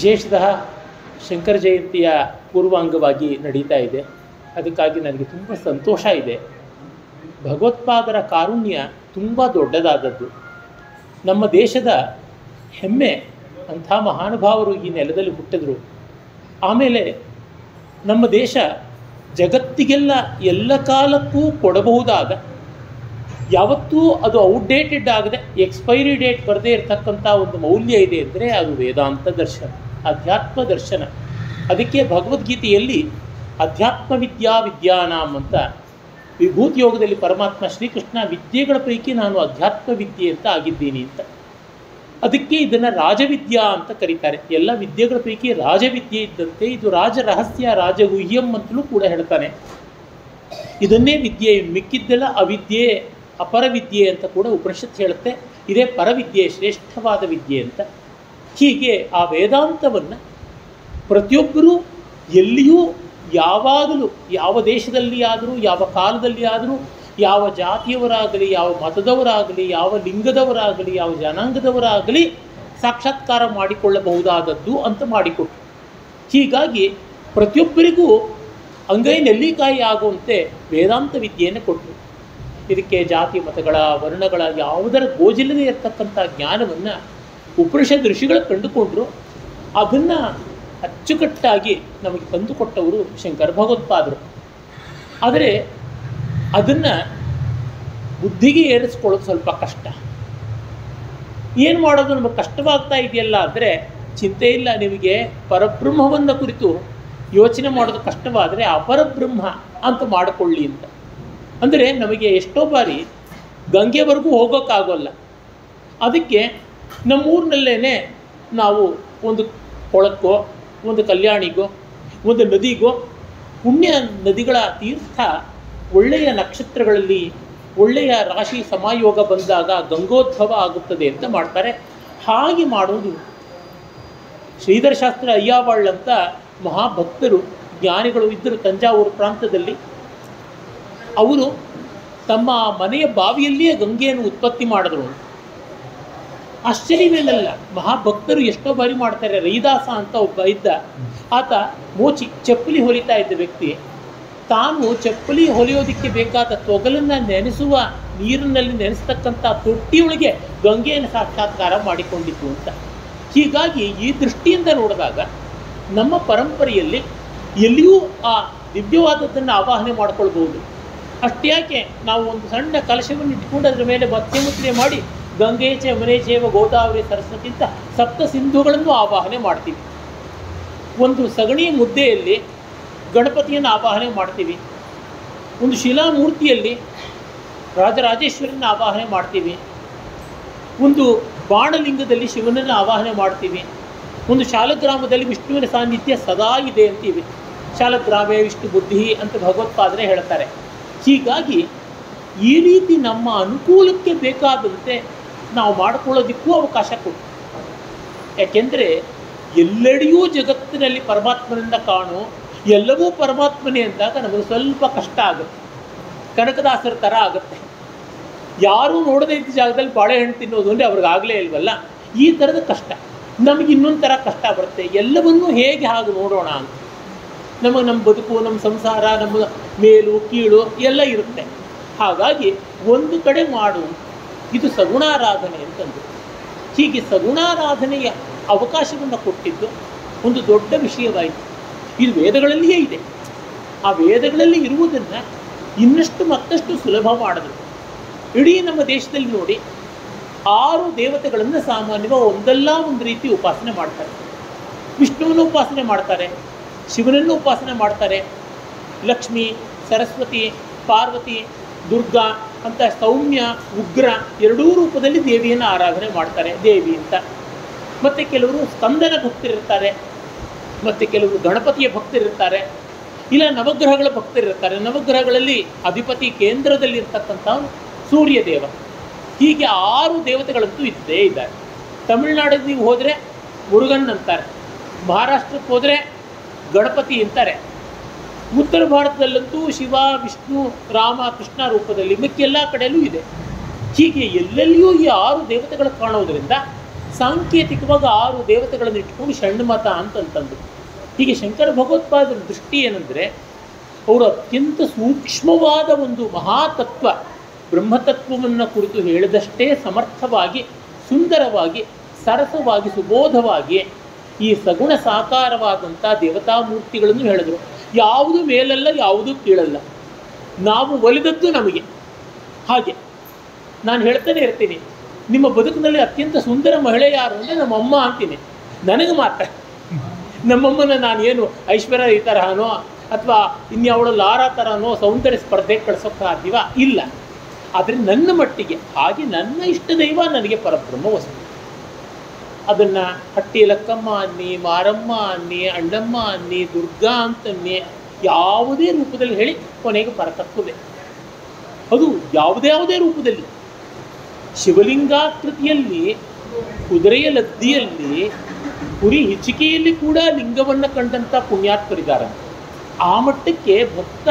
ವಿಶೇಷತಃ ಶಂಕರ ಜಯಂತಿಯ ಪೂರ್ವಾಂಗವಾಗಿ ನಡೀತಾ ಇದೆ. ಅದಕ್ಕಾಗಿ ನನಗೆ ತುಂಬ ಸಂತೋಷ ಇದೆ. ಭಗವತ್ಪಾದರ ಕಾರುಣ್ಯ ತುಂಬ ದೊಡ್ಡದಾದದ್ದು. ನಮ್ಮ ದೇಶದ ಹೆಮ್ಮೆ, ಅಂಥ ಮಹಾನುಭಾವರು ಈ ನೆಲದಲ್ಲಿ ಹುಟ್ಟಿದ್ರು. ಆಮೇಲೆ ನಮ್ಮ ದೇಶ ಜಗತ್ತಿಗೆಲ್ಲ ಎಲ್ಲ ಕಾಲಕ್ಕೂ ಕೊಡಬಹುದಾದ, ಯಾವತ್ತೂ ಅದು ಔಟ್ಡೇಟೆಡ್ ಆಗದೆ ಎಕ್ಸ್ಪೈರಿ ಡೇಟ್ ಬರದೇ ಇರತಕ್ಕಂಥ ಒಂದು ಮೌಲ್ಯ ಇದೆ ಅಂದರೆ ಅದು ವೇದಾಂತ ದರ್ಶನ, ಅಧ್ಯಾತ್ಮ ದರ್ಶನ. ಅದಕ್ಕೆ ಭಗವದ್ಗೀತೆಯಲ್ಲಿ ಅಧ್ಯಾತ್ಮ ವಿದ್ಯಾನಾಂ ಅಂತ ವಿಭೂತಿ ಯೋಗದಲ್ಲಿ ಪರಮಾತ್ಮ ಶ್ರೀಕೃಷ್ಣ ವಿದ್ಯೆಗಳ ಪೈಕಿ ನಾನು ಅಧ್ಯಾತ್ಮ ವಿದ್ಯೆ ಅಂತ ಆಗಿದ್ದೀನಿ ಅಂತ. ಅದಕ್ಕೆ ಇದನ್ನು ರಾಜವಿದ್ಯಾ ಅಂತ ಕರೀತಾರೆ. ಎಲ್ಲ ವಿದ್ಯೆಗಳ ಪೈಕಿ ರಾಜವಿದ್ಯೆ ಇದ್ದಂತೆ ಇದು ರಾಜ ರಹಸ್ಯ, ರಾಜಗುಹ್ಯಂ ಅಂತಲೂ ಕೂಡ ಹೇಳ್ತಾನೆ. ಇದನ್ನೇ ವಿದ್ಯೆ, ಮಿಕ್ಕಿದ್ದೆಲ್ಲ ಅವಿದ್ಯೆ, ಅಪರವಿದ್ಯೆ ಅಂತ ಕೂಡ ಉಪನಿಷತ್ ಹೇಳುತ್ತೆ. ಇದೇ ಪರವಿದ್ಯೆ, ಶ್ರೇಷ್ಠವಾದ ವಿದ್ಯೆ ಅಂತ. ಹೀಗೆ ಆ ವೇದಾಂತವನ್ನು ಪ್ರತಿಯೊಬ್ಬರೂ ಎಲ್ಲಿಯೂ ಯಾವಾಗಲೂ, ಯಾವ ದೇಶದಲ್ಲಿ ಆದರೂ, ಯಾವ ಕಾಲದಲ್ಲಿ ಆದರೂ, ಯಾವ ಜಾತಿಯವರಾಗಲಿ, ಯಾವ ಮತದವರಾಗಲಿ, ಯಾವ ಲಿಂಗದವರಾಗಲಿ, ಯಾವ ಜನಾಂಗದವರಾಗಲಿ ಸಾಕ್ಷಾತ್ಕಾರ ಮಾಡಿಕೊಳ್ಳಬಹುದಾದದ್ದು ಅಂತ ಮಾಡಿಕೊಟ್ರು. ಹೀಗಾಗಿ ಪ್ರತಿಯೊಬ್ಬರಿಗೂ ಅಂಗೈ ನೆಲ್ಲಿಕಾಯಿ ಆಗುವಂತೆ ವೇದಾಂತ ವಿದ್ಯೆಯನ್ನು ಕೊಟ್ಟರು. ಇದಕ್ಕೆ ಜಾತಿ ಮತಗಳ, ವರ್ಣಗಳ ಯಾವುದರ ಗೋಜಿಲ್ಲದೆ ಇರತಕ್ಕಂಥ ಜ್ಞಾನವನ್ನು ಉಪನಿಷತ್ ಋಷಿಗಳು ಕಂಡುಕೊಂಡರು. ಅದನ್ನು ಅಚ್ಚುಕಟ್ಟಾಗಿ ನಮಗೆ ತಂದುಕೊಟ್ಟವರು ಶಂಕರ ಭಗವತ್ಪಾದರು. ಆದರೆ ಅದನ್ನು ಬುದ್ಧಿಗೆ ಏರಿಸ್ಕೊಳ್ಳೋದು ಸ್ವಲ್ಪ ಕಷ್ಟ. ಏನು ಮಾಡೋದು, ನಮಗೆ ಕಷ್ಟವಾಗ್ತಾ ಇದೆಯಲ್ಲ ಅಂದರೆ ಚಿಂತೆ ಇಲ್ಲ. ನಿಮಗೆ ಪರಬ್ರಹ್ಮವನ್ನು ಕುರಿತು ಯೋಚನೆ ಮಾಡೋದು ಕಷ್ಟವಾದರೆ ಅಪರಬ್ರಹ್ಮ ಅಂತ ಮಾಡಿಕೊಳ್ಳಿ ಅಂತ. ಅಂದರೆ ನಮಗೆ ಎಷ್ಟೋ ಬಾರಿ ಗಂಗೆವರೆಗೂ ಹೋಗೋಕ್ಕಾಗೋಲ್ಲ. ಅದಕ್ಕೆ ನಮ್ಮೂರಿನಲ್ಲೇ ನಾವು ಒಂದು ಕೊಳಕ್ಕೋ, ಒಂದು ಕಲ್ಯಾಣಿಗೋ, ಒಂದು ನದಿಗೋ, ಪುಣ್ಯ ನದಿಗಳ ತೀರ್ಥ ಒಳ್ಳೆಯ ನಕ್ಷತ್ರಗಳಲ್ಲಿ ಒಳ್ಳೆಯ ರಾಶಿ ಸಮಾಯೋಗ ಬಂದಾಗ ಗಂಗೋದ್ಭವ ಆಗುತ್ತದೆ ಅಂತ ಮಾಡ್ತಾರೆ. ಹಾಗೆ ಮಾಡೋದು ಶ್ರೀಧರ ಶಾಸ್ತ್ರ ಅಯ್ಯಾವಾಳ್ ಅಂತ ಮಹಾಭಕ್ತರು, ಜ್ಞಾನಿಗಳು ಇದ್ದರು ತಂಜಾವೂರು ಪ್ರಾಂತದಲ್ಲಿ. ಅವರು ತಮ್ಮ ಮನೆಯ ಬಾವಿಯಲ್ಲಿಯೇ ಗಂಗೆಯನ್ನು ಉತ್ಪತ್ತಿ ಮಾಡಿದ್ರು. ಆಶ್ಚರ್ಯವೇನಲ್ಲ, ಮಹಾಭಕ್ತರು ಎಷ್ಟೋ ಬಾರಿ ಮಾಡ್ತಾರೆ. ರೈದಾಸ ಅಂತ ಒಬ್ಬ ಇದ್ದ, ಆತ ಮೋಚಿ ಚಪ್ಪಲಿ ಹೊಲಿತಾ ಇದ್ದ ವ್ಯಕ್ತಿ. ತಾನು ಚಪ್ಪಲಿ ಹೊಲಿಯೋದಕ್ಕೆ ಬೇಕಾದ ತೊಗಲನ್ನು ನೆನೆಸುವ ನೀರಿನಲ್ಲಿ ನೆನೆಸ್ತಕ್ಕಂಥ ತೊಟ್ಟಿಯೊಳಗೆ ಗಂಗೆಯನ್ನು ಸಾಕ್ಷಾತ್ಕಾರ ಮಾಡಿಕೊಂಡಿತು ಅಂತ. ಹೀಗಾಗಿ ಈ ದೃಷ್ಟಿಯಿಂದ ನೋಡಿದಾಗ ನಮ್ಮ ಪರಂಪರೆಯಲ್ಲಿ ಎಲ್ಲಿಯೂ ಆ ದಿವ್ಯವಾದದ್ದನ್ನು ಆವಾಹನೆ ಮಾಡಿಕೊಳ್ಬೋದು. ಅಷ್ಟ್ಯಾಕೆ ನಾವು ಒಂದು ಸಣ್ಣ ಕಲಶವನ್ನು ಇಟ್ಕೊಂಡು ಅದರ ಮೇಲೆ ಮುದ್ರೆ ಮಾಡಿ ಗಂಗೆ ಯಮುನೆ ಚೈವ ಗೋದಾವರಿ ಸರಸ್ವತಿ ಅಂತ ಸಪ್ತ ಸಿಂಧುಗಳನ್ನು ಆವಾಹನೆ ಮಾಡ್ತೀವಿ. ಒಂದು ಸಗಣಿಯ ಮುದ್ದೆಯಲ್ಲಿ ಗಣಪತಿಯನ್ನು ಆವಾಹನೆ ಮಾಡ್ತೀವಿ. ಒಂದು ಶಿಲಾಮೂರ್ತಿಯಲ್ಲಿ ರಾಜರಾಜೇಶ್ವರನ ಆವಾಹನೆ ಮಾಡ್ತೀವಿ. ಒಂದು ಬಾಣಲಿಂಗದಲ್ಲಿ ಶಿವನನ್ನು ಆವಾಹನೆ ಮಾಡ್ತೀವಿ. ಒಂದು ಶಾಲಗ್ರಾಮದಲ್ಲಿ ವಿಷ್ಣುವಿನ ಸಾನ್ನಿಧ್ಯ ಸದಾ ಇದೆ ಅಂತೀವಿ. ಶಾಲಗ್ರಾಮೇ ವಿಷ್ಣು ಬುದ್ಧಿ ಅಂತ ಭಗವತ್ಪಾದರೆ ಹೇಳ್ತಾರೆ. ಹೀಗಾಗಿ ಈ ರೀತಿ ನಮ್ಮ ಅನುಕೂಲಕ್ಕೆ ಬೇಕಾದಂತೆ ನಾವು ಮಾಡಿಕೊಳ್ಳೋದಕ್ಕೂ ಅವಕಾಶ ಕೊಟ್ಟು. ಯಾಕೆಂದರೆ ಎಲ್ಲೆಡೆಯೂ ಜಗತ್ತಿನಲ್ಲಿ ಪರಮಾತ್ಮನಿಂದ ಕಾಣು, ಎಲ್ಲವೂ ಪರಮಾತ್ಮನೇ ಅಂದಾಗ ನಮಗೆ ಸ್ವಲ್ಪ ಕಷ್ಟ ಆಗುತ್ತೆ. ಕನಕದಾಸರ ಥರ ಆಗುತ್ತೆ. ಯಾರೂ ನೋಡದೇ ಇದ್ದ ಜಾಗದಲ್ಲಿ ಬಾಳೆಹಣ್ಣು ತಿನ್ನೋದು ಅಂದರೆ ಅವ್ರಿಗಾಗಲೇ ಇಲ್ವಲ್ಲ, ಈ ಥರದ ಕಷ್ಟ. ನಮಗೆ ಇನ್ನೊಂದು ಥರ ಕಷ್ಟ ಬರುತ್ತೆ. ಎಲ್ಲವನ್ನೂ ಹೇಗೆ ಹಾಗೆ ನೋಡೋಣ ಅಂತ. ನಮಗೆ ನಮ್ಮ ಬದುಕು, ನಮ್ಮ ಸಂಸಾರ, ನಮ್ಮ ಮೇಲು ಕೀಳು ಎಲ್ಲ ಇರುತ್ತೆ. ಹಾಗಾಗಿ ಒಂದು ಕಡೆ ಮಾಡು, ಇದು ಸಗುಣಾರಾಧನೆ ಅಂತಂದು. ಹೀಗೆ ಸಗುಣಾರಾಧನೆಯ ಅವಕಾಶವನ್ನು ಕೊಟ್ಟಿದ್ದು ಒಂದು ದೊಡ್ಡ ವಿಷಯವಾಯಿತು. ಇದು ವೇದಗಳಲ್ಲಿಯೇ ಇದೆ. ಆ ವೇದಗಳಲ್ಲಿ ಇರುವುದನ್ನು ಇನ್ನಷ್ಟು ಮತ್ತಷ್ಟು ಸುಲಭ ಮಾಡಿದ್ರು. ಇಡೀ ನಮ್ಮ ದೇಶದಲ್ಲಿ ನೋಡಿ 6 ದೇವತೆಗಳನ್ನು ಸಾಮಾನ್ಯವಾಗಿ ಒಂದಲ್ಲ ಒಂದು ರೀತಿ ಉಪಾಸನೆ ಮಾಡ್ತಾರೆ. ವಿಷ್ಣುವನ್ನು ಉಪಾಸನೆ ಮಾಡ್ತಾರೆ, ಶಿವನನ್ನು ಉಪಾಸನೆ ಮಾಡ್ತಾರೆ, ಲಕ್ಷ್ಮಿ, ಸರಸ್ವತಿ, ಪಾರ್ವತಿ, ದುರ್ಗಾ ಅಂತ ಸೌಮ್ಯ, ಉಗ್ರ ಎರಡೂ ರೂಪದಲ್ಲಿ ದೇವಿಯನ್ನು ಆರಾಧನೆ ಮಾಡ್ತಾರೆ, ದೇವಿ ಅಂತ. ಮತ್ತು ಕೆಲವರು ಸ್ಕಂದನ ಭಕ್ತರಿರ್ತಾರೆ, ಮತ್ತು ಕೆಲವರು ಗಣಪತಿಯ ಭಕ್ತರಿರ್ತಾರೆ, ಇಲ್ಲ ನವಗ್ರಹಗಳ ಭಕ್ತರಿರ್ತಾರೆ. ನವಗ್ರಹಗಳಲ್ಲಿ ಅಧಿಪತಿ ಕೇಂದ್ರದಲ್ಲಿರ್ತಕ್ಕಂಥ ಸೂರ್ಯದೇವ. ಹೀಗೆ 6 ದೇವತೆಗಳಂತೂ ಇದ್ದೇ ಇದ್ದಾರೆ. ತಮಿಳುನಾಡಿಗೆ ನೀವು ಹೋದರೆ ಮುರುಗನ್ ಅಂತಾರೆ, ಮಹಾರಾಷ್ಟ್ರಕ್ಕೆ ಹೋದರೆ ಗಣಪತಿ ಅಂತಾರೆ, ಉತ್ತರ ಭಾರತದಲ್ಲಂತೂ ಶಿವ, ವಿಷ್ಣು, ರಾಮ, ಕೃಷ್ಣ ರೂಪದಲ್ಲಿ, ಮಿಕ್ಕ ಎಲ್ಲ ಕಡೆಯಲ್ಲೂ ಇದೆ. ಹೀಗೆ ಎಲ್ಲೆಲ್ಲಿಯೂ ಈ 6 ದೇವತೆಗಳು ಕಾಣೋದರಿಂದ ಸಾಂಕೇತಿಕವಾಗಿ 6 ದೇವತೆಗಳನ್ನು ಇಟ್ಕೊಂಡು ಷಣ್ಮತ ಅಂತಂತಂದು. ಹೀಗೆ ಶಂಕರ ಭಗವತ್ಪಾದರ ದೃಷ್ಟಿ ಏನಂದರೆ, ಅವರು ಅತ್ಯಂತ ಸೂಕ್ಷ್ಮವಾದ ಒಂದು ಮಹಾತತ್ವ ಬ್ರಹ್ಮತತ್ವವನ್ನು ಕುರಿತು ಹೇಳಿದಷ್ಟೇ ಸಮರ್ಥವಾಗಿ, ಸುಂದರವಾಗಿ, ಸರಸವಾಗಿ, ಸುಬೋಧವಾಗಿ ಈ ಸಗುಣ ಸಾಕಾರವಾದಂಥ ದೇವತಾಮೂರ್ತಿಗಳನ್ನು ಹೇಳಿದರು. ಯಾವುದು ಮೇಲಲ್ಲ, ಯಾವುದೂ ಕೀಳಲ್ಲ, ನಾವು ಒಲಿದದ್ದು ನಮಗೆ. ಹಾಗೆ ನಾನು ಹೇಳ್ತಾನೆ ಇರ್ತೀನಿ, ನಿಮ್ಮ ಬದುಕಿನಲ್ಲಿ ಅತ್ಯಂತ ಸುಂದರ ಮಹಿಳೆ ಯಾರು ಅಂದರೆ ನಮ್ಮಮ್ಮ ಅಂತೀನಿ. ನನಗೆ ಮಾತ್ರ ನಮ್ಮಮ್ಮನ ನಾನು ಏನು ಐಶ್ವರ್ಯ ಈ ತರಹನೋ ಅಥವಾ ಇನ್ಯಾವಳು ಲಾರಾ ಥರನೋ ಸೌಂದರ್ಯ ಸ್ಪರ್ಧೆಗೆ ಕಳಿಸೋಕ್ಕೆ ಸಾಧ್ಯವ ಇಲ್ಲ. ಆದರೆ ನನ್ನ ಮಟ್ಟಿಗೆ ಹಾಗೆ ನನ್ನ ಇಷ್ಟ ದೈವ ನನಗೆ ಪರಬ್ರಹ್ಮ ವಸ್ತು. ಅದನ್ನು ಹಟ್ಟಿ ಲಕ್ಕಮ್ಮ ಅನ್ನಿ, ಮಾರಮ್ಮ ಅನ್ನಿ, ಅಣ್ಣಮ್ಮ ಅನ್ನಿ, ದುರ್ಗಾ ಅಂತನ್ನಿ, ಯಾವುದೇ ರೂಪದಲ್ಲಿ ಹೇಳಿ ಕೊನೆಗೆ ಪರತತ್ವವೇ. ಅದು ಯಾವುದೇ ರೂಪದಲ್ಲಿ, ಶಿವಲಿಂಗಾಕೃತಿಯಲ್ಲಿ, ಕುದುರೆಯ ಲದ್ದಿಯಲ್ಲಿ, ಕುರಿ ಹಿಚಿಕೆಯಲ್ಲಿ ಕೂಡ ಲಿಂಗವನ್ನು ಕಂಡಂಥ ಪುಣ್ಯಾತ್ಮರಿದ್ದಾರೆ. ಆ ಮಟ್ಟಕ್ಕೆ ಭಕ್ತ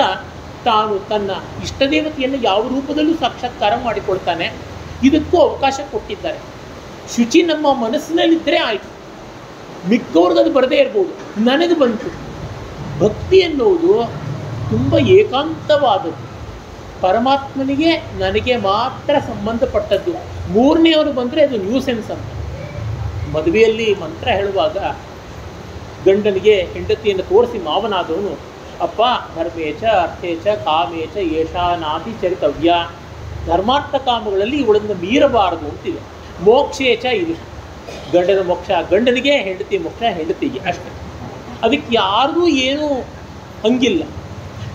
ತಾನು ತನ್ನ ಇಷ್ಟದೇವತೆಯನ್ನು ಯಾವ ರೂಪದಲ್ಲೂ ಸಾಕ್ಷಾತ್ಕಾರ ಮಾಡಿಕೊಳ್ತಾನೆ. ಇದಕ್ಕೂ ಅವಕಾಶ ಕೊಟ್ಟಿದ್ದಾರೆ. ಶುಚಿ ನಮ್ಮ ಮನಸ್ಸಿನಲ್ಲಿದ್ದರೆ ಆಯಿತು, ಮಿಕ್ಕವ್ರಿಗದು ಬರದೇ ಇರ್ಬೋದು, ನನಗೆ ಬಂತು. ಭಕ್ತಿ ಎನ್ನುವುದು ತುಂಬ ಏಕಾಂತವಾದದ್ದು, ಪರಮಾತ್ಮನಿಗೆ ನನಗೆ ಮಾತ್ರ ಸಂಬಂಧಪಟ್ಟದ್ದು. ಮೂರನೆಯವರು ಬಂದರೆ ಅದು ನ್ಯೂಸೆನ್ಸ್ ಅಂತ. ಮದುವೆಯಲ್ಲಿ ಮಂತ್ರ ಹೇಳುವಾಗ ಗಂಡನಿಗೆ ಹೆಂಡತಿಯನ್ನು ತೋರಿಸಿ ಮಾವನಾದವನು, ಅಪ್ಪ ಧರ್ಮೇಚ ಅರ್ಥೇಚ ಕಾಮೇಚ ಏಷಾನಾಪಿ ಚರಿತವ್ಯ, ಧರ್ಮಾರ್ಥ ಕಾಮಗಳಲ್ಲಿ ಇವಳನ್ನು ಮೀರಬಾರದು ಅಂತಿದೆ. ಮೋಕ್ಷೇಚ ಇದು, ಗಂಡನ ಮೋಕ್ಷ ಗಂಡನಿಗೆ, ಹೆಂಡತಿ ಮೋಕ್ಷ ಹೆಂಡತಿಗೆ, ಅಷ್ಟೇ. ಅದಕ್ಕೆ ಯಾರಿಗೂ ಏನೂ ಹಂಗಿಲ್ಲ.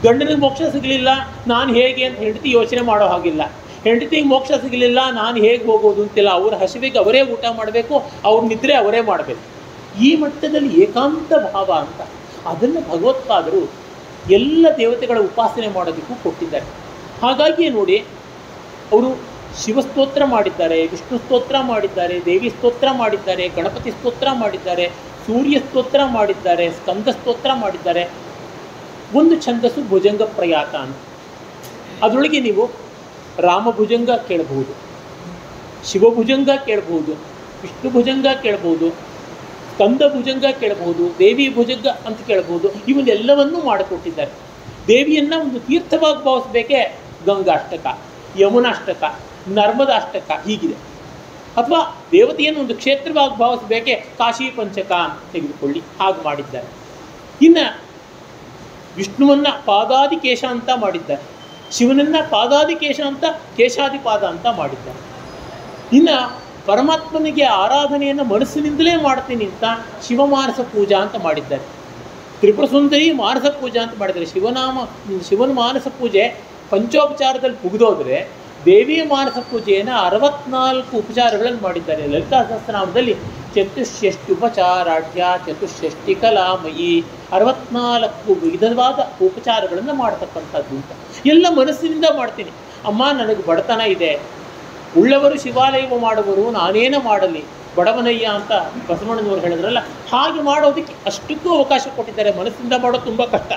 ಗಂಡನಿಗೆ ಮೋಕ್ಷ ಸಿಗಲಿಲ್ಲ ನಾನು ಹೇಗೆ ಅಂತ ಹೆಂಡತಿ ಯೋಚನೆ ಮಾಡೋ ಹಾಗಿಲ್ಲ, ಹೆಂಡತಿಗೆ ಮೋಕ್ಷ ಸಿಗಲಿಲ್ಲ ನಾನು ಹೇಗೆ ಹೋಗೋದು ಅಂತಿಲ್ಲ. ಅವ್ರ ಹಸಿವಿಗೆ ಅವರೇ ಊಟ ಮಾಡಬೇಕು, ಅವ್ರ ನಿದ್ರೆ ಅವರೇ ಮಾಡಬೇಕು. ಈ ಮಟ್ಟದಲ್ಲಿ ಏಕಾಂತ ಭಾವ ಅಂತ ಅದನ್ನು ಭಗವತ್ಪಾದರು ಎಲ್ಲ ದೇವತೆಗಳ ಉಪಾಸನೆ ಮಾಡೋದಕ್ಕೂ ಕೊಟ್ಟಿದ್ದಾರೆ. ಹಾಗಾಗಿ ನೋಡಿ, ಅವರು ಶಿವಸ್ತೋತ್ರ ಮಾಡಿದ್ದಾರೆ, ವಿಷ್ಣು ಸ್ತೋತ್ರ ಮಾಡಿದ್ದಾರೆ, ದೇವಿ ಸ್ತೋತ್ರ ಮಾಡಿದ್ದಾರೆ, ಗಣಪತಿ ಸ್ತೋತ್ರ ಮಾಡಿದ್ದಾರೆ, ಸೂರ್ಯ ಸ್ತೋತ್ರ ಮಾಡಿದ್ದಾರೆ, ಸ್ಕಂದ ಸ್ತೋತ್ರ ಮಾಡಿದ್ದಾರೆ. ಒಂದು ಛಂದಸ್ಸು ಭುಜಂಗ ಪ್ರಯಾತ ಅಂತ. ಅದರೊಳಗೆ ನೀವು ರಾಮಭುಜಂಗ ಕೇಳಬಹುದು, ಶಿವಭುಜಂಗ ಕೇಳಬಹುದು, ವಿಷ್ಣು ಭುಜಂಗ ಕೇಳಬಹುದು, ಸ್ಕಂದ ಭುಜಂಗ ಕೇಳಬಹುದು, ದೇವಿ ಭುಜಂಗ ಅಂತ ಕೇಳಬಹುದು. ಇವನ್ನೆಲ್ಲವನ್ನೂ ಮಾಡಿಕೊಟ್ಟಿದ್ದಾರೆ. ದೇವಿಯನ್ನು ಒಂದು ತೀರ್ಥವಾಗಿ ಭಾವಿಸಬೇಕೆ ಗಂಗಾಷ್ಟಕ, ಯಮುನಾಷ್ಟಕ, ನರ್ಮದಾಷ್ಟಕ ಹೀಗಿದೆ. ಅಥವಾ ದೇವತೆಯನ್ನು ಒಂದು ಕ್ಷೇತ್ರವಾಗಿ ಭಾವಿಸಬೇಕೆ ಕಾಶಿ ಪಂಚಕ ಅಂತ ತೆಗೆದುಕೊಳ್ಳಿ, ಹಾಗೆ ಮಾಡಿದ್ದಾರೆ. ಇನ್ನು ವಿಷ್ಣುವನ್ನು ಪಾದಾದಿಕೇಶ ಅಂತ ಮಾಡಿದ್ದಾರೆ, ಶಿವನನ್ನು ಪಾದಾದಿಕೇಶ ಅಂತ, ಕೇಶಾದಿಪಾದ ಅಂತ ಮಾಡಿದ್ದಾರೆ. ಇನ್ನು ಪರಮಾತ್ಮನಿಗೆ ಆರಾಧನೆಯನ್ನು ಮನಸ್ಸಿನಿಂದಲೇ ಮಾಡ್ತೀನಿ ಅಂತ ಶಿವಮಾನಸ ಪೂಜಾ ಅಂತ ಮಾಡಿದ್ದಾರೆ. ತ್ರಿಪುರ ಸುಂದರಿ ಮಾನಸ ಪೂಜಾ ಅಂತ ಮಾಡಿದ್ದಾರೆ. ಶಿವನ ಮಾನಸ ಪೂಜೆ ಪಂಚೋಪಚಾರದಲ್ಲಿ ಮುಗಿದೋದ್ರೆ ದೇವಿಯ ಮಾನಸ ಪೂಜೆಯನ್ನು 64 ಉಪಚಾರಗಳನ್ನು ಮಾಡಿದ್ದಾರೆ. ಲಲಿತಾ ಸಹಸ್ರನಾಮದಲ್ಲಿ ಚತುಷ್ಷಷ್ಟಿ ಉಪಚಾರಾಢ್ಯ ಚತುಷ್ಷಷ್ಟಿ ಕಲಾಮಯಿ, 64 ವಿಧವಾದ ಉಪಚಾರಗಳನ್ನು ಮಾಡ್ತಕ್ಕಂಥದ್ದು ಅಂತ. ಎಲ್ಲ ಮನಸ್ಸಿನಿಂದ ಮಾಡ್ತೀನಿ. ಅಮ್ಮ ನನಗೆ ಬಡತನ ಇದೆ, ಉಳ್ಳವರು ಶಿವಾಲಯವ ಮಾಡುವರು, ನಾನೇನು ಮಾಡಲಿ ಬಡವನಯ್ಯ ಅಂತ ಬಸವಣ್ಣನವರು ಹೇಳಿದ್ರಲ್ಲ, ಹಾಗೆ ಮಾಡೋದಕ್ಕೆ ಅಷ್ಟಕ್ಕೂ ಅವಕಾಶ ಕೊಟ್ಟಿದ್ದಾರೆ. ಮನಸ್ಸಿಂದ ಮಾಡೋದು ತುಂಬ ಕಷ್ಟ.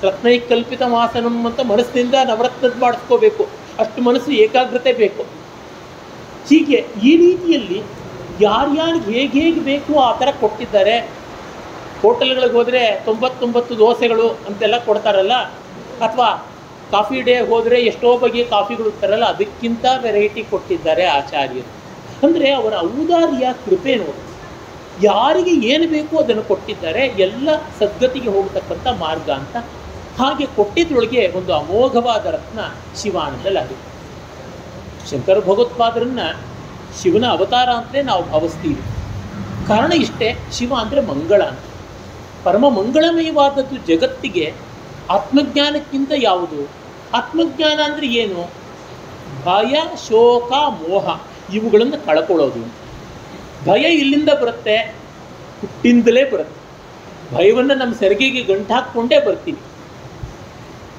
ರತ್ನೈಕಲ್ಪಿತ ಮಾಸನಂ ಅಂತ ಮನಸ್ಸಿನಿಂದ ನವರತ್ನದ ಮಾಡಿಸ್ಕೋಬೇಕು, ಅಷ್ಟು ಮನಸ್ಸು ಏಕಾಗ್ರತೆ ಬೇಕು. ಹೀಗೆ ಈ ರೀತಿಯಲ್ಲಿ ಯಾರ್ಯಾರಿಗೆ ಹೇಗೆ ಬೇಕು ಆ ಥರ ಕೊಟ್ಟಿದ್ದಾರೆ. ಹೋಟೆಲ್ಗಳಿಗೆ ಹೋದರೆ 99 ದೋಸೆಗಳು ಅಂತೆಲ್ಲ ಕೊಡ್ತಾರಲ್ಲ, ಅಥವಾ ಕಾಫಿ ಡೇ ಹೋದರೆ ಎಷ್ಟೋ ಬಗೆಯ ಕಾಫಿಗಳು ಇರ್ತಾರಲ್ಲ, ಅದಕ್ಕಿಂತ ವೆರೈಟಿ ಕೊಟ್ಟಿದ್ದಾರೆ ಆಚಾರ್ಯರು. ಅಂದರೆ ಅವರ ಔದಾರ್ಯ ಕೃಪೆ ನೋಡಿ, ಯಾರಿಗೆ ಏನು ಬೇಕು ಅದನ್ನು ಕೊಟ್ಟಿದ್ದಾರೆ. ಎಲ್ಲ ಸದ್ಗತಿಗೆ ಹೋಗತಕ್ಕಂಥ ಮಾರ್ಗ ಅಂತ. ಹಾಗೆ ಕೊಟ್ಟಿದ್ರೊಳಗೆ ಒಂದು ಅಮೋಘವಾದ ರತ್ನ ಶಿವಾನಂದಲ್ಲಿ ಆಗಿದೆ. ಶಂಕರ ಭಗವತ್ಪಾದರನ್ನು ಶಿವನ ಅವತಾರ ಅಂತಲೇ ನಾವು ಭಾವಿಸ್ತೀವಿ. ಕಾರಣ ಇಷ್ಟೇ, ಶಿವ ಅಂದರೆ ಮಂಗಳ ಅಂತ. ಪರಮ ಮಂಗಳಮಯವಾದದ್ದು ಜಗತ್ತಿಗೆ. ಆತ್ಮಜ್ಞಾನಕ್ಕಿಂತ ಯಾವುದು? ಆತ್ಮಜ್ಞಾನ ಅಂದರೆ ಏನು? ಭಯ, ಶೋಕ, ಮೋಹ ಇವುಗಳನ್ನು ಕಳ್ಕೊಳ್ಳೋದು. ಭಯ ಇಲ್ಲಿಂದ ಬರುತ್ತೆ, ಹುಟ್ಟಿಂದಲೇ ಬರುತ್ತೆ. ಭಯವನ್ನು ನಮ್ಮ ಸೆರಗಿಗೆ ಗಂಟು ಹಾಕ್ಕೊಂಡೇ ಬರ್ತೀವಿ.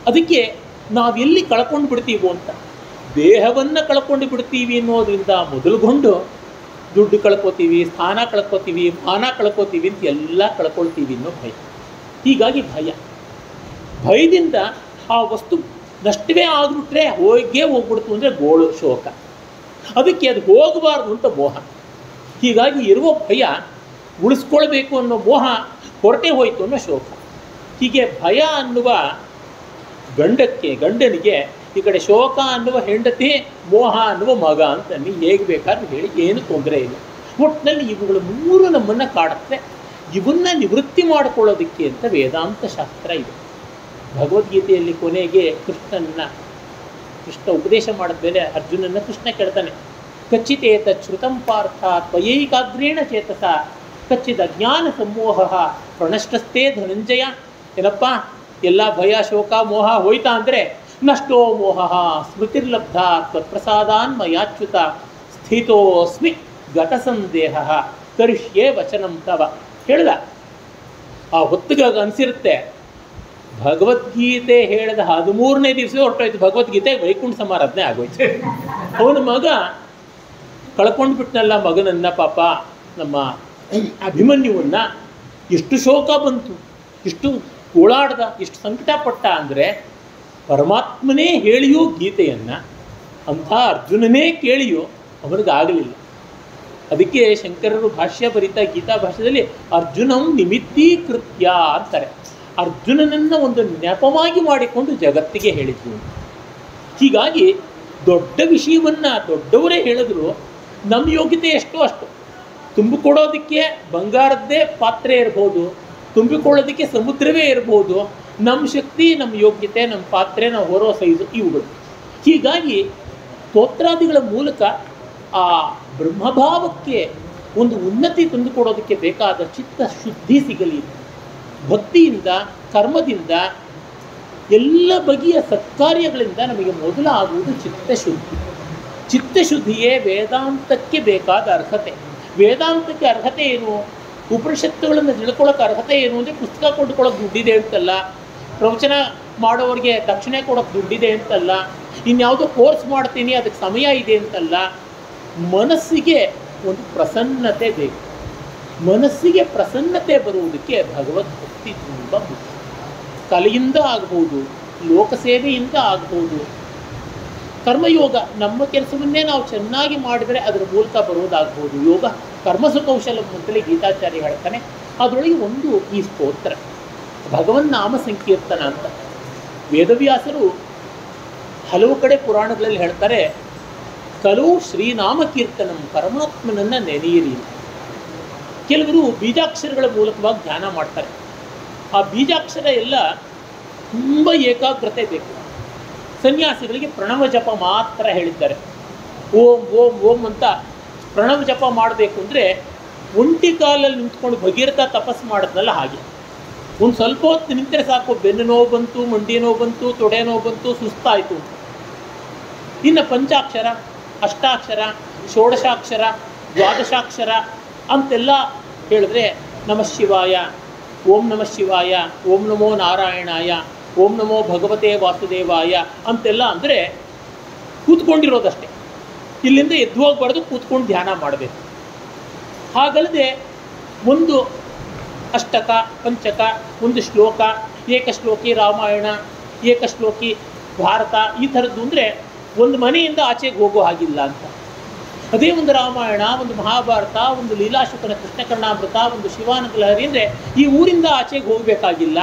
ಅದಕ್ಕೆ ನಾವೆಲ್ಲಿ ಕಳ್ಕೊಂಡು ಬಿಡ್ತೀವೋ ಅಂತ, ದೇಹವನ್ನು ಕಳ್ಕೊಂಡು ಬಿಡ್ತೀವಿ ಅನ್ನೋದ್ರಿಂದ ಮೊದಲುಗೊಂಡು ದುಡ್ಡು ಕಳ್ಕೊತೀವಿ, ಸ್ಥಾನ ಕಳ್ಕೊತೀವಿ, ಮಾನ ಕಳ್ಕೊತೀವಿ ಅಂತ ಎಲ್ಲ ಕಳ್ಕೊಳ್ತೀವಿ ಅನ್ನೋ ಭಯ. ಹೀಗಾಗಿ ಭಯದಿಂದ ಆ ವಸ್ತು ನಷ್ಟವೇ ಆಗಿಬಿಟ್ರೆ ಹೋಗ್ಬಿಡ್ತು ಅಂದರೆ ಗೋಳು, ಶೋಕ. ಅದಕ್ಕೆ ಅದು ಹೋಗಬಾರ್ದು ಅಂತ ಮೋಹ. ಹೀಗಾಗಿ ಇರುವ ಭಯ ಉಳಿಸ್ಕೊಳ್ಬೇಕು ಅನ್ನೋ ಮೋಹ ಹೊರಟೇ ಹೋಯಿತು ಅನ್ನೋ ಶೋಕ. ಹೀಗೆ ಭಯ ಅನ್ನುವ ಗಂಡನಿಗೆ ಈ ಕಡೆ ಶೋಕ ಅನ್ನುವ ಹೆಂಡತಿ, ಮೋಹ ಅನ್ನುವ ಮಗ ಅಂತ ನೀವು ಹೇಗೆ ಬೇಕಾದ್ರೂ ಹೇಳಿ, ಏನು ತೊಂದರೆ ಇಲ್ಲ. ಒಟ್ಟಿನಲ್ಲಿ ಇವುಗಳು ಮೂರು ನಮ್ಮನ್ನು ಕಾಡುತ್ತೆ. ಇವನ್ನ ನಿವೃತ್ತಿ ಮಾಡಿಕೊಳ್ಳೋದಕ್ಕೆ ಅಂತ ವೇದಾಂತ ಶಾಸ್ತ್ರ ಇದೆ. ಭಗವದ್ಗೀತೆಯಲ್ಲಿ ಕೊನೆಗೆ ಕೃಷ್ಣ ಉಪದೇಶ ಮಾಡಿದ್ಮೇಲೆ ಅರ್ಜುನನ್ನ ಕೃಷ್ಣ ಕೇಳ್ತಾನೆ, ಕಚ್ಚಿತೇತ ಶ್ರುತಂ ಪಾರ್ಥ ತ್ವಯೈಕಾಗ್ರೇಣ ಚೇತಸ ಕಚ್ಚಿದ ಅಜ್ಞಾನ ಸಮೋಹ ಪ್ರಣಷ್ಟಸ್ಥೇ ಧನಂಜಯ. ಏನಪ್ಪ, ಎಲ್ಲ ಭಯ ಶೋಕ ಮೋಹ ಹೋಯ್ತಾ ಅಂದರೆ ನಷ್ಟೋ ಮೋಹ ಸ್ಮೃತಿರ್ಲಬ್ಧ ತ್ವತ್ಪ್ರಸಾದಾನ್ ಮಯಾಚ್ಯುತ ಸ್ಥಿತೋಸ್ಮಿ ಗತಸಂದೇಹ ಕರಿಷ್ಯೇ ವಚನಂ ತವ ಹೇಳ್ದ. ಆ ಹೊತ್ತಿಗೆ ಅನಿಸಿರುತ್ತೆ, ಭಗವದ್ಗೀತೆ ಹೇಳಿದ 13ನೇ ದಿವಸ ಹೊರಟೋಯ್ತು ಭಗವದ್ಗೀತೆ, ವೈಕುಂಠ ಸಮಾರಾಧನೆ ಆಗೋಯ್ತು. ಅವನ ಮಗ ಕಳ್ಕೊಂಡು ಬಿಟ್ನಲ್ಲ ಮಗನನ್ನ, ಪಾಪ ನಮ್ಮ ಅಭಿಮನ್ಯುವನ್ನ. ಎಷ್ಟು ಶೋಕ ಬಂತು, ಎಷ್ಟು ಓಡಾಡ್ದ, ಎಷ್ಟು ಸಂಕಟ ಪಟ್ಟ ಅಂದರೆ ಪರಮಾತ್ಮನೇ ಹೇಳಿಯೋ ಗೀತೆಯನ್ನು ಅಂಥ ಅರ್ಜುನನೇ ಕೇಳಿಯೋ ಅವನಿಗಾಗಲಿಲ್ಲ. ಅದಕ್ಕೆ ಶಂಕರರು ಭಾಷ್ಯ ಬರೀತಾ ಗೀತಾ ಭಾಷ್ಯದಲ್ಲಿ ಅರ್ಜುನಂ ನಿಮಿತ್ತೀಕೃತ್ಯ ಅಂತಾರೆ. ಅರ್ಜುನನನ್ನು ಒಂದು ನೆಪವಾಗಿ ಮಾಡಿಕೊಂಡು ಜಗತ್ತಿಗೆ ಹೇಳಿದ್ದು. ಹೀಗಾಗಿ ದೊಡ್ಡ ವಿಷಯವನ್ನು ದೊಡ್ಡವರೇ ಹೇಳಿದ್ರು ನಮ್ಮ ಯೋಗ್ಯತೆ ಎಷ್ಟೋ ಅಷ್ಟು. ತುಂಬಿಕೊಡೋದಕ್ಕೆ ಬಂಗಾರದ್ದೇ ಪಾತ್ರೆ ಇರ್ಬೋದು, ತುಂಬಿಕೊಳ್ಳೋದಕ್ಕೆ ಸಮುದ್ರವೇ ಇರ್ಬೋದು. ನಮ್ಮ ಶಕ್ತಿ, ನಮ್ಮ ಯೋಗ್ಯತೆ, ನಮ್ಮ ಪಾತ್ರೆ, ನಾವು ಹೊರೋ ಸೈಜು ಇವುಗಳು. ಹೀಗಾಗಿ ಸ್ತೋತ್ರಾದಿಗಳ ಮೂಲಕ ಆ ಬ್ರಹ್ಮಭಾವಕ್ಕೆ ಒಂದು ಉನ್ನತಿ ತಂದುಕೊಡೋದಕ್ಕೆ ಬೇಕಾದ ಚಿತ್ತ ಶುದ್ಧಿ ಸಿಗಲಿ. ಭಕ್ತಿಯಿಂದ, ಕರ್ಮದಿಂದ, ಎಲ್ಲ ಬಗೆಯ ಸತ್ಕಾರ್ಯಗಳಿಂದ ನಮಗೆ ಮೊದಲ ಆಗುವುದು ಚಿತ್ತಶುದ್ಧಿ. ಚಿತ್ತಶುದ್ಧಿಯೇ ವೇದಾಂತಕ್ಕೆ ಬೇಕಾದ ಅರ್ಹತೆ. ವೇದಾಂತಕ್ಕೆ ಅರ್ಹತೆ ಏನು? ಉಪನಿಷತ್ತುಗಳನ್ನು ತಿಳ್ಕೊಳ್ಳೋಕೆ ಅರ್ಹತೆ ಏನು ಅಂದರೆ ಪುಸ್ತಕ ಕೊಂಡುಕೊಳ್ಳೋಕೆ ದುಡ್ಡಿದೆ ಅಂತಲ್ಲ, ಪ್ರವಚನ ಮಾಡೋರಿಗೆ ದಕ್ಷಿಣೆ ಕೊಡೋಕೆ ದುಡ್ಡಿದೆ ಅಂತಲ್ಲ, ಇನ್ಯಾವುದೋ ಕೋರ್ಸ್ ಮಾಡ್ತೀನಿ ಅದಕ್ಕೆ ಸಮಯ ಇದೆ ಅಂತಲ್ಲ. ಮನಸ್ಸಿಗೆ ಒಂದು ಪ್ರಸನ್ನತೆ ಬೇಕು. ಮನಸ್ಸಿಗೆ ಪ್ರಸನ್ನತೆ ಬರುವುದಕ್ಕೆ ಭಗವದ್ಭಕ್ತಿ ತುಂಬ ಮುಖ್ಯ. ಕಲೆಯಿಂದ ಆಗ್ಬೋದು, ಲೋಕಸೇವೆಯಿಂದ ಆಗ್ಬೋದು, ಕರ್ಮಯೋಗ ನಮ್ಮ ಕೆಲಸವನ್ನೇ ನಾವು ಚೆನ್ನಾಗಿ ಮಾಡಿದರೆ ಅದರ ಮೂಲಕ ಬರೋದಾಗ್ಬೋದು. ಯೋಗ ಕರ್ಮಸು ಕೌಶಲ ಅಂತಲೇ ಗೀತಾಚಾರ್ಯ ಹೇಳ್ತಾನೆ. ಅದರೊಳಗೆ ಒಂದು ಈ ಸ್ತೋತ್ರ ಭಗವನ್ ನಾಮ ಸಂಕೀರ್ತನ ಅಂತ. ವೇದವ್ಯಾಸರು ಹಲವು ಕಡೆ ಪುರಾಣಗಳಲ್ಲಿ ಹೇಳ್ತಾರೆ, ಕಲವು ಶ್ರೀನಾಮ ಕೀರ್ತನಂ, ಪರಮಾತ್ಮನನ್ನು ನೆನೆಯಿರಿ. ಕೆಲವರು ಬೀಜಾಕ್ಷರಗಳ ಮೂಲಕವಾಗಿ ಧ್ಯಾನ ಮಾಡ್ತಾರೆ. ಆ ಬೀಜಾಕ್ಷರ ಎಲ್ಲ ತುಂಬ ಏಕಾಗ್ರತೆ ಬೇಕು. ಸನ್ಯಾಸಿಗಳಿಗೆ ಪ್ರಣವ ಜಪ ಮಾತ್ರ ಹೇಳಿದ್ದಾರೆ. ಓಂ ಓಂ ಓಂ ಅಂತ ಪ್ರಣವ ಜಪ ಮಾಡಬೇಕು ಅಂದರೆ ಒಂಟಿ ಕಾಲಲ್ಲಿ ನಿಂತ್ಕೊಂಡು ಭಗೀರಥ ತಪಸ್ಸು ಮಾಡಿದ್ನಲ್ಲ ಹಾಗೆ. ಒಂದು ಸ್ವಲ್ಪ ಹೊತ್ತು ನಿಂತರೆ ಸಾಕು, ಬೆನ್ನು ನೋವು ಬಂತು, ಮಂಡಿ ನೋವು ಬಂತು, ತೊಡೆ ನೋವು ಬಂತು, ಸುಸ್ತಾಯಿತು. ಇನ್ನು ಪಂಚಾಕ್ಷರ, ಅಷ್ಟಾಕ್ಷರ, ಷೋಡಶಾಕ್ಷರ, ದ್ವಾದಶಾಕ್ಷರ ಅಂತೆಲ್ಲ ಹೇಳಿದ್ರೆ ನಮಃ ಶಿವಾಯ, ಓಂ ನಮಃ ಶಿವಾಯ, ಓಂ ನಮೋ ನಾರಾಯಣಾಯ, ಓಂ ನಮೋ ಭಗವತೆ ವಾಸುದೇವಾಯ ಅಂತೆಲ್ಲ ಅಂದರೆ ಕೂತ್ಕೊಂಡಿರೋದಷ್ಟೇ. ಇಲ್ಲಿಂದ ಎದ್ದು ಹೋಗ್ಬಾರ್ದು, ಕೂತ್ಕೊಂಡು ಧ್ಯಾನ ಮಾಡಬೇಕು. ಹಾಗಲ್ಲದೆ ಒಂದು ಅಷ್ಟಕ, ಪಂಚಕ, ಒಂದು ಶ್ಲೋಕ, ಏಕಶ್ಲೋಕಿ ರಾಮಾಯಣ, ಏಕಶ್ಲೋಕಿ ಭಾರತ, ಈ ಥರದ್ದು ಅಂದರೆ ಒಂದು ಮನೆಯಿಂದ ಆಚೆಗೆ ಹೋಗೋ ಹಾಗಿಲ್ಲ ಅಂತ. ಅದೇ ಒಂದು ರಾಮಾಯಣ, ಒಂದು ಮಹಾಭಾರತ, ಒಂದು ಲೀಲಾಶುಕನ ಕೃಷ್ಣಕರ್ಣಾಮೃತ, ಒಂದು ಶಿವಾನಂದ ಲಹರಿ ಅಂದರೆ ಈ ಊರಿಂದ ಆಚೆಗೆ ಹೋಗಬೇಕಾಗಿಲ್ಲ,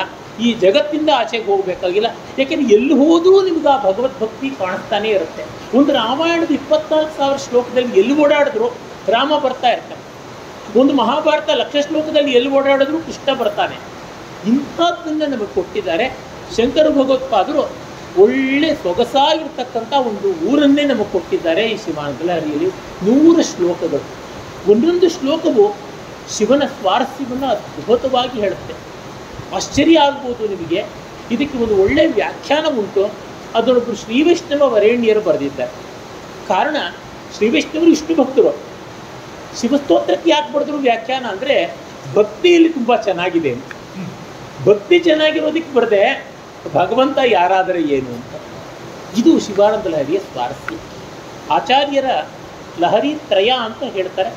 ಈ ಜಗತ್ತಿಂದ ಆಚೆಗೆ ಹೋಗಬೇಕಾಗಿಲ್ಲ. ಯಾಕೆಂದರೆ ಎಲ್ಲಿ ಹೋದರೂ ನಿಮ್ಗೆ ಆ ಭಗವದ್ಭಕ್ತಿ ಕಾಣಿಸ್ತಾನೇ ಇರುತ್ತೆ. ಒಂದು ರಾಮಾಯಣದ 24,000 ಶ್ಲೋಕದಲ್ಲಿ ಎಲ್ಲಿ ಓಡಾಡಿದ್ರು ರಾಮ ಬರ್ತಾ ಇರ್ತಾನೆ. ಒಂದು ಮಹಾಭಾರತ 1,00,000 ಶ್ಲೋಕದಲ್ಲಿ ಎಲ್ಲಿ ಓಡಾಡಿದ್ರು ಕೃಷ್ಣ ಬರ್ತಾನೆ. ಇಂಥದ್ದನ್ನು ನಮಗೆ ಕೊಟ್ಟಿದ್ದಾರೆ ಶಂಕರ ಭಗವತ್ಪಾದರು. ಒಳ್ಳೆ ಸೊಗಸಾಗಿರ್ತಕ್ಕಂಥ ಒಂದು ಊರನ್ನೇ ನಮಗೆ ಕೊಟ್ಟಿದ್ದಾರೆ ಈ ಶಿವಾನಂದ ಲಹರಿಯಲ್ಲಿ. 100 ಶ್ಲೋಕಗಳು. ಒಂದೊಂದು ಶ್ಲೋಕವು ಶಿವನ ಸ್ವಾರಸ್ಯವನ್ನು ಅದ್ಭುತವಾಗಿ ಹೇಳುತ್ತೆ. ಆಶ್ಚರ್ಯ ಆಗ್ಬೋದು ನಿಮಗೆ. ಇದಕ್ಕೆ ಒಂದು ಒಳ್ಳೆಯ ವ್ಯಾಖ್ಯಾನ ಉಂಟು. ಅದರೊಬ್ಬರು ಶ್ರೀ ವೈಷ್ಣವ ವರೇಣ್ಯರು ಬರೆದಿದ್ದಾರೆ. ಕಾರಣ, ಶ್ರೀ ವೈಷ್ಣವರು ಇಷ್ಟು ಭಕ್ತರು. ಶಿವಸ್ತೋತ್ರಕ್ಕೆ ಯಾಕೆ ಬರೆದ್ರು ವ್ಯಾಖ್ಯಾನ ಅಂದರೆ ಭಕ್ತಿಯಲ್ಲಿ ತುಂಬ ಚೆನ್ನಾಗಿದೆ ಅಂತ. ಭಕ್ತಿ ಚೆನ್ನಾಗಿರೋದಕ್ಕೆ ಬರದೆ ಭಗವಂತ ಯಾರಾದರೆ ಏನು ಅಂತ. ಇದು ಶಿವಾನಂದ ಲಹರಿಯ ಸ್ವಾರಸ್ಯ. ಆಚಾರ್ಯರ ಲಹರಿ ತ್ರಯ ಅಂತ ಹೇಳ್ತಾರೆ.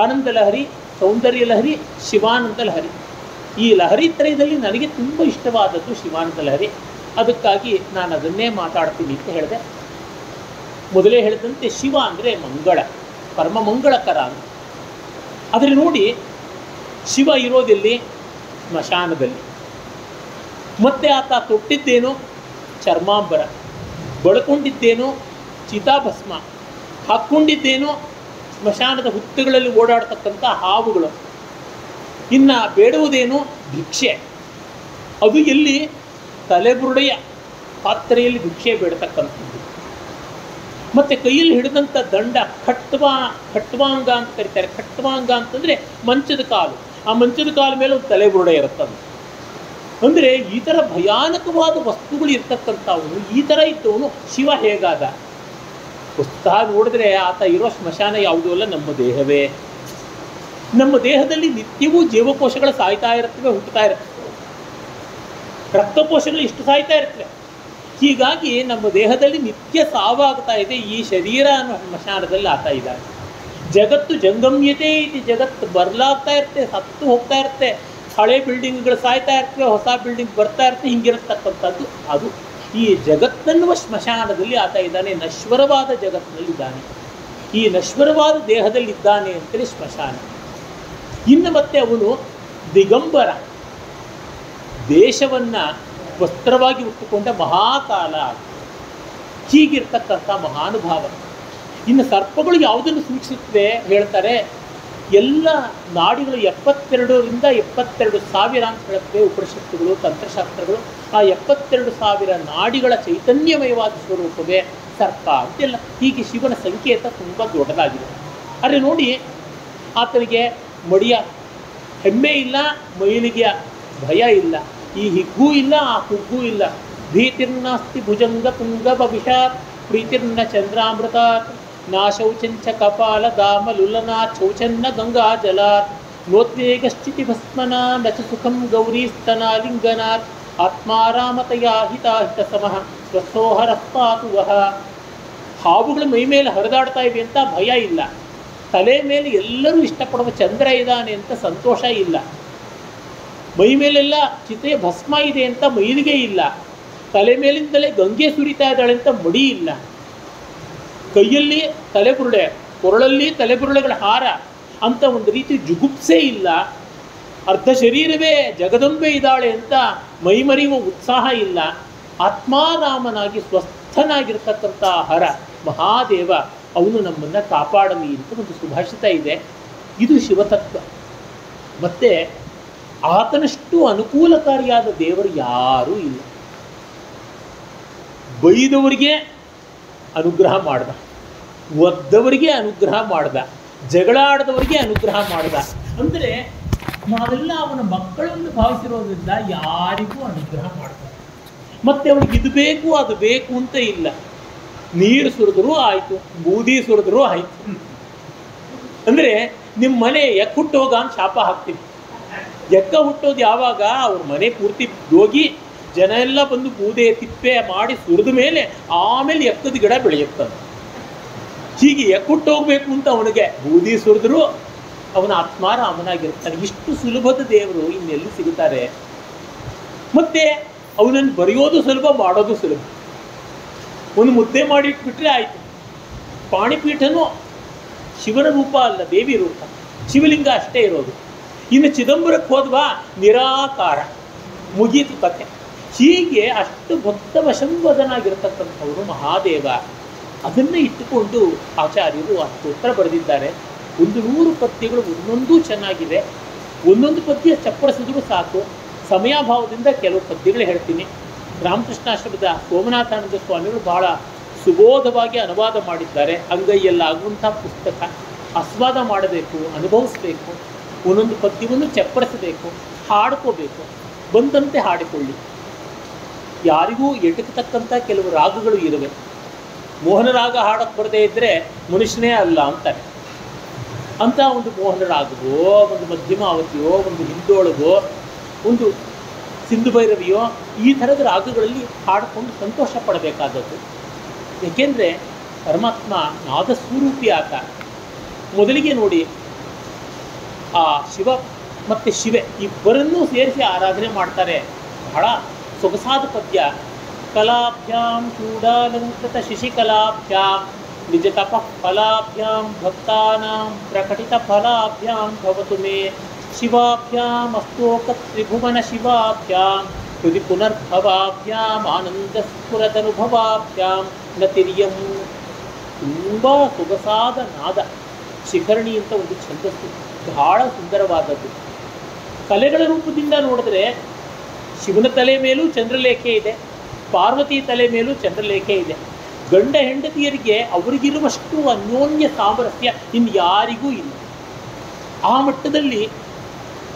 ಆನಂದ ಲಹರಿ, ಸೌಂದರ್ಯ ಲಹರಿ, ಶಿವಾನಂದ ಲಹರಿ. ಈ ಲಹರಿ ತ್ರಯದಲ್ಲಿ ನನಗೆ ತುಂಬ ಇಷ್ಟವಾದದ್ದು ಶಿವಾನಂದ ಲಹರಿ. ಅದಕ್ಕಾಗಿ ನಾನು ಅದನ್ನೇ ಮಾತಾಡ್ತೀನಿ ಅಂತ ಹೇಳಿದೆ. ಮೊದಲೇ ಹೇಳಿದಂತೆ ಶಿವ ಅಂದರೆ ಮಂಗಳ, ಪರಮ ಮಂಗಳಕರ ಅಂತ. ಆದರೆ ನೋಡಿ, ಶಿವ ಇರೋದೆಲ್ಲಿ? ಸ್ಮಶಾನದಲ್ಲಿ. ಮತ್ತೆ ಆತ ತೊಟ್ಟಿದ್ದೇನು? ಚರ್ಮಾಂಬರ. ಬಳ್ಕೊಂಡಿದ್ದೇನು? ಚಿತಾಭಸ್ಮ. ಹಾಕ್ಕೊಂಡಿದ್ದೇನು? ಸ್ಮಶಾನದ ಹುತ್ತಗಳಲ್ಲಿ ಓಡಾಡ್ತಕ್ಕಂಥ ಹಾವುಗಳು. ಇನ್ನು ಬೇಡುವುದೇನು? ಭಿಕ್ಷೆ. ಅದು ಎಲ್ಲಿ? ತಲೆಬುರುಡೆಯ ಪಾತ್ರೆಯಲ್ಲಿ ಭಿಕ್ಷೆ ಬೇಡತಕ್ಕಂಥದ್ದು. ಮತ್ತು ಕೈಯಲ್ಲಿ ಹಿಡಿದಂಥ ದಂಡ ಖಟ್ವಾಂಗ ಅಂತ ಕರೀತಾರೆ. ಖಟ್ವಾಂಗ ಅಂತಂದರೆ ಮಂಚದ ಕಾಲು. ಆ ಮಂಚದ ಕಾಲ ಮೇಲೆ ಒಂದು ತಲೆಬುರುಡೆ ಇರುತ್ತದೆ. ಅಂದರೆ ಈ ಥರ ಭಯಾನಕವಾದ ವಸ್ತುಗಳು ಇರ್ತಕ್ಕಂಥವನು, ಈ ಥರ ಇದ್ದವನು ಶಿವ ಹೇಗಾದ? ಪುಸ್ತಕ ನೋಡಿದ್ರೆ ಆತ ಇರೋ ಸ್ಮಶಾನ ಯಾವುದೂ ಅಲ್ಲ, ನಮ್ಮ ದೇಹವೇ. ನಮ್ಮ ದೇಹದಲ್ಲಿ ನಿತ್ಯವೂ ಜೀವಕೋಶಗಳು ಸಾಯ್ತಾ ಇರ್ತವೆ, ಹುಟ್ಟುತ್ತಾ ಇರ್ತವೆ. ರಕ್ತಕೋಶಗಳು ಇಷ್ಟು ಸಾಯ್ತಾ ಇರ್ತವೆ. ಹೀಗಾಗಿ ನಮ್ಮ ದೇಹದಲ್ಲಿ ನಿತ್ಯ ಸಾವಾಗ್ತಾ ಇದೆ. ಈ ಶರೀರ ಅನ್ನೋ ಸ್ಮಶಾನದಲ್ಲಿ ಆತ ಇದ್ದಾನೆ. ಜಗತ್ತು ಜಂಗಮ್ಯತೆ ಇದೆ. ಜಗತ್ತು ಬದಲಾಗ್ತಾ ಇರುತ್ತೆ, ಸತ್ತು ಹೋಗ್ತಾ ಇರುತ್ತೆ. ಹಳೆ ಬಿಲ್ಡಿಂಗ್ಗಳು ಸಾಯ್ತಾ ಇರ್ತವೆ, ಹೊಸ ಬಿಲ್ಡಿಂಗ್ ಬರ್ತಾ ಇರ್ತವೆ. ಹಿಂಗಿರತಕ್ಕಂಥದ್ದು ಅದು. ಈ ಜಗತ್ತನ್ನುವ ಸ್ಮಶಾನದಲ್ಲಿ ಆತ ಇದ್ದಾನೆ. ನಶ್ವರವಾದ ಜಗತ್ತಿನಲ್ಲಿದ್ದಾನೆ. ಈ ನಶ್ವರವಾದ ದೇಹದಲ್ಲಿದ್ದಾನೆ ಅಂತೇಳಿ ಸ್ಮಶಾನ. ಇನ್ನು ಮತ್ತೆ ಅವನು ದಿಗಂಬರ, ದೇಶವನ್ನು ವಸ್ತ್ರವಾಗಿ ಉಟ್ಟುಕೊಂಡ ಮಹಾಕಾಲ. ಹೀಗಿರ್ತಕ್ಕಂಥ ಮಹಾನುಭಾವ. ಇನ್ನು ಸರ್ಪಗಳು ಯಾವುದನ್ನು ಸೂಚಿಸುತ್ತವೆ ಹೇಳ್ತಾರೆ? ಎಲ್ಲ ನಾಡಿಗಳು 72ರಿಂದ 72,000 ಅಂತ ಹೇಳುತ್ತವೆ ಉಪನಿಷತ್ತುಗಳು, ತಂತ್ರಶಾಸ್ತ್ರಗಳು. ಆ 72,000 ನಾಡಿಗಳ ಚೈತನ್ಯಮಯವಾದ ಸ್ವರೂಪವೇ ಸರ್ಪ ಅಂತೆಲ್ಲ. ಹೀಗೆ ಶಿವನ ಸಂಕೇತ ತುಂಬ ದೊಡ್ಡದಾಗಿದೆ. ಆದರೆ ನೋಡಿ, ಆತನಿಗೆ ಮಡಿಯ ಹೆಮ್ಮೆ ಇಲ್ಲ, ಮೈಲಿಗೆಯ ಭಯ ಇಲ್ಲ, ಈ ಹಿಗ್ಗೂ ಇಲ್ಲ, ಆ ಕುಗ್ಗೂ ಇಲ್ಲ. ಭೀತಿರ್ನಾಸ್ತಿ ಭುಜಂಗ ಪುಂಗ ಭವಿಷಾತ್ ಪ್ರೀತಿರ್ನ ಚಂದ್ರಾಮೃತಾತ್ ನಾ ಶೌಚಂಚ ಕಪಾಲ ದಾಮ ಲುಲನಾ ಶೌಚನ್ನ ಗಂಗಾ ಜಲಾತ್ ನೋದ್ವೇಗಶ್ಚಿತಿ ಭಸ್ಮನ ನಚ ಸುಖಂ ಗೌರೀಸ್ತನಾಲಿಂಗನಾತ್ ಆತ್ಮಾರಾಮತಯಾ ಹಿತಾಹಿತ ಸಮಃ ಸ್ವಸ್ಥೋಹರಸ್ಪಾತು ವಹ. ಹಾವುಗಳ ಮೈ ಮೇಲೆ ಹರಿದಾಡ್ತಾ ಇವೆ ಅಂತ ಭಯ ಇಲ್ಲ. ತಲೆ ಮೇಲೆ ಎಲ್ಲರೂ ಇಷ್ಟಪಡುವ ಚಂದ್ರ ಇದ್ದಾನೆ ಅಂತ ಸಂತೋಷ ಇಲ್ಲ. ಮೈ ಮೇಲೆಲ್ಲ ಚಿತೆಯ ಭಸ್ಮ ಇದೆ ಅಂತ ಮೈಲಿಗೆ ಇಲ್ಲ. ತಲೆ ಮೇಲಿಂದಲೇ ಗಂಗೆ ಸುರಿತಾ ಇದ್ದಾಳೆ ಅಂತ ಮಡಿ ಇಲ್ಲ. ಕೈಯಲ್ಲಿ ತಲೆಬುರುಡೆ, ಕೊರಳಲ್ಲಿ ತಲೆಬುರುಡೆಗಳ ಹಾರ ಅಂತ ಒಂದು ರೀತಿ ಜುಗುಪ್ಸೆ ಇಲ್ಲ. ಅರ್ಧ ಶರೀರವೇ ಜಗದಂಬೆ ಇದ್ದಾಳೆ ಅಂತ ಮೈಮರಿಯುವ ಉತ್ಸಾಹ ಇಲ್ಲ. ಆತ್ಮಾರಾಮನಾಗಿ ಸ್ವಸ್ಥನಾಗಿರ್ತಕ್ಕಂಥ ಹರ ಮಹಾದೇವ ಅವನು ನಮ್ಮನ್ನು ಕಾಪಾಡಲಿ ಅಂತ ಒಂದು ಸುಭಾಷಿತ ಇದೆ. ಇದು ಶಿವತತ್ವ. ಮತ್ತು ಆತನಷ್ಟು ಅನುಕೂಲಕಾರಿಯಾದ ದೇವರು ಯಾರೂ ಇಲ್ಲ. ಬೈದವರಿಗೆ ಅನುಗ್ರಹ ಮಾಡ್ದ, ಒದ್ದವರಿಗೆ ಅನುಗ್ರಹ ಮಾಡ್ದ, ಜಗಳ ಆಡದವರಿಗೆ ಅನುಗ್ರಹ ಮಾಡ್ದ. ಅಂದರೆ ನಾವೆಲ್ಲ ಅವನ ಮಕ್ಕಳನ್ನು ಭಾವಿಸಿರೋದ್ರಿಂದ ಯಾರಿಗೂ ಅನುಗ್ರಹ ಮಾಡ್ತಾರೆ. ಮತ್ತು ಅವನಿಗೆ ಇದು ಬೇಕು ಅದು ಬೇಕು ಅಂತ ಇಲ್ಲ. ನೀರು ಸುರಿದ್ರೂ ಆಯಿತು, ಬೂದಿ ಸುರಿದ್ರೂ ಆಯಿತು. ಅಂದರೆ ನಿಮ್ಮ ಮನೆ ಎಕ್ಕ ಹುಟ್ಟೋಗ ಅಂತ ಶಾಪ ಹಾಕ್ತೀವಿ. ಎಕ್ಕ ಹುಟ್ಟೋದು ಯಾವಾಗ? ಅವ್ರ ಮನೆ ಪೂರ್ತಿ ಹೋಗಿ ಜನ ಎಲ್ಲ ಬಂದು ಬೂದೆ ತಿಪ್ಪೆ ಮಾಡಿ ಸುರಿದ ಮೇಲೆ ಆಮೇಲೆ ಎಕ್ಕದ ಗಿಡ ಬೆಳೆಯುತ್ತದೆ. ಹೀಗೆ ಎಕ್ಕ ಹುಟ್ಟೋಗ್ಬೇಕು ಅಂತ ಅವನಿಗೆ ಬೂದಿ ಸುರಿದ್ರೂ ಅವನ ಆತ್ಮಾರಾಮನಾಗಿರ್ತಾನೆ. ಇಷ್ಟು ಸುಲಭದ ದೇವರು ಇನ್ನೆಲ್ಲಿ ಸಿಗುತ್ತಾರೆ? ಮತ್ತು ಅವನನ್ನು ಬರೆಯೋದು ಸುಲಭ, ಮಾಡೋದು ಸುಲಭ. ಒಂದು ಮುದ್ದೆ ಮಾಡಿ ಇಟ್ಬಿಟ್ರೆ ಆಯಿತು. ಪಾಣಿಪೀಠನೂ ಶಿವನ ರೂಪ ಅಲ್ಲ, ದೇವಿ ರೂಪ. ಶಿವಲಿಂಗ ಅಷ್ಟೇ ಇರೋದು. ಇನ್ನು ಚಿದಂಬರಕ್ಕೆ ಹೋದ್ವಾ, ನಿರಾಕಾರ, ಮುಗೀತು ಕಥೆ. ಹೀಗೆ ಅಷ್ಟು ಭಕ್ತ ವಶಂವದನಾಗಿರ್ತಕ್ಕಂಥವರು ಮಹಾದೇವ. ಅದನ್ನು ಇಟ್ಟುಕೊಂಡು ಆಚಾರ್ಯರು ಆ ಸ್ತೋತ್ರ ಬರೆದಿದ್ದಾರೆ. 100 ಪದ್ಯಗಳು ಒಂದೊಂದೂ ಚೆನ್ನಾಗಿದೆ. ಒಂದೊಂದು ಪದ್ಯ ಚಪ್ಪಡಿಸಿದ್ರು ಸಾಕು. ಸಮಯಾಭಾವದಿಂದ ಕೆಲವು ಪದ್ಯಗಳು ಹೇಳ್ತೀನಿ. ರಾಮಕೃಷ್ಣಾಶ್ರಮದ ಸೋಮನಾಥಾನಂದ ಸ್ವಾಮಿಗಳು ಬಹಳ ಸುಬೋಧವಾಗಿ ಅನುವಾದ ಮಾಡಿದ್ದಾರೆ. ಅಂಗೈಯಲ್ಲಾಗುವಂಥ ಪುಸ್ತಕ. ಆಸ್ವಾದ ಮಾಡಬೇಕು, ಅನುಭವಿಸಬೇಕು, ಒಂದೊಂದು ಪದ್ಯವನ್ನು ಚಪ್ಪಡಿಸಬೇಕು, ಹಾಡ್ಕೋಬೇಕು. ಬಂದಂತೆ ಹಾಡಿಕೊಳ್ಳಿ. ಯಾರಿಗೂ ಎಟಕತಕ್ಕಂಥ ಕೆಲವು ರಾಗಗಳು ಇರುವೆ. ಮೋಹನ ರಾಗ ಹಾಡಕ್ಕೆ ಬರದೇ ಇದ್ದರೆ ಮನುಷ್ಯನೇ ಅಲ್ಲ ಅಂತಾರೆ. ಅಂಥ ಒಂದು ಮೋಹನ ರಾಗವೋ, ಒಂದು ಮಧ್ಯಮಾವತಿಯೋ, ಒಂದು ಹಿಂದೋಳಗೋ, ಒಂದು ಸಿಂಧು ಭೈರವಿಯೋ, ಈ ಥರದ ರಾಗಗಳಲ್ಲಿ ಹಾಡಿಕೊಂಡು ಸಂತೋಷ ಪಡಬೇಕಾದದ್ದು. ಏಕೆಂದರೆ ಪರಮಾತ್ಮ ನಾದಸ್ವರೂಪಿ ಆತ. ಮೊದಲಿಗೆ ನೋಡಿ, ಆ ಶಿವ ಮತ್ತು ಶಿವೆ ಇಬ್ಬರನ್ನೂ ಸೇರಿಸಿ ಆರಾಧನೆ ಮಾಡ್ತಾರೆ. ಬಹಳ ಸೊಗಸಾದ ಪದ್ಯ. ಕಲಾಭ್ಯಾಂ ಚೂಡಾಲಂಕೃತ ಶಿಶಿಕಲಾಭ್ಯಾಂ ನಿಜತಪಃ ಫಲಾಭ್ಯಾಂ ಭಕ್ತಾನಾಂ ಪ್ರಕಟಿತ ಫಲಾಭ್ಯಾಂ ಭವತು ಮೇ ಶಿವಾಭ್ಯಾಂ ಅಸ್ತೋಕ ತ್ರಿಭುವನ ಶಿವಾಭ್ಯಾಂ ಹೃದಿ ಪುನರ್ಭವಾಭ್ಯಾಂ ಆನಂದ ಸ್ಫುರದನುಭವಾಭ್ಯಾಂ ನತಿರ್ಯಂ. ತುಂಬ ಸೊಗಸಾದ ನಾದ, ಶಿಖರಣಿ ಅಂತ ಒಂದು ಛಂದಸ್ಸು, ಬಹಳ ಸುಂದರವಾದದ್ದು. ಕಲೆಗಳ ರೂಪದಿಂದ ನೋಡಿದ್ರೆ ಶಿವನ ತಲೆ ಮೇಲೂ ಚಂದ್ರಲೇಖೆ ಇದೆ, ಪಾರ್ವತಿ ತಲೆ ಮೇಲೂ ಚಂದ್ರಲೇಖೆ ಇದೆ. ಗಂಡ ಹೆಂಡತಿಯರಿಗೆ ಅವರಿಗಿರುವಷ್ಟು ಅನ್ಯೋನ್ಯ ಸಾಮರಸ್ಯ ಇನ್ಯಾರಿಗೂ ಇಲ್ಲ. ಆ ಮಟ್ಟದಲ್ಲಿ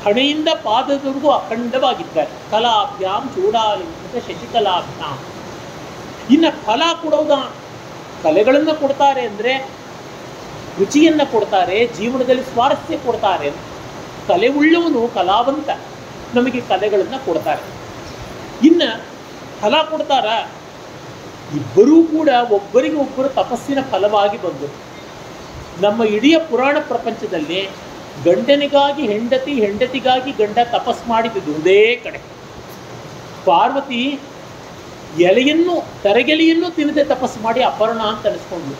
ಹಣೆಯಿಂದ ಪಾದದವರೆಗೂ ಅಖಂಡವಾಗಿದ್ದಾರೆ. ಕಲಾಭ್ಯಾಂ ಚೂಡಾಲಿಂಗ ಶಶಿಕಲಾಭ್ಯಾಂ. ಇನ್ನು ಫಲ ಕೊಡೋದ, ಕಲೆಗಳನ್ನು ಕೊಡ್ತಾರೆ ಅಂದರೆ ರುಚಿಯನ್ನು ಕೊಡ್ತಾರೆ, ಜೀವನದಲ್ಲಿ ಸ್ವಾರಸ್ಯ ಕೊಡ್ತಾರೆ. ಕಲೆ ಉಳ್ಳವನು ಕಲಾವಂತ, ನಮಗೆ ಕಲೆಗಳನ್ನು ಕೊಡ್ತಾರೆ. ಇನ್ನು ಫಲ ಕೊಡ್ತಾರ, ಇಬ್ಬರೂ ಕೂಡ ಒಬ್ಬರಿಗೆ ಒಬ್ಬರು ತಪಸ್ಸಿನ ಫಲವಾಗಿ ಬಂದರು. ನಮ್ಮ ಇಡೀ ಪುರಾಣ ಪ್ರಪಂಚದಲ್ಲಿ ಗಂಡನಿಗಾಗಿ ಹೆಂಡತಿ, ಹೆಂಡತಿಗಾಗಿ ಗಂಡ ತಪಸ್ ಮಾಡಿದ್ದು ಒಂದೇ ಕಡೆ. ಪಾರ್ವತಿ ಎಲೆಯನ್ನು, ತರಗೆಲೆಯನ್ನು ತಿನ್ನದೆ ತಪಸ್ಸು ಮಾಡಿ ಅಪರ್ಣ ಅಂತ ಅನಿಸ್ಕೊಂಡ್ರು.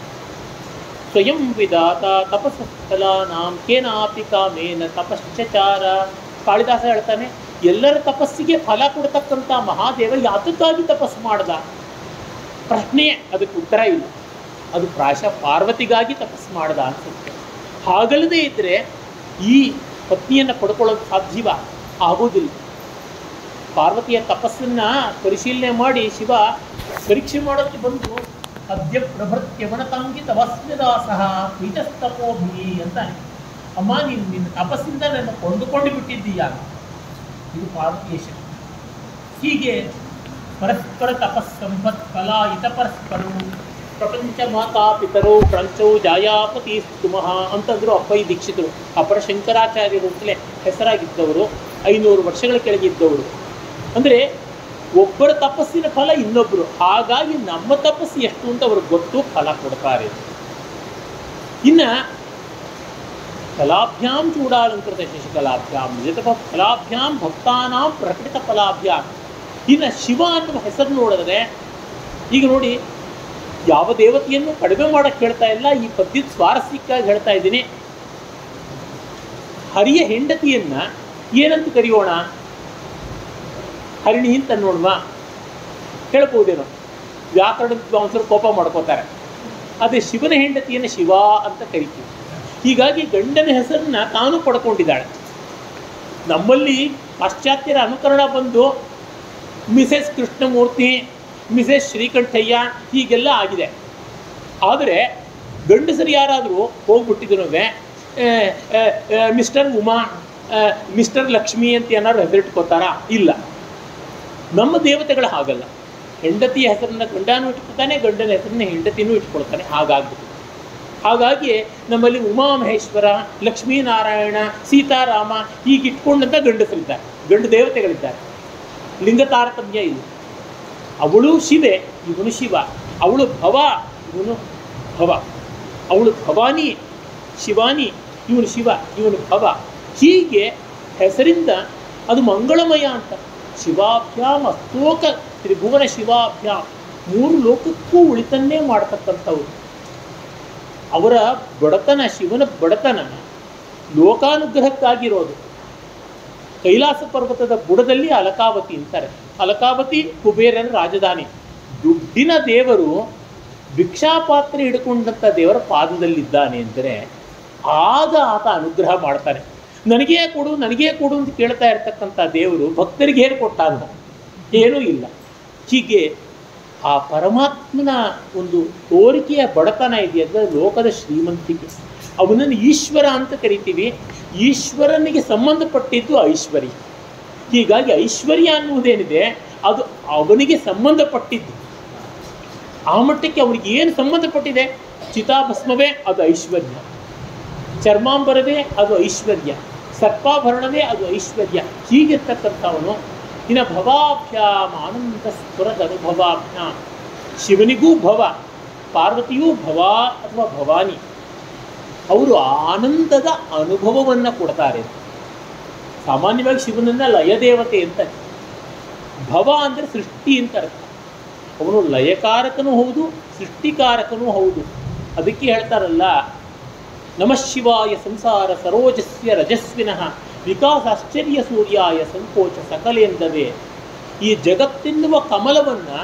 ಸ್ವಯಂ ವಿಧಾತ ತಪಸ್ಸಫಲಾನಾಂ ಕೇನಾಪಿ ಕಾಮೇನ ತಪಶ್ಚಚಾರ. ಕಾಳಿದಾಸ ಹೇಳ್ತಾನೆ, ಎಲ್ಲರ ತಪಸ್ಸಿಗೆ ಫಲ ಕೊಡ್ತಕ್ಕಂಥ ಮಹಾದೇವ ಯಾತಕ್ಕಾಗಿ ತಪಸ್ಸು ಮಾಡ್ದ? ಪ್ರಶ್ನೆಯೇ, ಅದಕ್ಕೆ ಉತ್ತರ ಇಲ್ಲ. ಅದು ಪ್ರಾಯಶಃ ಪಾರ್ವತಿಗಾಗಿ ತಪಸ್ಸು ಮಾಡ್ದ ಅನ್ಸುತ್ತೆ. ಹಾಗಲ್ಲದೆ ಇದ್ದರೆ ಈ ಪತ್ನಿಯನ್ನು ಪಡ್ಕೊಳ್ಳೋದು ಸಾಧ್ಯವ? ಆಗೋದಿಲ್ಲ. ಪಾರ್ವತಿಯ ತಪಸ್ಸನ್ನು ಪರಿಶೀಲನೆ ಮಾಡಿ ಶಿವ ಪರೀಕ್ಷೆ ಮಾಡೋಕ್ಕೆ ಬಂದು ಅದ್ಯ ಪ್ರಭೃತ್ಯವನತಂಗಿ ತಪಸ್ವಿದಾಸಃ ಪೀಠಸ್ತಪೋಭಿ ಅಂತಾನೆ. ಅಮ್ಮ, ನೀನು ನಿನ್ನ ತಪಸ್ಸಿಂದ ನನ್ನ ಕೊಂಡುಕೊಂಡು ಬಿಟ್ಟಿದ್ದೀಯ. ಇದು ಪಾರ್ವತಿಯ ಶಕ್ತಿ. ಹೀಗೆ ಪರಸ್ಪರ ತಪಸ್ಸಂಪತ್ ಕಲಾ ಇತ ಪರಸ್ಪರು ಪ್ರಪಂಚ ಮಾತಾ ಪಿತರೋ ಕ್ರಂಚೌ ಜಾಯಾಪತಿ ಸ್ತುಮಃ ಅಂತಂದರು ಅಪ್ಪೈ ದೀಕ್ಷಿತರು. ಅಪರ ಶಂಕರಾಚಾರ್ಯರು ಅಂತಲೇ ಹೆಸರಾಗಿದ್ದವರು, 500 ವರ್ಷಗಳ ಕೆಳಗಿದ್ದವರು. ಅಂದರೆ ಒಬ್ಬರ ತಪಸ್ಸಿನ ಫಲ ಇನ್ನೊಬ್ಬರು. ಹಾಗಾಗಿ ನಮ್ಮ ತಪಸ್ಸು ಎಷ್ಟು ಅಂತ ಅವ್ರಿಗೆ ಗೊತ್ತು, ಫಲ ಕೊಡ್ತಾರೆ. ಇನ್ನು ಫಲಾಭ್ಯಾಂ ಚೂಡಾಲಂಕೃತ ಶಶಿಕಲಾಭ್ಯಾಂ ನಿಜತಪಃ ಫಲಾಭ್ಯಾಂ ಭಕ್ತಾನಾಂ ಪ್ರಕಟಿತ ಫಲಾಭ್ಯಾಂ. ಇನ್ನು ಶಿವ ಅನ್ನುವ ಹೆಸರು ನೋಡಿದ್ರೆ, ಈಗ ನೋಡಿ, ಯಾವ ದೇವತೆಯನ್ನು ಕಡಿಮೆ ಮಾಡೋಕ್ಕೆ ಹೇಳ್ತಾ ಇಲ್ಲ, ಈ ಪದ್ಯದ ಸ್ವಾರಸ್ಯಕ್ಕಾಗಿ ಹೇಳ್ತಾ ಇದ್ದೀನಿ. ಹರಿಯ ಹೆಂಡತಿಯನ್ನು ಏನಂತ ಕರೆಯೋಣ? ಹರಿಣಿ ಅಂತ ನೋಡುವ ಹೇಳ್ಬೋದೇನೋ, ವ್ಯಾಕರಣ ವಿದ್ವಾಂಸರು ಕೋಪ ಮಾಡ್ಕೋತಾರೆ. ಅದೇ ಶಿವನ ಹೆಂಡತಿಯನ್ನು ಶಿವ ಅಂತ ಕರಿತೀವಿ. ಹೀಗಾಗಿ ಗಂಡನ ಹೆಸರನ್ನ ತಾನು ಪಡ್ಕೊಂಡಿದ್ದಾಳೆ. ನಮ್ಮಲ್ಲಿ ಪಾಶ್ಚಾತ್ಯರ ಅನುಕರಣ ಬಂದು ಮಿಸೆಸ್ ಕೃಷ್ಣಮೂರ್ತಿ, ಮಿಸೆಸ್ ಶ್ರೀಕಂಠಯ್ಯ ಹೀಗೆಲ್ಲ ಆಗಿದೆ. ಆದರೆ ಗಂಡಸರು ಯಾರಾದರೂ ಹೋಗ್ಬಿಟ್ಟಿದ್ರು ಮಿಸ್ಟರ್ ಉಮಾ, ಮಿಸ್ಟರ್ ಲಕ್ಷ್ಮಿ ಅಂತ ಏನಾದ್ರು ಹೆಸರಿಟ್ಕೋತಾರಾ? ಇಲ್ಲ. ನಮ್ಮ ದೇವತೆಗಳು ಹಾಗಲ್ಲ. ಹೆಂಡತಿಯ ಹೆಸರನ್ನು ಗಂಡನೂ ಇಟ್ಕೊಳ್ತಾನೆ, ಗಂಡನ ಹೆಸರನ್ನ ಹೆಂಡತಿನೂ ಇಟ್ಕೊಳ್ತಾನೆ. ಹಾಗಾಗ್ಬಿಟ್ಟು ಹಾಗಾಗಿ ನಮ್ಮಲ್ಲಿ ಉಮಾಮಹೇಶ್ವರ, ಲಕ್ಷ್ಮೀನಾರಾಯಣ, ಸೀತಾರಾಮ ಹೀಗೆ ಇಟ್ಕೊಂಡಂಥ ಗಂಡಸರಿದ್ದಾರೆ, ಗಂಡು ದೇವತೆಗಳಿದ್ದಾರೆ. ಲಿಂಗ ತಾರತಮ್ಯ ಇಲ್ಲ. ಅವಳು ಶಿವೆ, ಇವನು ಶಿವ. ಅವಳು ಭವ, ಇವನು ಭವ. ಅವಳು ಭವಾನಿ, ಶಿವಾನಿ, ಇವನು ಶಿವ, ಇವನು ಭವ. ಹೀಗೆ ಹೆಸರಿಂದ ಅದು ಮಂಗಳಮಯ ಅಂತ. ಶಿವಾಭ್ಯಾಂ ಅಸ್ತೋಕ ತ್ರಿಭುವನ ಶಿವಾಭ್ಯಾಂ, 3 ಲೋಕಕ್ಕೂ ಉಳಿತನ್ನೇ ಮಾಡ್ತಕ್ಕಂಥವ್ರು. ಅವರ ಬಡತನ, ಶಿವನ ಬಡತನ ಲೋಕಾನುಗ್ರಹಕ್ಕಾಗಿರೋದು. ಕೈಲಾಸ ಪರ್ವತದ ಬುಡದಲ್ಲಿ ಅಲಕಾವತಿ ಅಂತಾರೆ. ಅಲಕಾವತಿ ಕುಬೇರನ ರಾಜಧಾನಿ. ದುಡ್ಡಿನ ದೇವರು ಭಿಕ್ಷಾಪಾತ್ರೆ ಹಿಡ್ಕೊಂಡಂಥ ದೇವರ ಪಾದದಲ್ಲಿದ್ದಾನೆ ಅಂದರೆ ಆಗ ಆತ ಅನುಗ್ರಹ ಮಾಡ್ತಾನೆ. ನನಗೇ ಕೊಡು, ನನಗೇ ಕೊಡು ಅಂತ ಕೇಳ್ತಾ ಇರ್ತಕ್ಕಂಥ ದೇವರು ಭಕ್ತರಿಗೆ ಏನು ಕೊಟ್ಟಾಗ ಏನೂ ಇಲ್ಲ. ಹೀಗೆ ಆ ಪರಮಾತ್ಮನ ಒಂದು ತೋರಿಕೆಯ ಬಡತನ ಇದೆಯಲ್ಲ, ಲೋಕದ ಶ್ರೀಮಂತಿಕೆ, ಅವನನ್ನು ಈಶ್ವರ ಅಂತ ಕರಿತೀವಿ. ಈಶ್ವರನಿಗೆ ಸಂಬಂಧಪಟ್ಟಿದ್ದು ಐಶ್ವರ್ಯ. ಹೀಗಾಗಿ ಐಶ್ವರ್ಯ ಅನ್ನುವುದೇನಿದೆ ಅದು ಅವನಿಗೆ ಸಂಬಂಧಪಟ್ಟಿದ್ದು. ಆ ಮಟ್ಟಕ್ಕೆ ಅವನಿಗೆ ಏನು ಸಂಬಂಧಪಟ್ಟಿದೆ? ಚಿತಾಭಸ್ಮವೇ ಅದು ಐಶ್ವರ್ಯ, ಚರ್ಮಾಂಬರವೇ ಅದು ಐಶ್ವರ್ಯ, ಸರ್ಪಾಭರಣವೇ ಅದು ಐಶ್ವರ್ಯ. ಹೀಗಿರ್ತಕ್ಕಂಥವನು ಇನ್ನು ಭವಾಭ್ಯಾಮ್ ಆನಂದ ಸ್ಫುರದ ಅನುಭವಾಭ್ಯಾಂ. ಶಿವನಿಗೂ ಭವ, ಪಾರ್ವತಿಯೂ ಭವ ಅಥವಾ ಭವಾನಿ. ಅವರು ಆನಂದದ ಅನುಭವವನ್ನು ಕೊಡ್ತಾರೆ. ಸಾಮಾನ್ಯವಾಗಿ ಶಿವನನ್ನು ಲಯದೇವತೆ ಅಂತ. ಭವ ಅಂದರೆ ಸೃಷ್ಟಿ ಅಂತ ಅರ್ಥ. ಅವನು ಲಯಕಾರಕನೂ ಹೌದು, ಸೃಷ್ಟಿಕಾರಕನೂ ಹೌದು. ಅದಕ್ಕೆ ಹೇಳ್ತಾರಲ್ಲ, ನಮಃ ಶಿವಾಯ ಸಂಸಾರ ಸರೋಜಸ್ಯ ರಜಸ್ವಿನಃ ವಿಕಾಸ ಆಶ್ಚರ್ಯ ಸೂರ್ಯಾಯ ಸಂಕೋಚ ಸಕಲೇಂದವೇ. ಈ ಜಗತ್ತೆನ್ನುವ ಕಮಲವನ್ನು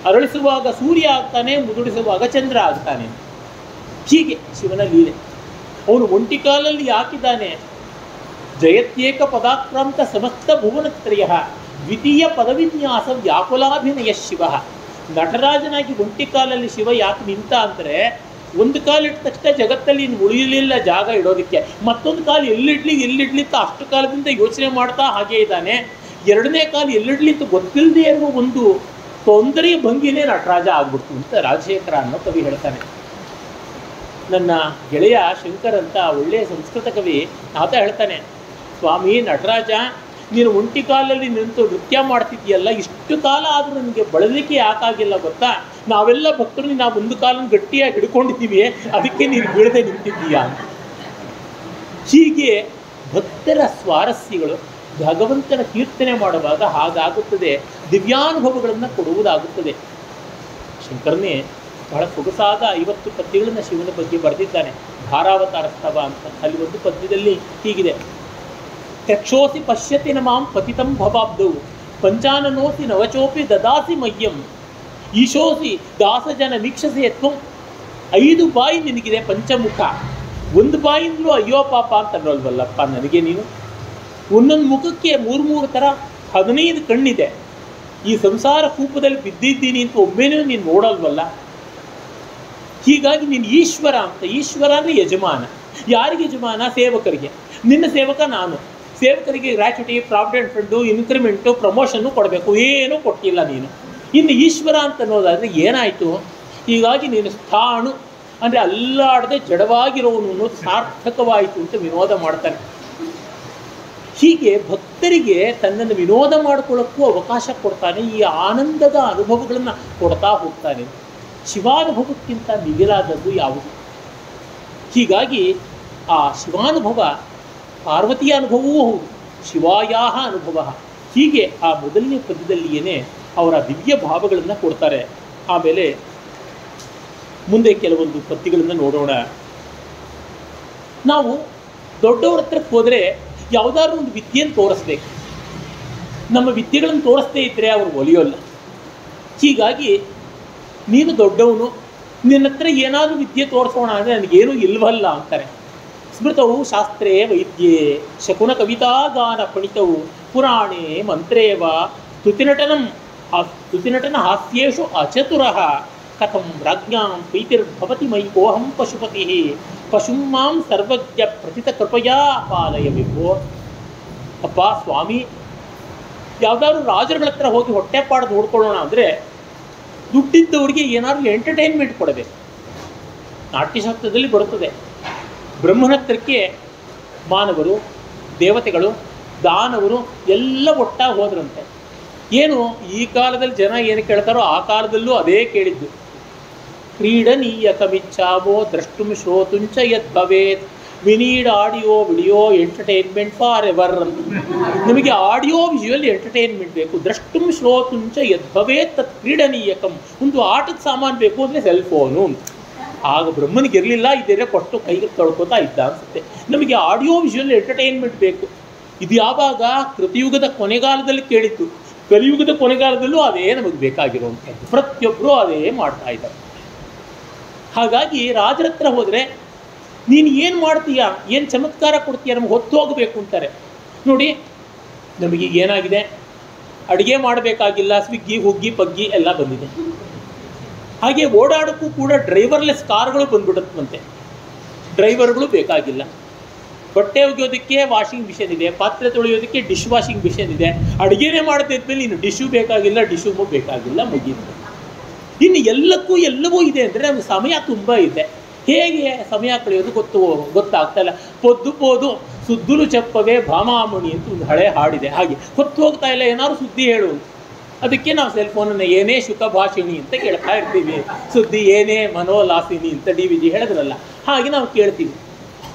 ಅರಳಿಸುವಾಗ ಸೂರ್ಯ ಆಗ್ತಾನೆ, ಮುದುಡಿಸುವಾಗ ಚಂದ್ರ ಆಗ್ತಾನೆ. ಹೀಗೆ ಶಿವನ ಲೀಲೆ. ಅವನು ಒಂಟಿ ಕಾಲಲ್ಲಿ ಹಾಕಿದ್ದಾನೆ. ಜಯತ್ಯೇಕ ಪದಾಕ್ರಾಂತ ಸಮಸ್ತ ಭುವನತ್ರಯ ದ್ವಿತೀಯ ಪದವಿನ್ಯಾಸ ವ್ಯಾಕುಲಾಭಿನಯ ಶಿವ. ನಟರಾಜನಾಗಿ ಒಂಟಿ ಕಾಲಲ್ಲಿ ಶಿವ ಯಾಕೆ ನಿಂತ ಅಂದರೆ, ಒಂದು ಕಾಲಿಟ್ಟ ತಕ್ಷಣ ಜಗತ್ತಲ್ಲಿ ಇನ್ನು ಉಳಿಯಲಿಲ್ಲ ಜಾಗ ಇಡೋದಕ್ಕೆ. ಮತ್ತೊಂದು ಕಾಲು ಎಲ್ಲಿಡ್ಲಿ ಅಂತ ಅಷ್ಟು ಕಾಲದಿಂದ ಯೋಚನೆ ಮಾಡ್ತಾ ಹಾಗೇ ಇದ್ದಾನೆ. ಎರಡನೇ ಕಾಲು ಎಲ್ಲಿಡ್ಲಿ ಅಂತ ಗೊತ್ತಿಲ್ಲದೆ ಇರುವ ಒಂದು ತೊಂದರೆಯ ಭಂಗಿನೇ ನಟರಾಜ ಆಗ್ಬಿಡ್ತು ಅಂತ ರಾಜಶೇಖರ ಅನ್ನೋ ಕವಿ ಹೇಳ್ತಾನೆ. ನನ್ನ ಗೆಳೆಯ ಶಂಕರ್ ಅಂತ ಒಳ್ಳೆಯ ಸಂಸ್ಕೃತ ಕವಿ ಆತ ಹೇಳ್ತಾನೆ, ಸ್ವಾಮಿ ನಟರಾಜ, ನೀನು ಒಂಟಿ ಕಾಲಲ್ಲಿ ನಿಂತು ನೃತ್ಯ ಮಾಡ್ತಿದ್ದೀಯಲ್ಲ, ಇಷ್ಟು ಕಾಲ ಆದರೂ ನನಗೆ ಬಳಲಿಕ್ಕೆ ಯಾಕಾಗಿಲ್ಲ ಗೊತ್ತಾ? ನಾವೆಲ್ಲ ಭಕ್ತರು ನಾವು ಒಂದು ಕಾಲನ್ನು ಗಟ್ಟಿಯಾಗಿ ಹಿಡ್ಕೊಂಡಿದ್ದೀವಿ, ಅದಕ್ಕೆ ನೀನು ಬೀಳದೆ ನಿಂತಿದ್ದೀಯಾ ಅಂತ. ಹೀಗೆ ಭಕ್ತರ ಸ್ವಾರಸ್ಯಗಳು ಭಗವಂತನ ಕೀರ್ತನೆ ಮಾಡುವಾಗ ಹಾಗಾಗುತ್ತದೆ, ದಿವ್ಯಾನುಭವಗಳನ್ನು ಕೊಡುವುದಾಗುತ್ತದೆ. ಶಂಕರನೇ ಬಹಳ ಸೊಗಸಾದ 50 ಪದ್ಯಗಳನ್ನು ಶಿವನ ಬಗ್ಗೆ ಬರೆದಿದ್ದಾನೆ. ಭಾರಾವತಾರ ಸ್ತವ ಅಂತ. ಅಲ್ಲಿ ಒಂದು ಪದ್ಯದಲ್ಲಿ ಹೀಗಿದೆ: ತ್ಯಕ್ಷೋಸಿ ಪಶ್ಯತಿ ನಮಾಂ ಪತಿತಂ ಭವಾಬ್ಧೌ ಪಂಚಾನನೋಸಿ ನವಚೋಪಿ ದದಾಸಿ ಮಹ್ಯಂ ಈಶೋಸಿ ದಾಸಜನ ವೀಕ್ಷಸೆ ತ್ವಂ. 5 ಬಾಯಿ ನಿನಗಿದೆ ಪಂಚಮುಖ, ಒಂದು ಬಾಯಿಂದಲೂ ಅಯ್ಯೋ ಪಾಪ ಅಂತ ಅನ್ನೋಲ್ವಲ್ಲಪ್ಪ ನನಗೆ ನೀನು. ಒಂದೊಂದು ಮುಖಕ್ಕೆ 3 ಥರ 15 ಕಣ್ಣಿದೆ. ಈ ಸಂಸಾರ ಕೂಪದಲ್ಲಿ ಬಿದ್ದಿದ್ದೀನಿ ಅಂತ ಒಮ್ಮೆನೂ ನೀನು ನೋಡಲ್ವಲ್ಲ. ಹೀಗಾಗಿ ನೀನು ಈಶ್ವರ ಅಂತ. ಈಶ್ವರ ಅಂದರೆ ಯಜಮಾನ. ಯಾರಿಗೆ ಯಜಮಾನ? ಸೇವಕರಿಗೆ. ನಿನ್ನ ಸೇವಕ ನಾನು. ಸೇವಕರಿಗೆ gratuity, provident fund, increment, promotion ಕೊಡಬೇಕು. ಏನೂ ಕೊಟ್ಟಿಲ್ಲ ನೀನು. ಇನ್ನು ಈಶ್ವರ ಅಂತ ಅನ್ನೋದಾದರೆ ಏನಾಯಿತು? ಹೀಗಾಗಿ ನೀನು ಸ್ಥಾಣು ಅಂದರೆ ಅಲ್ಲಾಡದೆ ಜಡವಾಗಿರೋನು ಅನ್ನೋದು ಸಾರ್ಥಕವಾಯಿತು ಅಂತ ವಿನೋದ ಮಾಡ್ತಾನೆ. ಹೀಗೆ ಭಕ್ತರಿಗೆ ತನ್ನನ್ನು ವಿನೋದ ಮಾಡಿಕೊಳ್ಳೋಕ್ಕೂ ಅವಕಾಶ ಕೊಡ್ತಾನೆ. ಈ ಆನಂದದ ಅನುಭವಗಳನ್ನು ಕೊಡ್ತಾ ಹೋಗ್ತಾನೆ. ಶಿವಾನುಭವಕ್ಕಿಂತ ಮಿಗಿಲಾದದ್ದು ಯಾವುದು? ಹೀಗಾಗಿ ಆ ಶಿವಾನುಭವ ಪಾರ್ವತಿಯ ಅನುಭವವೂ ಹೌದು, ಶಿವಾಯಾಹ ಅನುಭವ. ಹೀಗೆ ಆ ಮೊದಲನೇ ಪದ್ಯದಲ್ಲಿಯೇ ಅವರ ದಿವ್ಯ ಭಾವಗಳನ್ನು ಕೊಡ್ತಾರೆ. ಆಮೇಲೆ ಮುಂದೆ ಕೆಲವೊಂದು ಪದ್ಯಗಳನ್ನು ನೋಡೋಣ. ನಾವು ದೊಡ್ಡವ್ರ ಹತ್ರಕ್ಕೆ ಹೋದರೆ ಯಾವುದಾದ್ರೂ ಒಂದು ವಿದ್ಯೆಯನ್ನು ತೋರಿಸ್ಬೇಕು. ನಮ್ಮ ವಿದ್ಯೆಗಳನ್ನು ತೋರಿಸ್ದೇ ಇದ್ದರೆ ಅವರು ಒಲಿಯೋಲ್ಲ. ಹೀಗಾಗಿ ನೀನು ದೊಡ್ಡವನು, ನಿನ್ನ ಹತ್ರ ಏನಾದರೂ ವಿದ್ಯೆ ತೋರಿಸೋಣ ಅಂದರೆ ನನಗೇನೂ ಇಲ್ವಲ್ಲ ಅಂತಾರೆ. ಸ್ಮೃತವು ಶಾಸ್ತ್ರೇ ವೈದ್ಯೆ ಶಕುನ ಕವಿತಾಗಾನ ಪಣಿತವು ಪುರಾಣೇ ಮಂತ್ರೇವ ಸ್ತುತಿನಟನ ಹಾಸ್ಯೇಷು ಅಚತುರಃ ಕಥಂ ರಾಜ್ಞಾಂ ಪ್ರೀತಿರ್ಭವತಿ ಮಯಿ ಕೋಹಂ ಪಶುಪತಿ ಪಶುಂ ಮಾಂ ಸರ್ವಜ್ಞ ಪ್ರತಿತ ಕೃಪಯಾ ಪಾಲಯ ವಿಭೋ. ಅಪ್ಪ ಸ್ವಾಮಿ, ಯಾವುದಾದ್ರು ರಾಜರುಗಳ ಹತ್ರ ಹೋಗಿ ಹೊಟ್ಟೆಪಾಡು ನೋಡ್ಕೊಳ್ಳೋಣ ಅಂದರೆ ದುಡ್ಡಿದ್ದವರಿಗೆ ಏನಾದರೂ ಎಂಟರ್ಟೈನ್ಮೆಂಟ್ ಕೊಡಬೇಕು. ನಾಟ್ಯಶಾಸ್ತ್ರದಲ್ಲಿ ಬರುತ್ತದೆ, ಬ್ರಹ್ಮನ ಹತ್ರಕ್ಕೆ ಮಾನವರು, ದೇವತೆಗಳು, ದಾನವರು ಎಲ್ಲ ಒಟ್ಟಾಗಿ ಹೋದ್ರಂತೆ. ಏನು ಈ ಕಾಲದಲ್ಲಿ ಜನ ಏನು ಕೇಳ್ತಾರೋ ಆ ಕಾಲದಲ್ಲೂ ಅದೇ ಕೇಳಿದ್ದು. ಕ್ರೀಡನೀಯ ಕಮಿಚ್ಛಾವೋ ದ್ರಷ್ಟುಂ ಶ್ರೋತುಂಚ ಯದ್ ಭವೇತ್ we need audio video entertainment for ever ಅಂತ. ನಮಗೆ ಆಡಿಯೋ ವಿಜುವಲ್ ಎಂಟರ್ಟೈನ್ಮೆಂಟ್ ಬೇಕು. ದ್ರಷ್ಟುಂ ಶ್ರೋತುಂಚ ಯದ್ ಭವೇತ್ ತತ್ ಕ್ರೀಡನೀಯಕಂ. ಒಂದು ಆಟದ ಸಾಮಾನು ಬೇಕು ಅಂದರೆ ಸೆಲ್ ಫೋನು ಅಂತ. ಆಗ ಬ್ರಹ್ಮನಿಗೆ ಇರಲಿಲ್ಲ, ಇದೇನೆ ಕೊಟ್ಟು ಕೈಗೆ ತೊಳ್ಕೊತಾ ಇದ್ದ ಅನಿಸುತ್ತೆ. ನಮಗೆ ಆಡಿಯೋ ವಿಜುವಲ್ ಎಂಟರ್ಟೈನ್ಮೆಂಟ್ ಬೇಕು. ಇದು ಯಾವಾಗ? ಕೃತಿಯುಗದ ಕೊನೆಗಾಲದಲ್ಲಿ ಕೇಳಿತ್ತು. ಕಲಿಯುಗದ ಕೊನೆಗಾಲದಲ್ಲೂ ಅದೇ ನಮಗೆ ಬೇಕಾಗಿರುವಂಥದ್ದು. ಪ್ರತಿಯೊಬ್ಬರೂ ಅದೇ ಮಾಡ್ತಾ ಇದ್ದಾರೆ. ಹಾಗಾಗಿ ರಾಜರ ಹತ್ರ ಹೋದರೆ ನೀನು ಏನು ಮಾಡ್ತೀಯಾ, ಏನು ಚಮತ್ಕಾರ ಕೊಡ್ತೀಯ, ನಮ್ಗೆ ಹೊತ್ತು ಹೋಗಬೇಕು ಅಂತಾರೆ. ನೋಡಿ, ನಮಗೀಗ ಏನಾಗಿದೆ, ಅಡುಗೆ ಮಾಡಬೇಕಾಗಿಲ್ಲ, ಸ್ವಿಗ್ಗಿ ಹುಗ್ಗಿ ಪಗ್ಗಿ ಎಲ್ಲ ಬಂದಿದೆ. ಹಾಗೆ ಓಡಾಡೋಕ್ಕೂ ಕೂಡ ಡ್ರೈವರ್ಲೆಸ್ ಕಾರ್ಗಳು ಬಂದ್ಬಿಡುತ್ತಂತೆ. ಡ್ರೈವರ್ಗಳು ಬೇಕಾಗಿಲ್ಲ. ಬಟ್ಟೆ ಒಗೆಯೋದಕ್ಕೆ ವಾಷಿಂಗ್ ಮಿಷನ್ ಇದೆ, ಪಾತ್ರೆ ತೊಳೆಯೋದಕ್ಕೆ ಡಿಶ್ ವಾಷಿಂಗ್ ಮಿಷನ್ ಇದೆ. ಅಡುಗೆನೇ ಮಾಡ್ತಿದ್ಮೇಲೆ ಇನ್ನು ಡಿಶ್ಶು ಬೇಕಾಗಿಲ್ಲ, ಡಿಶ್ಶೂ ಬೇಕಾಗಿಲ್ಲ, ಮುಗೀತು. ಇನ್ನು ಎಲ್ಲವೂ ಇದೆ ಅಂದರೆ ನಮಗೆ ಸಮಯ ತುಂಬ ಇದೆ. ಹೇಗೆ ಸಮಯ ಕಳೆಯೋದು ಗೊತ್ತಾಗ್ತಾಯಿಲ್ಲ. ಪೊದ್ದು ಸುದ್ದುಲು ಚಪ್ಪವೇ ಭಾಮಾಮಣಿ ಅಂತ ಒಂದು ಹಳೆ ಹಾಡಿದೆ. ಹಾಗೆ ಹೊತ್ತು ಹೋಗ್ತಾ ಇಲ್ಲ, ಏನಾದ್ರು ಸುದ್ದಿ ಹೇಳು. ಅದಕ್ಕೆ ನಾವು ಸೆಲ್ ಫೋನನ್ನು ಏನೇ ಶುಕ ಭಾಷಿಣಿ ಅಂತ ಕೇಳ್ತಾ ಇರ್ತೀವಿ. ಸುದ್ದಿ ಏನೇ ಮನೋಲಾಸಿನಿ ಅಂತ DVG ಹೇಳಿದ್ರಲ್ಲ, ಹಾಗೆ ನಾವು ಕೇಳ್ತೀವಿ.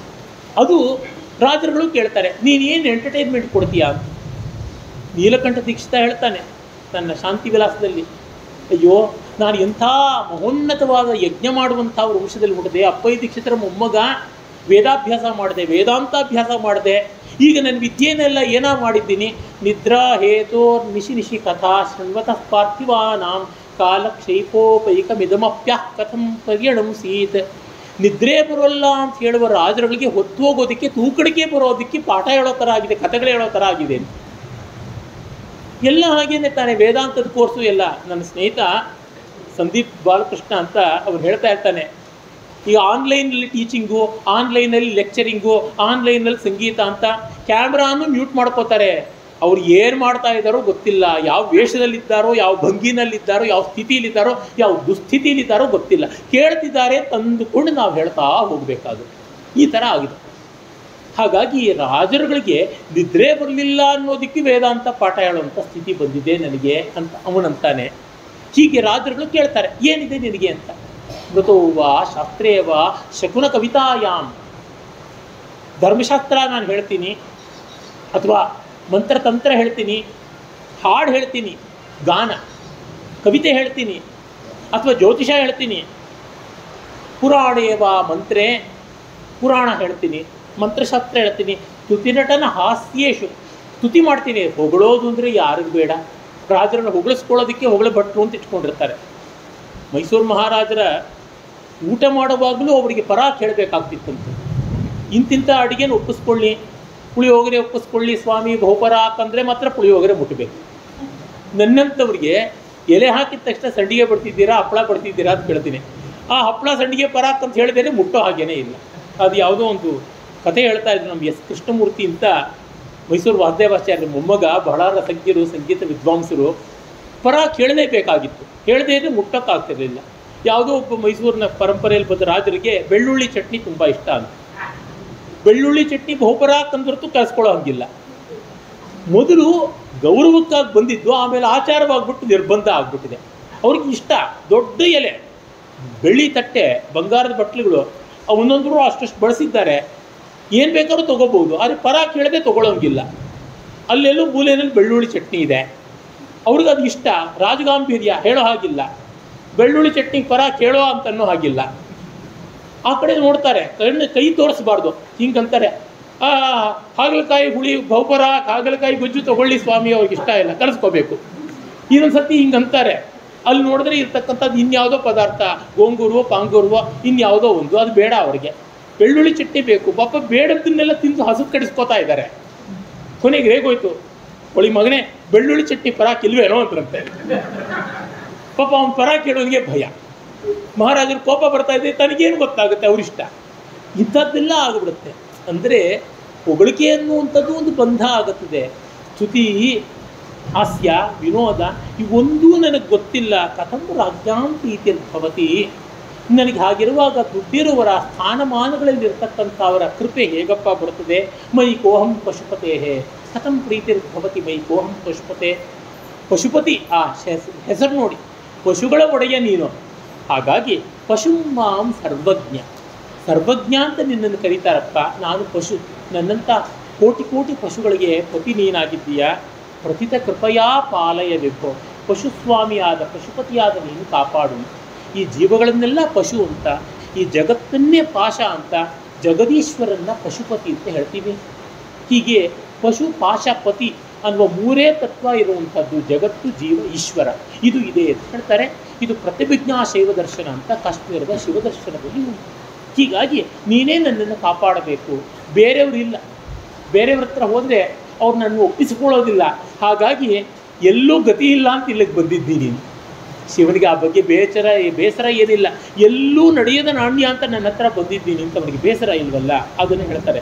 ಅದು ರಾಜರುಗಳು ಕೇಳ್ತಾರೆ, ನೀನೇನು ಎಂಟರ್ಟೈನ್ಮೆಂಟ್ ಕೊಡ್ತೀಯಾ ಅಂತ. ನೀಲಕಂಠ ದೀಕ್ಷಿತ ಹೇಳ್ತಾನೆ ತನ್ನ ಶಾಂತಿ ವಿಲಾಸದಲ್ಲಿ, ಅಯ್ಯೋ ನಾನು ಎಂಥ ಮಹೋನ್ನತವಾದ ಯಜ್ಞ ಮಾಡುವಂಥವ್ರ ವಂಶದಲ್ಲಿ ಹುಟ್ಟಿದೆ. ಅಪ್ಪಯ್ಯ ದೀಕ್ಷಿತರ ಮೊಮ್ಮಗ, ವೇದಾಭ್ಯಾಸ ಮಾಡಿದೆ, ವೇದಾಂತಾಭ್ಯಾಸ ಮಾಡಿದೆ. ಈಗ ನನ್ನ ವಿದ್ಯೆಯನ್ನೆಲ್ಲ ಏನೋ ಮಾಡಿದ್ದೀನಿ. ನಿದ್ರಾ ಹೇತೋ ನಿಶಿ ನಿಶಿ ಕಥಾ ಶೃಣ್ವತಃ ಪಾರ್ಥಿವಾನಾಂ ಕಾಲಕ್ಷೇಪೋಪೈಕಮಿದಮಪ್ಯ ಕಥಂ ಪರ್ಯಣಂಸೀತ್. ನಿದ್ರೆ ಬರೋಲ್ಲ ಅಂತ ಹೇಳುವ ರಾಜರುಗಳಿಗೆ ಹೊತ್ತು ಹೋಗೋದಕ್ಕೆ, ತೂಕಡಿಕೆ ಬರೋದಕ್ಕೆ ಪಾಠ ಹೇಳೋ ಥರ ಆಗಿದೆ, ಕಥೆಗಳು ಹೇಳೋ ಥರ ಆಗಿದೆ. ಎಲ್ಲ ಹಾಗೇನೆ ತಾನೆ ವೇದಾಂತದ ಕೋರ್ಸು ಎಲ್ಲ. ನನ್ನ ಸ್ನೇಹಿತ ಸಂದೀಪ್ ಬಾಲಕೃಷ್ಣ ಅಂತ ಅವ್ರು ಹೇಳ್ತಾ ಇರ್ತಾನೆ, ಈಗ ಆನ್ಲೈನಲ್ಲಿ ಟೀಚಿಂಗು, ಆನ್ಲೈನಲ್ಲಿ ಲೆಕ್ಚರಿಂಗು, ಆನ್ಲೈನಲ್ಲಿ ಸಂಗೀತ ಅಂತ ಕ್ಯಾಮ್ರಾನು ಮ್ಯೂಟ್ ಮಾಡ್ಕೋತಾರೆ. ಅವ್ರು ಏನು ಮಾಡ್ತಾ ಇದ್ದಾರೋ ಗೊತ್ತಿಲ್ಲ, ಯಾವ ವೇಷದಲ್ಲಿದ್ದಾರೋ, ಯಾವ ಭಂಗಿನಲ್ಲಿದ್ದಾರೋ, ಯಾವ ಸ್ಥಿತಿಯಲ್ಲಿದ್ದಾರೋ, ಯಾವ ದುಸ್ಥಿತಿಯಲ್ಲಿದ್ದಾರೋ ಗೊತ್ತಿಲ್ಲ. ಕೇಳ್ತಿದ್ದಾರೆ, ತಂದುಕೊಂಡು ನಾವು ಹೇಳ್ತಾ ಹೋಗಬೇಕಾಗುತ್ತೆ. ಈ ಥರ ಆಗಿದೆ. ಹಾಗಾಗಿ ರಾಜರುಗಳಿಗೆ ನಿದ್ರೆ ಬರಲಿಲ್ಲ ಅನ್ನೋದಕ್ಕೆ ವೇದಾಂತ ಪಾಠ ಹೇಳುವಂಥ ಸ್ಥಿತಿ ಬಂದಿದೆ ನನಗೆ ಅಂತ ಅವನಂತಾನೆ. ಹೀಗೆ ರಾಜರುಗಳು ಕೇಳ್ತಾರೆ, ಏನಿದೆ ನಿನಗೆ ಅಂತ. ಮೃತೋವ ಶಾಸ್ತ್ರೇವ ಶಕುನ ಕವಿತಾಯಾಮ್. ಧರ್ಮಶಾಸ್ತ್ರ ನಾನು ಹೇಳ್ತೀನಿ, ಅಥವಾ ಮಂತ್ರತಂತ್ರ ಹೇಳ್ತೀನಿ, ಹಾಡು ಹೇಳ್ತೀನಿ, ಗಾನ ಕವಿತೆ ಹೇಳ್ತೀನಿ, ಅಥವಾ ಜ್ಯೋತಿಷ ಹೇಳ್ತೀನಿ. ಪುರಾಣೇವ ಮಂತ್ರೇ, ಪುರಾಣ ಹೇಳ್ತೀನಿ, ಮಂತ್ರಶಾಸ್ತ್ರ ಹೇಳ್ತೀನಿ. ಸ್ತುತಿನಟನ ಹಾಸ್ಯೇಶು, ಸ್ತುತಿ ಮಾಡ್ತೀನಿ. ಹೊಗಳೋದು ಅಂದರೆ ಯಾರಿಗೂ ಬೇಡ. ರಾಜರನ್ನು ಹೊಗಳಿಸ್ಕೊಳ್ಳೋದಕ್ಕೆ ಹೊಗಳ ಭಟ್ರು ಅಂತ ಇಟ್ಕೊಂಡಿರ್ತಾರೆ. ಮೈಸೂರು ಮಹಾರಾಜರ ಊಟ ಮಾಡುವಾಗಲೂ ಅವರಿಗೆ ಪರಾಕ್ ಹೇಳಬೇಕಾಗ್ತಿತ್ತಂತೆ. ಇಂತಿಂಥ ಅಡುಗೆನ ಒಪ್ಪಿಸ್ಕೊಳ್ಳಿ, ಪುಳಿಯೋಗರೆ ಒಪ್ಪಿಸ್ಕೊಳ್ಳಿ ಸ್ವಾಮಿ, ಬಹುಪರಾಕ್ ಅಂದರೆ ಮಾತ್ರ ಪುಳಿಯೋಗರೆ ಮುಟ್ಟಬೇಕು. ನನ್ನಂಥವ್ರಿಗೆ ಎಲೆ ಹಾಕಿದ ತಕ್ಷಣ ಸಂಡಿಗೆ ಬಡ್ತಿದ್ದೀರಾ, ಹಪ್ಪಳ ಬಡ್ತಿದ್ದೀರಾ ಅಂತ ಕೇಳ್ತೀನಿ. ಆ ಹಪ್ಪಳ ಸಂಡಿಗೆ ಪರಾಕ್ ಅಂತ ಹೇಳಿದ್ರೆ ಮುಟ್ಟೋ ಹಾಗೇನೇ ಇಲ್ಲ. ಅದು ಯಾವುದೋ ಒಂದು ಕಥೆ ಹೇಳ್ತಾ ಇದ್ರು ನಮ್ಮ ಎಸ್ ಕೃಷ್ಣಮೂರ್ತಿ ಅಂತ, ಮೈಸೂರು ವಾಸುದೇವಾಚಾರ್ಯರ ಮೊಮ್ಮಗ, ಬಹಳ ರಸಜ್ಞರು, ಸಂಗೀತ ವಿದ್ವಾಂಸರು. ಪರಾಕ್ ಹೇಳಲೇಬೇಕಾಗಿತ್ತು, ಹೇಳದೇ ಇದ್ರೆ ಮುಟ್ಟೋಕ್ಕಾಗ್ತಿರಲಿಲ್ಲ. ಯಾವುದೋ ಒಬ್ಬ ಮೈಸೂರಿನ ಪರಂಪರೆಯಲ್ಲಿ ಬಂದ ರಾಜರಿಗೆ ಬೆಳ್ಳುಳ್ಳಿ ಚಟ್ನಿ ತುಂಬ ಇಷ್ಟ ಅಂತ. ಬೆಳ್ಳುಳ್ಳಿ ಚಟ್ನಿ ಬಹುಪರಾಕ್ ಅಂದ್ರದ್ದು ಕಲಿಸ್ಕೊಳ್ಳೋ ಹಂಗಿಲ್ಲ. ಮೊದಲು ಗೌರವಕ್ಕಾಗಿ ಬಂದಿದ್ದು, ಆಮೇಲೆ ಆಚಾರವಾಗ್ಬಿಟ್ಟು ನಿರ್ಬಂಧ ಆಗ್ಬಿಟ್ಟಿದೆ. ಅವ್ರಿಗೆ ಇಷ್ಟ. ದೊಡ್ಡ ಎಲೆ, ಬೆಳ್ಳಿ ತಟ್ಟೆ, ಬಂಗಾರದ ಬಟ್ಲುಗಳು ಒಂದೊಂದು ಅಷ್ಟು ಬಳಸಿದ್ದಾರೆ. ಏನು ಬೇಕಾದ್ರೂ ತೊಗೋಬೋದು, ಆದರೆ ಪರಾಕ್ ಹೇಳದೆ ತೊಗೊಳೋಂಗಿಲ್ಲ. ಅಲ್ಲೆಲ್ಲೂ ಮೂಲೆಯಲ್ಲಿ ಬೆಳ್ಳುಳ್ಳಿ ಚಟ್ನಿ ಇದೆ. ಅವ್ರಿಗೆ ಅದು ಇಷ್ಟ. ರಾಜಗಾಂಭೀರ್ಯ ಹೇಳೋ ಹಾಗಿಲ್ಲ. ಬೆಳ್ಳುಳ್ಳಿ ಚಟ್ನಿ ಪರಾಕ್ ಹೇಳೋ ಅಂತನ್ನೋ ಹಾಗಿಲ್ಲ. ಆ ಕಡೆ ನೋಡ್ತಾರೆ, ಕೈ ತೋರಿಸ್ಬಾರ್ದು, ಹಿಂಗಂತಾರೆ. ಹಾಗಲಕಾಯಿ ಹುಳಿ ಬಹುಪರಾಕ್, ಹಾಗಲಕಾಯಿ ಗೊಜ್ಜು ತೊಗೊಳ್ಳಿ ಸ್ವಾಮಿ, ಅವ್ರಿಗೆ ಇಷ್ಟ ಇಲ್ಲ, ಕಲಿಸ್ಕೋಬೇಕು. ಇನ್ನೊಂದು ಸರ್ತಿ ಹಿಂಗಂತಾರೆ. ಅಲ್ಲಿ ನೋಡಿದ್ರೆ ಇರ್ತಕ್ಕಂಥದ್ದು ಇನ್ಯಾವುದೋ ಪದಾರ್ಥ, ಗೋಂಗೂರುವೋ ಪಾಂಗೂರುವೋ ಇನ್ಯಾವುದೋ ಒಂದು, ಅದು ಬೇಡ ಅವ್ರಿಗೆ. ಬೆಳ್ಳುಳ್ಳಿ ಚಟ್ನಿ ಬೇಕು. ಪಾಪ ಬೇಡದನ್ನೆಲ್ಲ ತಿಂದು ಹಸು ಕಡಿಸ್ಕೋತಾ ಇದ್ದಾರೆ. ಕೊನೆಗೆ ರೇಗೋಯ್ತು, ಒಳಿ ಮಗನೇ ಬೆಳ್ಳುಳ್ಳಿ ಚಟ್ನಿ ಪರಾಕ್ ಇಲ್ವೇನೋ ಅಂತಂತೆ. ಪಾಪ ಅವ್ನು ಪರಾಕ್ ಹೇಳೋನಿಗೆ ಭಯ. ಮಹಾರಾಜರು ಕೋಪ ಬರ್ತಾ ಇದೆ, ತನಗೇನು ಗೊತ್ತಾಗುತ್ತೆ, ಅವರಿಷ್ಟ. ಇಂಥದ್ದೆಲ್ಲ ಆಗಿಬಿಡುತ್ತೆ. ಅಂದರೆ ಹೊಗಳಿಕೆ ಅನ್ನುವಂಥದ್ದು ಒಂದು ಬಂಧ ಆಗುತ್ತದೆ. ಸ್ತುತಿ, ಹಾಸ್ಯ, ವಿನೋದ ಇವೊಂದೂ ನನಗೆ ಗೊತ್ತಿಲ್ಲ. ಕಥಂ ರಾಜ್ಯಾಂತೀತಿ ಭವತಿ. ನನಗೆ ಹಾಗಿರುವಾಗ ದುಡ್ಡಿರುವರ ಸ್ಥಾನಮಾನಗಳಲ್ಲಿರ್ತಕ್ಕಂಥವರ ಕೃಪೆ ಹೇಗಪ್ಪ ಬರುತ್ತದೆ. ಮೈ ಕೋಹಂ ಪಶುಪತೇ ಕಥಂ ಪ್ರೀತಿರ್ಭವತಿ ಮೈ ಕೋಹಂ ಪಶುಪತೆ. ಪಶುಪತಿ ಆ ಹೆಸರು ನೋಡಿ, ಪಶುಗಳ ಒಡೆಯ ನೀನು. ಹಾಗಾಗಿ ಪಶುಮಾಂ ಸರ್ವಜ್ಞ, ಸರ್ವಜ್ಞ ಅಂತ ನಿನ್ನನ್ನು ಕರೀತಾರಪ್ಪ. ನಾನು ಪಶು, ನನ್ನಂಥ ಕೋಟಿ ಕೋಟಿ ಪಶುಗಳಿಗೆ ಪತಿ ನೀನಾಗಿದ್ದೀಯಾ. ಪ್ರತಿತ ಕೃಪಯಾ ಪಾಲಯವಿಭೋ. ಪಶುಸ್ವಾಮಿಯಾದ ಪಶುಪತಿಯಾದ ನೀನು ಕಾಪಾಡು. ಈ ಜೀವಗಳನ್ನೆಲ್ಲ ಪಶು ಅಂತ, ಈ ಜಗತ್ತನ್ನೇ ಪಾಶ ಅಂತ, ಜಗದೀಶ್ವರನ್ನ ಪಶುಪತಿ ಅಂತ ಹೇಳ್ತೀವಿ. ಹೀಗೆ ಪಶು, ಪಾಶ, ಪತಿ ಅನ್ನುವ ಮೂರೇ ತತ್ವ ಇರುವಂಥದ್ದು ಜಗತ್ತು, ಜೀವ, ಈಶ್ವರ. ಇದು ಇದೆ ಅಂತ ಹೇಳ್ತಾರೆ. ಇದು ಪ್ರತಿಭಿಜ್ಞಾ ಶೈವ ದರ್ಶನ ಅಂತ ಕಾಶ್ಮೀರದ ಶಿವದರ್ಶನದಲ್ಲಿ ಉಂಟು. ಹೀಗಾಗಿ ನೀನೇ ನನ್ನನ್ನು ಕಾಪಾಡಬೇಕು, ಬೇರೆಯವರಿಲ್ಲ. ಬೇರೆಯವ್ರ ಹತ್ರ ಹೋದರೆ ಅವ್ರು ನನ್ನ ಒಪ್ಪಿಸಿಕೊಳ್ಳೋದಿಲ್ಲ. ಹಾಗಾಗಿ ಎಲ್ಲೂ ಗತಿ ಇಲ್ಲ ಅಂತ ಇಲ್ಲಿಗೆ ಬಂದಿದ್ದೀನಿ. ಶಿವನಿಗೆ ಆ ಬಗ್ಗೆ ಬೇಸರ ಏನಿಲ್ಲ. ಎಲ್ಲೂ ನಡೆಯದ ನಾಣ್ಯ ಅಂತ ನನ್ನ ಹತ್ರ ಬಂದಿದ್ದೀನಿ ಅಂತ ಅವನಿಗೆ ಬೇಸರ ಇಲ್ವಲ್ಲ, ಅದನ್ನು ಹೇಳ್ತಾರೆ.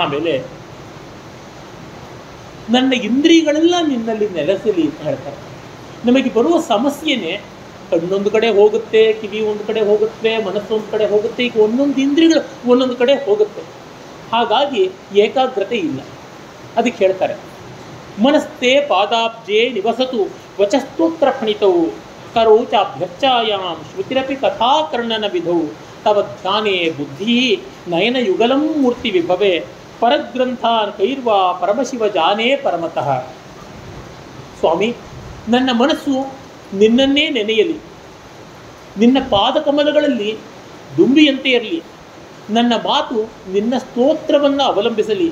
ಆಮೇಲೆ ನನ್ನ ಇಂದ್ರಿಯಗಳೆಲ್ಲ ನಿನ್ನಲ್ಲಿ ನೆಲೆಸಲಿ ಅಂತ ಹೇಳ್ತಾರೆ. ನಮಗೆ ಬರುವ ಸಮಸ್ಯೆನೇ ಕಣ್ಣೊಂದು ಕಡೆ ಹೋಗುತ್ತೆ, ಕಿವಿ ಒಂದು ಕಡೆ ಹೋಗುತ್ತೆ, ಮನಸ್ಸೊಂದು ಕಡೆ ಹೋಗುತ್ತೆ. ಈಗ ಒಂದೊಂದು ಇಂದ್ರಿಯಗಳು ಒಂದೊಂದು ಕಡೆ ಹೋಗುತ್ತೆ. ಹಾಗಾಗಿ ಏಕಾಗ್ರತೆ ಇಲ್ಲ. ಅದಕ್ಕೆ ಹೇಳ್ತಾರೆ, ಮನಸ್ತೆ ಪಾದಾಬ್ಜೆ ನಿವಸತು ವಚಸ್ತೋತ್ರ ಫಣಿತವು ಕರೋ ಚಾಭ್ಯರ್ಚಾಯಾಂ ಶ್ರುತಿರಪಿ ಕಥಾಕರ್ಣನ ವಿಧವು ತವ ಧ್ಯಾನೇ ಬುದ್ಧಿ ನಯನ ಯುಗಲಂ ಮೂರ್ತಿ ವಿಭವೆ ಪರಗ್ರಂಥಾನ್ ಕೈರ್ವಾ ಪರಮಶಿವ ಜಾನೇ ಪರಮತಃ. ಸ್ವಾಮಿ, ನನ್ನ ಮನಸ್ಸು ನಿನ್ನನ್ನೇ ನೆನೆಯಲಿ, ನಿನ್ನ ಪಾದಕಮಲಗಳಲ್ಲಿ ದುಂಬಿಯಂತೆ ಇರಲಿ, ನನ್ನ ಮಾತು ನಿನ್ನ ಸ್ತೋತ್ರವನ್ನು ಅವಲಂಬಿಸಲಿ,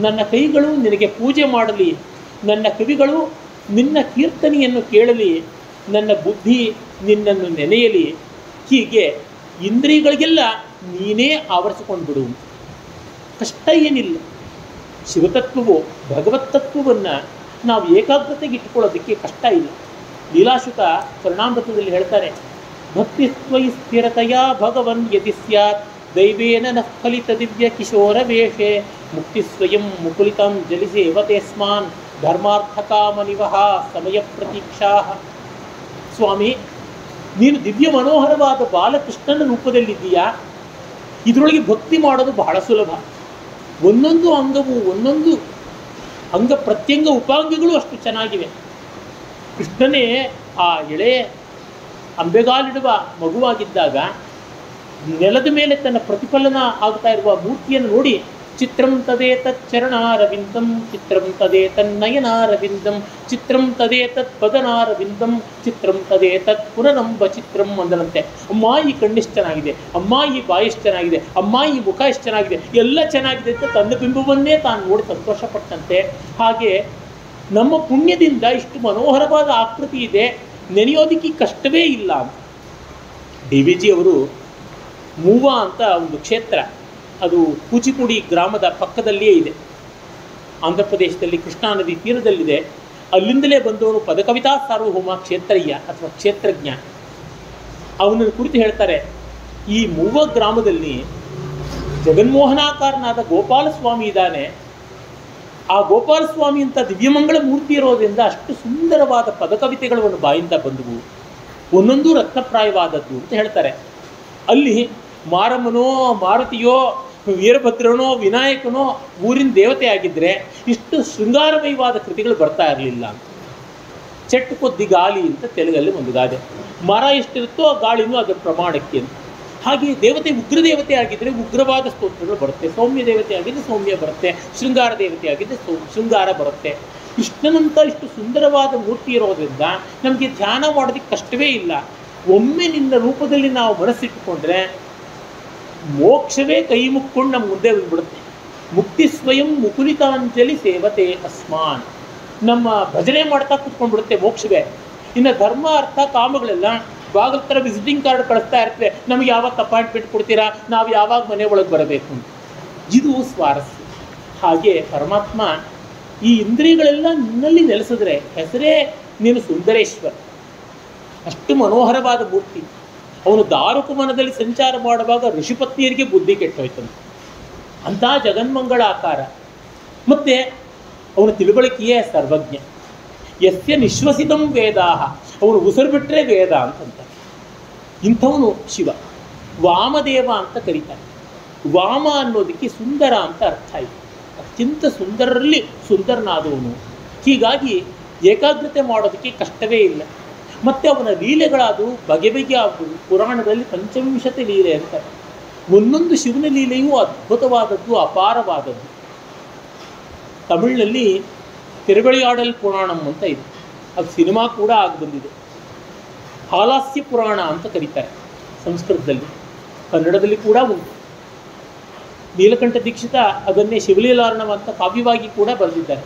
ನನ್ನ ಕೈಗಳು ನಿನಗೆ ಪೂಜೆ ಮಾಡಲಿ, ನನ್ನ ಕಿವಿಗಳು ನಿನ್ನ ಕೀರ್ತನೆಯನ್ನು ಕೇಳಲಿ, ನನ್ನ ಬುದ್ಧಿ ನಿನ್ನನ್ನು ನೆನೆಯಲಿ. ಹೀಗೆ ಇಂದ್ರಿಯಗಳಿಗೆಲ್ಲ ನೀನೇ ಆವರಿಸಿಕೊಂಡು ಬಿಡು. ಕಷ್ಟ ಏನಿಲ್ಲ. ಶಿವತತ್ವವು ಭಗವತ್ತತ್ವವನ್ನು ನಾವು ಏಕಾಗ್ರತೆಗೆ ಇಟ್ಟುಕೊಳ್ಳೋದಕ್ಕೆ ಕಷ್ಟ ಇಲ್ಲ. ಲೀಲಾಶುಕ ಕರುಣಾಮೃತದಲ್ಲಿ ಹೇಳ್ತಾರೆ, ಭಕ್ತಿತ್ವಯಿ ಸ್ಥಿರತೆಯ ಭಗವನ್ ಯದಿ ಸ್ಯಾತ್ ದೈವೇನ ನ ಫಲಿತ ದಿವ್ಯ ಕಿಶೋರ ವೇಷೆ ಮುಕ್ತಿ ಸ್ವಯಂ ಮುಕುಲಿತಂ ಜಲಿಸೇವತೇಸ್ಮಾನ್ ಧರ್ಮಾರ್ಥಕಾಮನಿವಹ ಸಮಯ ಪ್ರತೀಕ್ಷಾ. ಸ್ವಾಮಿ, ನೀನು ದಿವ್ಯ ಮನೋಹರವಾದ ಬಾಲಕೃಷ್ಣನ ರೂಪದಲ್ಲಿದ್ದೀಯಾ. ಇದರೊಳಗೆ ಭಕ್ತಿ ಮಾಡೋದು ಬಹಳ ಸುಲಭ. ಒಂದೊಂದು ಅಂಗವು, ಒಂದೊಂದು ಅಂಗ ಪ್ರತ್ಯಂಗ ಉಪಾಂಗಗಳು ಅಷ್ಟು ಚೆನ್ನಾಗಿವೆ. ಕೃಷ್ಣನೇ ಆ ಎಳೆ ಅಂಬೆಗಾಲಿಡುವ ಮಗುವಾಗಿದ್ದಾಗ ನೆಲದ ಮೇಲೆ ತನ್ನ ಪ್ರತಿಫಲನ ಆಗ್ತಾ ಇರುವ ಮೂರ್ತಿಯನ್ನು ನೋಡಿ ಚಿತ್ರಂ ತದೇ ತತ್ ಚರಣಾರವಿಂದಂ, ಚಿತ್ರಂ ತದೇ ತನ್ನಯನಾರವಿಂದಂ, ಚಿತ್ರಂ ತದೇ ತತ್ ಪದನಾರವಿಂದಂ, ಚಿತ್ರಂ ತದೇ ತತ್ ಪುನರಂಬ ಚಿತ್ರಂ ಅಂದನಂತೆ. ಅಮ್ಮ ಈ ಕಣ್ಣಿಷ್ಟು ಚೆನ್ನಾಗಿದೆ, ಅಮ್ಮ ಈ ಬಾಯಿ ಎಷ್ಟು ಚೆನ್ನಾಗಿದೆ, ಅಮ್ಮ ಈ ಮುಖ ಎಷ್ಟು ಚೆನ್ನಾಗಿದೆ, ಎಲ್ಲ ಚೆನ್ನಾಗಿದೆ ಅಂತ ತನ್ನ ಬಿಂಬವನ್ನೇ ತಾನು ನೋಡಿ ಸಂತೋಷಪಟ್ಟಂತೆ. ಹಾಗೆ ನಮ್ಮ ಪುಣ್ಯದಿಂದ ಇಷ್ಟು ಮನೋಹರವಾದ ಆಕೃತಿ ಇದೆ, ನೆನೆಯೋದಕ್ಕೆ ಕಷ್ಟವೇ ಇಲ್ಲ ಅಂತ. ಡಿ ವಿ ಜಿ ಅವರು ಮೂವ ಅಂತ ಒಂದು ಕ್ಷೇತ್ರ, ಅದು ಕೂಚಿಪುಡಿ ಗ್ರಾಮದ ಪಕ್ಕದಲ್ಲಿಯೇ ಇದೆ, ಆಂಧ್ರ ಪ್ರದೇಶದಲ್ಲಿ ಕೃಷ್ಣಾ ನದಿ ತೀರದಲ್ಲಿದೆ. ಅಲ್ಲಿಂದಲೇ ಬಂದವನು ಪದಕವಿತಾ ಸಾರ್ವಭೌಮ ಕ್ಷೇತ್ರಯ್ಯ ಅಥವಾ ಕ್ಷೇತ್ರಜ್ಞ. ಅವನನ್ನು ಕುರಿತು ಹೇಳ್ತಾರೆ, ಈ ಮೂವ ಗ್ರಾಮದಲ್ಲಿ ಜಗನ್ಮೋಹನಾಕಾರನಾದ ಗೋಪಾಲಸ್ವಾಮಿ ಇದ್ದಾನೆ. ಆ ಗೋಪಾಲಸ್ವಾಮಿ ಅಂತ ದಿವ್ಯಮಂಗಳ ಮೂರ್ತಿ ಇರೋದ್ರಿಂದ ಅಷ್ಟು ಸುಂದರವಾದ ಪದಕವಿತೆಗಳು ಅವನ ಬಾಯಿಂದ ಬಂದವು, ಒಂದೊಂದು ರತ್ನಪ್ರಾಯವಾದದ್ದು ಅಂತ ಹೇಳ್ತಾರೆ. ಅಲ್ಲಿ ಮಾರಮ್ಮನೋ ಮಾರುತಿಯೋ ವೀರಭದ್ರನೋ ವಿನಾಯಕನೋ ಊರಿನ ದೇವತೆ ಆಗಿದ್ದರೆ ಇಷ್ಟು ಶೃಂಗಾರಮಯವಾದ ಕೃತಿಗಳು ಬರ್ತಾ ಇರಲಿಲ್ಲ ಅಂತ. ಚೆಟ್ಟು ಕೊದ್ದಿ ಗಾಳಿ ಅಂತ ತೆಲುಗಲ್ಲಿ ಒಂದು ಗಾದೆ, ಮರ ಎಷ್ಟಿರುತ್ತೋ ಆ ಗಾಳಿನೂ ಅದರ ಪ್ರಮಾಣಕ್ಕೆ ಅಂತ. ಹಾಗೆ ದೇವತೆ ಉಗ್ರ ದೇವತೆ ಆಗಿದ್ದರೆ ಉಗ್ರವಾದ ಸ್ತೋತ್ರಗಳು ಬರುತ್ತೆ, ಸೌಮ್ಯ ದೇವತೆ ಆಗಿದ್ದರೆ ಸೌಮ್ಯ ಬರುತ್ತೆ, ಶೃಂಗಾರ ದೇವತೆ ಆಗಿದ್ದರೆ ಶೃಂಗಾರ ಬರುತ್ತೆ. ಕೃಷ್ಣನಂತ ಇಷ್ಟು ಸುಂದರವಾದ ಮೂರ್ತಿ ಇರೋದ್ರಿಂದ ನಮಗೆ ಧ್ಯಾನ ಮಾಡೋದಕ್ಕೆ ಕಷ್ಟವೇ ಇಲ್ಲ. ಒಮ್ಮೆ ನಿನ್ನ ರೂಪದಲ್ಲಿ ನಾವು ಮನಸ್ಸಿಟ್ಟುಕೊಂಡ್ರೆ ಮೋಕ್ಷವೇ ಕೈ ಮುಕ್ಕೊಂಡು ನಮ್ಮ ಮುಂದೆ ಬಂದ್ಬಿಡುತ್ತೆ. ಮುಕ್ತಿ ಸ್ವಯಂ ಮುಕುಲಿತಾಂಜಲಿ ಸೇವತೆ ಅಸ್ಮಾನ್. ನಮ್ಮ ಭಜನೆ ಮಾಡ್ತಾ ಕೂತ್ಕೊಂಡ್ಬಿಡುತ್ತೆ ಮೋಕ್ಷವೇ. ಇನ್ನು ಧರ್ಮ ಅರ್ಥ ಕಾಮಗಳೆಲ್ಲ ಬಾಗಿಲ ಥರ ವಿಸಿಟಿಂಗ್ ಕಾರ್ಡ್ ಕಳಿಸ್ತಾ ಇರ್ತವೆ, ನಮಗೆ ಯಾವಾಗ ಅಪಾಯಿಂಟ್ಮೆಂಟ್ ಕೊಡ್ತೀರಾ, ನಾವು ಯಾವಾಗ ಮನೆ ಒಳಗೆ ಬರಬೇಕು ಅಂತ. ಇದು ಸ್ವಾರಸ್ಯ. ಹಾಗೆ ಪರಮಾತ್ಮ ಈ ಇಂದ್ರಿಯಗಳೆಲ್ಲ ನಿನ್ನಲ್ಲಿ ನೆಲೆಸಿದ್ರೆ ಹೆಸರೇ ನೀನು ಸುಂದರೇಶ್ವರ. ಅಷ್ಟು ಮನೋಹರವಾದ ಮೂರ್ತಿ. ಅವನು ದಾರುಕಮನದಲ್ಲಿ ಸಂಚಾರ ಮಾಡುವಾಗ ಋಷಿಪತ್ನಿಯರಿಗೆ ಬುದ್ಧಿ ಕೆಟ್ಟೋಯ್ತಂತೆ, ಅಂಥ ಜಗನ್ಮಂಗಳ ಆಕಾರ. ಮತ್ತು ಅವನ ತಿಳುವಳಿಕೆಯೇ ಸರ್ವಜ್ಞ. ಯಸ್ಯ ನಿಶ್ವಸಿತಂ ವೇದಾಹ, ಅವನು ಉಸಿರು ಬಿಟ್ಟರೆ ವೇದ ಅಂತಂತ. ಇಂಥವನು ಶಿವ. ವಾಮದೇವ ಅಂತ ಕರೀತಾರೆ. ವಾಮ ಅನ್ನೋದಕ್ಕೆ ಸುಂದರ ಅಂತ ಅರ್ಥ ಇದೆ. ಅತ್ಯಂತ ಸುಂದರರಲ್ಲಿ ಸುಂದರನಾದವನು. ಹೀಗಾಗಿ ಏಕಾಗ್ರತೆ ಮಾಡೋದಕ್ಕೆ ಕಷ್ಟವೇ ಇಲ್ಲ. ಮತ್ತು ಅವನ ಲೀಲೆಗಳಾದವು ಬಗೆ ಬಗೆಯ ಪುರಾಣದಲ್ಲಿ ಪಂಚವಿಂಶತಿ ಲೀಲೆ ಅಂತಾರೆ. ಒಂದೊಂದು ಶಿವನ ಲೀಲೆಯೂ ಅದ್ಭುತವಾದದ್ದು, ಅಪಾರವಾದದ್ದು. ತಮಿಳಿನಲ್ಲಿ ತಿರುವಳಿಯಾಡಲ್ ಪುರಾಣಂ ಅಂತ ಇದೆ, ಅದು ಸಿನಿಮಾ ಕೂಡ ಆಗಿ ಬಂದಿದೆ. ಹಾಲಾಸ್ಯ ಪುರಾಣ ಅಂತ ಕರೀತಾರೆ ಸಂಸ್ಕೃತದಲ್ಲಿ, ಕನ್ನಡದಲ್ಲಿ ಕೂಡ ಉಂಟು. ನೀಲಕಂಠ ದೀಕ್ಷಿತ ಅದನ್ನೇ ಶಿವಲೀಲಾರ್ಣವ ಅಂತ ಕಾವ್ಯವಾಗಿ ಕೂಡ ಬರೆದಿದ್ದಾರೆ.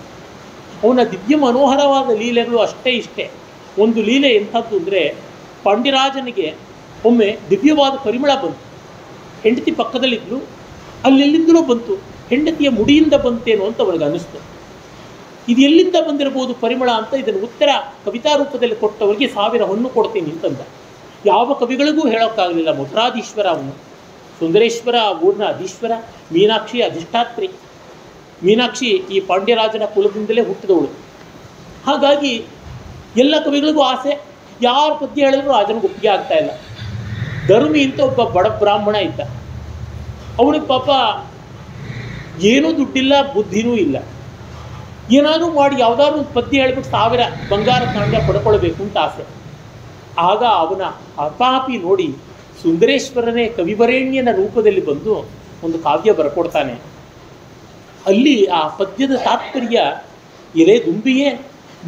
ಅವನ ದಿವ್ಯ ಮನೋಹರವಾದ ಲೀಲೆಗಳು ಅಷ್ಟೇ ಇಷ್ಟೇ. ಒಂದು ಲೀಲೆ ಎಂಥದ್ದು ಅಂದರೆ, ಪಾಂಡ್ಯರಾಜನಿಗೆ ಒಮ್ಮೆ ದಿವ್ಯವಾದ ಪರಿಮಳ ಬಂತು. ಹೆಂಡತಿ ಪಕ್ಕದಲ್ಲಿದ್ದರು, ಅಲ್ಲೆಲ್ಲಿಂದಲೂ ಬಂತು. ಹೆಂಡತಿಯ ಮುಡಿಯಿಂದ ಬಂತೇನೋ ಅಂತ ಅವನಿಗೆ ಅನ್ನಿಸ್ತು. ಇದು ಎಲ್ಲಿಂದ ಬಂದಿರಬಹುದು ಪರಿಮಳ ಅಂತ ಇದನ್ನು ಉತ್ತರ ಕವಿತಾ ರೂಪದಲ್ಲಿ ಕೊಟ್ಟವರಿಗೆ 1000 ಹೊನ್ನು ಕೊಡ್ತೀನಿ ಅಂತಂದ. ಯಾವ ಕವಿಗಳಿಗೂ ಹೇಳೋಕ್ಕಾಗಲಿಲ್ಲ. ಮಥುರಾಧೀಶ್ವರ ಅವನು, ಸುಂದರೇಶ್ವರ ಊರಿನ ಅಧೀಶ್ವರ, ಮೀನಾಕ್ಷಿ ಅಧಿಷ್ಠಾತ್ರಿ. ಮೀನಾಕ್ಷಿ ಈ ಪಾಂಡ್ಯರಾಜನ ಕುಲದಿಂದಲೇ ಹುಟ್ಟಿದವಳು. ಹಾಗಾಗಿ ಎಲ್ಲ ಕವಿಗಳಿಗೂ ಆಸೆ, ಯಾರು ಪದ್ಯ ಹೇಳಿದ್ರು ರಾಜನಿಗೆ ಒಪ್ಪಿಗೆ ಆಗ್ತಾ ಇಲ್ಲ. ಧರ್ಮಿ ಅಂತ ಒಬ್ಬ ಬಡ ಬ್ರಾಹ್ಮಣ ಇದ್ದ. ಅವನಿಗೆ ಪಾಪ ಏನೂ ದುಡ್ಡಿಲ್ಲ, ಬುದ್ಧಿನೂ ಇಲ್ಲ. ಏನಾದರೂ ಮಾಡಿ ಯಾವುದಾದ್ರು ಒಂದು ಪದ್ಯ ಹೇಳ್ಬಿಟ್ಟು 1000 ಬಂಗಾರ ನಾಣ್ಯ ಪಡ್ಕೊಳ್ಬೇಕು ಅಂತ ಆಸೆ. ಆಗ ಅವನ ಅಪಾಪಿ ನೋಡಿ ಸುಂದರೇಶ್ವರನೇ ಕವಿವರೇಣ್ಯನ ರೂಪದಲ್ಲಿ ಬಂದು ಒಂದು ಕಾವ್ಯ ಬರ್ಕೊಡ್ತಾನೆ. ಅಲ್ಲಿ ಆ ಪದ್ಯದ ತಾತ್ಪರ್ಯ, ಎಲೆ ದುಂಬಿಯೇ,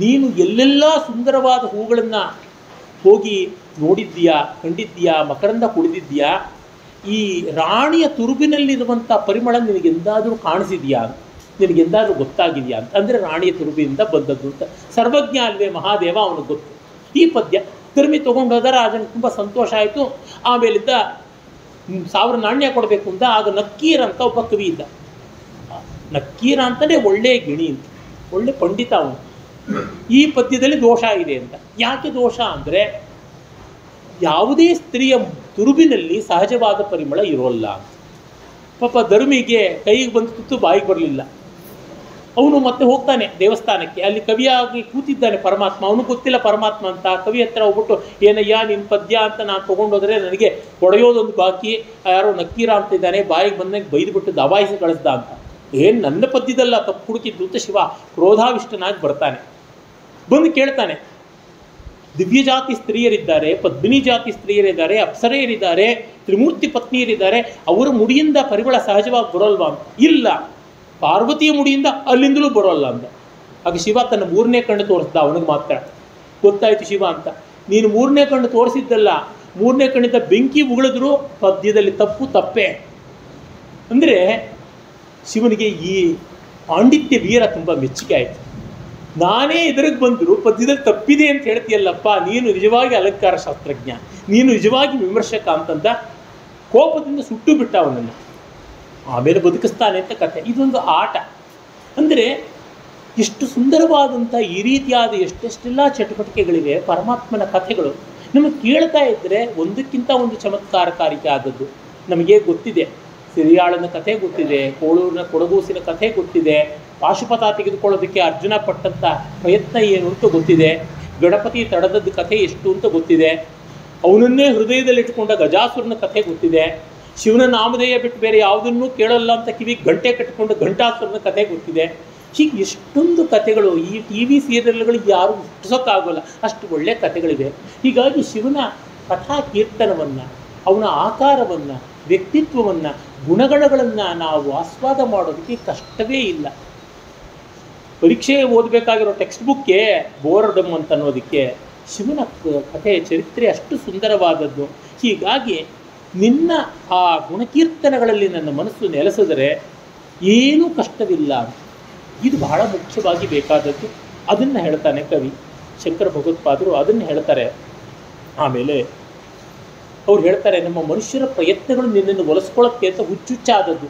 ನೀನು ಎಲ್ಲೆಲ್ಲ ಸುಂದರವಾದ ಹೂಗಳನ್ನು ಹೋಗಿ ನೋಡಿದ್ದೀಯಾ, ಕಂಡಿದ್ದೀಯಾ, ಮಕರಂದ ಕುಡಿದಿದ್ದೀಯಾ, ಈ ರಾಣಿಯ ತುರುಬಿನಲ್ಲಿರುವಂಥ ಪರಿಮಳ ನಿನಗೆಂದಾದರೂ ಕಾಣಿಸಿದೆಯಾ, ನಿನಗೆಂದಾದರೂ ಗೊತ್ತಾಗಿದೆಯಾ ಅಂತ. ಅಂದರೆ ರಾಣಿಯ ತುರುಬಿನಿಂದ ಬಂದದ್ದು ಅಂತ. ಸರ್ವಜ್ಞ ಅಲ್ವೇ ಮಹಾದೇವ, ಅವನಿಗೆ ಗೊತ್ತು. ಈ ಪದ್ಯ ತಿರುಮಿ ತೊಗೊಂಡು ಹೋದರೆ ಅದನ್ನು ತುಂಬ ಸಂತೋಷ ಆಯಿತು. ಆಮೇಲಿದ್ದ 1000 ನಾಣ್ಯ ಕೊಡಬೇಕು ಅಂತ. ಆಗ ನಕ್ಕೀರ ಅಂತ ಒಬ್ಬ ಕವಿ ಇದ್ದ. ನಕ್ಕೀರ ಅಂತಲೇ ಒಳ್ಳೆಯ ಗಿಣಿ ಅಂತ, ಒಳ್ಳೆ ಪಂಡಿತ ಅವನು. ಈ ಪದ್ಯದಲ್ಲಿ ದೋಷ ಇದೆ ಅಂತ. ಯಾಕೆ ದೋಷ ಅಂದರೆ, ಯಾವುದೇ ಸ್ತ್ರೀಯ ತುರುಬಿನಲ್ಲಿ ಸಹಜವಾದ ಪರಿಮಳ ಇರೋಲ್ಲ. ಪಾಪ ಧರ್ಮಿಗೆ ಕೈಗೆ ಬಂದು ತುತ್ತು ಬಾಯಿಗೆ ಬರಲಿಲ್ಲ. ಅವನು ಮತ್ತೆ ಹೋಗ್ತಾನೆ ದೇವಸ್ಥಾನಕ್ಕೆ. ಅಲ್ಲಿ ಕವಿಯಾಗಿ ಕೂತಿದ್ದಾನೆ ಪರಮಾತ್ಮ. ಅವನು ಗೊತ್ತಿಲ್ಲ ಪರಮಾತ್ಮ ಅಂತ. ಕವಿ ಹತ್ರ ಹೋಗ್ಬಿಟ್ಟು, ಏನಯ್ಯ ನಿನ್ನ ಪದ್ಯ ಅಂತ ನಾನು ತೊಗೊಂಡೋದ್ರೆ ನನಗೆ ಹೊಡೆಯೋದೊಂದು ಬಾಕಿ, ಯಾರೋ ನಕ್ಕೀರ ಅಂತಿದ್ದಾನೆ, ಬಾಯಿಗೆ ಬಂದಂಗೆ ಬೈದುಬಿಟ್ಟು ದಬಾಯಿಸಿ ಕಳಿಸ್ದ ಅಂತ. ಏನು ನನ್ನ ಪದ್ಯದಲ್ಲ ತಪ್ಪು ಹುಡುಕಿದ್ದು ಅಂತ ಶಿವ ಕ್ರೋಧಾವಿಷ್ಟನಾಗಿ ಬರ್ತಾನೆ. ಬಂದು ಕೇಳ್ತಾನೆ, ದಿವ್ಯ ಜಾತಿ ಸ್ತ್ರೀಯರಿದ್ದಾರೆ, ಪದ್ಮಿನಿ ಜಾತಿ ಸ್ತ್ರೀಯರಿದ್ದಾರೆ, ಅಪ್ಸರೆಯರಿದ್ದಾರೆ, ತ್ರಿಮೂರ್ತಿ ಪತ್ನಿಯರಿದ್ದಾರೆ, ಅವರ ಮುಡಿಯಿಂದ ಪರಿಮಳ ಸಹಜವಾಗಿ ಬರೋಲ್ವಾ ಅಂತ. ಇಲ್ಲ, ಪಾರ್ವತಿಯ ಮುಡಿಯಿಂದ ಅಲ್ಲಿಂದಲೂ ಬರೋಲ್ಲ ಅಂದ. ಆಗ ಶಿವ ತನ್ನ 3ನೇ ಕಣ್ಣು ತೋರಿಸ್ದ. ಅವನಿಗೆ ಮಾತ್ರ ಗೊತ್ತಾಯಿತು ಶಿವ ಅಂತ. ನೀನು 3ನೇ ಕಣ್ಣು ತೋರಿಸಿದ್ದಲ್ಲ, 3ನೇ ಕಣ್ಣಿಂದ ಬೆಂಕಿ ಉಗುಳಿದ್ರು ಪದ್ಯದಲ್ಲಿ ತಪ್ಪೇ. ಅಂದರೆ ಶಿವನಿಗೆ ಈ ಪಾಂಡಿತ್ಯ ವೀರ ತುಂಬ ಮೆಚ್ಚುಗೆ ಆಯಿತು. ನಾನೇ ಎದುರಿಗೆ ಬಂದರೂ ಪದ್ಯದಲ್ಲಿ ತಪ್ಪಿದೆ ಅಂತ ಹೇಳ್ತೀಯಲ್ಲಪ್ಪ, ನೀನು ನಿಜವಾಗಿ ಅಲಂಕಾರ ಶಾಸ್ತ್ರಜ್ಞ, ನೀನು ನಿಜವಾಗಿ ವಿಮರ್ಶಕ ಅಂತಂದ. ಕೋಪದಿಂದ ಸುಟ್ಟು ಬಿಟ್ಟ ಅವನನ್ನು. ಆಮೇಲೆ ಬದುಕಿಸ್ತಾನೆ ಅಂತ ಕಥೆ. ಇದೊಂದು ಆಟ. ಅಂದರೆ ಎಷ್ಟು ಸುಂದರವಾದಂಥ ಈ ರೀತಿಯಾದ ಎಷ್ಟೆಷ್ಟೆಲ್ಲ ಚಟುವಟಿಕೆಗಳಿವೆ ಪರಮಾತ್ಮನ ಕಥೆಗಳು. ನಮಗೆ ಕೇಳ್ತಾ ಇದ್ದರೆ ಒಂದಕ್ಕಿಂತ ಒಂದು ಚಮತ್ಕಾರಕಾರಿಕೆ ಆದದ್ದು. ನಮಗೆ ಗೊತ್ತಿದೆ, ಸಿರಿಯಾಳನ ಕಥೆ ಗೊತ್ತಿದೆ, ಕೋಳೂರಿನ ಕೊಡಗೂಸಿನ ಕಥೆ ಗೊತ್ತಿದೆ, ಪಾಶುಪತ ತೆಗೆದುಕೊಳ್ಳೋದಕ್ಕೆ ಅರ್ಜುನ ಪಟ್ಟಂಥ ಪ್ರಯತ್ನ ಏನು ಅಂತ ಗೊತ್ತಿದೆ, ಗಣಪತಿ ತಡದದ್ದು ಕಥೆ ಎಷ್ಟು ಅಂತ ಗೊತ್ತಿದೆ, ಅವನನ್ನೇ ಹೃದಯದಲ್ಲಿಟ್ಟುಕೊಂಡ ಗಜಾಸುರನ ಕಥೆ ಗೊತ್ತಿದೆ, ಶಿವನ ನಾಮಧೇಯ ಬಿಟ್ಟು ಬೇರೆ ಯಾವುದನ್ನೂ ಕೇಳಲ್ಲ ಅಂತ ಕಿವಿಗೆ ಗಂಟೆ ಕಟ್ಟಿಕೊಂಡು ಘಂಟಾಸುರನ ಕಥೆ ಗೊತ್ತಿದೆ. ಹೀಗೆ ಎಷ್ಟೊಂದು ಕಥೆಗಳು ಈ ಟಿ ವಿ ಸೀರಿಯಲ್ಗಳಿಗೆ ಯಾರೂ ಹುಟ್ಟಿಸೋಕ್ಕಾಗೋಲ್ಲ, ಅಷ್ಟು ಒಳ್ಳೆಯ ಕಥೆಗಳಿವೆ. ಹೀಗಾಗಿ ಶಿವನ ಕಥಾ ಕೀರ್ತನವನ್ನು, ಅವನ ಆಕಾರವನ್ನು, ವ್ಯಕ್ತಿತ್ವವನ್ನು, ಗುಣಗಣಗಳನ್ನು ನಾವು ಆಸ್ವಾದ ಮಾಡೋದಕ್ಕೆ ಕಷ್ಟವೇ ಇಲ್ಲ. ಪರೀಕ್ಷೆ ಓದಬೇಕಾಗಿರೋ ಟೆಕ್ಸ್ಟ್ ಬುಕ್ಕೆ ಬೋರ್ಡಮ್ ಅಂತ ಅನ್ನೋದಕ್ಕೆ ಶಿವನ ಕಥೆ ಚರಿತ್ರೆ ಅಷ್ಟು ಸುಂದರವಾದದ್ದು. ಹೀಗಾಗಿ ನಿನ್ನ ಆ ಗುಣಕೀರ್ತನಗಳಲ್ಲಿ ನನ್ನ ಮನಸ್ಸು ನೆಲೆಸಿದರೆ ಏನೂ ಕಷ್ಟವಿಲ್ಲ. ಇದು ಬಹಳ ಮುಖ್ಯವಾಗಿ ಬೇಕಾದದ್ದು. ಅದನ್ನು ಹೇಳ್ತಾನೆ ಕವಿ ಶಂಕರ ಭಗವತ್ಪಾದರು, ಅದನ್ನು ಹೇಳ್ತಾರೆ. ಆಮೇಲೆ ಅವ್ರು ಹೇಳ್ತಾರೆ, ನಮ್ಮ ಮನುಷ್ಯರ ಪ್ರಯತ್ನಗಳು ನಿನ್ನನ್ನು ಒಲಿಸ್ಕೊಳ್ಳೋಕ್ಕೆ ಅಂತ ಹುಚ್ಚುಚ್ಚಾದದ್ದು.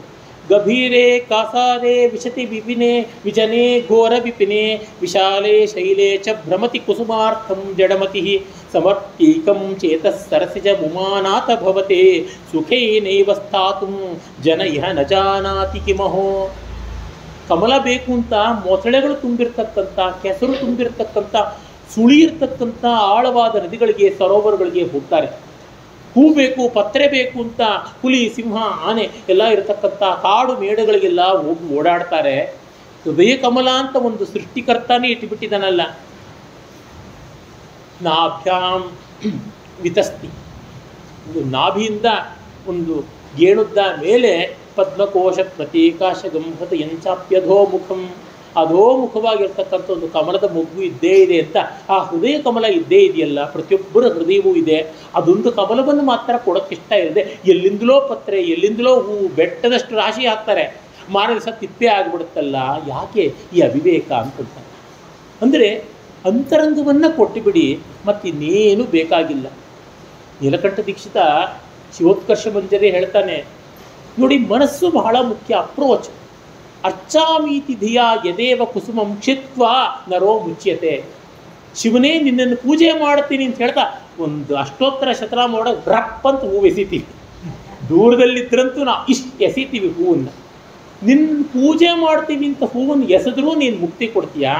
ಗಭೀರೇ ಕಾಸಾರೆ ವಿಶತಿ ವಿಪಿನೆ ವಿಜನೆ ಘೋರ ವಿಪಿನೆ ವಿಶಾಲೆ ಶೈಲೆ ಚ ಭ್ರಮತಿ ಕುಸುಮಾರ್ಥಂ ಜಡಮತಿ ಸಮರ್ಥೀಕಂ ಚೇತಃ ಸರಸಿಜ ಮುಮಾನಾಥ ಭವತೆ ಸುಖೇನೈವ ಸ್ಥಾತುಂ ಜನ ಇಹ ನ ಜಾನಾತಿ ಕಿಮಹೋ. ಕಮಲ ಬೇಕು ಅಂತ ಮೊಸಳೆಗಳು ತುಂಬಿರ್ತಕ್ಕಂಥ, ಕೆಸರು ತುಂಬಿರ್ತಕ್ಕಂಥ, ಸುಳಿಯಿರ್ತಕ್ಕಂಥ ಆಳವಾದ ನದಿಗಳಿಗೆ, ಸರೋವರಗಳಿಗೆ ಹೋಗ್ತಾರೆ. ಹೂ ಬೇಕು, ಪತ್ರೆ ಬೇಕು ಅಂತ ಹುಲಿ, ಸಿಂಹ, ಆನೆ ಎಲ್ಲ ಇರತಕ್ಕಂಥ ಕಾಡು ಮೇಡುಗಳಿಗೆಲ್ಲ ಹೋಗಿ ಓಡಾಡ್ತಾರೆ. ಹೃದಯ ಕಮಲ ಅಂತ ಒಂದು ಸೃಷ್ಟಿಕರ್ತಾನೇ ಇಟ್ಟುಬಿಟ್ಟಿದ್ದಾನಲ್ಲ. ನಾಭ್ಯಾಂ ವಿತಸ್ತಿ, ಒಂದು ನಾಭಿಯಿಂದ ಒಂದು ಗೇಣುದ್ದ ಮೇಲೆ ಪದ್ಮಕೋಶ ಪ್ರತ್ಯೇಕಾಶ ಗಂಭತ ಯಂಚಾಪ್ಯಧೋಮುಖಂ, ಅಧೋಮುಖವಾಗಿರ್ತಕ್ಕಂಥ ಒಂದು ಕಮಲದ ಮೊಗ್ಗು ಇದ್ದೇ ಇದೆ ಅಂತ. ಆ ಹೃದಯ ಕಮಲ ಇದ್ದೇ ಇದೆಯಲ್ಲ, ಪ್ರತಿಯೊಬ್ಬರ ಹೃದಯವೂ ಇದೆ. ಅದೊಂದು ಕಮಲವನ್ನು ಮಾತ್ರ ಕೊಡೋಕ್ಕಿಷ್ಟ ಇರದೆ ಎಲ್ಲಿಂದಲೋ ಪತ್ರೆ, ಎಲ್ಲಿಂದಲೋ ಹೂವು, ಬೆಟ್ಟದಷ್ಟು ರಾಶಿ ಹಾಕ್ತಾರೆ. ಮಾರನೇ ದಿವಸ ತಿಪ್ಪೆ ಆಗಿಬಿಡುತ್ತಲ್ಲ. ಯಾಕೆ ಈ ಅವಿವೇಕ ಅಂತಂತ. ಅಂದರೆ ಅಂತರಂಗವನ್ನು ಕೊಟ್ಟುಬಿಡಿ, ಮತ್ತಿನ್ನೇನು ಬೇಕಾಗಿಲ್ಲ. ನೀಲಕಂಠ ದೀಕ್ಷಿತ ಶಿವೋತ್ಕರ್ಷ ಮಂಜರಿ ಹೇಳ್ತಾನೆ ನೋಡಿ, ಮನಸ್ಸು ಬಹಳ ಮುಖ್ಯ. ಅಪ್ರೋಚ್. ಅರ್ಚಾಮೀತಿ ಧಿಯಾ ಯದೇವ ಕುಸುಮಂ ಕ್ಷಿತ್ವ ನರೋ ಮುಚ್ಯತೆ. ಶಿವನೇ ನಿನ್ನನ್ನು ಪೂಜೆ ಮಾಡ್ತೀನಿ ಅಂತ ಹೇಳ್ತಾ ಒಂದು ಅಷ್ಟೋತ್ತರ ಶತನಾಮ ಒಳಗೆ ರಪ್ ಅಂತ ಹೂವು ಎಸಿತೀವಿ. ದೂರದಲ್ಲಿದ್ದರಂತೂ ನಾವು ಇಷ್ಟು ಎಸಿತೀವಿ ಹೂವನ್ನು. ನಿನ್ನ ಪೂಜೆ ಮಾಡ್ತೀವಿ ಅಂತ ಹೂವನ್ನು ಎಸೆದ್ರೂ ನೀನು ಮುಕ್ತಿ ಕೊಡ್ತೀಯಾ?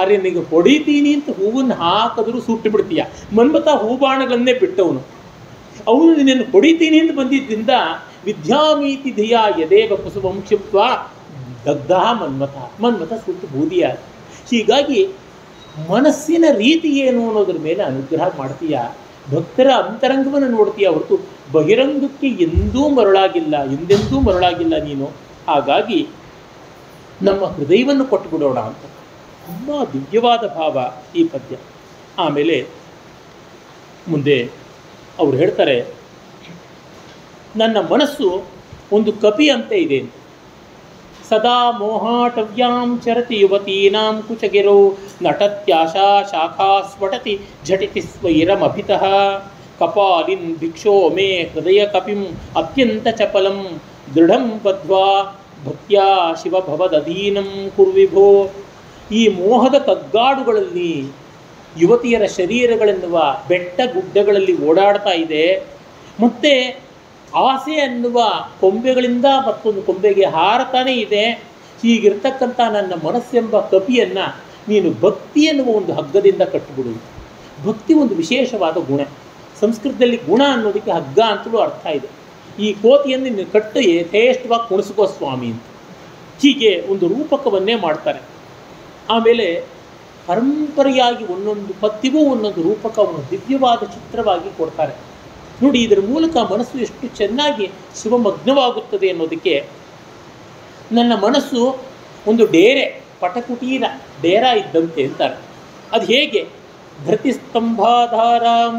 ಅರೆ ನಿನಗೆ ಹೊಡಿತೀನಿ ಅಂತ ಹೂವನ್ನು ಹಾಕಿದ್ರೂ ಸುಟ್ಟು ಬಿಡ್ತೀಯ. ಮನ್ಮಥ ಹೂಬಾಣಗಳನ್ನೇ ಬಿಟ್ಟವನು. ಅವನು ನಿನ್ನನ್ನು ಹೊಡಿತೀನಿ ಅಂತ ಬಂದಿದ್ದರಿಂದ ವಿದ್ಯಾಮೀತಿ ಧಿಯಾ ಯದೇವ ಕುಸುಮಂ ಕ್ಷಿಪ್ವ ದಗ್ಧ ಮನ್ಮಥ ಸುಟ್ಟು ಬೂದಿಯಾದ. ಹೀಗಾಗಿ ಮನಸ್ಸಿನ ರೀತಿ ಏನು ಅನ್ನೋದ್ರ ಮೇಲೆ ಅನುಗ್ರಹ ಮಾಡ್ತೀಯ. ಭಕ್ತರ ಅಂತರಂಗವನ್ನು ನೋಡ್ತೀಯ ಹೊರತು ಬಹಿರಂಗಕ್ಕೆ ಎಂದೂ ಮರಳಾಗಿಲ್ಲ, ಎಂದೆಂದೂ ಮರಳಾಗಿಲ್ಲ ನೀನು. ಹಾಗಾಗಿ ನಮ್ಮ ಹೃದಯವನ್ನು ಕೊಟ್ಟುಬಿಡೋಣ ಅಂತ. ತುಂಬ ದಿವ್ಯವಾದ ಭಾವ ಈ ಪದ್ಯ. ಆಮೇಲೆ ಮುಂದೆ ಅವರು ಹೇಳ್ತಾರೆ, ನನ್ನ ಮನಸ್ಸು ಒಂದು ಕಪಿಯಂತೆ ಇದೆ. ಸದಾ ಮೋಹಾಟವ್ಯಾಂ ಚರತಿ ಯುವತೀನಾಂ ಕುಚಗಿರೋ ನಟತ್ಯಾಶಾ ಶಾಖಾ ಸ್ಫಟತಿ ಝಟಿತಿ ಸ್ವೈರಮಭಿತಃ ಕಪಾಲಿನ್ ಭಿಕ್ಷೋ ಮೇ ಹೃದಯ ಕಪಿಂ ಅತ್ಯಂತ ಚಪಲಂ ದೃಢಂ ಬದ್ಧ್ವಾ ಭಕ್ತ್ಯಾ ಶಿವಭವದಧೀನಂ ಕುರ್ವಿಭೋ. ಈ ಮೋಹದ ಕಗ್ಗಾಡುಗಳಲ್ಲಿ ಯುವತಿಯರ ಶರೀರಗಳೆನ್ನುವ ಬೆಟ್ಟ ಗುಡ್ಡಗಳಲ್ಲಿ ಓಡಾಡ್ತಾ ಇದೆ. ಮತ್ತು ಆಸೆ ಅನ್ನುವ ಕೊಂಬೆಗಳಿಂದ ಮತ್ತೊಂದು ಕೊಂಬೆಗೆ ಹಾರತಾನೇ ಇದೆ. ಹೀಗಿರ್ತಕ್ಕಂಥ ನನ್ನ ಮನಸ್ಸೆಂಬ ಕಪಿಯನ್ನು ನೀನು ಭಕ್ತಿ ಎನ್ನುವ ಒಂದು ಹಗ್ಗದಿಂದ ಕಟ್ಟಿಬಿಡು. ಭಕ್ತಿ ಒಂದು ವಿಶೇಷವಾದ ಗುಣ. ಸಂಸ್ಕೃತದಲ್ಲಿ ಗುಣ ಅನ್ನೋದಕ್ಕೆ ಹಗ್ಗ ಅಂತಲೂ ಅರ್ಥ ಇದೆ. ಈ ಕೋತಿಯನ್ನು ನೀನು ಕಟ್ಟು ಯಥೇಷ್ಟವಾಗಿ ಕುಣಿಸ್ಕೋ ಸ್ವಾಮಿ ಅಂತ ಹೀಗೆ ಒಂದು ರೂಪಕವನ್ನೇ ಮಾಡ್ತಾರೆ. ಆಮೇಲೆ ಪರಂಪರೆಯಾಗಿ ಒಂದೊಂದು ಪದ್ಯವೂ ಒಂದೊಂದು ರೂಪಕವನ್ನು ದಿವ್ಯವಾದ ಚಿತ್ರವಾಗಿ ಕೊಡ್ತಾರೆ. ನೋಡಿ, ಇದರ ಮೂಲಕ ಮನಸ್ಸು ಎಷ್ಟು ಚೆನ್ನಾಗಿ ಶಿವಮಗ್ನವಾಗುತ್ತದೆ ಅನ್ನೋದಕ್ಕೆ, ನನ್ನ ಮನಸ್ಸು ಒಂದು ಡೇರೆ, ಪಟಕುಟೀರ ಡೇರ ಇದ್ದಂತೆ ಅಂತಾರೆ. ಅದು ಹೇಗೆ? ಧೃತಿಸ್ತಂಭಾಧಾರಾಂ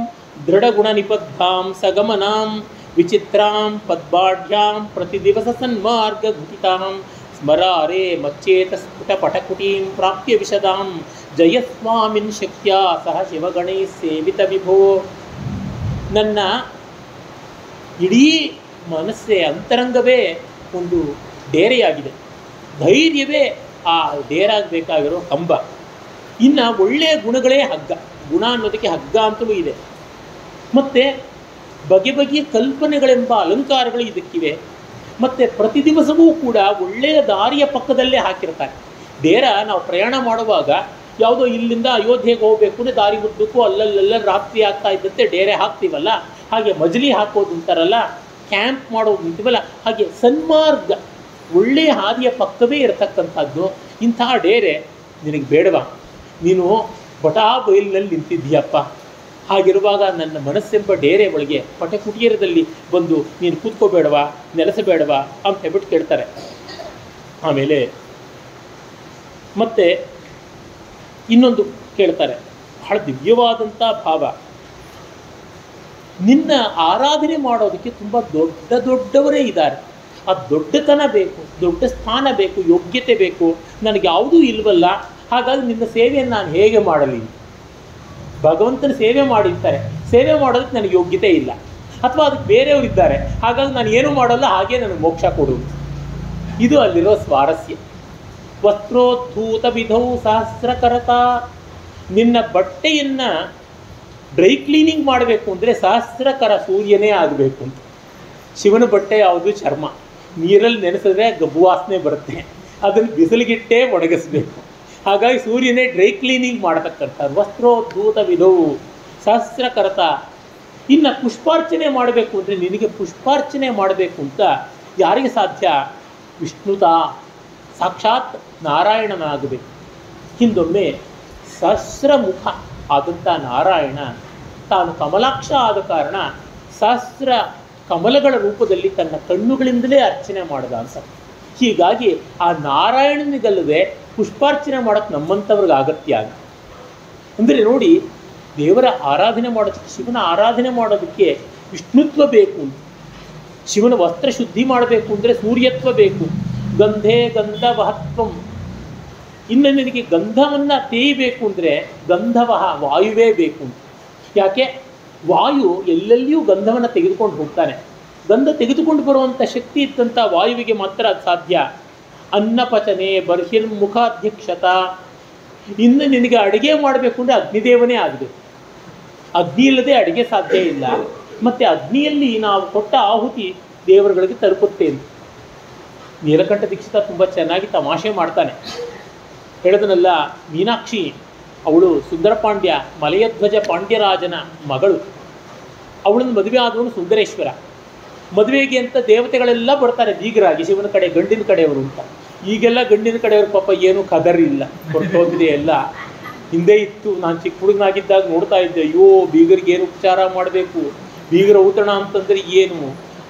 ದೃಢಗುಣ ನಿಬದ್ಧಾಂ ಸಗಮನಾಂ ವಿಚಿತ್ರಾಂ ಪದ್ಬಾಢ್ಯಾಂ ಪ್ರತಿದಿವಸ ಸನ್ಮಾರ್ಗ ಘಟಿತಾಂ ಸ್ಮರಾರೇ ಮಚ್ಚೇತ ಸ್ಫುಟ ಪಟಕುಟೀಂ ಪ್ರಾಪ್ಯ ವಿಶದಾಂ ಜಯಸ್ವಾಮಿನ್ ಶಕ್ತ್ಯ ಸಹ ಶಿವಗಣೈ ಸೇವಿತ ವಿಭೋ. ನನ್ನ ಇಡೀ ಮನಸ್ಸೇ ಅಂತರಂಗವೇ ಒಂದು ಡೇರೆಯಾಗಿದೆ. ಧೈರ್ಯವೇ ಆ ಡೇರಾಗಬೇಕಾಗಿರೋ ಕಂಬ. ಇನ್ನು ಒಳ್ಳೆಯ ಗುಣಗಳೇ ಹಗ್ಗ. ಗುಣ ಅನ್ನೋದಕ್ಕೆ ಹಗ್ಗ ಅಂತಲೂ ಇದೆ. ಮತ್ತು ಬಗೆ ಬಗೆಯ ಕಲ್ಪನೆಗಳೆಂಬ ಅಲಂಕಾರಗಳು ಇದಕ್ಕಿವೆ. ಮತ್ತು ಪ್ರತಿ ದಿವಸವೂ ಕೂಡ ಒಳ್ಳೆಯ ದಾರಿಯ ಪಕ್ಕದಲ್ಲೇ ಹಾಕಿರ್ತಾರೆ. ಡೇರ ನಾವು ಪ್ರಯಾಣ ಮಾಡುವಾಗ ಯಾವುದೋ ಇಲ್ಲಿಂದ ಅಯೋಧ್ಯೆಗೆ ಹೋಗಬೇಕು ಅಂದರೆ ದಾರಿ ಉದ್ದಕ್ಕೂ ಅಲ್ಲಲ್ಲೆಲ್ಲ ರಾತ್ರಿ ಆಗ್ತಾ ಇದ್ದಂತೆ ಡೇರೆ ಹಾಕ್ತೀವಲ್ಲ, ಹಾಗೆ ಮಜಲಿ ಹಾಕೋದು ಅಂತಾರಲ್ಲ, ಕ್ಯಾಂಪ್ ಮಾಡೋದು ಅಂತೀವಲ್ಲ, ಹಾಗೆ ಸನ್ಮಾರ್ಗ ಒಳ್ಳೆಯ ಹಾದಿಯ ಪಕ್ಕವೇ ಇರತಕ್ಕಂಥದ್ದು. ಇಂತಹ ಡೇರೆ ನಿನಗೆ ಬೇಡವಾ? ನೀನು ಬಟಾ ಬಯಲಿನಲ್ಲಿ ನಿಂತಿದ್ದೀಯಪ್ಪ. ಹಾಗಿರುವಾಗ ನನ್ನ ಮನಸ್ಸೆಂಬ ಡೇರೆ ಒಳಗೆ ಪಟಕುಟೀರದಲ್ಲಿ ಬಂದು ನೀನು ಕೂತ್ಕೋಬೇಡವಾ, ನೆಲೆಸಬೇಡವಾ ಅಂತ ಹೇಳ್ಬಿಟ್ಟು ಕೇಳ್ತಾರೆ. ಆಮೇಲೆ ಮತ್ತೆ ಇನ್ನೊಂದು ಕೇಳ್ತಾರೆ, ಬಹಳ ದಿವ್ಯವಾದಂಥ ಭಾವ. ನಿನ್ನ ಆರಾಧನೆ ಮಾಡೋದಕ್ಕೆ ತುಂಬ ದೊಡ್ಡ ದೊಡ್ಡವರೇ ಇದ್ದಾರೆ. ಆ ದೊಡ್ಡತನ ಬೇಕು, ದೊಡ್ಡ ಸ್ಥಾನ ಬೇಕು, ಯೋಗ್ಯತೆ ಬೇಕು. ನನಗೆ ಯಾವುದೂ ಇಲ್ವಲ್ಲ, ಹಾಗಾಗಿ ನಿನ್ನ ಸೇವೆಯನ್ನು ನಾನು ಹೇಗೆ ಮಾಡಲಿ? ಭಗವಂತನ ಸೇವೆ ಮಾಡಿರ್ತಾರೆ, ಸೇವೆ ಮಾಡೋದಕ್ಕೆ ನನಗೆ ಯೋಗ್ಯತೆ ಇಲ್ಲ, ಅಥವಾ ಅದಕ್ಕೆ ಬೇರೆಯವರಿದ್ದಾರೆ, ಹಾಗಾಗಿ ನಾನು ಏನೂ ಮಾಡೋಲ್ಲ, ಹಾಗೆ ನನಗೆ ಮೋಕ್ಷ ಕೊಡುವುದು. ಇದು ಅಲ್ಲಿರೋ ಸ್ವಾರಸ್ಯ. ವಸ್ತ್ರೋದ್ಧೂತ ವಿಧೌ ಸಹಸ್ರಕರತ. ನಿನ್ನ ಬಟ್ಟೆಯನ್ನು ಡ್ರೈ ಕ್ಲೀನಿಂಗ್ ಮಾಡಬೇಕು ಅಂದರೆ ಸಹಸ್ರಕರ ಸೂರ್ಯನೇ ಆಗಬೇಕು ಅಂತ. ಶಿವನ ಬಟ್ಟೆ ಯಾವುದು? ಚರ್ಮ. ನೀರಲ್ಲಿ ನೆನೆಸಿದ್ರೆ ಗಬ್ಬು ವಾಸನೆ ಬರುತ್ತೆ, ಅದನ್ನು ಬಿಸಿಲಿಗಿಟ್ಟೇ ಒಣಗಿಸ್ಬೇಕು. ಹಾಗಾಗಿ ಸೂರ್ಯನೇ ಡ್ರೈ ಕ್ಲೀನಿಂಗ್ ಮಾಡತಕ್ಕಂಥದ್ದು. ವಸ್ತ್ರೋದ್ಧೂತ ವಿಧವು ಸಹಸ್ರಕರತ. ಇನ್ನು ಪುಷ್ಪಾರ್ಚನೆ ಮಾಡಬೇಕು ಅಂದರೆ ನಿನಗೆ ಪುಷ್ಪಾರ್ಚನೆ ಮಾಡಬೇಕು ಅಂತ ಯಾರಿಗೆ ಸಾಧ್ಯ? ವಿಷ್ಣುತ ಸಾಕ್ಷಾತ್ ನಾರಾಯಣನಾಗಬೇಕು. ಹಿಂದೊಮ್ಮೆ ಸಹಸ್ರಮುಖ ಆದಂಥ ನಾರಾಯಣ ತಾನು ಕಮಲಾಕ್ಷ ಆದ ಕಾರಣ ಸಹಸ್ರ ಕಮಲಗಳ ರೂಪದಲ್ಲಿ ತನ್ನ ಕಣ್ಣುಗಳಿಂದಲೇ ಅರ್ಚನೆ ಮಾಡಿದ ಅನ್ಸುತ್ತೆ. ಹೀಗಾಗಿ ಆ ನಾರಾಯಣನಿಗಲ್ಲದೆ ಪುಷ್ಪಾರ್ಚನೆ ಮಾಡೋಕ್ಕೆ ನಮ್ಮಂಥವ್ರಿಗೆ ಅಗತ್ಯ ಆಗ. ಅಂದರೆ ನೋಡಿ, ದೇವರ ಆರಾಧನೆ ಮಾಡೋದಕ್ಕೆ, ಶಿವನ ಆರಾಧನೆ ಮಾಡೋದಕ್ಕೆ ವಿಷ್ಣುತ್ವ ಬೇಕು. ಶಿವನ ವಸ್ತ್ರ ಶುದ್ಧಿ ಮಾಡಬೇಕು ಅಂದರೆ ಸೂರ್ಯತ್ವ ಬೇಕು. ಗಂಧೇ ಗಂಧವಹತ್ವಂ. ಇನ್ನು ನಿನಗೆ ಗಂಧವನ್ನು ತೇಯಬೇಕು ಅಂದರೆ ಗಂಧವಹ ವಾಯುವೇ ಬೇಕು. ಯಾಕೆ? ವಾಯು ಎಲ್ಲೆಲ್ಲಿಯೂ ಗಂಧವನ್ನು ತೆಗೆದುಕೊಂಡು ಹೋಗ್ತಾನೆ. ಗಂಧ ತೆಗೆದುಕೊಂಡು ಬರುವಂಥ ಶಕ್ತಿ ಇದ್ದಂಥ ವಾಯುವಿಗೆ ಮಾತ್ರ ಅದು ಸಾಧ್ಯ. ಅನ್ನಪಚನೆ ಬರ್ಹಿರ್ಮುಖಾಧ್ಯಕ್ಷತ. ಇನ್ನು ನಿನಗೆ ಅಡುಗೆ ಮಾಡಬೇಕು ಅಂದರೆ ಅಗ್ನಿದೇವನೇ ಆಗಬೇಕು. ಅಗ್ನಿ ಇಲ್ಲದೆ ಅಡುಗೆ ಸಾಧ್ಯ ಇಲ್ಲ. ಮತ್ತು ಅಗ್ನಿಯಲ್ಲಿ ನಾವು ಕೊಟ್ಟ ಆಹುತಿ ದೇವರುಗಳಿಗೆ ತಲುಪುತ್ತೇನೆ. ನೀಲಕಂಠ ದೀಕ್ಷಿತ ತುಂಬ ಚೆನ್ನಾಗಿ ತಮಾಷೆ ಮಾಡ್ತಾನೆ. ಹೇಳಿದನಲ್ಲ, ಮೀನಾಕ್ಷಿ ಅವಳು ಸುಂದರ ಪಾಂಡ್ಯ, ಮಲಯಧ್ವಜ ಪಾಂಡ್ಯರಾಜನ ಮಗಳು. ಅವಳನ್ನು ಮದುವೆ ಆದವನು ಸುಂದರೇಶ್ವರ. ಮದುವೆಗೆ ಅಂತ ದೇವತೆಗಳೆಲ್ಲ ಬರ್ತಾರೆ ಬೀಗರಾಗಿ, ಶಿವನ ಕಡೆ ಗಂಡಿನ ಕಡೆಯವರು ಅಂತ. ಈಗೆಲ್ಲ ಗಂಡಿನ ಕಡೆಯವರು ಪಾಪ ಏನೂ ಕದರಿಲ್ಲ, ಹೊರಟೋಗಿದೆ ಎಲ್ಲ. ಹಿಂದೆ ಇತ್ತು, ನಾನು ಚಿಕ್ಕ ಹುಡುಗನಾಗಿದ್ದಾಗ ನೋಡ್ತಾ ಇದ್ದೆ. ಅಯ್ಯೋ, ಬೀಗರಿಗೆ ಏನು ಉಪಚಾರ ಮಾಡಬೇಕು, ಬೀಗರ ಔತಣ ಅಂತಂದರೆ ಏನು,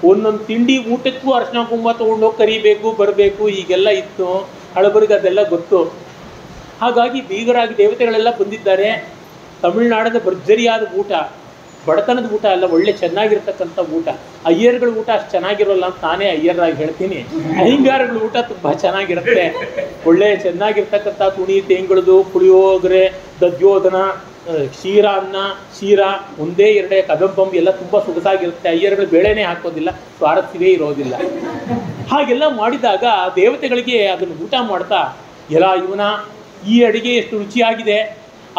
ಒಂದೊಂದು ತಿಂಡಿ ಊಟಕ್ಕೂ ಅರ್ಶಿನ ಕುಂಕುಮ ತೊಗೊಂಡೋಗಿ ಕರಿಬೇಕು, ಬರಬೇಕು, ಹೀಗೆಲ್ಲ ಇತ್ತು. ಹಳಬರಿಗೆ ಅದೆಲ್ಲ ಗೊತ್ತು. ಹಾಗಾಗಿ ಬೀಗರಾಗಿ ದೇವತೆಗಳೆಲ್ಲ ಬಂದಿದ್ದಾರೆ. ತಮಿಳುನಾಡಿನ ಭರ್ಜರಿಯಾದ ಊಟ. ಬಡತನದ ಊಟ ಅಲ್ಲ, ಒಳ್ಳೆ ಚೆನ್ನಾಗಿರ್ತಕ್ಕಂಥ ಊಟ. ಅಯ್ಯರ್ಗಳ ಊಟ ಅಷ್ಟು ಚೆನ್ನಾಗಿರೋಲ್ಲ ಅಂತ ನಾನೇ ಅಯ್ಯರಾಗಿ ಹೇಳ್ತೀನಿ. ಅಯ್ಯಂಗಾರಗಳ ಊಟ ತುಂಬ ಚೆನ್ನಾಗಿರುತ್ತೆ. ಒಳ್ಳೆ ಚೆನ್ನಾಗಿರ್ತಕ್ಕಂಥ ತುಣಿ ತೇಂಗಳದು, ಪುಳಿಯೋಗರೆ, ದಧ್ಯೋದನ, ಕ್ಷೀರಾನ್ನ, ಕ್ಷೀರ, ಒಂದೇ ಎರಡೇ ಕದಂಬಂ ಎಲ್ಲ ತುಂಬ ಸೊಗಸಾಗಿರುತ್ತೆ. ಅಯ್ಯರ್ಗಳು ಬೇಳೆನೇ ಹಾಕೋದಿಲ್ಲ, ಸ್ವಾರಸ್ಯವೇ ಇರೋದಿಲ್ಲ. ಹಾಗೆಲ್ಲ ಮಾಡಿದಾಗ ದೇವತೆಗಳಿಗೆ ಅದನ್ನು ಊಟ ಮಾಡ್ತಾ, ಎಲ್ಲ ಇವನ ಈ ಅಡಿಗೆ ಎಷ್ಟು ರುಚಿಯಾಗಿದೆ,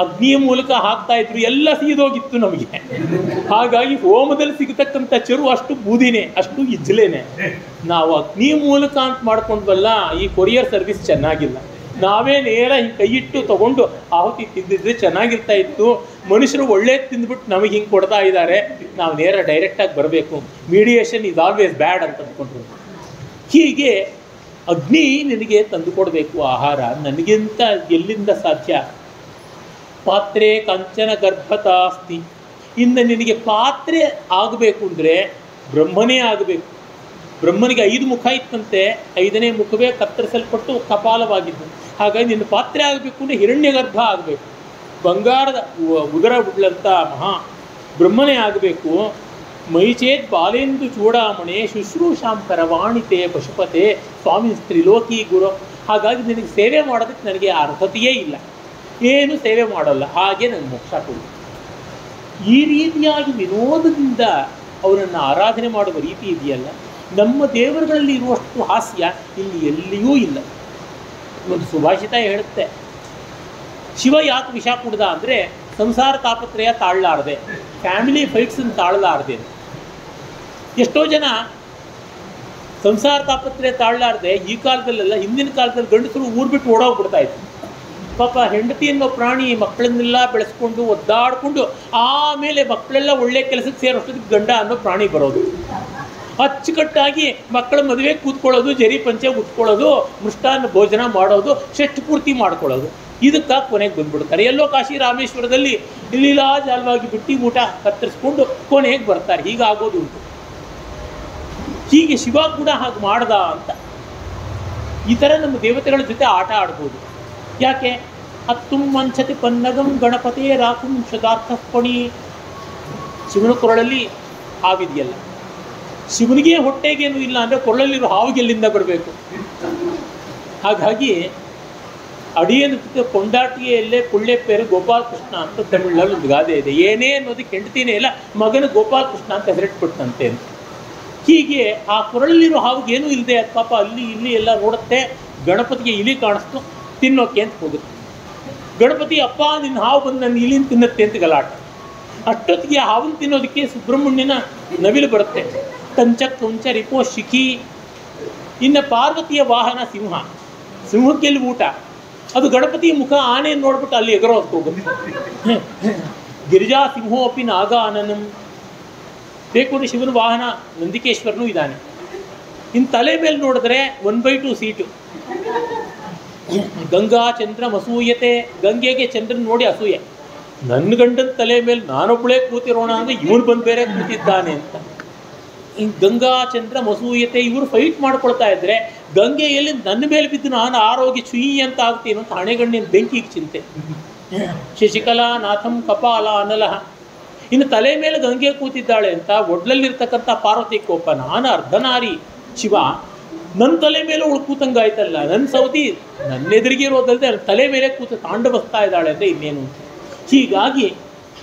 ಅಗ್ನಿಯ ಮೂಲಕ ಹಾಕ್ತಾ ಇದ್ರು, ಎಲ್ಲ ಸೀದೋಗಿತ್ತು ನಮಗೆ. ಹಾಗಾಗಿ ಹೋಮದಲ್ಲಿ ಸಿಗತಕ್ಕಂಥ ಚೆರು ಅಷ್ಟು ಬೂದಿನೇ, ಅಷ್ಟು ಇಜ್ಲೇನೆ. ನಾವು ಅಗ್ನಿಯ ಮೂಲಕ ಅಂತ ಮಾಡ್ಕೊಂಡ್ವಲ್ಲ, ಈ ಕೊರಿಯರ್ ಸರ್ವಿಸ್ ಚೆನ್ನಾಗಿಲ್ಲ. ನಾವೇ ನೇರ ಹಿಂಗೆ ಕೈ ಇಟ್ಟು ತೊಗೊಂಡು ಆಹುತಿ ತಿಂದಿದ್ರೆ ಚೆನ್ನಾಗಿರ್ತಾ ಇತ್ತು. ಮನುಷ್ಯರು ಒಳ್ಳೇದು ತಿಂದ್ಬಿಟ್ಟು ನಮಗೆ ಹಿಂಗೆ ಕೊಡ್ತಾ ಇದ್ದಾರೆ, ನಾವು ನೇರ ಡೈರೆಕ್ಟಾಗಿ ಬರಬೇಕು. ಮೀಡಿಯೇಷನ್ ಈಸ್ ಆಲ್ವೇಸ್ ಬ್ಯಾಡ್ ಅಂತ ಅಂದ್ಕೊಂಡ್ರು. ಹೀಗೆ ಅಗ್ನಿ ನಿನಗೆ ತಂದು ಕೊಡಬೇಕು ಆಹಾರ, ನನಗಿಂತ ಎಲ್ಲಿಂದ ಸಾಧ್ಯ? ಪಾತ್ರೆ ಕಂಚನ ಗರ್ಭತಾಸ್ತಿ. ಇನ್ನು ನಿನಗೆ ಪಾತ್ರೆ ಆಗಬೇಕು ಅಂದರೆ ಬ್ರಹ್ಮನೇ ಆಗಬೇಕು. ಬ್ರಹ್ಮನಿಗೆ 5 ಮುಖ ಇತ್ತಂತೆ, 5ನೇ ಮುಖವೇ ಕತ್ತರಿಸಲ್ಪಟ್ಟು ಕಪಾಲವಾಗಿದ್ದು. ಹಾಗಾಗಿ ನಿನ್ನ ಪಾತ್ರೆ ಆಗಬೇಕು ಅಂದರೆ ಹಿರಣ್ಯ ಗರ್ಭ ಆಗಬೇಕು, ಬಂಗಾರದ ಉದರ ಉಳ್ಳಂಥ ಮಹಾ ಬ್ರಹ್ಮನೇ ಆಗಬೇಕು. ಮೈಚೇತ್ ಬಾಲೇಂದು ಚೂಡಾಮಣೆ ಶುಶ್ರೂಷಾಂಕರ ವಾಣಿತೆ ಪಶುಪತೆ ಸ್ವಾಮಿ ತ್ರಿಲೋಕಿ ಗುರು. ಹಾಗಾಗಿ ನಿನಗೆ ಸೇವೆ ಮಾಡೋದಕ್ಕೆ ನನಗೆ ಅರ್ಹತೆಯೇ ಇಲ್ಲ, ಏನು ಸೇವೆ ಮಾಡೋಲ್ಲ, ಹಾಗೆ ನನಗೆ ಮೋಕ್ಷ ಕೊಡು. ಈ ರೀತಿಯಾಗಿ ವಿನೋದದಿಂದ ಅವರನ್ನು ಆರಾಧನೆ ಮಾಡುವ ರೀತಿ ಇದೆಯಲ್ಲ, ನಮ್ಮ ದೇವರುಗಳಲ್ಲಿ ಇರುವಷ್ಟು ಹಾಸ್ಯ ಇಲ್ಲಿ ಎಲ್ಲಿಯೂ ಇಲ್ಲ. ಒಂದು ಸುಭಾಷಿತ ಹೇಳುತ್ತೆ, ಶಿವ ಯಾಕೆ ವಿಷ ಕುಡ್ದ ಅಂದರೆ ಸಂಸಾರ ತಾಪತ್ರಯ ತಾಳಲಾರದೆ, ಫ್ಯಾಮಿಲಿ ಫೈಟ್ಸನ್ನು ತಾಳಲಾರದೆ. ಎಷ್ಟೋ ಜನ ಸಂಸಾರ ತಾಪತ್ರಯ ತಾಳಲಾರದೆ ಈ ಕಾಲದಲ್ಲೆಲ್ಲ, ಹಿಂದಿನ ಕಾಲದಲ್ಲಿ ಗಂಡಸರು ಊರು ಬಿಟ್ಟು ಓಡೋಗ್ಬಿಡ್ತಾ ಇತ್ತು. ಪಾಪ ಹೆಂಡತಿ ಅನ್ನೋ ಪ್ರಾಣಿ ಮಕ್ಕಳನ್ನೆಲ್ಲ ಬೆಳೆಸ್ಕೊಂಡು ಒದ್ದಾಡಿಕೊಂಡು ಆಮೇಲೆ ಮಕ್ಕಳೆಲ್ಲ ಒಳ್ಳೆ ಕೆಲಸಕ್ಕೆ ಸೇರೋಷ್ಟೊತ್ತಿಗೆ ಗಂಡ ಅನ್ನೋ ಪ್ರಾಣಿ ಬರೋದು. ಅಚ್ಚುಕಟ್ಟಾಗಿ ಮಕ್ಕಳ ಮದುವೆ ಕೂತ್ಕೊಳ್ಳೋದು, ಜರಿ ಪಂಚೆ ಉಟ್ಕೊಳ್ಳೋದು, ಮೃಷ್ಟಾನ್ನ ಭೋಜನ ಮಾಡೋದು, ಷಷ್ಠಿ ಪೂರ್ತಿ ಮಾಡ್ಕೊಳ್ಳೋದು. ಇದಕ್ಕೆ ಕೊನೆಗೆ ಬಂದ್ಬಿಡ್ತಾರೆ. ಎಲ್ಲೋ ಕಾಶಿ ರಾಮೇಶ್ವರದಲ್ಲಿ ಲೀಲಾಜಾಲವಾಗಿ ಬಿಟ್ಟಿ ಊಟ ಕತ್ತರಿಸ್ಕೊಂಡು ಕೊನೆಗೆ ಬರ್ತಾರೆ. ಹೀಗಾಗೋದು ಉಂಟು. ಹೀಗೆ ಶಿವ ಕೂಡ ಹಾಗೆ ಮಾಡ್ದ ಅಂತ. ಈ ಥರ ನಮ್ಮ ದೇವತೆಗಳ ಜೊತೆ ಆಟ ಆಡ್ಬೋದು. ಯಾಕೆ? ಹತ್ತುಂ ಮಂಚತಿ ಪನ್ನಗಂ ಗಣಪತೇ ರಾಕುಂ ಶತಾರ್ಥಪಣಿ. ಶಿವನ ಕೊರಳಲ್ಲಿ ಹಾವಿದೆಯಲ್ಲ, ಶಿವನಿಗೆ ಹೊಟ್ಟೆಗೇನು ಇಲ್ಲ ಅಂದರೆ ಕೊರಳಲ್ಲಿರೋ ಹಾವಿಗೆ ಎಲ್ಲಿಂದ ಬರಬೇಕು? ಹಾಗಾಗಿ ಅಡಿಯನ ಕೊಂಡಾಟಿಯಲ್ಲೇ ಪುಳ್ಳೆ ಪೇರು ಗೋಪಾಲಕೃಷ್ಣ ಅಂತ ತಮಿಳಲ್ಲಿ ಒಂದು ಗಾದೆ ಇದೆ. ಏನೇ ಅನ್ನೋದಕ್ಕೆ ಹೆಂಡ್ತಿನೇ ಇಲ್ಲ, ಮಗನ ಗೋಪಾಲಕೃಷ್ಣ ಅಂತ ಹೆಸರಿಟ್ಬಿಟ್ಟಂತೆ ಅಂತ. ಹೀಗೆ ಆ ಕೊರಳಲ್ಲಿರೋ ಹಾವಿಗೆ ಏನೂ ಇಲ್ಲದೆ ಅದು ಪಾಪ ಅಲ್ಲಿ ಇಲ್ಲಿ ಎಲ್ಲ ನೋಡುತ್ತೆ. ಗಣಪತಿಗೆ ಇಲಿ ಕಾಣಿಸ್ತು, ತಿನ್ನೋಕೆ ಅಂತ ಹೋಗುತ್ತೆ. ಗಣಪತಿ ಅಪ್ಪ ನಿನ್ನ ಹಾವು ಬಂದು ನನ್ನ ಇಲಿನ ತಿನ್ನತ್ತೆ ಅಂತ ಗಲಾಟೆ. ಅಷ್ಟೊತ್ತಿಗೆ ಆ ಹಾವನ್ನು ತಿನ್ನೋದಕ್ಕೆ ಸುಬ್ರಹ್ಮಣ್ಯನ ನವಿಲು ಬರುತ್ತೆ. ಕಂಚ ಕೊಂಚ ರಿಪೋ ಶಿಖಿ. ಇನ್ನು ಪಾರ್ವತಿಯ ವಾಹನ ಸಿಂಹ, ಸಿಂಹಕ್ಕೆಲ್ಲಿ ಊಟ? ಅದು ಗಣಪತಿ ಮುಖ ಆನೆಯನ್ನು ನೋಡ್ಬಿಟ್ಟು ಅಲ್ಲಿ ಎಗರೋದಕ್ಕೆ ಹೋಗುತ್ತೆ. ಗಿರಿಜಾ ಸಿಂಹೋಪಿ ನಾಗಾನನಂ. ಬೇಕು ಅಂದರೆ ಶಿವನ ವಾಹನ ನಂದಿಕೇಶ್ವರನೂ ಇದ್ದಾನೆ. ಇನ್ನು ತಲೆ ಮೇಲೆ ನೋಡಿದ್ರೆ 1/2 ಸೀಟು. ಗಂಗಾ ಚಂದ್ರ ಮಸೂಯತೆ. ಗಂಗೆಗೆ ಚಂದ್ರನ ನೋಡಿ ಅಸೂಯೆ, ನನ್ನ ಗಂಡನ ತಲೆ ಮೇಲೆ ನಾನೊಬ್ಬಳೇ ಕೂತಿರೋಣ ಅಂದರೆ ಇವನು ಬಂದು ಬೇರೆ ಕೂತಿದ್ದಾನೆ ಅಂತ. ಗಂಗಾ ಚಂದ್ರ ಮಸೂಯತೆ. ಇವರು ಫೈಟ್ ಮಾಡ್ಕೊಳ್ತಾ ಇದ್ರೆ ಗಂಗೆಯಲ್ಲಿ ನನ್ನ ಮೇಲೆ ಬಿದ್ದು ನಾನು ಆರೋಗ್ಯ ಚುಯಿ ಅಂತ ಆಗ್ತೀನೋ ಅಂತ ಹಣೆಗಣ್ಣಿನ ಬೆಂಕಿಗೆ ಚಿಂತೆ. ಶಶಿಕಲಾ ನಾಥಂ ಕಪಾಲ ಅನಲಹ. ಇನ್ನು ತಲೆ ಮೇಲೆ ಗಂಗೆ ಕೂತಿದ್ದಾಳೆ ಅಂತ ಒಡ್ಲಲ್ಲಿರ್ತಕ್ಕಂಥ ಪಾರ್ವತಿ ಕೋಪ. ನಾನು ಅರ್ಧನಾರಿ ಶಿವ, ನನ್ನ ತಲೆ ಮೇಲೆ ಅವಳು ಕೂತಂಗಾಯ್ತಲ್ಲ, ನನ್ನ ಸೌತಿ ನನ್ನ ಎದುರಿಗೆ ಇರೋದಲ್ಲದೆ ತಲೆ ಮೇಲೆ ಕೂತು ತಾಂಡವಸ್ತಾ ಇದ್ದಾಳೆ ಅಂದರೆ ಇನ್ನೇನು. ಹೀಗಾಗಿ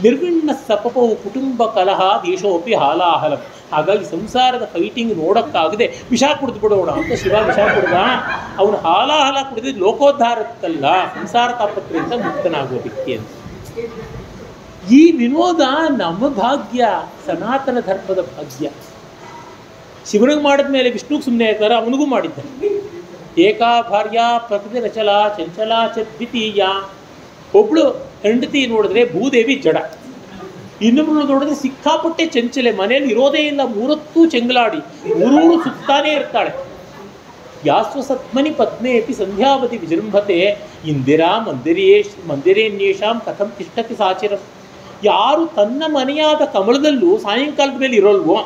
ನಿರ್ವಿಣ್ಣ ಸಪಪವು ಕುಟುಂಬ ಕಲಹ ದೇಶೋಪಿ ಹಾಲಾಹಲಂ. ಹಾಗಾಗಿ ಸಂಸಾರದ ಫೈಟಿಂಗ್ ನೋಡೋಕ್ಕಾಗದೆ ವಿಷ ಕುಡಿದು ಬಿಡೋಣ ಅಂತ ಶಿವ ವಿಷ ಕುಡ್ದ. ಅವನು ಹಾಲಾಹಲ ಕುಡಿದಿದ್ದು ಲೋಕೋದ್ಧಾರಕ್ಕಲ್ಲ, ಸಂಸಾರ ತಾಪತ್ರೆಯಿಂದ ಮುಕ್ತನಾಗೋದಕ್ಕೆ ಅಂತ. ಈ ವಿನೋದ ನಮ್ಮ ಭಾಗ್ಯ, ಸನಾತನ ಧರ್ಮದ ಭಾಗ್ಯ. ಶಿವನಿಗೆ ಮಾಡಿದ ಮೇಲೆ ವಿಷ್ಣುಗೆ ಸುಮ್ಮನೆ ಇರ್ತಾರೆ, ಅವನಿಗೂ ಮಾಡಿದ್ದಾನೆ. ಏಕಾ ಭಾರ್ಯ ಪ್ರಕೃತಿ ರಚಲ ಚಂಚಲ ದ್ವಿತೀಯ. ಒಬ್ಬಳು ಹೆಂಡತಿ ನೋಡಿದ್ರೆ ಭೂದೇವಿ ಜಡ, ಇನ್ನೊಬ್ಬಳು ನೋಡಿದ್ರೆ ಸಿಕ್ಕಾಪಟ್ಟೆ ಚಂಚಲೆ, ಮನೆಯಲ್ಲಿ ಇರೋದೇ ಇಲ್ಲ, 3 ಹೊತ್ತು ಚೆಂಗಲಾಡಿ ಊರೂರು ಸುತ್ತಾನೇ ಇರ್ತಾಳೆ. ಯಾಸ್ವಸತ್ಮನಿ ಪತ್ನೇಪಿ ಸಂಧ್ಯಾವತಿ ವಿಜೃಂಭತೆ ಇಂದಿರಾ ಮಂದಿರೇನ್ಯೇಷಾಂ ಕಥಂ ತಿಷ್ಠತಿ ಸಾಚಿರಂ. ಯಾರು ತನ್ನ ಮನೆಯಾದ ಕಮಲದಲ್ಲೂ ಸಾಯಂಕಾಲದ ಮೇಲೆ ಇರೋಲ್ವೋ,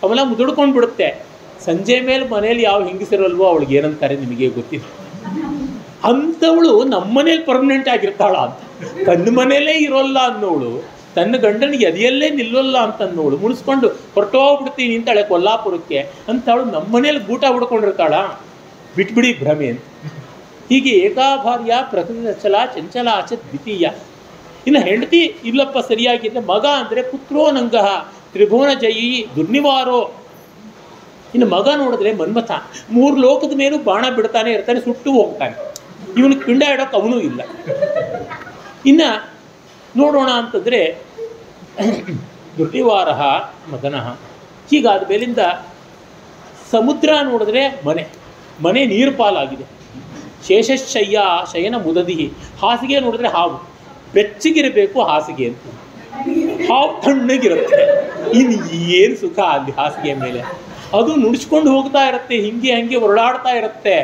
ಕಮಲ ಮುದುಡ್ಕೊಂಡು ಬಿಡುತ್ತೆ, ಸಂಜೆ ಮೇಲೆ ಮನೇಲಿ ಯಾವ ಹೆಂಗಸಿರಲ್ವೋ ಅವಳಿಗೆ ಏನಂತಾರೆ ನಿಮಗೆ ಗೊತ್ತಿಲ್ಲ. ಅಂಥವಳು ನಮ್ಮ ಮನೇಲಿ ಪರ್ಮನೆಂಟ್ ಆಗಿರ್ತಾಳ ಅಂತ. ತನ್ನ ಮನೇಲೇ ಇರೋಲ್ಲ ಅನ್ನೋಳು ತನ್ನ ಗಂಡನಿಗೆ ಎದೆಯಲ್ಲೇ ನಿಲ್ಲೋಲ್ಲ ಅಂತ ನೋಡು, ಮುಳಿಸ್ಕೊಂಡು ಹೊರಟೋಗ್ಬಿಡ್ತೀನಿ ಅಂತಾಳೆ ಕೊಲ್ಲಾಪುರಕ್ಕೆ ಅಂತವಳು ನಮ್ಮನೇಲಿ ಗೂಟ ಹುಡ್ಕೊಂಡಿರ್ತಾಳ, ಬಿಟ್ಬಿಡಿ ಭ್ರಮೆ ಅಂತ. ಹೀಗೆ ಏಕಾಭಾರ್ಯ ಪ್ರಕೃತಿ ಚಲ ಚಂಚಲ ಆಚ ದ್ವಿತೀಯ. ಇನ್ನು ಹೆಂಡತಿ ಇಲ್ಲಪ್ಪ ಸರಿಯಾಗಿದೆ, ಮಗ ಅಂದರೆ ಪುತ್ರೋ ನಂಗಹ ತ್ರಿಭುವನ ಜಯಿ ದುರ್ನಿವಾರೋ. ಇನ್ನು ಮಗ ನೋಡಿದ್ರೆ ಮನ್ಮಥ 3 ಲೋಕದ ಮೇಲೂ ಬಾಣ ಬಿಡ್ತಾನೆ ಇರ್ತಾನೆ, ಸುಟ್ಟು ಹೋಗ್ತಾನೆ, ಇವನಿಗೆ ಪಿಂಡ ಇಡೋಕೆ ಅವನೂ ಇಲ್ಲ. ಇನ್ನು ನೋಡೋಣ ಅಂತಂದರೆ ದುರ್ನಿವಾರ ಮದನಃ. ಹೀಗಾದ ಮೇಲಿಂದ ಸಮುದ್ರ ನೋಡಿದ್ರೆ ಮನೆ ನೀರು ಪಾಲಾಗಿದೆ. ಶೇಷಶಯ್ಯ ಶಯನ ಮುದದಿ, ಹಾಸಿಗೆ ನೋಡಿದ್ರೆ ಹಾವು, ಬೆಚ್ಚಗಿರಬೇಕು ಹಾಸಿಗೆ ಅಂತ, ಹಾವು ತಣ್ಣಗಿರುತ್ತೆ. ಇನ್ನು ಏನು ಸುಖ ಅಲ್ಲಿ ಹಾಸಿಗೆ ಮೇಲೆ, ಅದು ನುಡಿಸ್ಕೊಂಡು ಹೋಗ್ತಾ ಇರುತ್ತೆ, ಹಿಂಗೆ ಹೊರಳಾಡ್ತಾ ಇರುತ್ತೆ.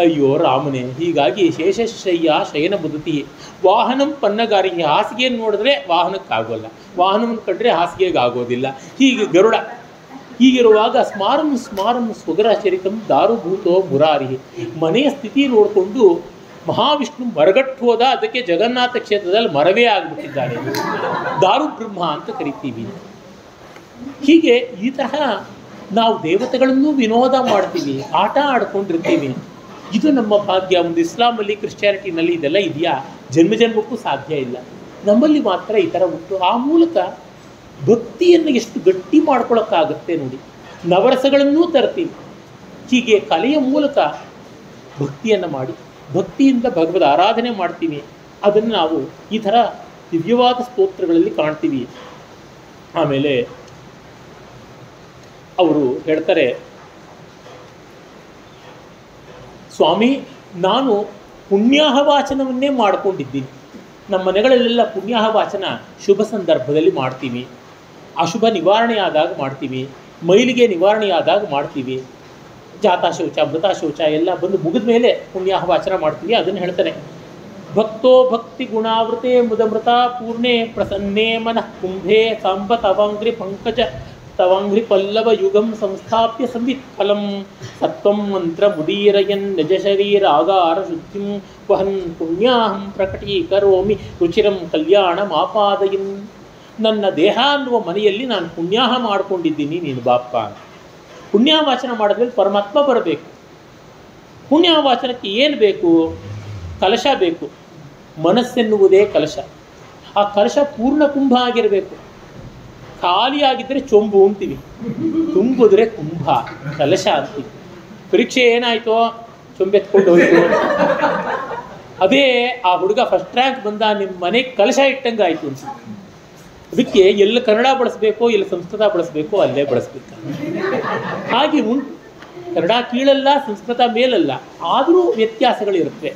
ಅಯ್ಯೋ ರಾಮನೇ. ಹೀಗಾಗಿ ಶೇಷಶಯ್ಯ ಶಯನ ಮುದತಿ ವಾಹನಂ ಪನ್ನಗಾರಿಗೆ, ಹಾಸಿಗೆಯನ್ನು ನೋಡಿದ್ರೆ ವಾಹನಕ್ಕಾಗೋಲ್ಲ, ವಾಹನವನ್ನು ಕಂಡ್ರೆ ಹಾಸಿಗೆಗೆ ಆಗೋದಿಲ್ಲ. ಹೀಗೆ ಗರುಡ. ಹೀಗಿರುವಾಗ ಸ್ಮಾರಂ ಸ್ವಗರ ಚರಿತಂ ದಾರುಭೂತೋ ಮುರಾರಿ. ಮನೆಯ ಸ್ಥಿತಿ ನೋಡಿಕೊಂಡು ಮಹಾವಿಷ್ಣು ಮರಗಟ್ಟು ಹೋದ, ಅದಕ್ಕೆ ಜಗನ್ನಾಥ ಕ್ಷೇತ್ರದಲ್ಲಿ ಮರವೇ ಆಗಿಬಿಟ್ಟಿದ್ದಾನೆ, ದಾರುಬ್ರಹ್ಮ ಅಂತ ಕರಿತೀವಿ. ಹೀಗೆ ಈ ತರಹ ನಾವು ದೇವತೆಗಳನ್ನೂ ವಿನೋದ ಮಾಡ್ತೀವಿ, ಆಟ ಆಡ್ಕೊಂಡಿರ್ತೀವಿ. ಇದು ನಮ್ಮ ಭಾಗ್ಯ. ಒಂದು ಇಸ್ಲಾಮಲ್ಲಿ ಕ್ರಿಶ್ಚಿಯಾನಿಟಿನಲ್ಲಿ ಇದೆಲ್ಲ ಇದೆಯಾ? ಜನ್ಮಕ್ಕೂ ಸಾಧ್ಯ ಇಲ್ಲ. ನಮ್ಮಲ್ಲಿ ಮಾತ್ರ ಈ ಥರ ಉಂಟು. ಆ ಮೂಲಕ ಭಕ್ತಿಯನ್ನು ಎಷ್ಟು ಗಟ್ಟಿ ಮಾಡ್ಕೊಳ್ಳೋಕ್ಕಾಗುತ್ತೆ ನೋಡಿ. ನವರಸಗಳನ್ನೂ ತರ್ತೀವಿ. ಹೀಗೆ ಕಲೆಯ ಮೂಲಕ ಭಕ್ತಿಯನ್ನು ಮಾಡಿ ಭಕ್ತಿಯಿಂದ ಭಗವದ್ ಆರಾಧನೆ ಮಾಡ್ತೀವಿ. ಅದನ್ನು ನಾವು ಈ ಥರ ದಿವ್ಯವಾದ ಸ್ತೋತ್ರಗಳಲ್ಲಿ ಕಾಣ್ತೀವಿ. ಆಮೇಲೆ ಅವರು ಹೇಳ್ತಾರೆ, ಸ್ವಾಮಿ ನಾನು ಪುಣ್ಯಾಹವಾಚನವನ್ನೇ ಮಾಡಿಕೊಂಡಿದ್ದೀನಿ. ನಮ್ಮ ಮನೆಗಳಲ್ಲೆಲ್ಲ ಪುಣ್ಯಾಹವಾಚನ ಶುಭ ಸಂದರ್ಭದಲ್ಲಿ ಮಾಡ್ತೀವಿ, ಅಶುಭ ನಿವಾರಣೆ ಆದಾಗ ಮಾಡ್ತೀವಿ, ಮೈಲಿಗೆ ನಿವಾರಣೆ ಆದಾಗ ಮಾಡ್ತೀವಿ, ಜಾತಾಶೌಚ ಮೃತಾಶೌಚ ಎಲ್ಲ ಬಂದು ಮುಗಿದ ಮೇಲೆ ಪುಣ್ಯಾಹವಾಚನ ಮಾಡ್ತೀವಿ. ಅದನ್ನು ಹೇಳ್ತಾನೆ, ಭಕ್ತೋ ಭಕ್ತಿ ಗುಣಾವೃತೆ ಮುದಮೃತ ಪೂರ್ಣೆ ಪ್ರಸನ್ನೇ ಮನಃ ಕುಂಭೆ ಸಾಂಬ ತವಾಂಗ್ರಿ ಪಂಕಜ ತವಾಂಗ್ರಿ ಪಲ್ಲವ ಯುಗಂ ಸಂಸ್ಥಾಪ್ಯ ಸಂವಿತ್ ಫಲಂ ಸತ್ವಂ ಮಂತ್ರ ಮುದೀರಯನ್ ನಿಜ ಶರೀರ ಆಗಾರ ಶುದ್ಧಿಂ ವಹನ್ ಪುಣ್ಯಾಹಂ ಪ್ರಕಟೀಕರೋಮಿ ರುಚಿರಂ ಕಲ್ಯಾಣ ಮಾಪಾದಯನ್. ನನ್ನ ದೇಹ ಅನ್ನುವ ಮನೆಯಲ್ಲಿ ನಾನು ಪುಣ್ಯಾಹ ಮಾಡಿಕೊಂಡಿದ್ದೀನಿ, ನೀನು ಬಾಪ್ಪ. ಪುಣ್ಯಾವಾಚನ ಮಾಡಿದ್ಮೇಲೆ ಪರಮಾತ್ಮ ಬರಬೇಕು. ಪುಣ್ಯಾವಾಚನಕ್ಕೆ ಏನು ಬೇಕು? ಕಲಶ ಬೇಕು. ಮನಸ್ಸೆನ್ನುವುದೇ ಕಲಶ. ಆ ಕಲಶ ಪೂರ್ಣ ಕುಂಭ ಆಗಿರಬೇಕು. ಖಾಲಿಯಾಗಿದ್ದರೆ ಚೊಂಬು ಅಂತೀವಿ, ತುಂಬಿದ್ರೆ ಕುಂಭ, ಕಲಶ ಅಂತೀವಿ. ಪರೀಕ್ಷೆ ಏನಾಯಿತೋ, ಚೊಂಬೆತ್ಕೊಂಡು ಹೋಯ್ತು. ಅದೇ ಆ ಹುಡುಗ ಫಸ್ಟ್ ರ್ಯಾಂಕ್ ಬಂದ, ನಿಮ್ಮ ಮನೆಗೆ ಕಲಶ ಇಟ್ಟಂಗೆ ಆಯಿತು ಅನ್ಸುತ್ತೆ. ಅದಕ್ಕೆ ಎಲ್ಲ ಕನ್ನಡ ಬಳಸಬೇಕೋ ಎಲ್ಲ ಸಂಸ್ಕೃತ ಬಳಸಬೇಕೋ ಅಲ್ಲೇ ಬಳಸಬೇಕು. ಹಾಗೆ ಉಂಟು. ಕನ್ನಡ ಕೀಳಲ್ಲ, ಸಂಸ್ಕೃತ ಮೇಲಲ್ಲ, ಆದರೂ ವ್ಯತ್ಯಾಸಗಳಿರುತ್ತೆ.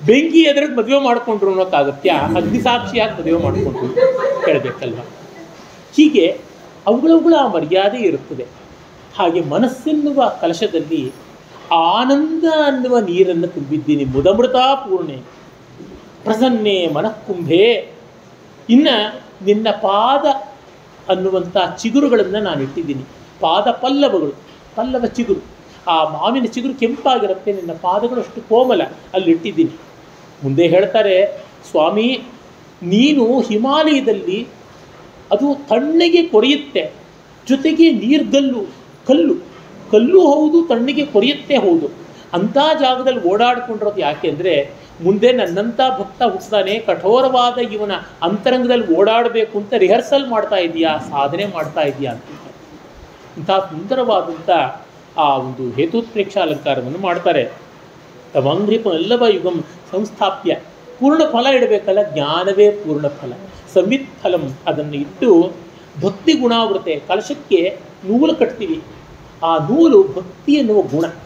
ಬೆಂಕಿ ಎದುರಿಗೆ ಮದುವೆ ಮಾಡಿಕೊಂಡ್ರು ಅನ್ನೋಕ್ಕಾಗತ್ಯ? ಅಗ್ನಿಸಾಕ್ಷಿಯಾಗಿ ಮದುವೆ ಮಾಡಿಕೊಂಡ್ರು ಕೇಳಬೇಕಲ್ವ? ಹೀಗೆ ಅವುಗಳ ಮರ್ಯಾದೆ ಇರುತ್ತದೆ. ಹಾಗೆ ಮನಸ್ಸೆನ್ನುವ ಕಲಶದಲ್ಲಿ ಆನಂದ ಅನ್ನುವ ನೀರನ್ನು ತುಂಬಿದ್ದೀನಿ. ಮುದಮೃತ ಪೂರ್ಣೆ ಪ್ರಸನ್ನೆ ಮನಃಕುಂಭೆ. ಇನ್ನು ನಿನ್ನ ಪಾದ ಅನ್ನುವಂಥ ಚಿಗುರುಗಳನ್ನು ನಾನು ಇಟ್ಟಿದ್ದೀನಿ. ಪಾದ ಪಲ್ಲವಗಳು, ಪಲ್ಲವ ಚಿಗುರು, ಆ ಮಾವಿನ ಚಿಗುರು ಕೆಂಪಾಗಿರುತ್ತೆ, ನಿನ್ನ ಪಾದಗಳು ಅಷ್ಟು ಕೋಮಲ, ಅಲ್ಲಿಟ್ಟಿದ್ದೀನಿ. ಮುಂದೆ ಹೇಳ್ತಾರೆ, ಸ್ವಾಮಿ ನೀನು ಹಿಮಾಲಯದಲ್ಲಿ ಅದು ತಣ್ಣಗೆ ಕೊರೆಯುತ್ತೆ, ಜೊತೆಗೆ ನೀರ್ಗಲ್ಲು, ಕಲ್ಲು ಹೌದು, ತಣ್ಣಗೆ ಕೊರೆಯುತ್ತೆ ಹೌದು. ಅಂಥ ಜಾಗದಲ್ಲಿ ಓಡಾಡ್ಕೊಂಡಿರೋದು ಯಾಕೆ ಅಂದರೆ, ಮುಂದೆ ನನ್ನಂಥ ಭಕ್ತ ಹುಟ್ಟಿದಾನೆ, ಕಠೋರವಾದ ಇವನ ಅಂತರಂಗದಲ್ಲಿ ಓಡಾಡಬೇಕು ಅಂತ ರಿಹರ್ಸಲ್ ಮಾಡ್ತಾ ಇದೆಯಾ, ಸಾಧನೆ ಮಾಡ್ತಾ ಇದೆಯಾ ಅಂತ ಇಂಥ ಸುಂದರವಾದಂಥ ಆ ಒಂದು ಹೇತುತ್ಪ್ರೇಕ್ಷ ಅಲಂಕಾರವನ್ನು ಮಾಡ್ತಾರೆ. ತವಂಗ್ರಿ ಪಲ್ಲವ ಯುಗಂ ಸಂಸ್ಥಾಪ್ಯ. ಪೂರ್ಣ ಫಲ ಇಡಬೇಕಲ್ಲ, ಜ್ಞಾನವೇ ಪೂರ್ಣ ಫಲ. ಸಂವಿತ್ ಫಲಂ ಅದನ್ನು ಇಟ್ಟು ಭಕ್ತಿ ಗುಣಾವೃತೆ, ಕಲಶಕ್ಕೆ ನೂಲು ಕಟ್ತೀವಿ. ಆ ನೂಲು ಭಕ್ತಿ ಎನ್ನುವ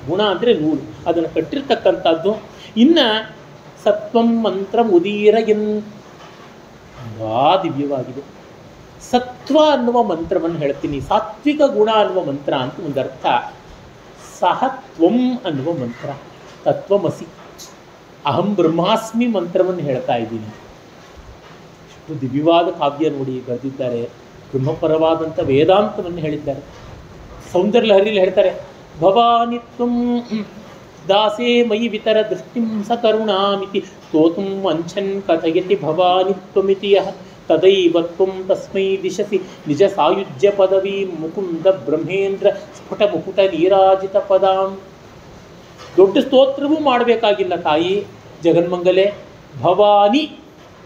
ಗುಣ ಅಂದರೆ ನೂಲು, ಅದನ್ನು ಕಟ್ಟಿರ್ತಕ್ಕಂಥದ್ದು. ಇನ್ನು ಸತ್ವಂ ಮಂತ್ರ ಮುದೀರ ದಿವ್ಯವಾಗಿದೆ. ಸತ್ವ ಅನ್ನುವ ಮಂತ್ರವನ್ನು ಹೇಳ್ತೀನಿ. ಸಾತ್ವಿಕ ಗುಣ ಅನ್ನುವ ಮಂತ್ರ ಅಂತ ಒಂದರ್ಥ. ಸಹತ್ವಂ ಅನ್ನುವ ಮಂತ್ರ, ತತ್ವಮಸಿ ಅಹಂ ಬ್ರಹ್ಮಾಸ್ಮಿ ಮಂತ್ರವನ್ನು ಹೇಳ್ತಾ ಇದ್ದೀನಿ. ಎಷ್ಟು ದಿವ್ಯವಾದ ಕಾವ್ಯ ನೋಡಿ ಬರೆದಿದ್ದಾರೆ. ಬ್ರಹ್ಮಪರವಾದಂಥ ವೇದಾಂತವನ್ನು ಹೇಳಿದ್ದಾರೆ. ಸೌಂದರ್ಯ ಲಹರಿಯಲ್ಲಿ ಹೇಳ್ತಾರೆ, ಭವಾನಿತ್ವಂ ದಾಸೇ ಮಯಿ ವಿತರ ದೃಷ್ಟಿಂ ಸ ಕರುಣಾಮಿತಿ ಸ್ತೋತುಂ ವಂಚನ್ ಕಥಯತಿ ಭವಾನಿತ್ವಮಿತಿ ಯಃ ತದೈವ ತ್ವಂ ತಸ್ಮೈ ದಿಶಸಿ ನಿಜ ಸಾಯುಜ್ಯ ಪದವಿ ಮುಕುಂದ ಬ್ರಹ್ಮೇಂದ್ರ ಸ್ಫುಟ ಮುಕುಟ ನೀರಾಜಿತ ಪದಾಂ. ದೊಡ್ಡ ಸ್ತೋತ್ರವೂ ಮಾಡಬೇಕಾಗಿಲ್ಲ ತಾಯಿ ಜಗನ್ಮಂಗಲೆ. ಭವಾನಿ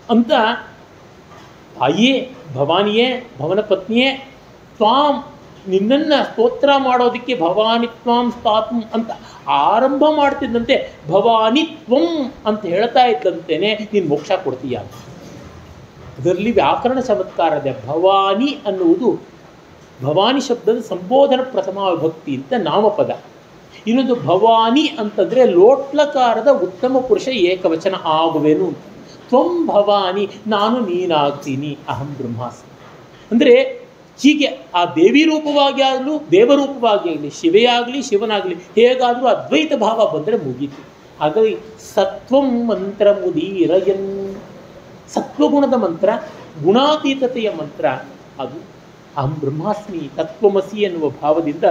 ಅಂತ ತಾಯಿಯೇ, ಭವಾನಿಯೇ, ಭವನ ಪತ್ನಿಯೇ, ತ್ವಾಂ ನಿನ್ನನ್ನು ಸ್ತೋತ್ರ ಮಾಡೋದಕ್ಕೆ ಭವಾನಿ ತ್ವಾಂ ಸ್ಥಾತುಂ ಅಂತ ಆರಂಭ ಮಾಡ್ತಿದ್ದಂತೆ ಭವಾನಿ ತ್ವಂ ಅಂತ ಹೇಳ್ತಾ ಇದ್ದಂತೆಯೇ ನೀನು ಮೋಕ್ಷ ಕೊಡ್ತೀಯ ಅಂತ. ಅದರಲ್ಲಿ ವ್ಯಾಕರಣ ಚಮತ್ಕಾರದ ಭವಾನಿ ಅನ್ನುವುದು ಭವಾನಿ ಶಬ್ದದ ಸಂಬೋಧನ ಪ್ರಥಮ ವಿಭಕ್ತಿ ಅಂತ ನಾಮಪದ. ಇನ್ನೊಂದು ಭವಾನಿ ಅಂತಂದರೆ ಲೋಟ್ಲಕಾರದ ಉತ್ತಮ ಪುರುಷ ಏಕವಚನ ಆಗುವೆನು ಅಂತ. ತ್ವಂ ಭವಾನಿ, ನಾನು ನೀನಾಗ್ತೀನಿ, ಅಹಂ ಬ್ರಹ್ಮಾಸ್ಮಿ. ಅಂದರೆ ಹೀಗೆ ಆ ದೇವಿ ರೂಪವಾಗಿ ಆಗಲು ದೇವರೂಪವಾಗಿ ಆಗಲಿ, ಶಿವೇ ಆಗಲಿ ಶಿವನಾಗಲಿ, ಹೇಗಾದರೂ ಅದ್ವೈತ ಭಾವ ಬಂದರೆ ಮುಗೀತು. ಹಾಗಾಗಿ ಸತ್ವಂ ಮಂತ್ರ ಮುದೀರಯನ್, ಸತ್ವಗುಣದ ಮಂತ್ರ, ಗುಣಾತೀತತೆಯ ಮಂತ್ರ, ಅದು ಅಹಂ ಬ್ರಹ್ಮಾಸ್ಮಿ ತತ್ವಮಸಿ ಎನ್ನುವ ಭಾವದಿಂದ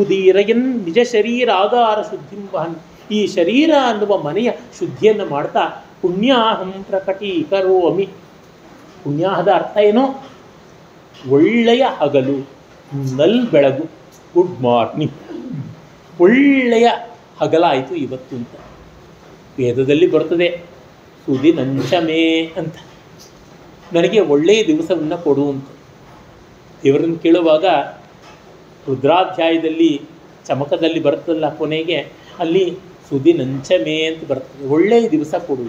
ಉದೀರಯನ್ ನಿಜ ಶರೀರ ಆಗಾರ ಶುದ್ಧಿಂ ವಹನ್, ಈ ಶರೀರ ಅನ್ನುವ ಮನೆಯ ಶುದ್ಧಿಯನ್ನು ಮಾಡ್ತಾ ಪುಣ್ಯಾಹಂ ಪ್ರಕಟೀಕರೋಮಿ. ಪುಣ್ಯಾಹದ ಅರ್ಥ ಏನೋ ಒಳ್ಳೆಯ ಹಗಲು, ನಲ್ ಬೆಳಗು, ಗುಡ್ ಮಾರ್ನಿಂಗ್, ಒಳ್ಳೆಯ ಹಗಲಾಯಿತು ಇವತ್ತು ಅಂತ ವೇದದಲ್ಲಿ ಬರ್ತದೆ. ಸುದಿನಂಶಮೇ ಅಂತ, ನನಗೆ ಒಳ್ಳೆಯ ದಿವಸವನ್ನು ಕೊಡು ಅಂತ ದೇವರನ್ನು ಕೇಳುವಾಗ ರುದ್ರಾಧ್ಯಾಯದಲ್ಲಿ ಚಮಕದಲ್ಲಿ ಬರ್ತಲ್ಲ ಕೊನೆಗೆ, ಅಲ್ಲಿ ಸುದಿನಂಚಮೇ ಅಂತ ಬರ್ತದೆ, ಒಳ್ಳೆಯ ದಿವಸ ಕೊಡು.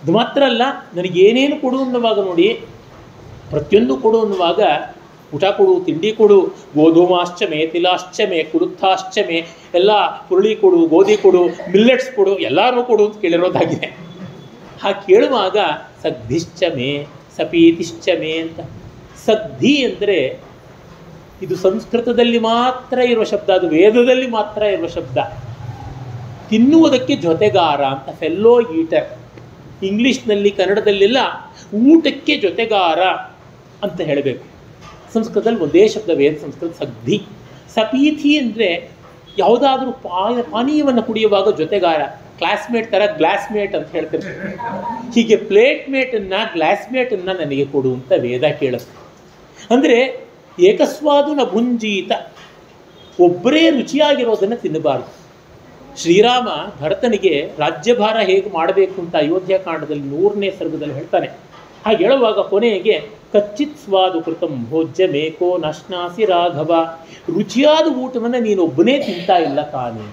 ಅದು ಮಾತ್ರ ಅಲ್ಲ, ನನಗೇನೇನು ಕೊಡು ಅನ್ನುವಾಗ ನೋಡಿ, ಪ್ರತಿಯೊಂದು ಕೊಡು ಅನ್ನುವಾಗ ಊಟ ಕೊಡು, ತಿಂಡಿ ಕೊಡು, ಗೋಧೂಮಾಶ್ಚಮೆ, ತಿಲಾಶ್ಚಮೆ, ಕುರುತ್ಥಾಶ್ಚಮೆ, ಎಲ್ಲ ಹುರುಳಿ ಕೊಡು, ಗೋಧಿ ಕೊಡು, ಮಿಲ್ಲೆಟ್ಸ್ ಕೊಡು, ಎಲ್ಲರೂ ಕೊಡು ಅಂತ ಕೇಳಿರೋದಾಗಿದೆ. ಹಾಗೆ ಕೇಳುವಾಗ ಸಗ್ಧಿಶ್ಚಮೆ, ಸಪೀತಿಶ್ಚಮೆ ಅಂತ. ಸಗ್ಧಿ ಅಂದರೆ ಇದು ಸಂಸ್ಕೃತದಲ್ಲಿ ಮಾತ್ರ ಇರುವ ಶಬ್ದ, ಅದು ವೇದದಲ್ಲಿ ಮಾತ್ರ ಇರುವ ಶಬ್ದ. ತಿನ್ನುವುದಕ್ಕೆ ಜೊತೆಗಾರ ಅಂತ, ಫೆಲ್ಲೋ ಈಟರ್. ಇಂಗ್ಲೀಷ್ನಲ್ಲಿ ಕನ್ನಡದಲ್ಲೆಲ್ಲ ಊಟಕ್ಕೆ ಜೊತೆಗಾರ ಅಂತ ಹೇಳಬೇಕು. ಸಂಸ್ಕೃತದಲ್ಲಿ ಒಂದೇ ಶಬ್ದ ವೇದ ಸಂಸ್ಕೃತ ಸಗ್ಧಿ. ಸಪೀತಿ ಅಂದರೆ ಯಾವುದಾದ್ರೂ ಪಾನೀಯವನ್ನು ಕುಡಿಯುವಾಗ ಜೊತೆಗಾರ, ಕ್ಲಾಸ್ಮೇಟ್ ಥರ ಗ್ಲಾಸ್ಮೇಟ್ ಅಂತ ಹೇಳ್ತಾರೆ. ಹೀಗೆ ಪ್ಲೇಟ್ಮೇಟನ್ನು ಗ್ಲಾಸ್ಮೇಟನ್ನು ನನಗೆ ಕೊಡು ಅಂತ ವೇದ ಕೇಳುತ್ತೆ. ಅಂದರೆ ಏಕಸ್ವಾದು ನ ಭುಂಜೀತ, ಒಬ್ಬರೇ ರುಚಿಯಾಗಿರೋದನ್ನು ತಿನ್ನಬಾರ್ದು. ಶ್ರೀರಾಮ ಭರತನಿಗೆ ರಾಜ್ಯಭಾರ ಹೇಗೆ ಮಾಡಬೇಕು ಅಂತ ಅಯೋಧ್ಯಕಾಂಡದಲ್ಲಿ 100ನೇ ಸರ್ಗದಲ್ಲಿ ಹೇಳ್ತಾನೆ. ಹಾಗೆ ಹೇಳುವಾಗ ಕೊನೆಗೆ ಕಚ್ಚಿತ್ ಸ್ವಾದು ಕೃತಂ ಭೋಜ್ಯ ಮೇಕೋ ನಶ್ನಾಸಿ ರಾಘವ, ರುಚಿಯಾದ ಊಟವನ್ನು ನೀನೊಬ್ಬನೇ ತಿಂತಾ ಇಲ್ಲ ತಾನೇ.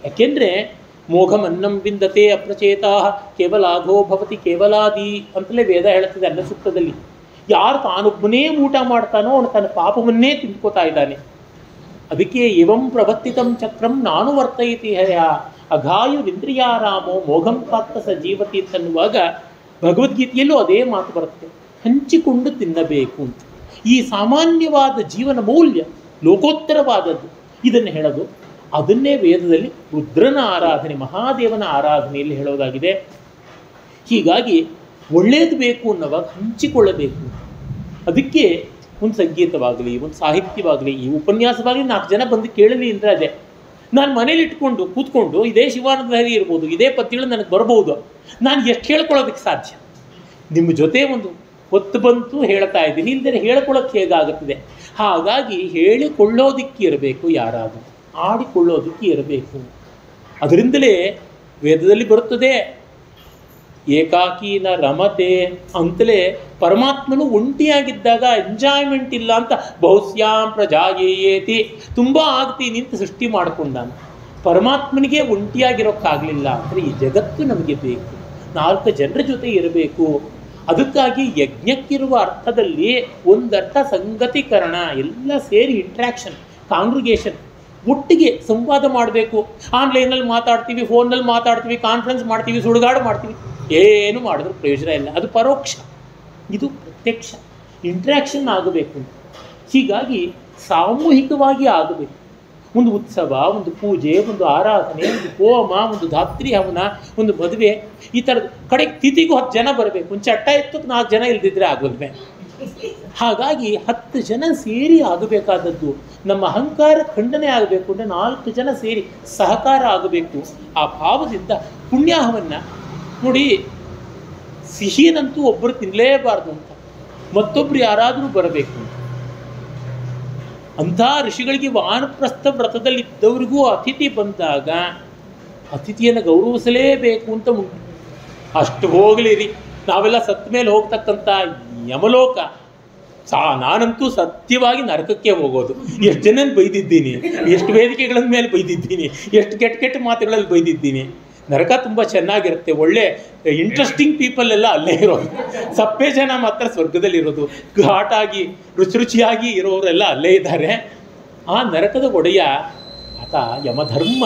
ಯಾಕೆಂದರೆ ಮೋಘಮನ್ನಂ ವಿಂದತೆ ಅಪ್ರಚೇತಾ ಕೇವಲಾಘೋ ಭವತಿ ಕೇವಲಾದಿ ಅಂತಲೇ ವೇದ ಹೇಳುತ್ತದೆ ಅನ್ನ ಸೂಕ್ತದಲ್ಲಿ. ಯಾರು ತಾನೊಬ್ಬನೇ ಊಟ ಮಾಡ್ತಾನೋ ಅವನು ತನ್ನ ಪಾಪವನ್ನೇ ತಿಂದ್ಕೋತಾ ಇದ್ದಾನೆ. ಅದಕ್ಕೆ ಇವಂ ಪ್ರವರ್ತಿತಂ ಚಕ್ರಂ ನಾನು ವರ್ತಯಿತಿ ಹಯ ಅಘಾಯುರಿಂದ್ರಿಯಾರಾಮೋ ಮೋಘಂ ಪಾತ್ರ ಸ ಜೀವತಿ ಅಂತನ್ನುವಾಗ ಭಗವದ್ಗೀತೆಯಲ್ಲೂ ಅದೇ ಮಾತು ಬರುತ್ತೆ, ಹಂಚಿಕೊಂಡು ತಿನ್ನಬೇಕು ಅಂತ. ಈ ಸಾಮಾನ್ಯವಾದ ಜೀವನ ಮೌಲ್ಯ ಲೋಕೋತ್ತರವಾದದ್ದು ಇದನ್ನು ಹೇಳೋದು. ಅದನ್ನೇ ವೇದದಲ್ಲಿ ರುದ್ರನ ಆರಾಧನೆ, ಮಹಾದೇವನ ಆರಾಧನೆಯಲ್ಲಿ ಹೇಳೋದಾಗಿದೆ. ಹೀಗಾಗಿ ಒಳ್ಳೆಯದು ಬೇಕು ಅನ್ನೋವಾಗ ಹಂಚಿಕೊಳ್ಳಬೇಕು. ಅದಕ್ಕೆ ಒಂದು ಸಂಗೀತವಾಗಲಿ, ಒಂದು ಸಾಹಿತ್ಯವಾಗಲಿ, ಈ ಉಪನ್ಯಾಸವಾಗಲಿ 4 ಜನ ಬಂದು ಕೇಳಲಿ ಅಂದರೆ ಅದೇ. ನಾನು ಮನೇಲಿ ಇಟ್ಕೊಂಡು ಕೂತ್ಕೊಂಡು ಇದೇ ಶಿವಾನಂದ ಹರಿ ಇರ್ಬೋದು, ಇದೇ ಪದ್ಯಗಳು ನನಗೆ ಬರ್ಬೋದು, ನಾನು ಎಷ್ಟು ಹೇಳ್ಕೊಳ್ಳೋದಕ್ಕೆ ಸಾಧ್ಯ? ನಿಮ್ಮ ಜೊತೆ ಒಂದು ಹೊತ್ತು ಬಂತು ಹೇಳ್ತಾ ಇದ್ದೀನಿ, ಇಲ್ಲದೇ ಹೇಳ್ಕೊಳ್ಳೋಕ್ಕೆ ಹೇಗಾಗುತ್ತದೆ? ಹಾಗಾಗಿ ಹೇಳಿಕೊಳ್ಳೋದಕ್ಕೆ ಇರಬೇಕು, ಯಾರಾದರೂ ಆಡಿಕೊಳ್ಳೋದಕ್ಕೆ ಇರಬೇಕು. ಅದರಿಂದಲೇ ವೇದದಲ್ಲಿ ಬರುತ್ತದೆ ಏಕಾಕಿನ ರಮತೆ ಅಂತಲೇ. ಪರಮಾತ್ಮನು ಒಂಟಿಯಾಗಿದ್ದಾಗ ಎಂಜಾಯ್ಮೆಂಟ್ ಇಲ್ಲ ಅಂತ ಬಹುಸ್ಯಾಂ ಪ್ರಜಾಯೇತಿ, ತುಂಬ ಆಗ್ತೀನಿ ಅಂತ ಸೃಷ್ಟಿ ಮಾಡಿಕೊಂಡ. ಪರಮಾತ್ಮನಿಗೆ ಒಂಟಿಯಾಗಿರೋಕ್ಕಾಗಲಿಲ್ಲ ಅಂದರೆ ಈ ಜಗತ್ತು ನಮಗೆ ಬೇಕು, 4 ಜನರ ಜೊತೆ ಇರಬೇಕು. ಅದಕ್ಕಾಗಿ ಯಜ್ಞಕ್ಕಿರುವ ಅರ್ಥದಲ್ಲಿ ಒಂದರ್ಥ ಸಂಗತೀಕರಣ, ಎಲ್ಲ ಸೇರಿ ಇಂಟ್ರ್ಯಾಕ್ಷನ್, ಕಾಂಗ್ರಿಗೇಷನ್, ಒಟ್ಟಿಗೆ ಸಂವಾದ ಮಾಡಬೇಕು. ಆನ್ಲೈನಲ್ಲಿ ಮಾತಾಡ್ತೀವಿ, ಫೋನ್ನಲ್ಲಿ ಮಾತಾಡ್ತೀವಿ, ಕಾನ್ಫರೆನ್ಸ್ ಮಾಡ್ತೀವಿ, ಸುಡುಗಾಡು ಮಾಡ್ತೀವಿ, ಏನು ಮಾಡಿದ್ರೂ ಪ್ರಯೋಜನ ಇಲ್ಲ. ಅದು ಪರೋಕ್ಷ, ಇದು ಪ್ರತ್ಯಕ್ಷ. ಇಂಟ್ರ್ಯಾಕ್ಷನ್ ಆಗಬೇಕು. ಹೀಗಾಗಿ ಸಾಮೂಹಿಕವಾಗಿ ಆಗಬೇಕು. ಒಂದು ಉತ್ಸವ, ಒಂದು ಪೂಜೆ, ಒಂದು ಆರಾಧನೆ, ಒಂದು ಹೋಮ, ಒಂದು ಧಾತ್ರಿ ಹವನ, ಒಂದು ಮದುವೆ, ಈ ಥರದ ಕಡೆಗೆ ತಿಥಿಗೂ 10 ಜನ ಬರಬೇಕು. ಒಂದು ಚಟ್ಟ ಎತ್ತಕ್ಕೆ 4 ಜನ ಇಲ್ದಿದ್ರೆ ಆಗೋಲ್ವೇ? ಹಾಗಾಗಿ 10 ಜನ ಸೇರಿ ಆಗಬೇಕಾದದ್ದು. ನಮ್ಮ ಅಹಂಕಾರ ಖಂಡನೆ ಆಗಬೇಕು ಅಂದರೆ 4 ಜನ ಸೇರಿ ಸಹಕಾರ ಆಗಬೇಕು. ಆ ಭಾವದಿಂದ ಪುಣ್ಯಾಹವನ್ನು ನೋಡಿ, ಸಿಹಿನಂತೂ ಒಬ್ಬರು ತಿನ್ನಲೇಬಾರ್ದು ಅಂತ, ಮತ್ತೊಬ್ರು ಯಾರಾದರೂ ಬರಬೇಕು ಅಂತ. ಅಂಥ ಋಷಿಗಳಿಗೆ ವಾನಪ್ರಸ್ಥ ವ್ರತದಲ್ಲಿ ಇದ್ದವ್ರಿಗೂ ಅತಿಥಿ ಬಂದಾಗ ಅತಿಥಿಯನ್ನು ಗೌರವಿಸಲೇಬೇಕು ಅಂತ ಉಂಟು. ಅಷ್ಟು ಹೋಗಲಿ ರೀ, ನಾವೆಲ್ಲ ಸತ್ತ ಮೇಲೆ ಹೋಗ್ತಕ್ಕಂಥ ಯಮಲೋಕ. ನಾನಂತೂ ಸತ್ಯವಾಗಿ ನರಕಕ್ಕೆ ಹೋಗೋದು. ಎಷ್ಟು ಜನನ ಬೈದಿದ್ದೀನಿ, ಎಷ್ಟು ವೇದಿಕೆಗಳ ಮೇಲೆ ಬೈದಿದ್ದೀನಿ, ಎಷ್ಟು ಕೆಟ್ಟ ಕೆಟ್ಟ ಮಾತುಗಳಲ್ಲಿ ಬೈದಿದ್ದೀನಿ. ನರಕ ತುಂಬ ಚೆನ್ನಾಗಿರುತ್ತೆ, ಒಳ್ಳೆ ಇಂಟ್ರೆಸ್ಟಿಂಗ್ ಪೀಪಲ್ ಎಲ್ಲ ಅಲ್ಲೇ ಇರೋದು. ಸಪ್ಪೆ ಜನ ಮಾತ್ರ ಸ್ವರ್ಗದಲ್ಲಿರೋದು, ಘಾಟಾಗಿ ರುಚಿಯಾಗಿ ಇರೋರೆಲ್ಲ ಅಲ್ಲೇ ಇದ್ದಾರೆ. ಆ ನರಕದ ಒಡೆಯ ಆತ ಯಮಧರ್ಮ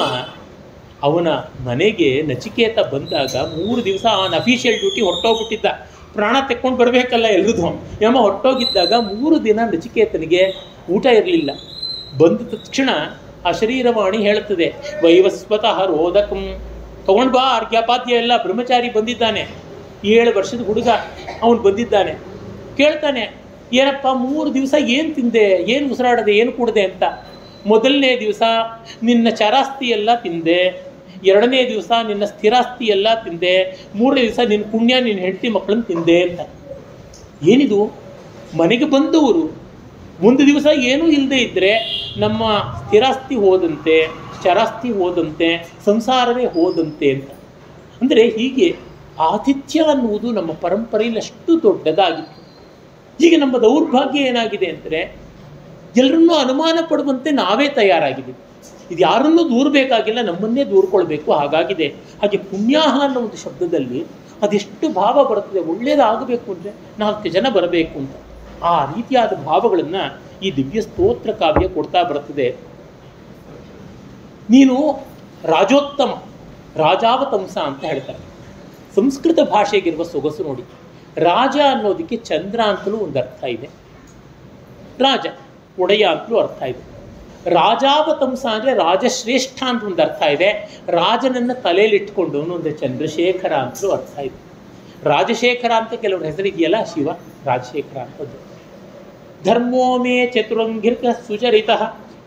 ಅವನ ಮನೆಗೆ ನಚಿಕೇತ ಬಂದಾಗ 3 ದಿವಸ ಆನ್ ಅಫಿಷಿಯಲ್ ಡ್ಯೂಟಿ ಹೊರಟೋಗ್ಬಿಟ್ಟಿದ್ದ. ಪ್ರಾಣ ತೆಕ್ಕೊಂಡು ಬರಬೇಕಲ್ಲ ಎಲ್ರದು. ಯಮ ಹೊರಟೋಗಿದ್ದಾಗ 3 ದಿನ ನಚಿಕೇತನಿಗೆ ಊಟ ಇರಲಿಲ್ಲ. ಬಂದ ತಕ್ಷಣ ಆ ಶರೀರವಾಣಿ ಹೇಳುತ್ತದೆ, ವೈವಸ್ವತಃ ರೋದಕಂ, ತಗೊಂಡು ಬಾ ಅರ್ಘ್ಯಪಾದ್ಯ ಎಲ್ಲ. ಬ್ರಹ್ಮಚಾರಿ ಬಂದಿದ್ದಾನೆ, 7 ವರ್ಷದ ಹುಡುಗ ಅವನು ಬಂದಿದ್ದಾನೆ. ಕೇಳ್ತಾನೆ, ಏನಪ್ಪ 3 ದಿವಸ ಏನು ತಿಂದೆ, ಏನು ಉಸಿರಾಡದೆ, ಏನು ಕುಡ್ದೆ ಅಂತ. ಮೊದಲನೇ ದಿವಸ ನಿನ್ನ ಚರಾಸ್ತಿ ಎಲ್ಲ ತಿಂದೆ, 2ನೇ ದಿವಸ ನಿನ್ನ ಸ್ಥಿರಾಸ್ತಿ ಎಲ್ಲ ತಿಂದೆ, 3ನೇ ದಿವಸ ನಿನ್ನ ಪುಣ್ಯ, ನಿನ್ನ ಹೆಂಡತಿ ಮಕ್ಕಳನ್ನು ತಿಂದೆ ಅಂತ. ಏನಿದು? ಮನೆಗೆ ಬಂದವರು ಒಂದು ದಿವಸ ಏನೂ ಇಲ್ಲದೆ ಇದ್ದರೆ ನಮ್ಮ ಸ್ಥಿರಾಸ್ತಿ ಹೋದಂತೆ, ಚರಾಸ್ತಿ ಹೋದಂತೆ, ಸಂಸಾರವೇ ಹೋದಂತೆ ಅಂತ. ಅಂದರೆ ಹೀಗೆ ಆತಿಥ್ಯ ಅನ್ನುವುದು ನಮ್ಮ ಪರಂಪರೆಯಲ್ಲಿ ಅಷ್ಟು ದೊಡ್ಡದಾಗಿತ್ತು. ಈಗ ನಮ್ಮ ದೌರ್ಭಾಗ್ಯ ಏನಾಗಿದೆ ಅಂದರೆ ಎಲ್ಲರನ್ನೂ ಅನುಮಾನ ಪಡುವಂತೆ ನಾವೇ ತಯಾರಾಗಿದ್ದೀವಿ. ಇದು ಯಾರನ್ನೂ ದೂರಬೇಕಾಗಿಲ್ಲ, ನಮ್ಮನ್ನೇ ದೂರ್ಕೊಳ್ಬೇಕು ಹಾಗಾಗಿದೆ. ಹಾಗೆ ಪುಣ್ಯಾಹ ಅನ್ನೋ ಒಂದು ಶಬ್ದದಲ್ಲಿ ಅದೆಷ್ಟು ಭಾವ ಬರ್ತದೆ. ಒಳ್ಳೆಯದಾಗಬೇಕು ಅಂದರೆ 4 ಜನ ಬರಬೇಕು ಅಂತ. ಆ ರೀತಿಯಾದ ಭಾವಗಳನ್ನು ಈ ದಿವ್ಯ ಸ್ತೋತ್ರ ಕಾವ್ಯ ಕೊಡ್ತಾ ಬರ್ತದೆ. ನೀನು ರಾಜೋತ್ತಮ, ರಾಜಾವತಂಸ ಅಂತ ಹೇಳ್ತಾರೆ. ಸಂಸ್ಕೃತ ಭಾಷೆಗಿರುವ ಸೊಗಸು ನೋಡಿ. ರಾಜ ಅನ್ನೋದಕ್ಕೆ ಚಂದ್ರ ಅಂತಲೂ ಒಂದು ಅರ್ಥ ಇದೆ, ರಾಜ ಒಡೆಯ ಅಂತಲೂ ಅರ್ಥ ಇದೆ. ರಾಜಾವತಂಸ ಅಂದರೆ ರಾಜಶ್ರೇಷ್ಠ ಅಂತ ಒಂದು ಅರ್ಥ ಇದೆ. ರಾಜನನ್ನು ತಲೆಯಲ್ಲಿಟ್ಕೊಂಡು ಅಂದರೆ ಚಂದ್ರಶೇಖರ ಅಂತಲೂ ಅರ್ಥ ಇದೆ. ರಾಜಶೇಖರ ಅಂತ ಕೆಲವ್ರ ಹೆಸರಿದೆಯಲ್ಲ, ಶಿವ ರಾಜಶೇಖರ ಅಂತದ್ದು. ಧರ್ಮೋ ಮೇ ಚತುರಂಗಿರ್ಕ ಸುಚರಿತ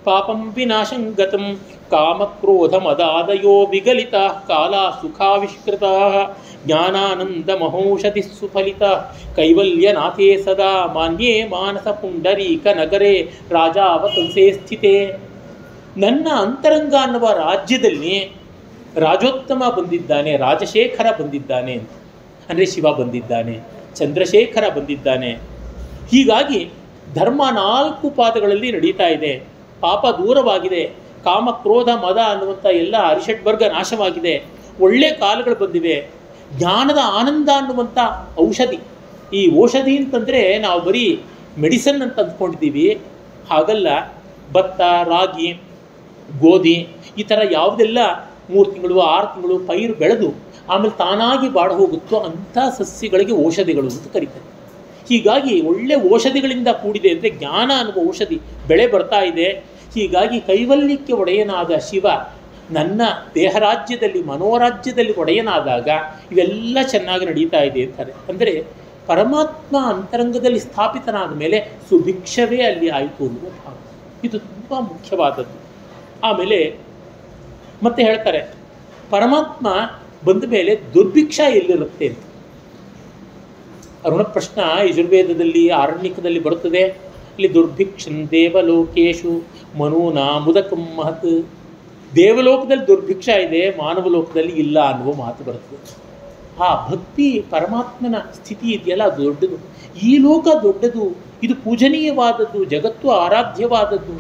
ಪಾಪಂ ವಿನಾಶಂಗತಂ ಕಾಮಕ್ರೋಧ ಮದಾದಯೋ ವಿಗಲಿತ ಕಾಲ ಸುಖಾವಿಷ್ಕೃತ ಜ್ಞಾನಾನಂದ ಮಹೌಷಧಿ ಸುಫಲಿತ ಕೈವಲ್ಯನಾಥೇ ಸದಾ ಮಾನ್ಯೇ ಮಾನಸ ಪುಂಡರೀಕ ನಗರೇ ರಾಜಾವತಂಸೇ ಸ್ಥಿತೇ. ನನ್ನ ಅಂತರಂಗ ಅನ್ನುವ ರಾಜ್ಯದಲ್ಲಿ ರಾಜೋತ್ತಮ ಬಂದಿದ್ದಾನೆ, ರಾಜಶೇಖರ ಬಂದಿದ್ದಾನೆ ಅಂತ. ಅಂದರೆ ಶಿವ ಬಂದಿದ್ದಾನೆ, ಚಂದ್ರಶೇಖರ ಬಂದಿದ್ದಾನೆ. ಹೀಗಾಗಿ ಧರ್ಮ 4 ಪಾದಗಳಲ್ಲಿ ನಡೀತಾ ಇದೆ. ಪಾಪ ದೂರವಾಗಿದೆ, ಕಾಮ ಕ್ರೋಧ ಮದ ಅನ್ನುವಂಥ ಎಲ್ಲ ಅರಿಷಡ್ವರ್ಗ ನಾಶವಾಗಿದೆ. ಒಳ್ಳೆ ಕಾಲಗಳು ಬಂದಿವೆ. ಜ್ಞಾನದ ಆನಂದ ಅನ್ನುವಂಥ ಔಷಧಿ. ಈ ಔಷಧಿ ಅಂತಂದರೆ ನಾವು ಬರೀ ಮೆಡಿಸನ್ ಅಂತ ಅಂದ್ಕೊಂಡಿದ್ದೀವಿ, ಹಾಗಲ್ಲ. ಭತ್ತ, ರಾಗಿ, ಗೋಧಿ ಈ ಥರ ಯಾವುದೆಲ್ಲ 3 ತಿಂಗಳು 6 ತಿಂಗಳು ಪೈರು ಬೆಳೆದು ಆಮೇಲೆ ತಾನಾಗಿ ಬಾಡ ಹೋಗುತ್ತೋ ಅಂಥ ಸಸ್ಯಗಳಿಗೆ ಔಷಧಿಗಳು ಅಂತ ಕರೀತಾರೆ. ಹೀಗಾಗಿ ಒಳ್ಳೆ ಔಷಧಿಗಳಿಂದ ಕೂಡಿದೆ. ಅಂದರೆ ಜ್ಞಾನ ಅನ್ನುವ ಔಷಧಿ ಬೆಳೆ ಬರ್ತಾ ಇದೆ. ಹೀಗಾಗಿ ಕೈವಲ್ಯಕ್ಕೆ ಒಡೆಯನಾದ ಶಿವ ನನ್ನ ದೇಹರಾಜ್ಯದಲ್ಲಿ, ಮನೋರಾಜ್ಯದಲ್ಲಿ ಒಡೆಯನಾದಾಗ ಇವೆಲ್ಲ ಚೆನ್ನಾಗಿ ನಡೀತಾ ಇದೆ ಅಂತಾರೆ. ಅಂದರೆ ಪರಮಾತ್ಮ ಅಂತರಂಗದಲ್ಲಿ ಸ್ಥಾಪಿತನಾದ ಮೇಲೆ ಸುಭಿಕ್ಷವೇ ಅಲ್ಲಿ ಆಯಿತು ಅನ್ನುವ ಭಾವ. ಇದು ತುಂಬ ಮುಖ್ಯವಾದದ್ದು. ಆಮೇಲೆ ಮತ್ತೆ ಹೇಳ್ತಾರೆ, ಪರಮಾತ್ಮ ಬಂದ ಮೇಲೆ ದುರ್ಭಿಕ್ಷ ಎಲ್ಲಿರುತ್ತೆ ಅಂತ. ಅರುಣ ಪ್ರಶ್ನ ಯಜುರ್ವೇದದಲ್ಲಿ ಆರಣ್ಯಕದಲ್ಲಿ ಬರುತ್ತದೆ. ಇಲ್ಲಿ ದುರ್ಭಿಕ್ಷನ್ ದೇವಲೋಕೇಶು ಮನೂನಾ ಮುದಕಂ ಮಹತ್. ದೇವಲೋಕದಲ್ಲಿ ದುರ್ಭಿಕ್ಷ ಇದೆ, ಮಾನವ ಲೋಕದಲ್ಲಿ ಇಲ್ಲ ಅನ್ನುವ ಮಾತು ಬರ್ತದೆ. ಆ ಭಕ್ತಿ ಪರಮಾತ್ಮನ ಸ್ಥಿತಿ ಇದೆಯಲ್ಲ, ಅದು ದೊಡ್ಡದು. ಈ ಲೋಕ ದೊಡ್ಡದು, ಇದು ಪೂಜನೀಯವಾದದ್ದು, ಜಗತ್ತು ಆರಾಧ್ಯವಾದದ್ದು.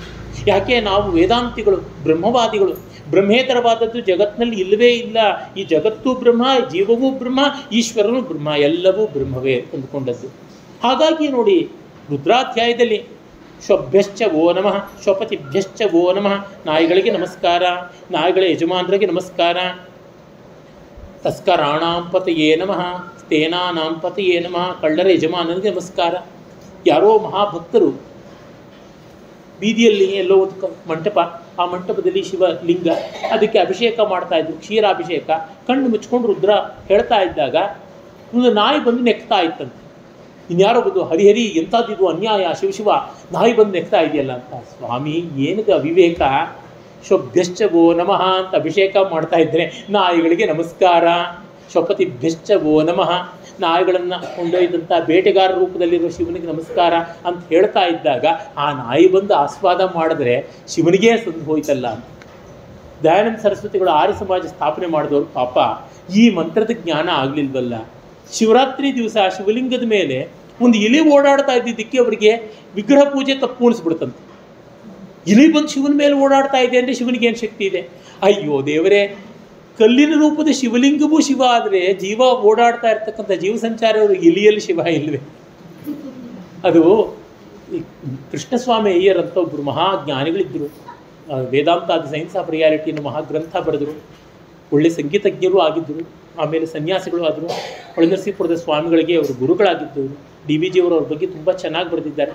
ಯಾಕೆ ನಾವು ವೇದಾಂತಿಗಳು, ಬ್ರಹ್ಮವಾದಿಗಳು. ಬ್ರಹ್ಮೇತರವಾದದ್ದು ಜಗತ್ತಿನಲ್ಲಿ ಇಲ್ಲವೇ ಇಲ್ಲ. ಈ ಜಗತ್ತು ಬ್ರಹ್ಮ, ಜೀವವೂ ಬ್ರಹ್ಮ, ಈಶ್ವರನು ಬ್ರಹ್ಮ, ಎಲ್ಲವೂ ಬ್ರಹ್ಮವೇ ಅಂದುಕೊಂಡದ್ದು. ಹಾಗಾಗಿ ನೋಡಿ, ರುದ್ರಾಧ್ಯಾಯದಲ್ಲಿ ಶ್ವಭ್ಯಶ್ಚ ವೋ ನಮಃ, ಶ್ವಪತಿಭ್ಯಶ್ಚ ವೋ ನಮಃ, ನಾಯಿಗಳಿಗೆ ನಮಸ್ಕಾರ, ನಾಯಿಗಳ ಯಜಮಾನರಿಗೆ ನಮಸ್ಕಾರ, ತಸ್ಕರಾಣಾಂ ಪತಯೇ ನಮಃ, ಸ್ಥೇನಾನಾಂ ಪತಯೇ ನಮಃ, ಕಳ್ಳರ ಯಜಮಾನನಿಗೆ ನಮಸ್ಕಾರ. ಯಾರೋ ಮಹಾಭಕ್ತರು ಬೀದಿಯಲ್ಲಿ ಎಲ್ಲೋ ಒಂದು ಮಂಟಪ, ಆ ಮಂಟಪದಲ್ಲಿ ಶಿವಲಿಂಗ, ಅದಕ್ಕೆ ಅಭಿಷೇಕ ಮಾಡ್ತಾಯಿದ್ರು, ಕ್ಷೀರಾಭಿಷೇಕ. ಕಣ್ಣು ಮುಚ್ಕೊಂಡು ರುದ್ರ ಹೇಳ್ತಾ ಇದ್ದಾಗ ಒಂದು ನಾಯಿ ಬಂದು ನೆಕ್ತಾ ಇತ್ತಂತೆ. ಇನ್ಯಾರೋ ಬಂದು ಹರಿಹರಿ ಎಂಥದ್ದಿದು ಅನ್ಯಾಯ, ಶಿವ ನಾಯಿ ಬಂದು ನೆಕ್ತಾ ಇದೆಯಲ್ಲ ಅಂತ. ಸ್ವಾಮಿ ಏನದು ಅವಿವೇಕ, ಶ್ವಭ್ಯಶ್ಚ ವೋ ನಮಃ ಅಂತ ಅಭಿಷೇಕ ಮಾಡ್ತಾ ಇದ್ದರೆ ನಾಯಿಗಳಿಗೆ ನಮಸ್ಕಾರ, ಶ್ವಪತಿಭ್ಯಶ್ಚ ವೋ ನಮಃ, ನಾಯಿಗಳನ್ನು ಕೊಂಡೊಯ್ದಂಥ ಬೇಟೆಗಾರ ರೂಪದಲ್ಲಿರುವ ಶಿವನಿಗೆ ನಮಸ್ಕಾರ ಅಂತ ಹೇಳ್ತಾ ಇದ್ದಾಗ ಆ ನಾಯಿ ಬಂದು ಆಸ್ವಾದ ಮಾಡಿದ್ರೆ ಶಿವನಿಗೇ ಸಂದು ಹೋಯ್ತಲ್ಲ ಅಂತ. ದಯಾನಂದ ಸರಸ್ವತಿಗಳು ಆರ್ಯ ಸಮಾಜ ಸ್ಥಾಪನೆ ಮಾಡಿದವರು ಪಾಪ ಈ ಮಂತ್ರದ ಜ್ಞಾನ ಆಗಲಿಲ್ವಲ್ಲ. ಶಿವರಾತ್ರಿ ದಿವಸ ಶಿವಲಿಂಗದ ಮೇಲೆ ಒಂದು ಇಲಿ ಓಡಾಡ್ತಾ ಇದ್ದಿದ್ದಕ್ಕೆ ಅವರಿಗೆ ವಿಗ್ರಹ ಪೂಜೆ ತಪ್ಪು ಉಣಿಸ್ಬಿಡ್ತಂತೆ. ಇಲಿ ಬಂದು ಶಿವನ ಮೇಲೆ ಓಡಾಡ್ತಾ ಇದೆ ಅಂದರೆ ಶಿವನಿಗೆ ಏನು ಶಕ್ತಿ ಇದೆ? ಅಯ್ಯೋ ದೇವರೇ, ಕಲ್ಲಿನ ರೂಪದ ಶಿವಲಿಂಗವೂ ಶಿವ ಆದರೆ ಜೀವ ಓಡಾಡ್ತಾ ಇರ್ತಕ್ಕಂಥ ಜೀವ ಸಂಚಾರ ಅವರು ಇಲಿಯಲ್ಲಿ ಶಿವ ಇಲ್ವೇ? ಅದು ಕೃಷ್ಣಸ್ವಾಮಿ ಅಯ್ಯರ್ ಅಂತ ಒಬ್ಬರು ಮಹಾಜ್ಞಾನಿಗಳಿದ್ದರು. ವೇದಾಂತ ದಿ ಸೈನ್ಸ್ ಆಫ್ ರಿಯಾಲಿಟಿ ಅನ್ನೋ ಮಹಾಗ್ರಂಥ ಬರೆದರು. ಒಳ್ಳೆ ಸಂಗೀತಜ್ಞರು ಆಗಿದ್ದರು. ಆಮೇಲೆ ಸನ್ಯಾಸಿಗಳು ಆದರು. ಹೊಳೆನರಸೀಪುರದ ಸ್ವಾಮಿಗಳಿಗೆ ಅವರು ಗುರುಗಳಾಗಿದ್ದವರು. DVG ಅವರು ಅವ್ರ ಬಗ್ಗೆ ತುಂಬ ಚೆನ್ನಾಗಿ ಬರೆದಿದ್ದಾರೆ.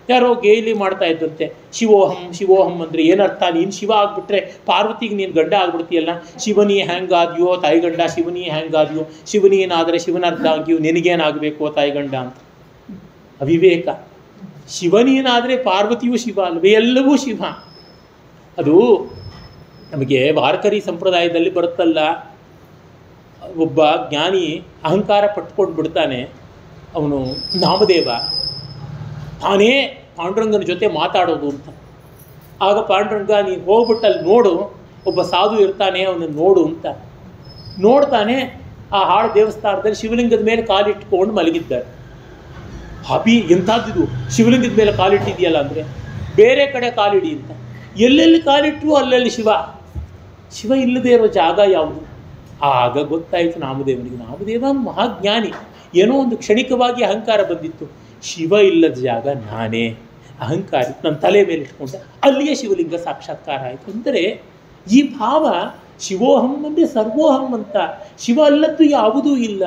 ಯಾರೋ ಗೇಲಿ ಮಾಡ್ತಾ ಇದ್ದಂತೆ, ಶಿವೋಹಂ ಶಿವೋಹಂ ಅಂದರೆ ಏನರ್ಥ? ನೀನು ಶಿವ ಆಗಿಬಿಟ್ರೆ ಪಾರ್ವತಿಗೆ ನೀನು ಗಂಡ ಆಗ್ಬಿಡ್ತೀಯಲ್ಲ, ಶಿವನಿ ಹ್ಯಾಂಗಾದ್ಯೋ ತಾಯಿ ಗಂಡ, ಶಿವನಿ ಹ್ಯಾಂಗಾದ್ಯೋ, ಶಿವನಿಯೇನಾದರೆ ಶಿವನರ್ಧಾಗ್ಯೋ, ನಿನಗೇನಾಗಬೇಕು ತಾಯಿ ಗಂಡ ಅಂತ. ಅವಿವೇಕ. ಶಿವನಿಯೇನಾದರೆ ಪಾರ್ವತಿಯೂ ಶಿವ ಅಲ್ವೇ? ಎಲ್ಲವೂ ಶಿವ. ಅದು ನಮಗೆ ವಾರಕರಿ ಸಂಪ್ರದಾಯದಲ್ಲಿ ಬರುತ್ತಲ್ಲ, ಒಬ್ಬ ಜ್ಞಾನಿ ಅಹಂಕಾರ ಪಟ್ಕೊಂಡು ಬಿಡ್ತಾನೆ. ಅವನು ನಾಮದೇವ ತಾನೇ ಪಾಂಡುರಂಗನ ಜೊತೆ ಮಾತಾಡೋದು ಅಂತ. ಆಗ ಪಾಂಡುರಂಗ ನೀನು ಹೋಗ್ಬಿಟ್ಟಲ್ಲಿ ನೋಡು, ಒಬ್ಬ ಸಾಧು ಇರ್ತಾನೆ, ಅವನನ್ನು ನೋಡು ಅಂತ. ನೋಡ್ತಾನೆ. ಆ ಹಾಳು ದೇವಸ್ಥಾನದಲ್ಲಿ ಶಿವಲಿಂಗದ ಮೇಲೆ ಕಾಲಿಟ್ಕೊಂಡು ಮಲಗಿದ್ದಾರೆ. ಹಾಪಿ ಎಂಥದ್ದಿದು, ಶಿವಲಿಂಗದ ಮೇಲೆ ಕಾಲಿಟ್ಟಿದೆಯಲ್ಲ ಅಂದರೆ ಬೇರೆ ಕಡೆ ಕಾಲಿಡಿ ಅಂತ. ಎಲ್ಲೆಲ್ಲಿ ಕಾಲಿಟ್ಟರು ಅಲ್ಲಲ್ಲಿ ಶಿವ. ಶಿವ ಇಲ್ಲದೇ ಇರೋ ಜಾಗ ಯಾವುದು? ಆಗ ಗೊತ್ತಾಯಿತು ನಾಮದೇವನಿಗೆ. ನಾಮದೇವ ಮಹಾಜ್ಞಾನಿ. ಏನೋ ಒಂದು ಕ್ಷಣಿಕವಾಗಿ ಅಹಂಕಾರ ಬಂದಿತ್ತು. ಶಿವ ಇಲ್ಲದ ಜಾಗ ನಾನೇ, ಅಹಂಕಾರಿ, ನನ್ನ ತಲೆ ಮೇಲೆ ಇಟ್ಕೊಂಡೆ, ಅಲ್ಲಿಯೇ ಶಿವಲಿಂಗ ಸಾಕ್ಷಾತ್ಕಾರ ಆಯಿತು. ಅಂದರೆ ಈ ಭಾವ ಶಿವೋಹಂ ಅಂದರೆ ಸರ್ವೋಹಂ ಅಂತ. ಶಿವ ಅಲ್ಲದ್ದು ಯಾವುದೂ ಇಲ್ಲ.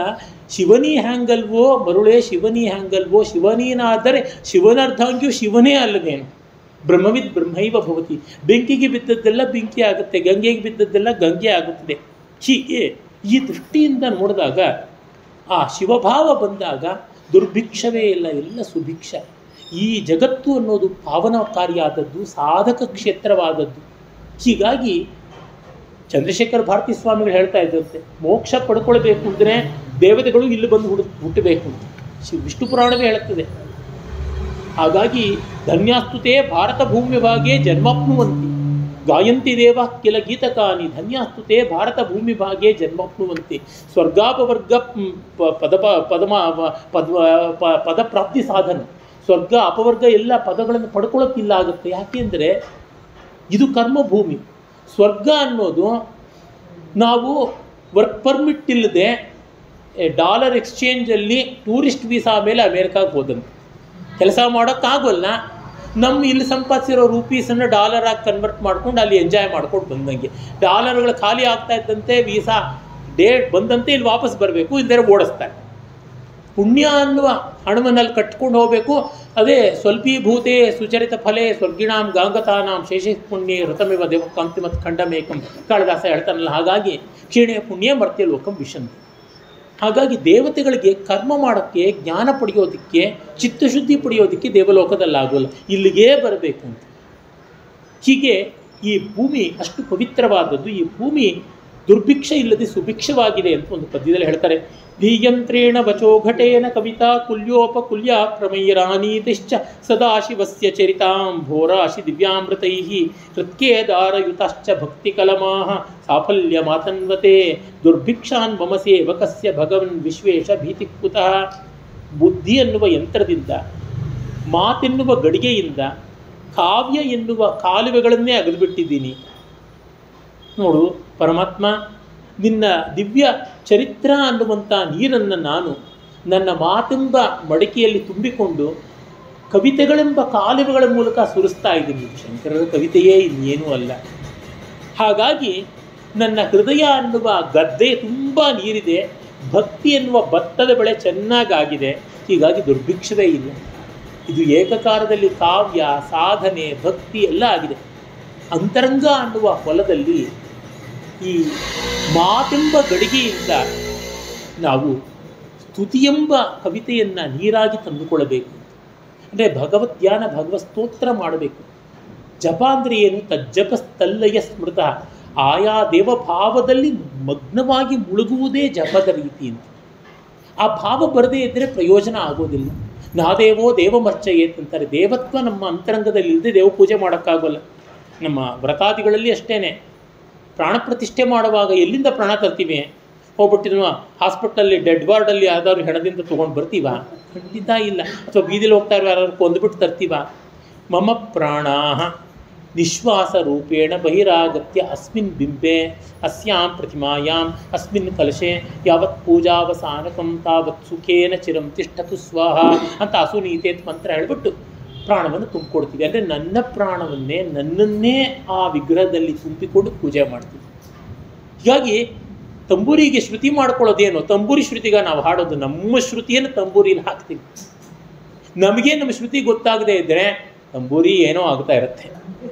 ಶಿವನಿ ಹ್ಯಾಂಗಲ್ವೋ ಮರುಳೇ, ಶಿವನಿ ಹ್ಯಾಂಗಲ್ವೋ, ಶಿವನೀನಾದರೆ ಶಿವನರ್ಧಾಂಗಿಯು ಶಿವನೇ ಅಲ್ಲವೇನು? ಬ್ರಹ್ಮವಿದ್ ಬ್ರಹ್ಮೈವ ಭವತಿ. ಬೆಂಕಿಗೆ ಬಿದ್ದದ್ದೆಲ್ಲ ಬೆಂಕಿ ಆಗುತ್ತೆ, ಗಂಗೆಗೆ ಬಿದ್ದದ್ದೆಲ್ಲ ಗಂಗೆ ಆಗುತ್ತದೆ. ಹೀಗೆ ಈ ದೃಷ್ಟಿಯಿಂದ ನೋಡಿದಾಗ ಆ ಶಿವಭಾವ ಬಂದಾಗ ದುರ್ಭಿಕ್ಷವೇ ಇಲ್ಲ, ಎಲ್ಲ ಸುಭಿಕ್ಷ. ಈ ಜಗತ್ತು ಅನ್ನೋದು ಪಾವನಕಾರಿಯಾದದ್ದು, ಸಾಧಕ ಕ್ಷೇತ್ರವಾದದ್ದು. ಹೀಗಾಗಿ ಚಂದ್ರಶೇಖರ ಭಾರತೀ ಸ್ವಾಮಿಗಳು ಹೇಳ್ತಾ ಇದ್ದಂತೆ, ಮೋಕ್ಷ ಪಡ್ಕೊಳ್ಬೇಕು ಅಂದರೆ ದೇವತೆಗಳು ಇಲ್ಲಿ ಬಂದು ಹುಟ್ಟಬೇಕು ಅಂತ ವಿಷ್ಣು ಪುರಾಣವೇ ಹೇಳುತ್ತದೆ. ಹಾಗಾಗಿ ಧನ್ಯಾಸ್ತುತೆ ಭಾರತ ಭೂಮಿಭಾಗೆ ಜನ್ಮಾಪ್ನುವಂತಿ ಗಾಯಂತಿ ದೇವ ಕಿಲ ಗೀತಕಾನಿ ಧನ್ಯಾಸ್ತುತೆ ಭಾರತ ಭೂಮಿಭಾಗೆ ಜನ್ಮಾಪ್ನುವಂತಿ. ಸ್ವರ್ಗಾಪವರ್ಗ ಪದಪ್ರಾಪ್ತಿ ಸಾಧನ. ಸ್ವರ್ಗ ಅಪವರ್ಗ ಎಲ್ಲ ಪದಗಳನ್ನು ಪಡ್ಕೊಳ್ಳೋಕ್ಕಿಲ್ಲ ಆಗುತ್ತೆ. ಯಾಕೆಂದರೆ ಇದು ಕರ್ಮಭೂಮಿ. ಸ್ವರ್ಗ ಅನ್ನೋದು ನಾವು ವರ್ಕ್ ಪರ್ಮಿಟ್ ಇಲ್ಲದೆ ಡಾಲರ್ ಎಕ್ಸ್ಚೇಂಜಲ್ಲಿ ಟೂರಿಸ್ಟ್ ವೀಸಾ ಮೇಲೆ ಅಮೇರಿಕಾಗೆ ಹೋದಂತೆ ಕೆಲಸ ಮಾಡೋಕ್ಕಾಗೋಲ್ಲ. ನಮ್ಮ ಇಲ್ಲಿ ಸಂಪಾದಿಸಿರೋ ರೂಪೀಸನ್ನು ಡಾಲರಾಗಿ ಕನ್ವರ್ಟ್ ಮಾಡ್ಕೊಂಡು ಅಲ್ಲಿ ಎಂಜಾಯ್ ಮಾಡ್ಕೊಂಡು ಬಂದಂಗೆ. ಡಾಲರ್ಗಳು ಖಾಲಿ ಆಗ್ತಾ ಇದ್ದಂತೆ ವೀಸಾ ಡೇಟ್ ಬಂದಂತೆ ಇಲ್ಲಿ ವಾಪಸ್ ಬರಬೇಕು, ಇಲ್ಲದೇ ಓಡಿಸ್ತಾರೆ. ಪುಣ್ಯ ಅನ್ನುವ ಹಣವನ್ನಲ್ಲಿ ಕಟ್ಕೊಂಡು ಹೋಗಬೇಕು. ಅದೇ ಸ್ವಲ್ಪೀಭೂತೆ ಸುಚರಿತ ಫಲೇ ಸ್ವರ್ಗಿಣಾಂ ಗಾಂಗತಾನಾಂ ಶೇಷ ಪುಣ್ಯೇ ರಥಮೇವ ದೇವ ಕಾಂತಿ ಮತ್ತು ಖಂಡಮೇಕಂ ಕಾಳಿದಾಸ ಹೇಳ್ತಾನಲ್ಲ. ಹಾಗಾಗಿ ಕ್ಷೀಣೆ ಪುಣ್ಯ ಮರ್ತ್ಯ ಲೋಕಂ ವಿಶಂತಿ. ಹಾಗಾಗಿ ದೇವತೆಗಳಿಗೆ ಕರ್ಮ ಮಾಡೋಕ್ಕೆ, ಜ್ಞಾನ ಪಡೆಯೋದಕ್ಕೆ, ಚಿತ್ತಶುದ್ಧಿ ಪಡೆಯೋದಕ್ಕೆ ದೇವಲೋಕದಲ್ಲಾಗೋಲ್ಲ, ಇಲ್ಲಿಗೇ ಬರಬೇಕು ಅಂತ. ಹೀಗೆ ಈ ಭೂಮಿ ಅಷ್ಟು ಪವಿತ್ರವಾದದ್ದು. ಈ ಭೂಮಿ ದುರ್ಭಿಕ್ಷ ಇಲ್ಲದೆ ಸುಭಿಕ್ಷವಾಗಿದೆ ಅಂತ ಒಂದು ಪದ್ಯದಲ್ಲಿ ಹೇಳ್ತಾರೆ. ಧೀಯಂತ್ರೇಣ ವಚೋ ಘಟೇನ ಕವಿತಾ ಕುಲ್ಯೋಪಕುಲ್ಯಾಕ್ರಮೈರಾನೀತಿಶ್ಚ ಸದಾಶಿವಸ್ಯ ಚರಿತಾಂ ಭೋರಾಶಿ ದಿವ್ಯಾಮೃತೈ ಹೃತ್ಕೇದಾರಯುತಶ್ಚ ಭಕ್ತಿಕಲಮಾಹ ಸಾಫಲ್ಯ ಮಾತನ್ವತೆ ದುರ್ಭಿಕ್ಷಾನ್ ಮಮ ಸೇವಕಸ್ಯ ಭಗವನ್ ವಿಶ್ವೇಶ ಭೀತಿಕುತಃ. ಬುದ್ಧಿ ಎನ್ನುವ ಯಂತ್ರದಿಂದ, ಮಾತೆನ್ನುವ ಗಡಿಗೆಯಿಂದ ಕಾವ್ಯ ಎನ್ನುವ ಕಾಲುವೆಗಳನ್ನೇ ಅಗೆದುಬಿಟ್ಟಿದ್ದೀನಿ. ನೋಡು ಪರಮಾತ್ಮ, ನಿನ್ನ ದಿವ್ಯ ಚರಿತ್ರ ಅನ್ನುವಂಥ ನೀರನ್ನು ನಾನು ನನ್ನ ಮಾತೆಂಬ ಮಡಿಕೆಯಲ್ಲಿ ತುಂಬಿಕೊಂಡು ಕವಿತೆಗಳೆಂಬ ಕಾಲುವೆಗಳ ಮೂಲಕ ಸುರಿಸ್ತಾ ಇದ್ದೀನಿ. ಶಂಕರರ ಕವಿತೆಯೇ ಇನ್ನೇನೂ ಅಲ್ಲ. ಹಾಗಾಗಿ ನನ್ನ ಹೃದಯ ಅನ್ನುವ ಗದ್ದೆ ತುಂಬ ನೀರಿದೆ, ಭಕ್ತಿ ಎನ್ನುವ ಭತ್ತದ ಬೆಳೆ ಚೆನ್ನಾಗಾಗಿದೆ. ಹೀಗಾಗಿ ದುರ್ಭಿಕ್ಷವೇ ಇಲ್ಲ. ಇದು ಏಕಕಾಲದಲ್ಲಿ ಕಾವ್ಯ, ಸಾಧನೆ, ಭಕ್ತಿ ಎಲ್ಲ ಆಗಿದೆ. ಅಂತರಂಗ ಅನ್ನುವ ಹೊಲದಲ್ಲಿ ಈ ಮಾತೆಂಬ ಗಡಿಗೆಯಿಂದ ನಾವು ಸ್ತುತಿಯೆಂಬ ಕವಿತೆಯನ್ನು ನೀರಾಗಿ ತಂದುಕೊಳ್ಳಬೇಕು. ಅಂದರೆ ಭಗವದ್ ಧ್ಯಾನ, ಭಗವತ್ ಸ್ತೋತ್ರ ಮಾಡಬೇಕು. ಜಪ ಅಂದರೆ ಏನು? ತಜ್ಜಪಸ್ತಲ್ಲಯ ಸ್ಮೃತ. ಆಯಾ ದೇವಭಾವದಲ್ಲಿ ಮಗ್ನವಾಗಿ ಮುಳುಗುವುದೇ ಜಪದ ರೀತಿ ಅಂತ. ಆ ಭಾವ ಬರದೇ ಇದ್ದರೆ ಪ್ರಯೋಜನ ಆಗೋದಿಲ್ಲ. ನಾದೇವೋ ದೇವಮರ್ಚಯೇತ್ ಅಂತಾರೆ. ದೇವತ್ವ ನಮ್ಮ ಅಂತರಂಗದಲ್ಲಿ ಇಲ್ಲದೆ ದೇವ ಪೂಜೆ ಮಾಡೋಕ್ಕಾಗೋಲ್ಲ. ನಮ್ಮ ವ್ರತಾದಿಗಳಲ್ಲಿ ಅಷ್ಟೇ. ಪ್ರಾಣ ಪ್ರತಿಷ್ಠೆ ಮಾಡುವಾಗ ಎಲ್ಲಿಂದ ಪ್ರಾಣ ತರ್ತೀವಿ? ಹೋಗ್ಬಿಟ್ಟಿದ್ವ ಹಾಸ್ಪಿಟಲಲ್ಲಿ ಡೆಡ್ ವಾರ್ಡಲ್ಲಿ ಯಾವ್ದಾದ್ರು ಹೆಣದಿಂದ ತೊಗೊಂಡು ಬರ್ತೀವ? ಖಂಡಿತ ಇಲ್ಲ. ಅಥವಾ ಬೀದಿಲಿ ಹೋಗ್ತಾ ಇರೋ ಯಾರು ಕೊಂದುಬಿಟ್ಟು ತರ್ತೀವ? ಮಮ ಪ್ರಾಣಾ ನಿಶ್ವಾಸ ರೂಪೇಣ ಬಹಿರಾಗತ್ಯ ಅಸ್ಮಿನ್ ಬಿಂಬೆ ಅಸ್ಯಾಂ ಪ್ರತಿಮಾಯಾಂ ಅಸ್ಮಿನ್ ಕಲಶೆ ಯಾವತ್ ಪೂಜಾವಸಾನಕಂ ತಾವತ್ ಸುಖೇನ ಚಿರಂ ತಿಷ್ಠತು ಸ್ವಾಹ ಅಂತ ಅಸುನೀತೆ ಮಂತ್ರ ಹೇಳಿಬಿಟ್ಟು ಪ್ರಾಣವನ್ನು ತುಂಬಿಕೊಡ್ತೀವಿ. ಅಂದರೆ ನನ್ನ ಪ್ರಾಣವನ್ನೇ ನನ್ನನ್ನೇ ಆ ವಿಗ್ರಹದಲ್ಲಿ ತುಂಬಿಕೊಂಡು ಪೂಜೆ ಮಾಡ್ತೀವಿ. ಹೀಗಾಗಿ ತಂಬೂರಿಗೆ ಶ್ರುತಿ ಮಾಡ್ಕೊಳ್ಳೋದೇನು? ತಂಬೂರಿ ಶ್ರುತಿಗ ನಾವು ಹಾಡೋದು ನಮ್ಮ ಶ್ರುತಿಯನ್ನು ತಂಬೂರಿಲಿ ಹಾಕ್ತೀವಿ. ನಮಗೆ ನಮ್ಮ ಶ್ರುತಿ ಗೊತ್ತಾಗದೇ ಇದ್ದರೆ ತಂಬೂರಿ ಏನೋ ಆಗ್ತಾ ಇರುತ್ತೆ.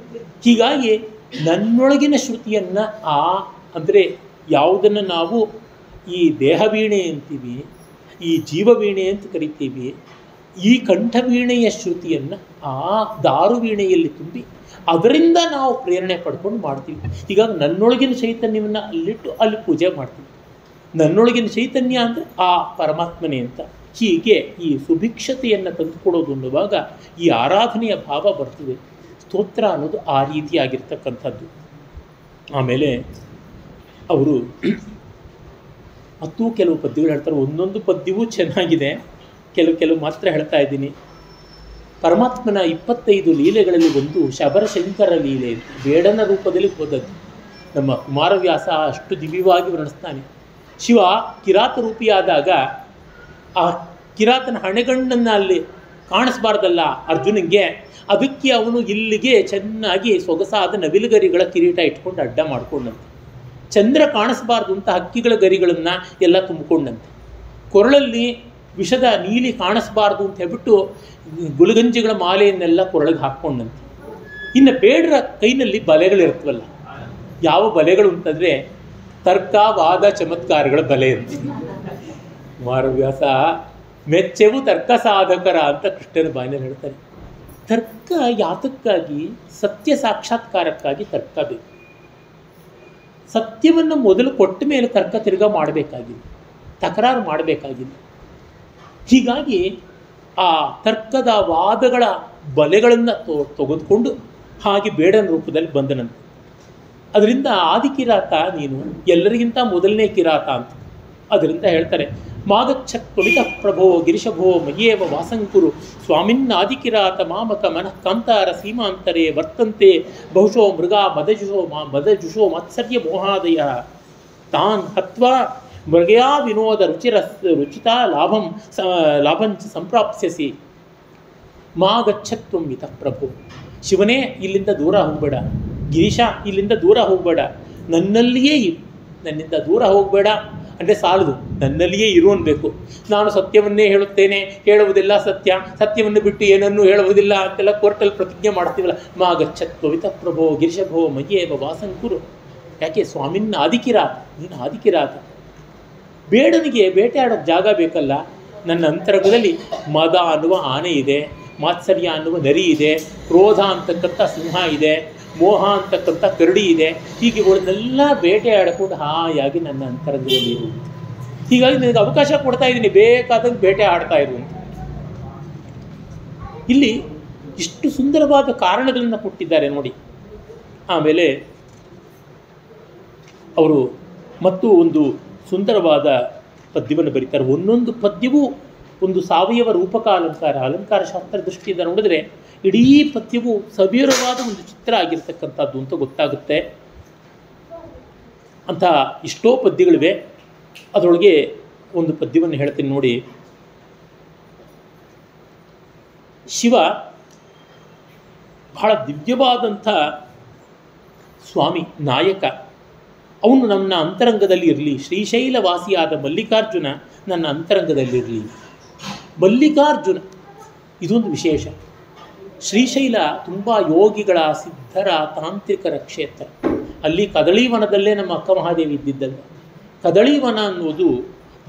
ಹೀಗಾಗಿ ನನ್ನೊಳಗಿನ ಶ್ರುತಿಯನ್ನು ಅಂದರೆ ಯಾವುದನ್ನು ನಾವು ಈ ದೇಹವೀಣೆ ಅಂತೀವಿ, ಈ ಜೀವವೀಣೆ ಅಂತ ಕರಿತೀವಿ, ಈ ಕಂಠವೀಣೆಯ ಶ್ರುತಿಯನ್ನು ಆ ದಾರುವೀಣೆಯಲ್ಲಿ ತುಂಬಿ ಅದರಿಂದ ನಾವು ಪ್ರೇರಣೆ ಪಡ್ಕೊಂಡು ಮಾಡ್ತೀವಿ. ಹೀಗಾಗಿ ನನ್ನೊಳಗಿನ ಚೈತನ್ಯವನ್ನು ಅಲ್ಲಿಟ್ಟು ಅಲ್ಲಿ ಪೂಜೆ ಮಾಡ್ತೀವಿ. ನನ್ನೊಳಗಿನ ಚೈತನ್ಯ ಅಂದರೆ ಆ ಪರಮಾತ್ಮನೇ ಅಂತ. ಹೀಗೆ ಈ ಸುಭಿಕ್ಷತೆಯನ್ನು ತಂದುಕೊಡೋದು ಅನ್ನುವಾಗ ಈ ಆರಾಧನೆಯ ಭಾವ ಬರ್ತದೆ. ಸ್ತೋತ್ರ ಅನ್ನೋದು ಆ ರೀತಿಯಾಗಿರ್ತಕ್ಕಂಥದ್ದು. ಆಮೇಲೆ ಅವರು ಮತ್ತೂ ಕೆಲವು ಪದ್ಯಗಳು ಹೇಳ್ತಾರೆ. ಒಂದೊಂದು ಪದ್ಯವೂ ಚೆನ್ನಾಗಿದೆ, ಕೆಲವು ಮಾತ್ರ ಹೇಳ್ತಾ ಇದ್ದೀನಿ. ಪರಮಾತ್ಮನ 25 ಲೀಲೆಗಳಲ್ಲಿ ಒಂದು ಶಬರಶಂಕರ ಲೀಲೆ, ಬೇಡನ ರೂಪದಲ್ಲಿ ಹೋದದ್ದು. ನಮ್ಮ ಕುಮಾರವ್ಯಾಸ ಅಷ್ಟು ದಿವ್ಯವಾಗಿ ವರ್ಣಿಸ್ತಾನೆ. ಶಿವ ಕಿರಾತ ರೂಪಿಯಾದಾಗ ಆ ಕಿರಾತನ ಹಣೆಗಣ್ಣನ್ನು ಅಲ್ಲಿ ಕಾಣಿಸ್ಬಾರ್ದಲ್ಲ ಅರ್ಜುನಿಗೆ, ಅದಕ್ಕೆ ಅವನು ಇಲ್ಲಿಗೆ ಚೆನ್ನಾಗಿ ಸೊಗಸಾದ ನವಿಲುಗರಿಗಳ ಕಿರೀಟ ಇಟ್ಕೊಂಡು ಅಡ್ಡ ಮಾಡಿಕೊಂಡಂತೆ. ಚಂದ್ರ ಕಾಣಿಸ್ಬಾರ್ದು ಅಂತ ಹಕ್ಕಿಗಳ ಗರಿಗಳನ್ನು ಎಲ್ಲ ತುಂಬಿಕೊಂಡಂತೆ. ಕೊರಳಲ್ಲಿ ವಿಷದ ನೀಲಿ ಕಾಣಿಸ್ಬಾರ್ದು ಅಂತ ಹೇಳ್ಬಿಟ್ಟು ಗುಲಗಂಜಿಗಳ ಮಾಲೆಯನ್ನೆಲ್ಲ ಕೊರಳಿಗೆ ಹಾಕ್ಕೊಂಡಂತೆ. ಇನ್ನು ಬೇಡರ ಕೈನಲ್ಲಿ ಬಲೆಗಳಿರ್ತವಲ್ಲ, ಯಾವ ಬಲೆಗಳು ಅಂತಂದರೆ ತರ್ಕ ವಾದ ಚಮತ್ಕಾರಗಳ ಬಲೆ ಅಂತೀವಿ. ಕುಮಾರವ್ಯಾಸ ಮೆಚ್ಚೆವು ತರ್ಕ ಸಾಧಕರ ಅಂತ ಕೃಷ್ಣನ ಬಾಯಿನಲ್ಲಿ ಹೇಳ್ತಾರೆ. ತರ್ಕ ಯಾತಕ್ಕಾಗಿ? ಸತ್ಯ ಸಾಕ್ಷಾತ್ಕಾರಕ್ಕಾಗಿ ತರ್ಕ ಬೇಕು. ಸತ್ಯವನ್ನು ಮೊದಲು ಕೊಟ್ಟ ಮೇಲೆ ತರ್ಕ ತಿರ್ಗ ಮಾಡಬೇಕಾಗಿಲ್ಲ, ತಕರಾರು ಮಾಡಬೇಕಾಗಿಲ್ಲ. ಹೀಗಾಗಿ ಆ ತರ್ಕದ ವಾದಗಳ ಬಲೆಗಳನ್ನು ತೆಗೆದುಕೊಂಡು ಹಾಗೆ ಬೇಡನ ರೂಪದಲ್ಲಿ ಬಂದನಂತೆ. ಅದರಿಂದ ಆದಿಕಿರಾತ ನೀನು ಎಲ್ಲರಿಗಿಂತ ಮೊದಲನೇ ಕಿರಾತ ಅಂತ. ಅದರಿಂದ ಹೇಳ್ತಾರೆ, ಮಾಗಚ್ಚತ್ ತ್ವರಿತ ಪ್ರಭೋ ಗಿರಿಶಭೋ ಮಯ್ಯೇವ ವಾಸಂಕುರು ಸ್ವಾಮಿನ್ನಾದಿಕಿರಾತ ಮಾಮಕ ಮನಃ ಕಾಂತಾರ ಸೀಮಾಂತರೇ ವರ್ತಂತೆ ಬಹುಶೋ ಮೃಗ ಮದಜುಷೋ ಮಾತ್ಸರ್ಯ ಮೋಹಾದಯ ತಾನ್ ಹತ್ವಾ ಮೃಗಯಾ ವಿನೋದ ರುಚಿತಾ ಲಾಭಂಚ ಸಂಪ್ರಾಪ್ಸ್ಯಸಿ ಮಾಗಚ್ಚತ್ವಂ ಇತಃ ಪ್ರಭು. ಶಿವನೇ ಇಲ್ಲಿಂದ ದೂರ ಹೋಗಬೇಡ, ಗಿರೀಶ ಇಲ್ಲಿಂದ ದೂರ ಹೋಗಬೇಡ, ನನ್ನಲ್ಲಿಯೇ ನನ್ನಿಂದ ದೂರ ಹೋಗಬೇಡ ಅಂದರೆ ಸಾಲದು, ನನ್ನಲ್ಲಿಯೇ ಇರು ಅನ್ಬೇಕು. ನಾನು ಸತ್ಯವನ್ನೇ ಹೇಳುತ್ತೇನೆ, ಹೇಳುವುದಿಲ್ಲ ಸತ್ಯ, ಸತ್ಯವನ್ನು ಬಿಟ್ಟು ಏನನ್ನೂ ಹೇಳುವುದಿಲ್ಲ ಅಂತೆಲ್ಲ ಕೋರ್ಟಲ್ಲಿ ಪ್ರತಿಜ್ಞೆ ಮಾಡ್ತೀವಲ್ಲ. ಮಾಗಚ್ಚತ್ವವಿತ ಪ್ರಭೋ ಗಿರಿಶಭೋ ಮಯ್ಯೇವ ವಾಸಂಕುರು. ಯಾಕೆ? ಸ್ವಾಮಿನ್ನ ಆದಿಕಿರಾತ, ನೀನು ಆದಿಕಿರಾತ. ಬೇಡನಿಗೆ ಬೇಟೆಯಾಡೋಕ್ಕೆ ಜಾಗ ಬೇಕಲ್ಲ. ನನ್ನ ಅಂತರಂಗದಲ್ಲಿ ಮದ ಅನ್ನುವ ಆನೆ ಇದೆ, ಮಾತ್ಸರ್ಯ ಅನ್ನುವ ನರಿ ಇದೆ, ಕ್ರೋಧ ಅಂತಕ್ಕಂಥ ಸಿಂಹ ಇದೆ, ಮೋಹ ಅಂತಕ್ಕಂಥ ಕರಡಿ ಇದೆ. ಹೀಗೆ ಇವಳನ್ನೆಲ್ಲ ಬೇಟೆಯಾಡಿಕೊಂಡು ಹಾಯಾಗಿ ನನ್ನ ಅಂತರಂಗದಲ್ಲಿ ಇರು. ಹೀಗಾಗಿ ನನಗೆ ಅವಕಾಶ ಕೊಡ್ತಾ ಇದ್ದೀನಿ, ಬೇಕಾದಂಗೆ ಬೇಟೆ ಆಡ್ತಾ ಇರು ಅಂತ. ಇಲ್ಲಿ ಇಷ್ಟು ಸುಂದರವಾದ ಕಾರಣಗಳನ್ನು ಕೊಟ್ಟಿದ್ದಾರೆ ನೋಡಿ. ಆಮೇಲೆ ಅವರು ಮತ್ತು ಒಂದು ಸುಂದರವಾದ ಪದ್ಯವನ್ನು ಬರೀತಾರೆ. ಒಂದೊಂದು ಪದ್ಯವೂ ಒಂದು ಸಾವಯವ ರೂಪಕ ಅಲಂಕಾರ ಶಾಸ್ತ್ರ ದೃಷ್ಟಿಯಿಂದ ನೋಡಿದ್ರೆ ಇಡೀ ಪದ್ಯವು ಸವಿರವಾದ ಒಂದು ಚಿತ್ರ ಆಗಿರ್ತಕ್ಕಂಥದ್ದು ಅಂತ ಗೊತ್ತಾಗುತ್ತೆ. ಅಂಥ ಎಷ್ಟೋ ಪದ್ಯಗಳಿವೆ. ಅದರೊಳಗೆ ಒಂದು ಪದ್ಯವನ್ನು ಹೇಳ್ತೀನಿ ನೋಡಿ. ಶಿವ ಬಹಳ ದಿವ್ಯವಾದಂಥ ಸ್ವಾಮಿ, ನಾಯಕ. ಅವನು ನನ್ನ ಅಂತರಂಗದಲ್ಲಿ ಇರಲಿ. ಶ್ರೀಶೈಲವಾಸಿಯಾದ ಮಲ್ಲಿಕಾರ್ಜುನ ನನ್ನ ಅಂತರಂಗದಲ್ಲಿರಲಿ. ಮಲ್ಲಿಕಾರ್ಜುನ ಇದೊಂದು ವಿಶೇಷ. ಶ್ರೀಶೈಲ ತುಂಬ ಯೋಗಿಗಳ, ಸಿದ್ಧರ, ತಾಂತ್ರಿಕರ ಕ್ಷೇತ್ರ. ಅಲ್ಲಿ ಕದಳೀವನದಲ್ಲೇ ನಮ್ಮ ಅಕ್ಕ ಮಹಾದೇವಿ ಇದ್ದಿದ್ದಲ್ಲ. ಕದಳೀವನ ಅನ್ನೋದು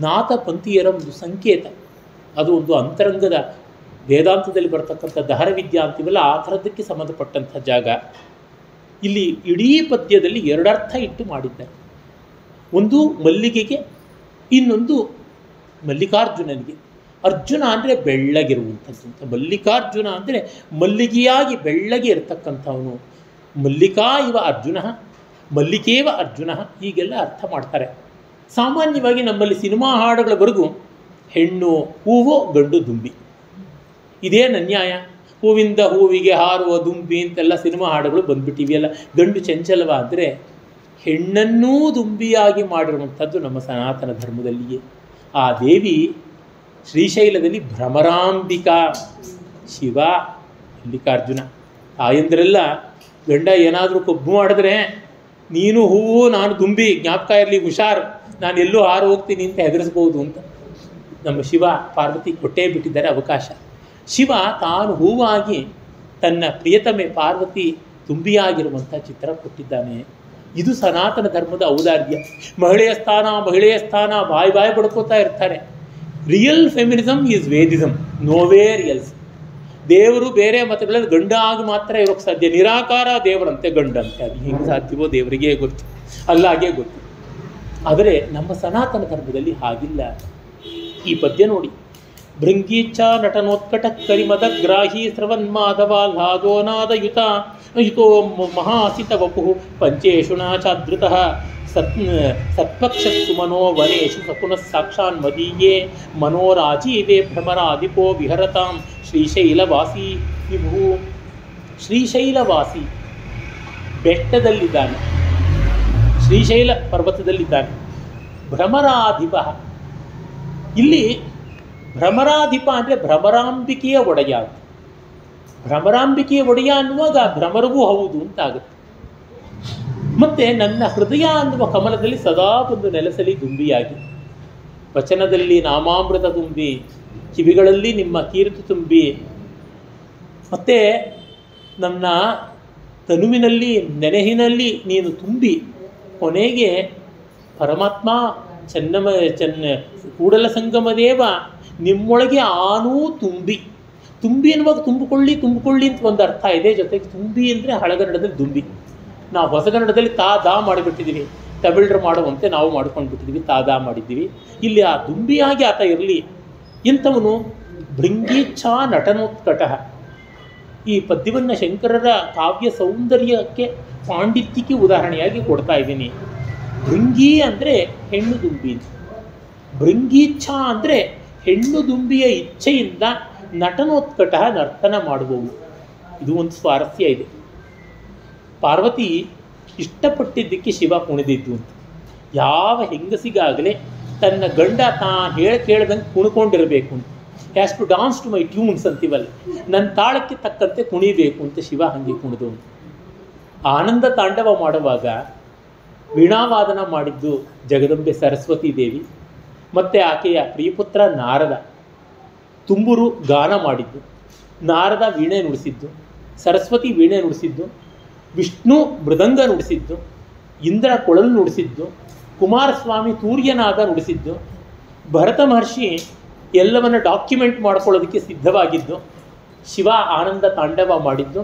ನಾಥಪಂಥೀಯರ ಒಂದು ಸಂಕೇತ. ಅದು ಒಂದು ಅಂತರಂಗದ ವೇದಾಂತದಲ್ಲಿ ಬರ್ತಕ್ಕಂಥ ದಹರ ವಿದ್ಯಾ ಅಂತೀವಲ್ಲ, ಆ ಥರದ್ದಕ್ಕೆ ಸಂಬಂಧಪಟ್ಟಂಥ ಜಾಗ. ಇಲ್ಲಿ ಇಡೀ ಪದ್ಯದಲ್ಲಿ ಎರಡರ್ಥ ಇಟ್ಟು ಮಾಡಿದ್ದಾರೆ. ಒಂದು ಮಲ್ಲಿಗೆಗೆ, ಇನ್ನೊಂದು ಮಲ್ಲಿಕಾರ್ಜುನನಿಗೆ. ಅರ್ಜುನ ಅಂದರೆ ಬೆಳ್ಳಗಿರುವಂಥದ್ದು ಅಂತ. ಮಲ್ಲಿಕಾರ್ಜುನ ಅಂದರೆ ಮಲ್ಲಿಗೆಯಾಗಿ ಬೆಳ್ಳಗೆ ಇರತಕ್ಕಂಥವನು. ಮಲ್ಲಿಕಾ ಇವ ಅರ್ಜುನ, ಮಲ್ಲಿಕೇವ ಅರ್ಜುನ, ಹೀಗೆಲ್ಲ ಅರ್ಥ ಮಾಡ್ತಾರೆ. ಸಾಮಾನ್ಯವಾಗಿ ನಮ್ಮಲ್ಲಿ ಸಿನಿಮಾ ಹಾಡುಗಳವರೆಗೂ ಹೆಣ್ಣು ಹೂವು, ಗಂಡು ದುಂಬಿ, ಇದೇನು ಅನ್ಯಾಯ. ಹೂವಿಂದ ಹೂವಿಗೆ ಹಾರುವ ದುಂಬಿ ಅಂತೆಲ್ಲ ಸಿನಿಮಾ ಹಾಡುಗಳು ಬಂದ್ಬಿಟ್ಟಿವೆಯಲ್ಲ. ಗಂಡು ಚಂಚಲವ ಅಂದರೆ ಹೆಣ್ಣನ್ನೂ ದುಂಬಿಯಾಗಿ ಮಾಡಿರುವಂಥದ್ದು ನಮ್ಮ ಸನಾತನ ಧರ್ಮದಲ್ಲಿಯೇ. ಆ ದೇವಿ ಶ್ರೀಶೈಲದಲ್ಲಿ ಭ್ರಮರಾಂಬಿಕಾ, ಶಿವ ಮಲ್ಲಿಕಾರ್ಜುನ. ತಾಯಂದ್ರೆಲ್ಲ ಗಂಡ ಏನಾದರೂ ಕೊಬ್ಬು ಮಾಡಿದ್ರೆ ನೀನು ಹೂವು ನಾನು ದುಂಬಿ, ಜ್ಞಾಪಕ ಇರಲಿ, ಹುಷಾರು, ನಾನು ಎಲ್ಲೂ ಹಾರು ಹೋಗ್ತೀನಿ ಅಂತ ಹೆದರಿಸ್ಬೋದು ಅಂತ ನಮ್ಮ ಶಿವ ಪಾರ್ವತಿ ಕೊಟ್ಟೇ ಬಿಟ್ಟಿದ್ದಾರೆ ಅವಕಾಶ. ಶಿವ ತಾನು ಹೂವಾಗಿ ತನ್ನ ಪ್ರಿಯತಮೆ ಪಾರ್ವತಿ ತುಂಬಿಯಾಗಿರುವಂಥ ಚಿತ್ರ ಕೊಟ್ಟಿದ್ದಾನೆ. ಇದು ಸನಾತನ ಧರ್ಮದ ಔದಾರ್ಯ. ಮಹಿಳೆಯ ಸ್ಥಾನ ಬಾಯಿ ಪಡ್ಕೋತಾ ಇರ್ತಾರೆ. Real feminism is Vedism, nowhere else. ದೇವರು ಬೇರೆ ಮತಗಳಲ್ಲಿ ಗಂಡ ಆಗಿ ಮಾತ್ರ ಇರೋಕ್ಕೆ ಸಾಧ್ಯ. ನಿರಾಕಾರ ದೇವರಂತೆ ಗಂಡಂತೆ, ಅದು ಹೆಂಗೆ ಸಾಧ್ಯವೋ ದೇವರಿಗೇ ಗೊತ್ತು, ಅಲ್ಲಾಗೆ ಗೊತ್ತು. ಆದರೆ ನಮ್ಮ ಸನಾತನ ಧರ್ಮದಲ್ಲಿ ಹಾಗಿಲ್ಲ. ಈ ಪದ್ಯ ನೋಡಿ: ಭೃಂಗೀಚ್ಛ ನಟನೋತ್ಕಟ ಕರಿಮದ ಗ್ರಾಹಿ ಸ್ರವನ್ಮಾಧವಾಹ್ಲಾದೋನಾದ ಯುತೋ ಮಹಾಸಿತ ವಪು ಪಂಚೇಶು ನಾಚಾದೃತಃ ಸತ್ಪಕ್ಷಸ್ಸು ಮನೋ ವನೇಶು ಸಪುನಃ ಸಾಕ್ಷಾನ್ ಮದೀಯೇ ಮನೋರಾಜೀವೇ ಭ್ರಮರಾಧಿಪೋ ವಿಹರತಾಂ ಶ್ರೀಶೈಲವಾಸಿ ವಿಭು. ಶ್ರೀಶೈಲವಾಸಿ ಬೆಟ್ಟದಲ್ಲಿದ್ದಾನೆ, ಶ್ರೀಶೈಲ ಪರ್ವತದಲ್ಲಿದ್ದಾನೆ. ಭ್ರಮರಾಧಿಪ, ಇಲ್ಲಿ ಭ್ರಮರಾಧಿಪ ಅಂದರೆ ಭ್ರಮರಾಂಬಿಕೆಯ ಒಡೆಯ ಅಂತ. ಭ್ರಮರಾಂಬಿಕೆಯ ಒಡೆಯ ಅನ್ನುವಾಗ ಭ್ರಮರವೂ ಹೌದು ಅಂತಾಗುತ್ತೆ. ಮತ್ತು ನನ್ನ ಹೃದಯ ಅನ್ನುವ ಕಮಲದಲ್ಲಿ ಸದಾ ಒಂದು ನೆಲೆಸಲಿ ದುಂಬಿಯಾಗಿ, ವಚನದಲ್ಲಿ ನಾಮಾಮೃತ ತುಂಬಿ, ಕಿವಿಗಳಲ್ಲಿ ನಿಮ್ಮ ಕೀರ್ತಿ ತುಂಬಿ, ಮತ್ತು ನನ್ನ ತನುವಿನಲ್ಲಿ ನೆನಹಿನಲ್ಲಿ ನೀನು ತುಂಬಿ, ಕೊನೆಗೆ ಪರಮಾತ್ಮ ಕೂಡಲ ಸಂಗಮ ದೇವ ನಿಮ್ಮೊಳಗೆ ಆನೂ ತುಂಬಿ ಎನ್ನುವಾಗ ತುಂಬಿಕೊಳ್ಳಿ ಅಂತ ಒಂದು ಅರ್ಥ ಇದೆ. ಜೊತೆಗೆ ತುಂಬಿ ಅಂದರೆ ಹಳಗನ್ನಡದಲ್ಲಿ ದುಂಬಿ. ನಾವು ಹೊಸಗನ್ನಡದಲ್ಲಿ ದಾ ಮಾಡಿಬಿಟ್ಟಿದ್ದೀವಿ, ತಮಿಳರು ಮಾಡುವಂತೆ ನಾವು ಮಾಡ್ಕೊಂಡು ಬಿಟ್ಟಿದ್ದೀವಿ, ದಾ ಮಾಡಿದ್ದೀವಿ. ಇಲ್ಲಿ ಆ ದುಂಬಿಯಾಗಿ ಆತ ಇರಲಿ. ಇಂಥವನು ಭೃಂಗೀಚ್ಛಾ ನಟನೋತ್ಕಟ. ಈ ಪದ್ಯವನ್ನು ಶಂಕರರ ಕಾವ್ಯ ಸೌಂದರ್ಯಕ್ಕೆ, ಪಾಂಡಿತ್ಯಕ್ಕೆ ಉದಾಹರಣೆಯಾಗಿ ಕೊಡ್ತಾ ಇದ್ದೀನಿ. ಭೃಂಗಿ ಅಂದರೆ ಹೆಣ್ಣು ದುಂಬಿ, ಭೃಂಗೀಚ್ಛಾ ಅಂದರೆ ಹೆಣ್ಣು ದುಂಬಿಯ ಇಚ್ಛೆಯಿಂದ ನಟನೋತ್ಕಟ, ನರ್ತನ ಮಾಡುವವು. ಇದು ಒಂದು ಸ್ವಾರಸ್ಯ ಇದೆ. ಪಾರ್ವತಿ ಇಷ್ಟಪಟ್ಟಿದ್ದಕ್ಕೆ ಶಿವ ಕುಣಿದಿದ್ದು ಅಂತ. ಯಾವ ಹೆಂಗಸಿಗಾಗಲೇ ತನ್ನ ಗಂಡ ಕೇಳ್ದಂಗೆ ಕುಣ್ಕೊಂಡಿರಬೇಕು ಅಂತ, has to dance to my tunes ಅಂತೀವಲ್ಲ, ನನ್ನ ತಾಳಕ್ಕೆ ತಕ್ಕಂತೆ ಕುಣಿಬೇಕು ಅಂತ ಶಿವ ಹಾಗೆ ಕುಣಿದು. ಆನಂದ ತಾಂಡವ ಮಾಡುವಾಗ ವೀಣಾವಾದನ ಮಾಡಿದ್ದು ಜಗದಂಬೆ ಸರಸ್ವತಿ ದೇವಿ, ಮತ್ತು ಆಕೆಯ ಪ್ರಿಯಪುತ್ರ ನಾರದ. ತುಂಬುರು ಗಾನ ಮಾಡಿದ್ದು, ನಾರದ ವೀಣೆ ನುಡಿಸಿದ್ದು, ಸರಸ್ವತಿ ವೀಣೆ ನುಡಿಸಿದ್ದು, ವಿಷ್ಣು ಮೃದಂಗ ನುಡಿಸಿದ್ದು, ಇಂದ್ರ ಕೊಳಲು ನುಡಿಸಿದ್ದು, ಕುಮಾರಸ್ವಾಮಿ ತೂರ್ಯನಾದ ನುಡಿಸಿದ್ದು, ಭರತ ಮಹರ್ಷಿ ಎಲ್ಲವನ್ನು ಡಾಕ್ಯುಮೆಂಟ್ ಮಾಡ್ಕೊಳ್ಳೋದಕ್ಕೆ ಸಿದ್ಧವಾಗಿದ್ದು, ಶಿವ ಆನಂದ ತಾಂಡವ ಮಾಡಿದ್ದು,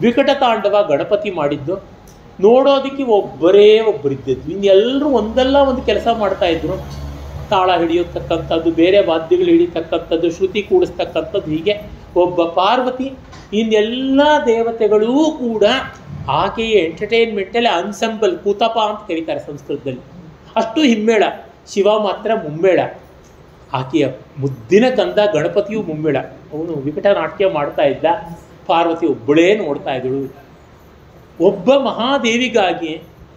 ವಿಕಟ ತಾಂಡವ ಗಣಪತಿ ಮಾಡಿದ್ದು. ನೋಡೋದಕ್ಕೆ ಒಬ್ಬರಿದ್ದದ್ದು, ಇನ್ನೆಲ್ಲರೂ ಒಂದಲ್ಲ ಒಂದು ಕೆಲಸ ಮಾಡ್ತಾಯಿದ್ರು. ತಾಳ ಹಿಡಿಯತಕ್ಕಂಥದ್ದು, ಬೇರೆ ವಾದ್ಯಗಳು ಹಿಡಿತಕ್ಕಂಥದ್ದು, ಶ್ರುತಿ ಕೂಡಿಸ್ತಕ್ಕಂಥದ್ದು, ಹೀಗೆ ಒಬ್ಬ ಪಾರ್ವತಿ. ಇನ್ನೆಲ್ಲ ದೇವತೆಗಳೂ ಕೂಡ ಆಕೆಯ ಎಂಟರ್ಟೈನ್ಮೆಂಟಲ್ಲಿ ಅನ್ಸಂಬಲ್, ಕೂತಪ ಅಂತ ಕರೀತಾರೆ ಸಂಸ್ಕೃತದಲ್ಲಿ. ಅಷ್ಟು ಹಿಮ್ಮೇಳ. ಶಿವ ಮಾತ್ರ ಮುಮ್ಮೇಳ. ಆಕೆಯ ಮುದ್ದಿನ ಕಂದ ಗಣಪತಿಯು ಮುಮ್ಮೇಳ. ಅವನು ವಿಕಟ ನಾಟ್ಯ ಮಾಡ್ತಾ ಇದ್ದ, ಪಾರ್ವತಿ ಒಬ್ಬಳೇ ನೋಡ್ತಾ ಇದ್ದಳು. ಒಬ್ಬ ಮಹಾದೇವಿಗಾಗಿ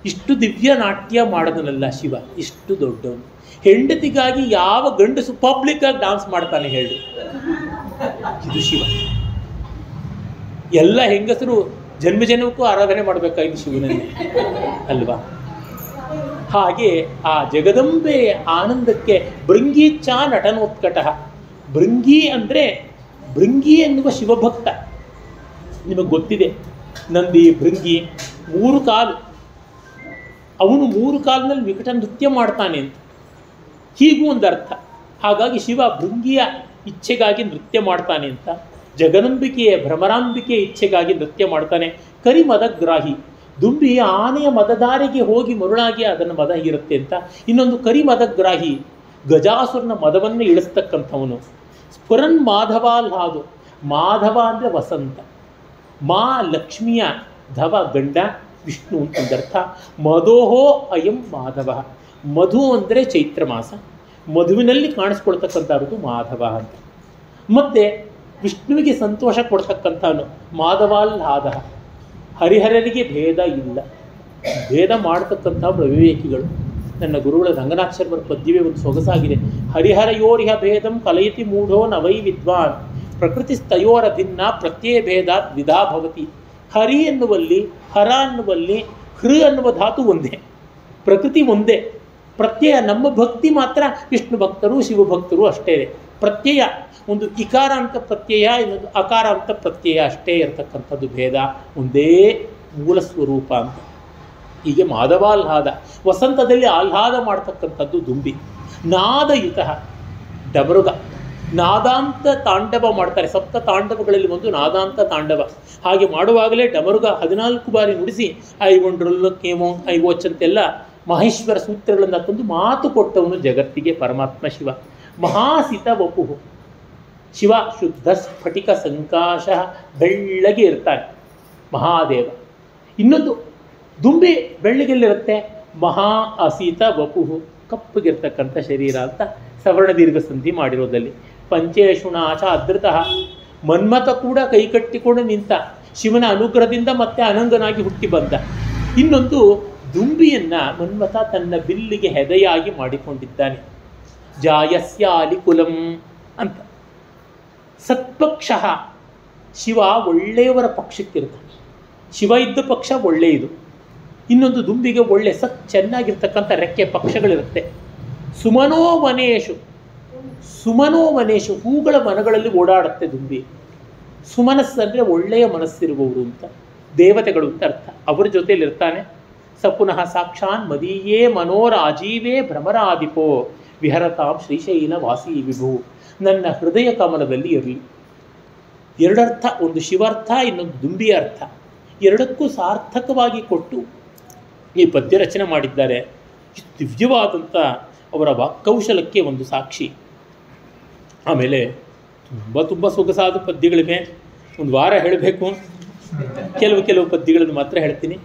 ಇಷ್ಟು ದಿವ್ಯ ನಾಟ್ಯ ಮಾಡೋದನಲ್ಲ ಶಿವ, ಇಷ್ಟು ದೊಡ್ಡವನು. ಹೆಂಡತಿಗಾಗಿ ಯಾವ ಗಂಡಸು ಪಬ್ಲಿಕ್ಕಾಗಿ ಡಾನ್ಸ್ ಮಾಡ್ತಾನೆ ಹೇಳಿ? ಇದು ಶಿವ. ಎಲ್ಲ ಹೆಂಗಸರು ಜನ್ಮಕ್ಕೂ ಆರಾಧನೆ ಮಾಡಬೇಕಾಗಿದ್ದು ಶಿವನನ್ನೇ ಅಲ್ವಾ? ಹಾಗೆ ಆ ಜಗದಂಬೆ ಆನಂದಕ್ಕೆ ಭೃಂಗೀಚ್ಛಾ ನಟನೋತ್ಕಟ. ಭೃಂಗಿ ಅಂದರೆ, ಭೃಂಗಿ ಎನ್ನುವ ಶಿವಭಕ್ತ ನಿಮಗೆ ಗೊತ್ತಿದೆ. ನಂದಿ ಭೃಂಗಿ 3 ಕಾಲು, ಅವನು 3 ಕಾಲಿನಲ್ಲಿ ವಿಕಟ ನೃತ್ಯ ಮಾಡ್ತಾನೆ ಅಂತ, ಹೀಗೂ ಒಂದು ಅರ್ಥ. ಹಾಗಾಗಿ ಶಿವ ಭೃಂಗಿಯ ಇಚ್ಛೆಗಾಗಿ ನೃತ್ಯ ಮಾಡ್ತಾನೆ ಅಂತ, ಜಗದಂಬಿಕೆಯ ಭ್ರಮರಾಂಬಿಕೆಯ ಇಚ್ಛೆಗಾಗಿ ನೃತ್ಯ ಮಾಡ್ತಾನೆ. ಕರಿ ಮದಗ್ರಾಹಿ, ದುಂಬಿ ಆನೆಯ ಮದದಾರಿಗೆ ಹೋಗಿ ಮರುಳಾಗಿ ಅದನ್ನು ಮದ ಇರುತ್ತೆ ಅಂತ. ಇನ್ನೊಂದು ಕರಿ ಮದಗ್ರಾಹಿ, ಗಜಾಸುರನ ಮದವನ್ನು ಇಳಿಸ್ತಕ್ಕಂಥವನು. ಸ್ಫುರನ್ ಮಾಧವಾಲ್ಹಾದು, ಮಾಧವ ಅಂದರೆ ವಸಂತ, ಮಾ ಲಕ್ಷ್ಮಿಯ ಧವ ಗಂಡ ವಿಷ್ಣು ಅಂತಂದರ್ಥ. ಮಧೋಹೋ ಅಯಂ ಮಾಧವ, ಮಧು ಅಂದರೆ ಚೈತ್ರ ಮಾಸ, ಮಧುವಿನಲ್ಲಿ ಕಾಣಿಸ್ಕೊಳ್ತಕ್ಕಂಥದ್ದು ಮಾಧವ ಅಂತ. ಮತ್ತು ವಿಷ್ಣುವಿಗೆ ಸಂತೋಷ ಕೊಡ್ತಕ್ಕಂಥವನು ಮಾಧವಾಲ್ಹಾದ. ಹರಿಹರರಿಗೆ ಭೇದ ಇಲ್ಲ, ಭೇದ ಮಾಡತಕ್ಕಂಥವ್ರು ಅವಿವೇಕಿಗಳು. ನನ್ನ ಗುರುಗಳ ರಂಗನಾಥ ಶರ್ಮರ ಪದ್ಯವೇ ಒಂದು ಸೊಗಸಾಗಿದೆ. ಹರಿಹರಯೋರಿಹ ಭೇದಂ ಕಲಯತಿ ಮೂಢೋ ನವೈ ವಿದ್ವಾನ್, ಪ್ರಕೃತಿ ಸ್ಥಯೋರ ಭಿನ್ನ ಪ್ರತ್ಯಯ ಭೇದ ದ್ವಿಧಾ ಭವತಿ. ಹರಿ ಎನ್ನುವಲ್ಲಿ, ಹರ ಅನ್ನುವಲ್ಲಿ ಹೃ ಅನ್ನುವ ಧಾತು ಒಂದೇ, ಪ್ರಕೃತಿ ಒಂದೇ. ಪ್ರತ್ಯಯ ನಮ್ಮ ಭಕ್ತಿ ಮಾತ್ರ ವಿಷ್ಣು ಭಕ್ತರು ಶಿವಭಕ್ತರು ಅಷ್ಟೇ. ಪ್ರತ್ಯಯ ಒಂದು ಇಕಾರ ಅಂತ ಪ್ರತ್ಯಯ, ಇನ್ನೊಂದು ಅಕಾರ ಅಂತ ಪ್ರತ್ಯಯ ಅಷ್ಟೇ ಇರತಕ್ಕಂಥದ್ದು ಭೇದ, ಒಂದೇ ಮೂಲ ಸ್ವರೂಪ ಅಂತ. ಹೀಗೆ ಮಾಧವಾಲ್ಹಾದ, ವಸಂತದಲ್ಲಿ ಆಹ್ಲಾದ ಮಾಡ್ತಕ್ಕಂಥದ್ದು ದುಂಬಿ. ನಾದಯುತ ಡಮರುಗ, ನಾದಾಂತ ತಾಂಡವ ಮಾಡ್ತಾರೆ. ಸಪ್ತ ತಾಂಡವಗಳಲ್ಲಿ ಒಂದು ನಾದಾಂತ ತಾಂಡವ. ಹಾಗೆ ಮಾಡುವಾಗಲೇ ಡಮರುಗ 14 ಬಾರಿ ನುಡಿಸಿ ಐಗೊಂಡ್ರಲ್ಲು ಕೇಮೋ ಐವೋಚಂತೆಲ್ಲ ಮಹೇಶ್ವರ ಸೂತ್ರಗಳನ್ನು ತಂದು ಮಾತು ಕೊಟ್ಟವನು ಜಗತ್ತಿಗೆ ಪರಮಾತ್ಮ ಶಿವ. ಮಹಾಸಿತ ವಪುಹು, ಶಿವ ಶುದ್ಧ ಸ್ಫಟಿಕ ಸಂಕಾಶ, ಬೆಳ್ಳಗೆ ಇರ್ತಾನೆ ಮಹಾದೇವ. ಇನ್ನೊಂದು ದುಂಬಿ ಬೆಳ್ಳಗೆಲ್ಲಿರುತ್ತೆ, ಮಹಾ ಅಸಿತ ವಪುಹು, ಕಪ್ಪಗಿರ್ತಕ್ಕಂಥ ಶರೀರ ಅಂತ ಸವರ್ಣ ದೀರ್ಘ ಸಂಧಿ ಮಾಡಿರೋದಲ್ಲಿ. ಪಂಚೇಶುನಾಶ ಅದೃತಃ, ಮನ್ಮಥ ಕೂಡ ಕೈಕಟ್ಟಿಕೊಂಡು ನಿಂತ, ಶಿವನ ಅನುಗ್ರಹದಿಂದ ಮತ್ತೆ ಅನಂಗನಾಗಿ ಹುಟ್ಟಿ ಬಂದ. ಇನ್ನೊಂದು ದುಂಬಿಯನ್ನು ಮನ್ಮಥ ತನ್ನ ಬಿಲ್ಲಿಗೆ ಹೆದೆಯಾಗಿ ಮಾಡಿಕೊಂಡಿದ್ದಾನೆ. ಜಾಯಸ್ಯಾಲಿ ಕುಲಂ ಅಂತ. ಸತ್ಪಕ್ಷ, ಶಿವ ಒಳ್ಳೆಯವರ ಪಕ್ಷಕ್ಕಿರ್ತಾನೆ. ಶಿವ ಇದ್ದ ಪಕ್ಷ ಒಳ್ಳೆಯದು. ಇನ್ನೊಂದು ದುಂಬಿಗೆ ಒಳ್ಳೆ ಚೆನ್ನಾಗಿರ್ತಕ್ಕಂಥ ರೆಕ್ಕೆ ಪಕ್ಷಗಳಿರುತ್ತೆ. ಸುಮನೋವನೇಶು, ಸುಮನೋವನೇಶು ಹೂಗಳ ಮನಗಳಲ್ಲಿ ಓಡಾಡುತ್ತೆ ದುಂಬಿ. ಸುಮನಸ್ಸು ಅಂದರೆ ಒಳ್ಳೆಯ ಮನಸ್ಸಿರುವವರು ಅಂತ, ದೇವತೆಗಳು ಅಂತ ಅರ್ಥ. ಅವರ ಜೊತೆಯಲ್ಲಿರ್ತಾನೆ. ಸ ಪುನಃ ಸಾಕ್ಷಾನ್ ಮದೀಯೇ ಮನೋರಾಜೀವೇ ಭ್ರಮರಾಧಿಪೋ ವಿಹರತಾಂ ಶ್ರೀಶೈಲ ವಾಸಿ ವಿಭು, ನನ್ನ ಹೃದಯ ಕಮಲದಲ್ಲಿ ಇರಲಿ. ಎರಡರ್ಥ, ಒಂದು ಶಿವಾರ್ಥ, ಇನ್ನೊಂದು ದುಂಬಿಯ ಅರ್ಥ. ಎರಡಕ್ಕೂ ಸಾರ್ಥಕವಾಗಿ ಕೊಟ್ಟು ಈ ಪದ್ಯ ರಚನೆ ಮಾಡಿದ್ದಾರೆ. ದಿವ್ಯವಾದಂಥ ಅವರ ವಾಕ್ಕೌಶಲಕ್ಕೆ ಒಂದು ಸಾಕ್ಷಿ. ಆಮೇಲೆ ತುಂಬ ಸೊಗಸಾದ ಪದ್ಯಗಳಿವೆ. ಒಂದು ವಾರ ಹೇಳಬೇಕು, ಕೆಲವು ಪದ್ಯಗಳನ್ನು ಮಾತ್ರ ಹೇಳ್ತೀನಿ.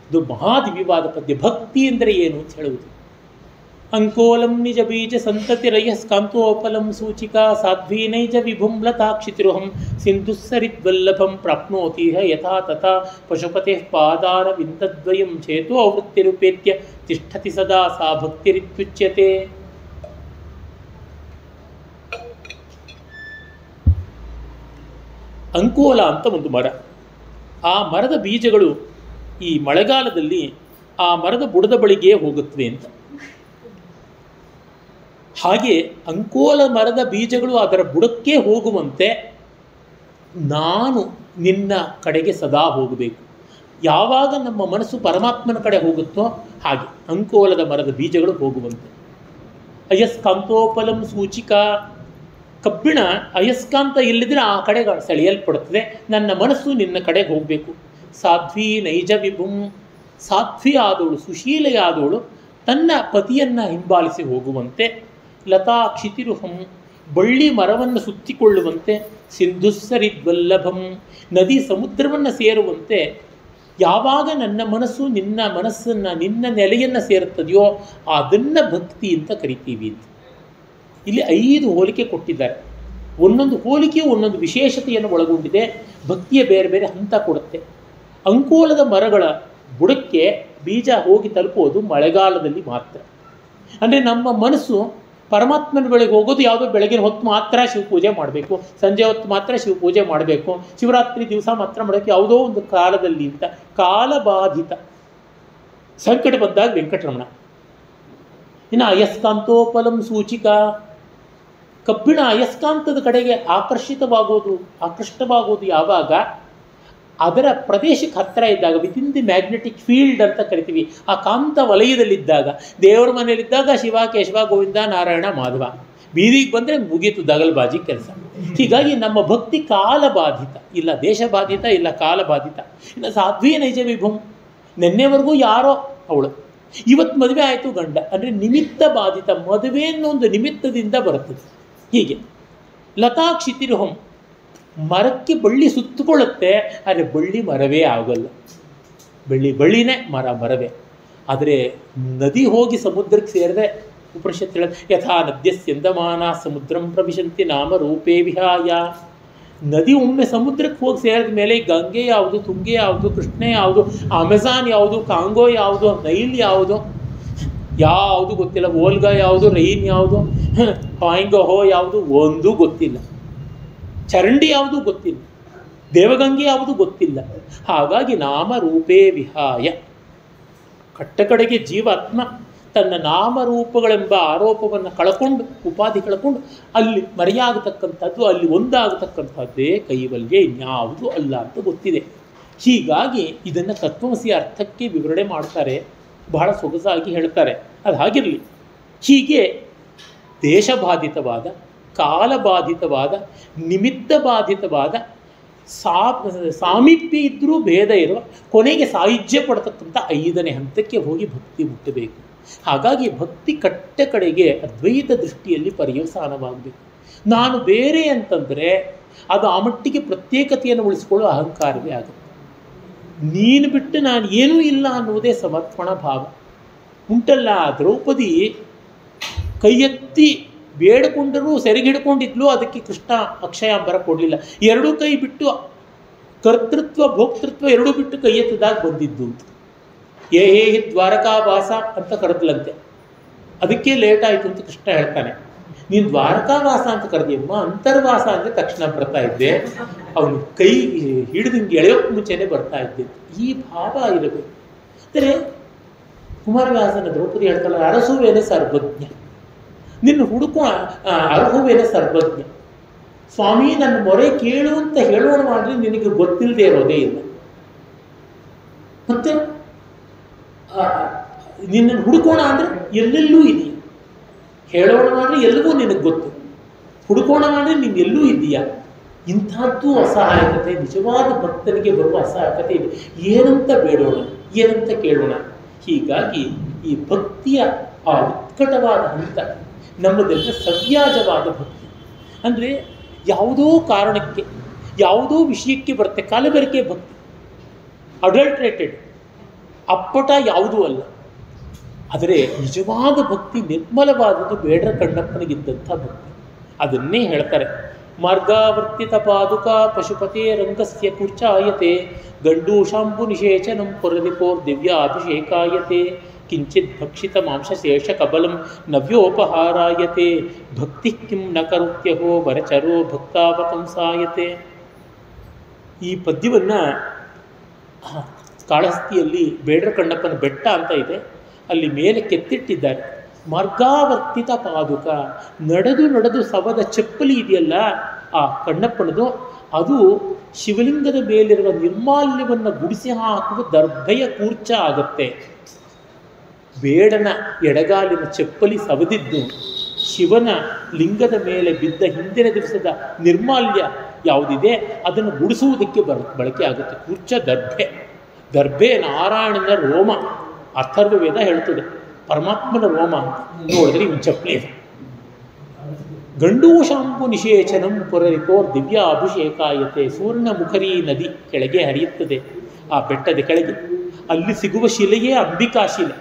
ಇದು ಮಹಾದಿವ್ಯವಾದ ಪದ್ಯ. ಭಕ್ತಿ ಅಂದರೆ ಏನು ಅಂತ ಹೇಳುವುದು. ಅಂಕೋಲಂ ನಿಜ ಬೀಜ ಸಂತತಿ ರಯಸ್ಕಾಂತೋಪಲಂ ಸೂಚಿಕಾ ಸಾಧ್ವೀ ನೈಜ ವಿಭುಂ ಲತಾಕ್ಷಿತಿರುಹಂ ಸಿಂಧುಸ್ಸರಿದ್ವಲ್ಲಭಂ ಪ್ರಾಪ್ನೋತಿಹ ಯಥಾ ತಥಾ ಪಶುಪತೆ ಪಾದಾರ ವಿಂತದ್ವಯಂ ಚೇತೋ ಅವೃತ್ತಿರುಪೇತ್ಯ ತಿಷ್ಠತಿ ಸದಾ ಸಾ ಭಕ್ತಿರಿತ್ಯುಚ್ಯತೆ. ಅಂಕೋಲ ಅಂತ ಒಂದು ಮರ. ಆ ಮರದ ಬೀಜಗಳು ಈ ಮಳೆಗಾಲದಲ್ಲಿ ಆ ಮರದ ಬುಡದ ಬಳಿಗೆ ಹೋಗುತ್ತವೆ ಅಂತ. ಹಾಗೆ ಅಂಕೋಲ ಮರದ ಬೀಜಗಳು ಅದರ ಬುಡಕ್ಕೆ ಹೋಗುವಂತೆ ನಾನು ನಿನ್ನ ಕಡೆಗೆ ಸದಾ ಹೋಗಬೇಕು. ಯಾವಾಗ ನಮ್ಮ ಮನಸ್ಸು ಪರಮಾತ್ಮನ ಕಡೆ ಹೋಗುತ್ತೋ ಹಾಗೆ ಅಂಕೋಲದ ಮರದ ಬೀಜಗಳು ಹೋಗುವಂತೆ. ಅಯಸ್ಕಾಂತೋಪಲಂ ಸೂಚಿಕಾ, ಕಬ್ಬಿಣ ಅಯಸ್ಕಾಂತ ಇಲ್ಲದಿದ್ರೆ ಆ ಕಡೆಗೆ ಸೆಳೆಯಲ್ಪಡುತ್ತದೆ. ನನ್ನ ಮನಸ್ಸು ನಿನ್ನ ಕಡೆಗೆ ಹೋಗಬೇಕು. ಸಾಧ್ವಿ ನೈಜ ವಿಭುಂ, ಸಾಧ್ವಿ ಆದವಳು, ಸುಶೀಲೆಯಾದವಳು ತನ್ನ ಪತಿಯನ್ನು ಹಿಂಬಾಲಿಸಿ ಹೋಗುವಂತೆ. ಲತಾ ಕ್ಷಿತಿರುಹಂ, ಬಳ್ಳಿ ಮರವನ್ನು ಸುತ್ತಿಕೊಳ್ಳುವಂತೆ. ಸಿಂಧುಸ್ಸರಿದ್ವಲ್ಲಭಂ, ನದಿ ಸಮುದ್ರವನ್ನು ಸೇರುವಂತೆ. ಯಾವಾಗ ನನ್ನ ಮನಸ್ಸು ನಿನ್ನ ಮನಸ್ಸನ್ನು, ನಿನ್ನ ನೆಲೆಯನ್ನು ಸೇರುತ್ತದೆಯೋ ಅದನ್ನು ಭಕ್ತಿ ಅಂತ ಕರಿತೀವಿ ಅಂತ. ಇಲ್ಲಿ 5 ಹೋಲಿಕೆ ಕೊಟ್ಟಿದ್ದಾರೆ. ಒಂದೊಂದು ಹೋಲಿಕೆಯು ಒಂದೊಂದು ವಿಶೇಷತೆಯನ್ನು ಒಳಗೊಂಡಿದೆ. ಭಕ್ತಿಯ ಬೇರೆ ಬೇರೆ ಹಂತ ಕೊಡುತ್ತೆ. ಅಂಕೋಲದ ಮರಗಳ ಬುಡಕ್ಕೆ ಬೀಜ ಹೋಗಿ ತಲುಪೋದು ಮಳೆಗಾಲದಲ್ಲಿ ಮಾತ್ರ. ಅಂದರೆ ನಮ್ಮ ಮನಸ್ಸು ಪರಮಾತ್ಮನ ಬಳಿಗೆ ಹೋಗೋದು ಯಾವುದೋ ಬೆಳಗಿನ ಹೊತ್ತು ಮಾತ್ರ ಶಿವಪೂಜೆ ಮಾಡಬೇಕು, ಸಂಜೆ ಹೊತ್ತು ಮಾತ್ರ ಶಿವಪೂಜೆ ಮಾಡಬೇಕು, ಶಿವರಾತ್ರಿ ದಿವಸ ಮಾತ್ರ ಮಾಡೋಕ್ಕೆ ಯಾವುದೋ ಒಂದು ಕಾಲದಲ್ಲಿ ಅಂತ. ಕಾಲಬಾಧಿತ. ಸಂಕಟ ಬಂದಾಗ ವೆಂಕಟರಮಣ. ಇನ್ನು ಅಯಸ್ಕಾಂತೋಪಲಂ ಸೂಚಿಕಾ, ಕಬ್ಬಿಣ ಅಯಸ್ಕಾಂತದ ಕಡೆಗೆ ಆಕರ್ಷಿತವಾಗೋದು ಯಾವಾಗ ಅದರ ಪ್ರದೇಶಕ್ಕೆ ಹತ್ತಿರ ಇದ್ದಾಗ, ವಿತಿನ್ ದಿ ಮ್ಯಾಗ್ನೆಟಿಕ್ ಫೀಲ್ಡ್ ಅಂತ ಕರಿತೀವಿ. ಆ ಕಾಂತ ವಲಯದಲ್ಲಿದ್ದಾಗ, ದೇವರ ಮನೆಯಲ್ಲಿದ್ದಾಗ ಶಿವ ಕೇಶವ ಗೋವಿಂದ ನಾರಾಯಣ ಮಾಧವ, ಬೀದಿಗೆ ಬಂದರೆ ಮುಗೀತು ದಗಲ್ಬಾಜಿ ಕೆಲಸ. ಹೀಗಾಗಿ ನಮ್ಮ ಭಕ್ತಿ ಕಾಲಬಾಧಿತ, ಇಲ್ಲ ದೇಶಬಾಧಿತ, ಇಲ್ಲ ಕಾಲಬಾಧಿತ. ಇನ್ನು ಸಾಧ್ವಿ ನೈಜ ವಿಭುಂ, ನಿನ್ನೆವರೆಗೂ ಯಾರೋ ಅವಳು, ಇವತ್ತು ಮದುವೆ ಆಯಿತು ಗಂಡ ಅಂದರೆ ನಿಮಿತ್ತ ಬಾಧಿತ, ಮದುವೆ ಅನ್ನೊಂದು ನಿಮಿತ್ತದಿಂದ ಬರುತ್ತದೆ. ಹೀಗೆ ಲತಾ ಕ್ಷಿತಿರ್ಹಂ, ಮರಕ್ಕೆ ಬಳ್ಳಿ ಸುತ್ತಕೊಳ್ಳುತ್ತೆ, ಆದರೆ ಬಳ್ಳಿ ಮರವೇ ಆಗೋಲ್ಲ. ಬಳ್ಳಿನೇ ಮರವೇ. ಆದರೆ ನದಿ ಹೋಗಿ ಸಮುದ್ರಕ್ಕೆ ಸೇರಿದ್ರೆ ಉಪನಿಷತ್ತು ಹೇಳೋದು ಯಥಾ ನದ್ಯಸ್ಯಂದಮಾನ ಸಮುದ್ರಂ ಪ್ರವಿಶಂತಿ ನಾಮ ರೂಪೇ ವಿಹಾಯ. ನದಿ ಒಮ್ಮೆ ಸಮುದ್ರಕ್ಕೆ ಹೋಗಿ ಸೇರಿದ ಮೇಲೆ ಗಂಗೆ ಯಾವುದು, ತುಂಗೆ ಯಾವುದು, ಕೃಷ್ಣ ಯಾವುದು, ಅಮೆಜಾನ್ ಯಾವುದು, ಕಾಂಗೋ ಯಾವುದು, ನೈಲ್ ಯಾವುದು ಗೊತ್ತಿಲ್ಲ, ಓಲ್ಗಾ ಯಾವುದು, ರೈನ್ ಯಾವುದು, ಹಾಯಿಂಗಹೋ ಯಾವುದು ಒಂದೂ ಗೊತ್ತಿಲ್ಲ, ಚರಂಡಿ ಯಾವುದು ಗೊತ್ತಿಲ್ಲ, ದೇವಗಂಗೆ ಯಾವುದು ಗೊತ್ತಿಲ್ಲ. ಹಾಗಾಗಿ ನಾಮ ರೂಪೇ ವಿಹಾಯ, ಕಟ್ಟಕಡೆಗೆ ಜೀವಾತ್ಮ ತನ್ನ ನಾಮರೂಪಗಳೆಂಬ ಆರೋಪವನ್ನು ಕಳ್ಕೊಂಡು, ಉಪಾಧಿ ಕಳ್ಕೊಂಡು ಅಲ್ಲಿ ಮರೆಯಾಗತಕ್ಕಂಥದ್ದು, ಅಲ್ಲಿ ಒಂದಾಗತಕ್ಕಂಥದ್ದೇ ಕೈವಲ್ಯ, ಇನ್ಯಾವುದು ಅಲ್ಲ ಅಂತ ಗೊತ್ತಿದೆ. ಹೀಗಾಗಿ ಇದನ್ನು ತತ್ವಮಸಿ ಅರ್ಥಕ್ಕೆ ವಿವರಣೆ ಮಾಡ್ತಾರೆ, ಬಹಳ ಸೊಗಸಾಗಿ ಹೇಳ್ತಾರೆ. ಅದು ಹಾಗಿರಲಿ. ಹೀಗೆ ದೇಶಬಾಧಿತವಾದ, ಕಾಲಬಾಧಿತವಾದ, ನಿಮಿತ್ತ ಬಾಧಿತವಾದ, ಸಾಮೀಪ್ಯ ಇದ್ದರೂ ಭೇದ ಇರುವ, ಕೊನೆಗೆ ಸಾಯುಜ್ಯ ಪಡ್ತಕ್ಕಂಥ 5ನೇ ಹಂತಕ್ಕೆ ಹೋಗಿ ಭಕ್ತಿ ಮುಟ್ಟಬೇಕು. ಹಾಗಾಗಿ ಭಕ್ತಿ ಕಟ್ಟ ಕಡೆಗೆ ಅದ್ವೈತ ದೃಷ್ಟಿಯಲ್ಲಿ ಪರ್ಯವಸಾನವಾಗಬೇಕು. ನಾನು ಬೇರೆ ಅಂತಂದರೆ ಅದು ಆ ಮಟ್ಟಿಗೆ ಪ್ರತ್ಯೇಕತೆಯನ್ನು ಉಳಿಸಿಕೊಳ್ಳೋ ಅಹಂಕಾರವೇ ಆಗುತ್ತೆ. ನೀನು ಬಿಟ್ಟು ನಾನು ಏನೂ ಇಲ್ಲ ಅನ್ನುವುದೇ ಸಮರ್ಪಣಾ ಭಾವ ಉಂಟಲ್ಲ. ದ್ರೌಪದಿ ಕೈ ಎತ್ತಿ ಬೇಡಿಕೊಂಡರೂ ಸೆರೆಗಿಡ್ಕೊಂಡಿದ್ಲು, ಅದಕ್ಕೆ ಕೃಷ್ಣ ಅಕ್ಷಯಾಂಬರ ಕೊಡಲಿಲ್ಲ. ಎರಡೂ ಕೈ ಬಿಟ್ಟು ಕರ್ತೃತ್ವ ಭೋಕ್ತೃತ್ವ ಎರಡೂ ಬಿಟ್ಟು ಕೈ ಎತ್ತದಾಗ ಬಂದಿದ್ದು ಅಂತ. ಹೇ ದ್ವಾರಕಾವಾಸ ಅಂತ ಕರೆದ್ಲಂತೆ, ಅದಕ್ಕೆ ಲೇಟ್ ಆಯಿತು ಅಂತ ಕೃಷ್ಣ ಹೇಳ್ತಾನೆ. ನೀನು ದ್ವಾರಕಾವಾಸ ಅಂತ ಕರೆದಿಯಮ್ಮ, ಅಂತರ್ವಾಸ ಅಂದರೆ ತಕ್ಷಣ ಬರ್ತಾ ಇದ್ದೆ, ಅವನು ಕೈ ಹಿಡಿದು ಹಿಂಗೆ ಎಳೆಯೋಕ್ಕೆ ಮುಂಚೆನೆ ಬರ್ತಾ ಇದ್ದೆ. ಈ ಭಾವ ಇರಬೇಕು. ಅಂದರೆ ಕುಮಾರವ್ಯಾಸನ ದ್ರೌಪದಿ ಹೇಳ್ತಾಳೆ, ಅರಸುವೇನೆ ಸರ್ವಜ್ಞ, ನಿನ್ನ ಹುಡುಕೋ ಅರ್ಹುವೇನೆ ಸರ್ವಜ್ಞ. ಸ್ವಾಮಿ ನನ್ನ ಮೊರೆ ಕೇಳು ಅಂತ ಹೇಳೋಣ ಮಾಡಿದ್ರೆ ನಿನಗೆ ಗೊತ್ತಿಲ್ಲದೆ ಇರೋದೇ ಇಲ್ಲ. ಮತ್ತೆ ನಿನ್ನನ್ನು ಹುಡುಕೋಣ ಅಂದರೆ ಎಲ್ಲೆಲ್ಲೂ ಇದೆಯಾ, ಹೇಳೋಣ ಮಾಡಿದ್ರೆ ಎಲ್ಲವೂ ನಿನಗೆ ಗೊತ್ತು, ಹುಡುಕೋಣ ಮಾಡಿದ್ರೆ ನೀನು ಎಲ್ಲೂ ಇದೆಯಾ. ಇಂಥದ್ದು ಅಸಹಾಯಕತೆ, ನಿಜವಾದ ಭಕ್ತನಿಗೆ ಬರುವ ಅಸಹಾಯಕತೆ ಇದೆ. ಏನಂತ ಬೇಡೋಣ, ಏನಂತ ಕೇಳೋಣ. ಹೀಗಾಗಿ ಈ ಭಕ್ತಿಯ ಆ ಉತ್ಕಟವಾದ ಹಂತ ನಮ್ಮದೆಲ್ಲ ಸವ್ಯಾಜವಾದ ಭಕ್ತಿ. ಅಂದರೆ ಯಾವುದೋ ಕಾರಣಕ್ಕೆ, ಯಾವುದೋ ವಿಷಯಕ್ಕೆ ಬರುತ್ತೆ ಕಾಲಬೆರಕೆ ಭಕ್ತಿ, ಅಡಲ್ಟ್ರೇಟೆಡ್, ಅಪ್ಪಟ ಯಾವುದೂ ಅಲ್ಲ. ಆದರೆ ನಿಜವಾದ ಭಕ್ತಿ ನಿರ್ಮಲವಾದದ್ದು ಬೇಡರ ಕಣ್ಣಪ್ಪನಿಗಿದ್ದಂಥ ಭಕ್ತಿ. ಅದನ್ನೇ ಹೇಳ್ತಾರೆ. ಮಾರ್ಗಾವರ್ತಿತ ಪಾದುಕಾ ಪಶುಪತೆ ರಂಗಸ್ಯ ಕುರ್ಚಾಯತೆ ಗಂಡೂಷಾಂಬು ನಿಷೇಚನಂ ಪುರದಿಪೋರ್ ದಿವ್ಯಾಭಿಷೇಕಾಯತೆ ಕಿಂಚಿತ್ ಭಕ್ಷಿತ ಮಾಂಸಶೇಷ ಕಬಲಂ ನವ್ಯೋಪಹಾರಾಯತೆ ಭಕ್ತಿ ಕಿಂ ನ ಕರುತ್ಯಹೋ ವರಚರೋ ಭಕ್ತಾವಕಂಸಾಯತೆ. ಈ ಪದ್ಯವನ್ನು ಕಾಳಹಸ್ತಿಯಲ್ಲಿ ಬೇಡರ ಕಣ್ಣಪ್ಪನ ಬೆಟ್ಟ ಅಂತ ಇದೆ, ಅಲ್ಲಿ ಮೇಲೆ ಕೆತ್ತಿಟ್ಟಿದ್ದಾರೆ. ಮಾರ್ಗಾವರ್ತಿತ ಪಾದುಕ, ನಡೆದು ಸವದ ಚಪ್ಪಲಿ ಇದೆಯಲ್ಲ ಆ ಕಣ್ಣಪ್ಪನದು, ಅದು ಶಿವಲಿಂಗದ ಮೇಲಿರುವ ನಿರ್ಮಾಲ್ಯವನ್ನು ಗುಡಿಸಿ ಹಾಕುವ ದರ್ಭೆಯ ಕೂರ್ಚ ಆಗುತ್ತೆ. ಬೇಡನ ಎಡಗಾಲಿನ ಚಪ್ಪಲಿ ಸವದಿದ್ದು ಶಿವನ ಲಿಂಗದ ಮೇಲೆ ಬಿದ್ದ ಹಿಂದಿನ ದಿವಸದ ನಿರ್ಮಾಲ್ಯ ಯಾವುದಿದೆ ಅದನ್ನು ಗುಡಿಸುವುದಕ್ಕೆ ಬಳಕೆ ಆಗುತ್ತೆ. ಕೂರ್ಚ ದರ್ಭೆ ನಾರಾಯಣನ ರೋಮ, ಅಥರ್ವ ವೇದ ಹೇಳ್ತದೆ ಪರಮಾತ್ಮನ ರೋಮ ಅಂತ. ನೋಡಿದ್ರೆ ಇವನು ಚಪ್ಪಲಿ ಇದೆ. ಗಂಡೂಷಾಂಬು ನಿಷೇಚನಂ ಪುರರಿಪೋರ್ ದಿವ್ಯ ಅಭಿಷೇಕಾಯತೆ. ಸೂರ್ಣಮುಖರಿ ನದಿ ಕೆಳಗೆ ಹರಿಯುತ್ತದೆ ಆ ಬೆಟ್ಟದ ಕೆಳಗೆ. ಅಲ್ಲಿ ಸಿಗುವ ಶಿಲೆಯೇ ಅಂಬಿಕಾಶಿಲೆ.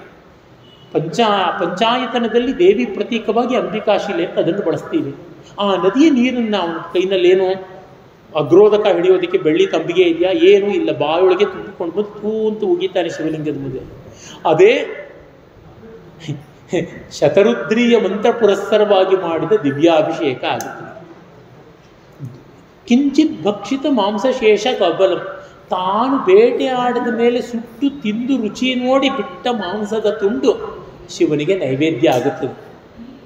ಪಂಚಾಯತನದಲ್ಲಿ ದೇವಿ ಪ್ರತೀಕವಾಗಿ ಅಂಬಿಕಾಶಿಲೆ ಅಂತ ಅದನ್ನು ಬಳಸ್ತೀವಿ. ಆ ನದಿಯ ನೀರನ್ನು ಅವನ ಕೈನಲ್ಲೇನೋ ಅಗ್ರೋದಕ ಹಿಡಿಯೋದಕ್ಕೆ ಬೆಳ್ಳಿ ತಂಬಿಗೆ ಇದೆಯಾ, ಏನೂ ಇಲ್ಲ, ಬಾಯೊಳಗೆ ತುಂಬಿಕೊಂಡು ಬಂದು ತೂ ಅಂತ ಉಗಿತಾನೆ ಶಿವಲಿಂಗದ ಮುಂದೆ. ಅದೇ ಶತರುದ್ರಿಯ ಮಂತ್ರ ಪುರಸ್ಸರವಾಗಿ ಮಾಡಿದ ದಿವ್ಯಾಭಿಷೇಕ ಆಗುತ್ತದೆ. ಕಿಂಚಿತ್ ಭಕ್ಷಿತ ಮಾಂಸಶೇಷ ಕಬಲಂ, ತಾನು ಬೇಟೆಯಾಡಿದ ಮೇಲೆ ಸುಟ್ಟು ತಿಂದು ರುಚಿ ನೋಡಿ ಬಿಟ್ಟ ಮಾಂಸದ ತುಂಡು ಶಿವನಿಗೆ ನೈವೇದ್ಯ ಆಗುತ್ತದೆ.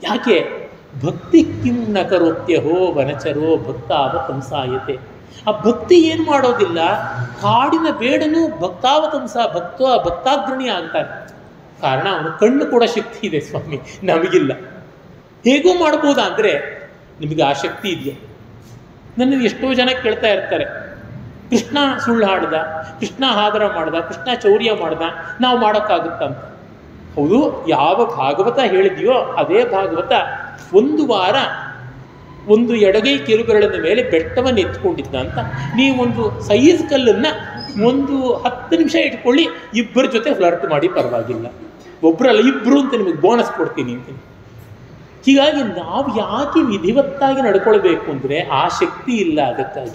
ಯಾಕೆ? ಭಕ್ತಿ ಕಿಂ ನ ಕರೋತ್ಯಹೋ ವನಚರೋ ಭಕ್ತಾವತಂಸಾಯತೆ. ಆ ಭಕ್ತಿ ಏನು ಮಾಡೋದಿಲ್ಲ, ಕಾಡಿನ ಬೇಡನು ಭಕ್ತಾಗ್ರಣಿ ಆಗ್ತಾನೆ. ಕಾರಣ ಅವನು ಕಣ್ಣು ಕೂಡ ಶಕ್ತಿ ಇದೆ ಸ್ವಾಮಿ, ನಮಗಿಲ್ಲ. ಹೇಗೂ ಮಾಡ್ಬೋದಾ ಅಂದರೆ ನಿಮಗೆ ಆ ಶಕ್ತಿ ಇದೆಯಾ? ನನ್ನನ್ನು ಎಷ್ಟೋ ಜನ ಕೇಳ್ತಾ ಇರ್ತಾರೆ, ಕೃಷ್ಣ ಸುಳ್ಳು ಹಾಡ್ದ, ಕೃಷ್ಣ ಹಾದರ ಮಾಡ್ದ, ಕೃಷ್ಣ ಚೌರ್ಯ ಮಾಡ್ದ, ನಾವು ಮಾಡೋಕ್ಕಾಗುತ್ತಂತ. ಹೌದು, ಯಾವ ಭಾಗವತ ಹೇಳಿದೆಯೋ ಅದೇ ಭಾಗವತ ಒಂದು ವಾರ ಒಂದು ಎಡಗೈ ಕಿರುಬೆರಳಿನ ಮೇಲೆ ಬೆಟ್ಟವನ್ನು ಎತ್ಕೊಂಡಿದ್ದ ಅಂತ. ನೀವೊಂದು ಸೈಜ್ ಕಲ್ಲನ್ನು ಒಂದು 10 ನಿಮಿಷ ಇಟ್ಕೊಳ್ಳಿ, ಇಬ್ಬರ ಜೊತೆ ಫ್ಲರ್ಟ್ ಮಾಡಿ ಪರವಾಗಿಲ್ಲ, ಒಬ್ಬರಲ್ಲ ಇಬ್ಬರು ಅಂತ ನಿಮಗೆ ಬೋನಸ್ ಕೊಡ್ತೀನಿ ಅಂತೀನಿ. ಹೀಗಾಗಿ ನಾವು ಯಾಕೆ ವಿಧಿವತ್ತಾಗಿ ನಡ್ಕೊಳ್ಬೇಕು ಅಂದರೆ ಆ ಶಕ್ತಿ ಇಲ್ಲ. ಅದಕ್ಕಾಗಿ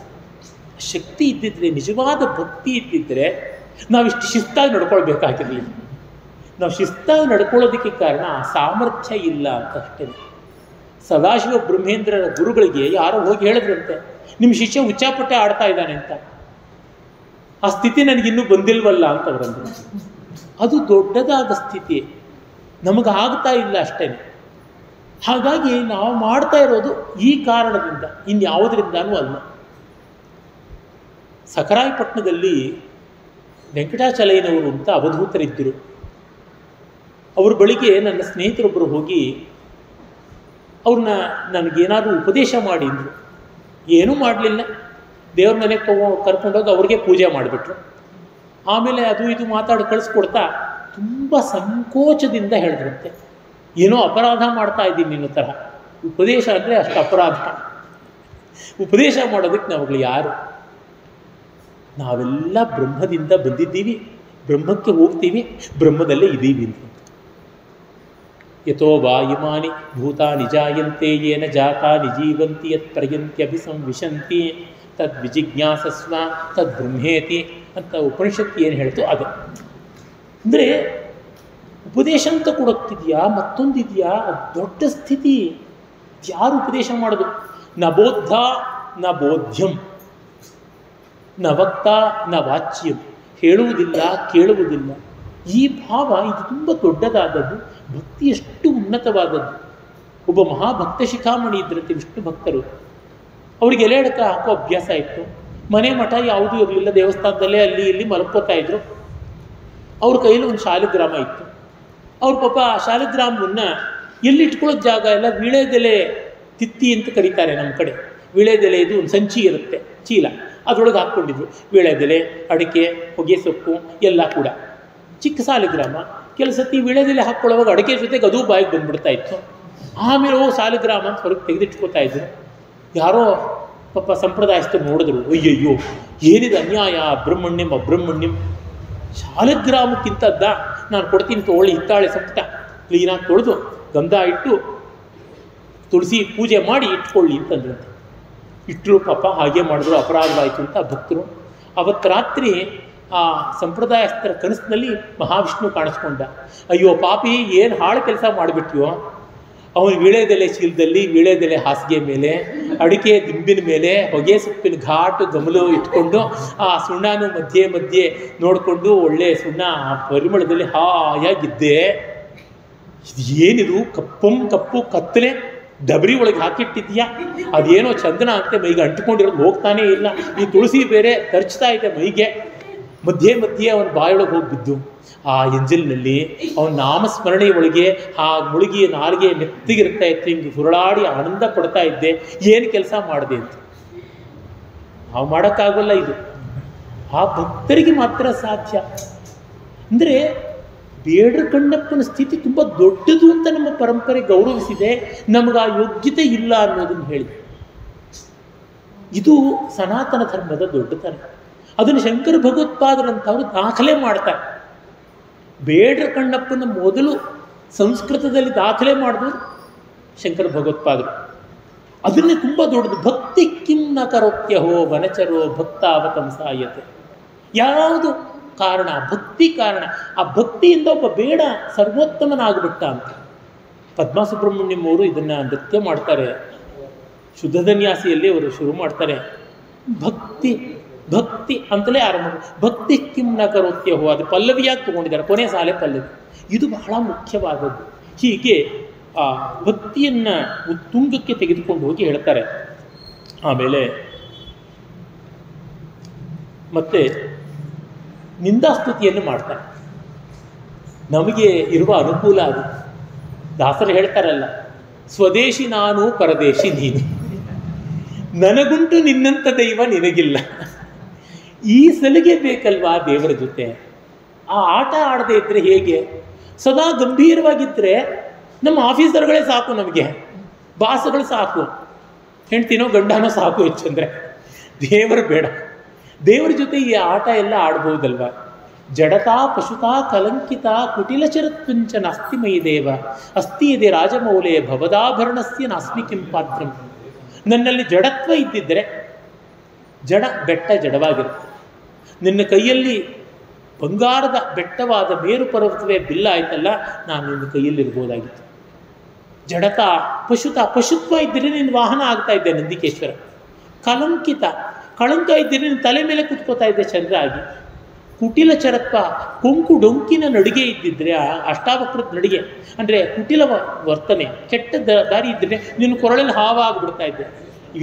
ಶಕ್ತಿ ಇದ್ದಿದ್ರೆ, ನಿಜವಾದ ಭಕ್ತಿ ಇದ್ದಿದ್ದರೆ ನಾವಿಷ್ಟು ಶಿಸ್ತಾಗಿ ನಡ್ಕೊಳ್ಬೇಕಾಗಿರಲಿಲ್ಲ. ನಾವು ಶಿಸ್ತಾಗಿ ನಡ್ಕೊಳ್ಳೋದಕ್ಕೆ ಕಾರಣ ಆ ಸಾಮರ್ಥ್ಯ ಇಲ್ಲ ಅಂತ ಅಷ್ಟೇ. ಸದಾಶಿವ ಬ್ರಹ್ಮೇಂದ್ರರ ಗುರುಗಳಿಗೆ ಯಾರೋ ಹೋಗಿ ಹೇಳಿದ್ರಂತೆ, ನಿಮ್ಮ ಶಿಷ್ಯ ಉಚ್ಚಾಪಟ್ಟೆ ಆಡ್ತಾ ಇದ್ದಾನೆ ಅಂತ. ಆ ಸ್ಥಿತಿ ನನಗಿನ್ನೂ ಬಂದಿಲ್ವಲ್ಲ ಅಂತ ಅವರಂದ್ರು. ಅದು ದೊಡ್ಡದಾದ ಸ್ಥಿತಿ, ನಮಗಾಗ್ತಾ ಇಲ್ಲ ಅಷ್ಟೇ. ಹಾಗಾಗಿ ನಾವು ಮಾಡ್ತಾ ಇರೋದು ಈ ಕಾರಣದಿಂದ, ಇನ್ಯಾವುದರಿಂದನೂ ಅಲ್ಲ. ಸಕರಾಯಪಟ್ಟಣದಲ್ಲಿ ವೆಂಕಟಾಚಲಯ್ಯನವರು ಅಂತ ಅವಧೂತರಿದ್ದರು. ಅವ್ರ ಬಳಿಗೆ ನನ್ನ ಸ್ನೇಹಿತರೊಬ್ಬರು ಹೋಗಿ ಅವ್ರನ್ನ ನನಗೇನಾದರೂ ಉಪದೇಶ ಮಾಡಿ ಅಂದರು. ಏನೂ ಮಾಡಲಿಲ್ಲ, ದೇವ್ರ ಮನೆಗೆ ಕರ್ಕೊಂಡೋಗಿ ಅವ್ರಿಗೆ ಪೂಜೆ ಮಾಡಿಬಿಟ್ರು. ಆಮೇಲೆ ಅದು ಇದು ಮಾತಾಡಿ ಕಳಿಸ್ಕೊಡ್ತಾ ತುಂಬ ಸಂಕೋಚದಿಂದ ಹೇಳಿದ್ರಂತೆ, ಏನೋ ಅಪರಾಧ ಮಾಡ್ತಾ ಇದ್ದೀನಿ ನಿನ್ನ ಥರ. ಉಪದೇಶ ಅಂದರೆ ಅಷ್ಟು ಅಪರಾಧ. ಉಪದೇಶ ಮಾಡೋದಕ್ಕೆ ನಾವುಗಳು ಯಾರು? ನಾವೆಲ್ಲ ಬ್ರಹ್ಮದಿಂದ ಬಂದಿದ್ದೀವಿ, ಬ್ರಹ್ಮಕ್ಕೆ ಹೋಗ್ತೀವಿ, ಬ್ರಹ್ಮದಲ್ಲೇ ಇದ್ದೀವಿ ಅಂತ. ಯಥೋ ವಾ ಇಮಾನಿ ಭೂತಾನಿ ಜಾಯಂತೆ ಯೇನ ಜಾತಾನಿ ಜೀವಂತಿ ಯತ್ ಪ್ರಯಂತ್ಯಭಿಸಂವಿಶಂತಿ ತದ್ ವಿಜಿಜ್ಞಾಸಸ್ವ ತದ್ ಬ್ರಹ್ಮೇತಿ ಅಂತ ಉಪನಿಷತ್ತು ಏನು ಹೇಳ್ತು ಅದು. ಅಂದರೆ ಉಪದೇಶ ಅಂತ ಕೊಡೋಕ್ತಿದೆಯಾ, ಮತ್ತೊಂದಿದೆಯಾ, ಅದು ದೊಡ್ಡ ಸ್ಥಿತಿ. ಯಾರು ಉಪದೇಶ ಮಾಡೋದು? ನ ಬೋದ್ಧ ನ ಬೋಧ್ಯಂ, ನ ವಕ್ತ ನ ವಾಚ್ಯಂ. ಹೇಳುವುದಿಲ್ಲ, ಕೇಳುವುದಿಲ್ಲ. ಈ ಭಾವ ಇದು ತುಂಬ ದೊಡ್ಡದಾದದ್ದು. ಭಕ್ತಿ ಎಷ್ಟು ಉನ್ನತವಾದದ್ದು. ಒಬ್ಬ ಮಹಾಭಕ್ತ ಶಿಖಾಮಣಿ ಇದ್ರಂತೆ, ವಿಷ್ಣು ಭಕ್ತರು. ಅವರಿಗೆ ಎಲೆ ಅಡಕ ಹಾಕೋ ಅಭ್ಯಾಸ ಇತ್ತು. ಮನೆ ಮಠ ಯಾವುದೂ ಇರಲಿಲ್ಲ, ದೇವಸ್ಥಾನದಲ್ಲೇ ಅಲ್ಲಿ ಇಲ್ಲಿ ಮಲ್ಕೋತಾ ಇದ್ರು. ಅವ್ರ ಕೈಯಲ್ಲಿ ಒಂದು ಶಾಲಿಗ್ರಾಮ ಇತ್ತು. ಅವ್ರ ಪಾಪ ಆ ಶಾಲಿಗ್ರಾಮವನ್ನು ಎಲ್ಲಿ ಇಟ್ಕೊಳ್ಳೋದು ಜಾಗ ಎಲ್ಲ, ವೀಳ್ಯದೆಲೆ ತಿತ್ತಿ ಅಂತ ಕರೀತಾರೆ ನಮ್ಮ ಕಡೆ. ವೀಳ್ಯದೆಲೆ ಇದು ಒಂದು ಸಂಚಿ ಇರುತ್ತೆ, ಚೀಲ, ಅದರೊಳಗೆ ಹಾಕ್ಕೊಂಡಿದ್ರು. ವೀಳ್ಯದೆಲೆ, ಅಡಿಕೆ, ಹೊಗೆ ಸೊಪ್ಪು ಎಲ್ಲ ಕೂಡ. ಚಿಕ್ಕ ಸಾಲಿಗ್ರಾಮ. ಕೆಲಸತ್ತಿ ವೀಳ್ಯದೆಲೆ ಹಾಕ್ಕೊಳ್ಳೋವಾಗ ಅಡಿಕೆ ಜೊತೆಗೆ ಅದು ಬಾಯಿಗೆ ಬಂದ್ಬಿಡ್ತಾ ಇತ್ತು. ಆಮೇಲೆ ಸಾಲಿಗ್ರಾಮ ಅಂತ ಹೊರಗೆ ತೆಗೆದಿಟ್ಕೋತಾ ಇದ್ರು. ಯಾರೋ ಪಾಪ ಸಂಪ್ರದಾಯಸ್ಥರು ನೋಡಿದ್ರು, ಅಯ್ಯಯ್ಯೋ ಏನಿದೆ ಅನ್ಯಾಯ, ಅಬ್ರಹ್ಮಣ್ಯಂ ಅಬ್ರಹ್ಮಣ್ಯಂ, ಶಾಲಿಗ್ರಾಮಕ್ಕಿಂತದ್ದ, ನಾನು ಕೊಡ್ತೀನಿ ತೊಗೊಳ್ಳಿ, ಹಿತ್ತಾಳೆ ಸಂಪುಟ ಕ್ಲೀನಾಗಿ ತೊಳೆದು ಗಂಧ ಇಟ್ಟು ತುಳಸಿ ಪೂಜೆ ಮಾಡಿ ಇಟ್ಕೊಳ್ಳಿ ಅಂತಂದ್ರಂತೆ. ಇಟ್ಟರು. ಪಾಪ ಹಾಗೆ ಮಾಡಿದ್ರು, ಅಪರಾಧವಾಯಿತು ಅಂತ ಭಕ್ತರು. ಅವತ್ತು ರಾತ್ರಿ ಆ ಸಂಪ್ರದಾಯಸ್ಥರ ಕನಸಿನಲ್ಲಿ ಮಹಾವಿಷ್ಣು ಕಾಣಿಸ್ಕೊಂಡ. ಅಯ್ಯೋ ಪಾಪಿ, ಏನು ಹಾಳು ಕೆಲಸ ಮಾಡಿಬಿಟ್ಯೋ. ಅವನು ವೀಳ್ಯದೆಲೆ ಚೀಲದಲ್ಲಿ, ವೀಳ್ಯದೆಲೆ ಹಾಸಿಗೆ ಮೇಲೆ, ಅಡಿಕೆ ದಿಂಬಿನ ಮೇಲೆ, ಹೊಗೆ ಸೊಪ್ಪಿನ ಘಾಟು ಗಮಲು ಇಟ್ಕೊಂಡು, ಆ ಸುಣ್ಣನೂ ಮಧ್ಯೆ ಮಧ್ಯೆ ನೋಡಿಕೊಂಡು ಒಳ್ಳೆ ಸುಣ್ಣ ಪರಿಮಳದಲ್ಲಿ ಹಾಯಾಗಿದ್ದೆ. ಇದು ಏನಿದು ಕಪ್ಪು ಕತ್ತಲೆ ಡಬರಿ ಒಳಗೆ ಹಾಕಿಟ್ಟಿದ್ಯಾ, ಅದೇನೋ ಚಂದನ ಅಂತೆ ಮೈಗೆ ಅಂಟ್ಕೊಂಡಿರೋದು ಹೋಗ್ತಾನೇ ಇಲ್ಲ. ಈ ತುಳಸಿ ಬೇರೆ ತರ್ಚ್ತಾ ಇದೆ ಮೈಗೆ. ಮಧ್ಯೆ ಮಧ್ಯೆ ಅವನ ಬಾಯೊಳಗೆ ಹೋಗಿ ಬಿದ್ದು ಆ ಎಂಜಲ್ನಲ್ಲಿ ಅವನ ನಾಮಸ್ಮರಣೆ ಒಳಗೆ ಆ ಮುಳುಗಿ ನಾಲಿಗೆ ಮೆತ್ತಗಿರ್ತಾ ಇತ್ತು. ಹಿಂಗೆ ಹುರುಳಾಡಿ ಆನಂದ ಪಡ್ತಾ ಇದ್ದೆ. ಏನು ಕೆಲಸ ಮಾಡಿದೆ ಅಂತ ನಾವು ಮಾಡೋಕ್ಕಾಗಲ್ಲ. ಇದು ಆ ಭಕ್ತರಿಗೆ ಮಾತ್ರ ಸಾಧ್ಯ. ಅಂದರೆ ಬೇಡ್ರ ಕಣ್ಣಪ್ಪನ ಸ್ಥಿತಿ ತುಂಬ ದೊಡ್ಡದು ಅಂತ ನಮ್ಮ ಪರಂಪರೆ ಗೌರವಿಸಿದೆ. ನಮಗೆ ಆ ಯೋಗ್ಯತೆ ಇಲ್ಲ ಅನ್ನೋದನ್ನು ಹೇಳಿ. ಇದು ಸನಾತನ ಧರ್ಮದ ದೊಡ್ಡತನ. ಅದನ್ನು ಶಂಕರ ಭಗವತ್ಪಾದರಂಥವರು ದಾಖಲೆ ಮಾಡ್ತಾರೆ. ಬೇಡ್ರ ಕಣ್ಣಪ್ಪನ ಮೊದಲು ಸಂಸ್ಕೃತದಲ್ಲಿ ದಾಖಲೆ ಮಾಡಿದ್ರು ಶಂಕರ ಭಗವತ್ಪಾದರು. ಅದನ್ನೇ ತುಂಬ ದೊಡ್ಡದು. ಭಕ್ತಿ ಕಿಂ ನ ಕರೋತ್ಯಹೋ ವನಚರೋ ಭಕ್ತಾವತಂಸಾಯತೆ. ಯಾವುದು ಕಾರಣ? ಭಕ್ತಿ ಕಾರಣ. ಆ ಭಕ್ತಿಯಿಂದ ಒಬ್ಬ ಬೇಡ ಸರ್ವೋತ್ತಮನಾಗ್ಬಿಟ್ಟ ಅಂತ. ಪದ್ಮಾ ಸುಬ್ರಹ್ಮಣ್ಯಂ ಅವರು ಇದನ್ನು ನೃತ್ಯ ಮಾಡ್ತಾರೆ. ಶುದ್ಧಧನ್ಯಾಸಿಯಲ್ಲಿ ಅವರು ಶುರು ಮಾಡ್ತಾರೆ. ಭಕ್ತಿ ಭಕ್ತಿ ಅಂತಲೇ ಆರಂಭ. ಭಕ್ತಿ ಕಿಂ ನ ಕರೋತ್ಯಹೋ, ಅದು ಪಲ್ಲವಿಯಾಗಿ ತೊಗೊಂಡಿದ್ದಾರೆ, ಕೊನೆ ಸಾಲೆ ಪಲ್ಲವಿ. ಇದು ಬಹಳ ಮುಖ್ಯವಾದದ್ದು. ಹೀಗೆ ಆ ಭಕ್ತಿಯನ್ನು ಉತ್ತುಂಗಕ್ಕೆ ತೆಗೆದುಕೊಂಡು ಹೋಗಿ ಹೇಳ್ತಾರೆ. ಆಮೇಲೆ ಮತ್ತೆ ನಿಂದಾಸ್ತುತಿಯನ್ನು ಮಾಡ್ತಾರೆ. ನಮಗೆ ಇರುವ ಅನುಕೂಲ ಅದು. ದಾಸರು ಹೇಳ್ತಾರಲ್ಲ, ಸ್ವದೇಶಿ ನಾನು ಪರದೇಶಿ ನೀನು, ನನಗುಂಟು ನಿನ್ನಂಥ ದೈವ ನಿನಗಿಲ್ಲ. ಈ ಸಲಿಗೆ ಬೇಕಲ್ವಾ ದೇವರ ಜೊತೆ. ಆ ಆಟ ಆಡದೆ ಇದ್ದರೆ ಹೇಗೆ? ಸದಾ ಗಂಭೀರವಾಗಿದ್ದರೆ ನಮ್ಮ ಆಫೀಸರ್ಗಳೇ ಸಾಕು, ನಮಗೆ ಬಾಸ್ಗಳು ಸಾಕು, ಹೆಂಡ್ತಿನೋ ಗಂಡನೋ ಸಾಕು ಹೆಚ್ಚಂದರೆ. ದೇವರು ಬೇಡ. ದೇವರ ಜೊತೆ ಈ ಆಟ ಎಲ್ಲ ಆಡ್ಬೋದಲ್ವ. ಜಡತಾ ಪಶುತಾ ಕಲಂಕಿತ ಕುಟಿಲಚರತ್ವಂಚ ನಾಸ್ತಿ ಮಯಿ ದೇವ ಅಸ್ತಿ ಇದೆ ರಾಜಮೌಲೆ ಭವದಾಭರಣಸ್ಯ ನಾಸ್ಮಿ ಕೆಂಪಾತ್ರಂ. ನನ್ನಲ್ಲಿ ಜಡತ್ವ ಇದ್ದಿದ್ದರೆ, ಜಡ ಬೆಟ್ಟ ಜಡವಾಗಿರುತ್ತೆ, ನಿನ್ನ ಕೈಯಲ್ಲಿ ಬಂಗಾರದ ಬೆಟ್ಟವಾದ ಮೇರು ಪರ್ವತವೇ ಬಿಲ್ಲ ಆಯ್ತಲ್ಲ, ನಾನು ನಿನ್ನ ಕೈಯಲ್ಲಿರ್ಬೋದಾಗಿತ್ತು. ಜಡತ ಪಶುತ, ಪಶುತ್ವ ಇದ್ದರೆ ನಿನ್ನ ವಾಹನ ಆಗ್ತಾ ಇದ್ದೆ ನಂದಿಕೇಶ್ವರ. ಕಲಂಕಿತ, ಕಳಂಕ ಇದ್ದರೆ ನಿನ್ನ ತಲೆ ಮೇಲೆ ಕುತ್ಕೋತಾ ಇದ್ದೆ ಚಂದ್ರ ಆಗಿ. ಕುಟಿಲ ಚರತ್ವ, ಕೊಂಕು ಡೊಂಕಿನ ನಡಿಗೆ ಇದ್ದಿದ್ರೆ, ಅಷ್ಟಾವಕ್ರದ ನಡಿಗೆ ಅಂದರೆ ಕುಟಿಲ ವರ್ತನೆ, ಕೆಟ್ಟ ದಾರಿ ಇದ್ದರೆ ನಿನ್ನ ಕೊರಳಲ್ಲಿ ಹಾವ ಆಗಿಬಿಡ್ತಾ ಇದ್ದೆ.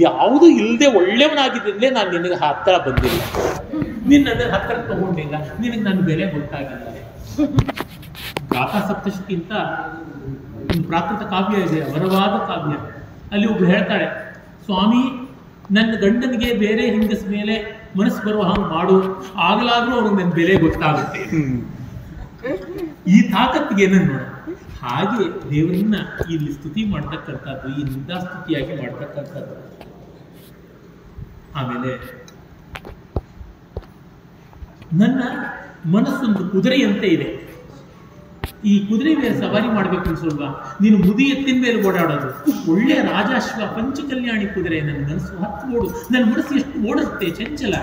ಯಾವುದೂ ಇಲ್ಲದೆ ಒಳ್ಳೆಯವನಾಗಿದ್ದರೆ ನಾನು ನಿನಗೆ ಹತ್ತಿರ ಬಂದಿಲ್ಲ, ನಿನ್ನ ಅದನ್ನು ಹತ್ತಿರ ತಗೊಂಡಿಲ್ಲ, ನಿನಗೆ ನನ್ನ ಬೆಲೆ ಗೊತ್ತಾಗಿಲ್ಲ. ಗಾಥಾ ಸಪ್ತಶಕ್ಕಿಂತ ಒಂದು ಪ್ರಾಕೃತ ಕಾವ್ಯ ಇದೆ, ಅವರವಾದ ಕಾವ್ಯ. ಅಲ್ಲಿ ಒಬ್ರು ಹೇಳ್ತಾಳೆ, ಸ್ವಾಮಿ ನನ್ನ ಗಂಡನಿಗೆ ಬೇರೆ ಹೆಂಗಸ ಮೇಲೆ ಮನಸ್ಸು ಬರುವ ಹಾಗೆ ಮಾಡು, ಆಗಲಾದ್ರೂ ಅವ್ರಿಗೆ ನನ್ನ ಬೆಲೆ ಗೊತ್ತಾಗುತ್ತೆ. ಈ ತಾಕತ್ತಿಗೆ ಏನನ್ನು ನೋಡ. ಹಾಗೆ ದೇವರನ್ನ ಇಲ್ಲಿ ಸ್ತುತಿ ಮಾಡ್ತಕ್ಕಂಥದ್ದು, ಈ ನಿಂದಾಸ್ತುತಿಯಾಗಿ ಮಾಡ್ತಕ್ಕಂಥದ್ದು. ಆಮೇಲೆ ನನ್ನ ಮನಸ್ಸೊಂದು ಕುದುರೆಯಂತೆ ಇದೆ. ಈ ಕುದುರೆ ಮೇಲೆ ಸವಾರಿ ಮಾಡಬೇಕು ಅನ್ಸಲ್ವಾ? ನೀನು ಮುದಿ ಎತ್ತಿನ ಮೇಲೆ ಓಡಾಡೋದು, ಒಳ್ಳೆಯ ರಾಜಾಶ್ವ ಪಂಚಕಲ್ಯಾಣಿ ಕುದುರೆ. ನನ್ನ ಮನಸ್ಸು ಹತ್ತು ಓಡು, ನನ್ನ ಮನಸ್ಸು ಎಷ್ಟು ಓಡುತ್ತೆ ಚಂಚಲ.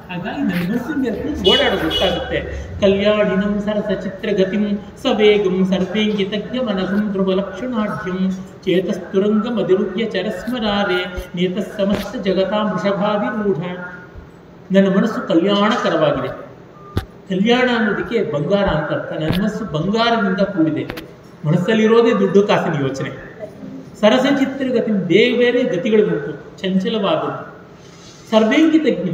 ಹಾಗಾಗಿ ನನ್ನ ಮನಸ್ಸಿನ ಮೇಲೆ ಓಡಾಡೋದು ಗೊತ್ತಾಗುತ್ತೆ. ಕಲ್ಯಾಣಿನಂ ಸರಸ ಚಿತ್ರಗತಿಂ ಸವೇಗಂ ಸರ್ವೇಂಗಿತಜ್ಞ ಮನಸಂ ಧ್ರುವಲಕ್ಷಣಾಢ್ಯಂ ಚೇತಸ್ತುರಂಗ ಮದಿರುಗ್ಯ ಚರಸ್ಮರಾರೆ ನೇತ ಸಮಸ್ತ ಜಗತಾಂ ವೃಷಭಾವಿರೂಢ. ನನ್ನ ಮನಸ್ಸು ಕಲ್ಯಾಣಕರವಾಗಿದೆ. ಕಲ್ಯಾಣ ಅನ್ನೋದಕ್ಕೆ ಬಂಗಾರ ಅಂತ ಅರ್ಥ. ನನ್ನ ಮನಸ್ಸು ಬಂಗಾರದಿಂದ ಕೂಡಿದೆ. ಮನಸ್ಸಲ್ಲಿರೋದೇ ದುಡ್ಡು ಕಾಸಿನ ಯೋಚನೆ. ಸರಸ ಚಿತ್ರಗತಿ, ಬೇರೆ ಬೇರೆ ಗತಿಗಳು ಬಂತು, ಚಂಚಲವಾದದ್ದು. ಸರ್ವೇಂಗಿತಜ್ಞ,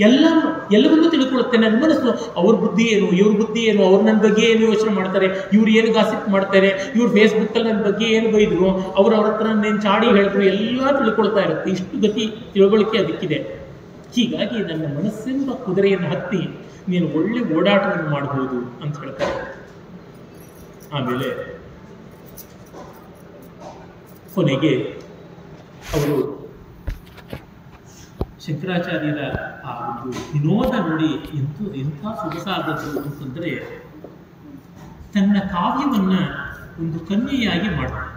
ಎಲ್ಲವನ್ನೂ ತಿಳ್ಕೊಳ್ಳುತ್ತೆ ನನ್ನ ಮನಸ್ಸು. ಅವ್ರ ಬುದ್ಧಿ ಏನು, ಇವ್ರ ಬುದ್ಧಿ ಏನು, ಅವ್ರು ನನ್ನ ಬಗ್ಗೆ ಏನು ಯೋಚನೆ ಮಾಡ್ತಾರೆ, ಇವ್ರು ಏನು ಗಾಸಿಪ್ ಮಾಡ್ತಾರೆ, ಇವ್ರು ಫೇಸ್ಬುಕ್ಕಲ್ಲಿ ನನ್ನ ಬಗ್ಗೆ ಏನು ಬೈದ್ರು, ಅವ್ರ ಹತ್ರ ನಾನು ಚಾಡಿ ಹೇಳಿದ್ರು, ಎಲ್ಲ ತಿಳ್ಕೊಳ್ತಾ ಇರುತ್ತೆ. ಇಷ್ಟು ಗತಿ ತಿಳುವಳಿಕೆ ಅದಕ್ಕಿದೆ. ಹೀಗಾಗಿ ನನ್ನ ಮನಸ್ಸೆಂಬ ಕುದುರೆಯನ್ನು ಹತ್ತಿ ನೀನು ಒಳ್ಳೆ ಓಡಾಟವನ್ನು ಮಾಡಬಹುದು ಅಂತ ಹೇಳ್ತಾರೆ. ಆಮೇಲೆ ಕೊನೆಗೆ ಅವರು ಶಂಕರಾಚಾರ್ಯರ ಆ ಒಂದು ವಿನೋದ ನೋಡಿ ಎಂಥ ಸೊಗಸಾದದ್ದು ಅಂತಂದರೆ, ತನ್ನ ಕಾವ್ಯವನ್ನ ಒಂದು ಕನ್ಯೆಯಾಗಿ ಮಾಡ್ತಾರೆ.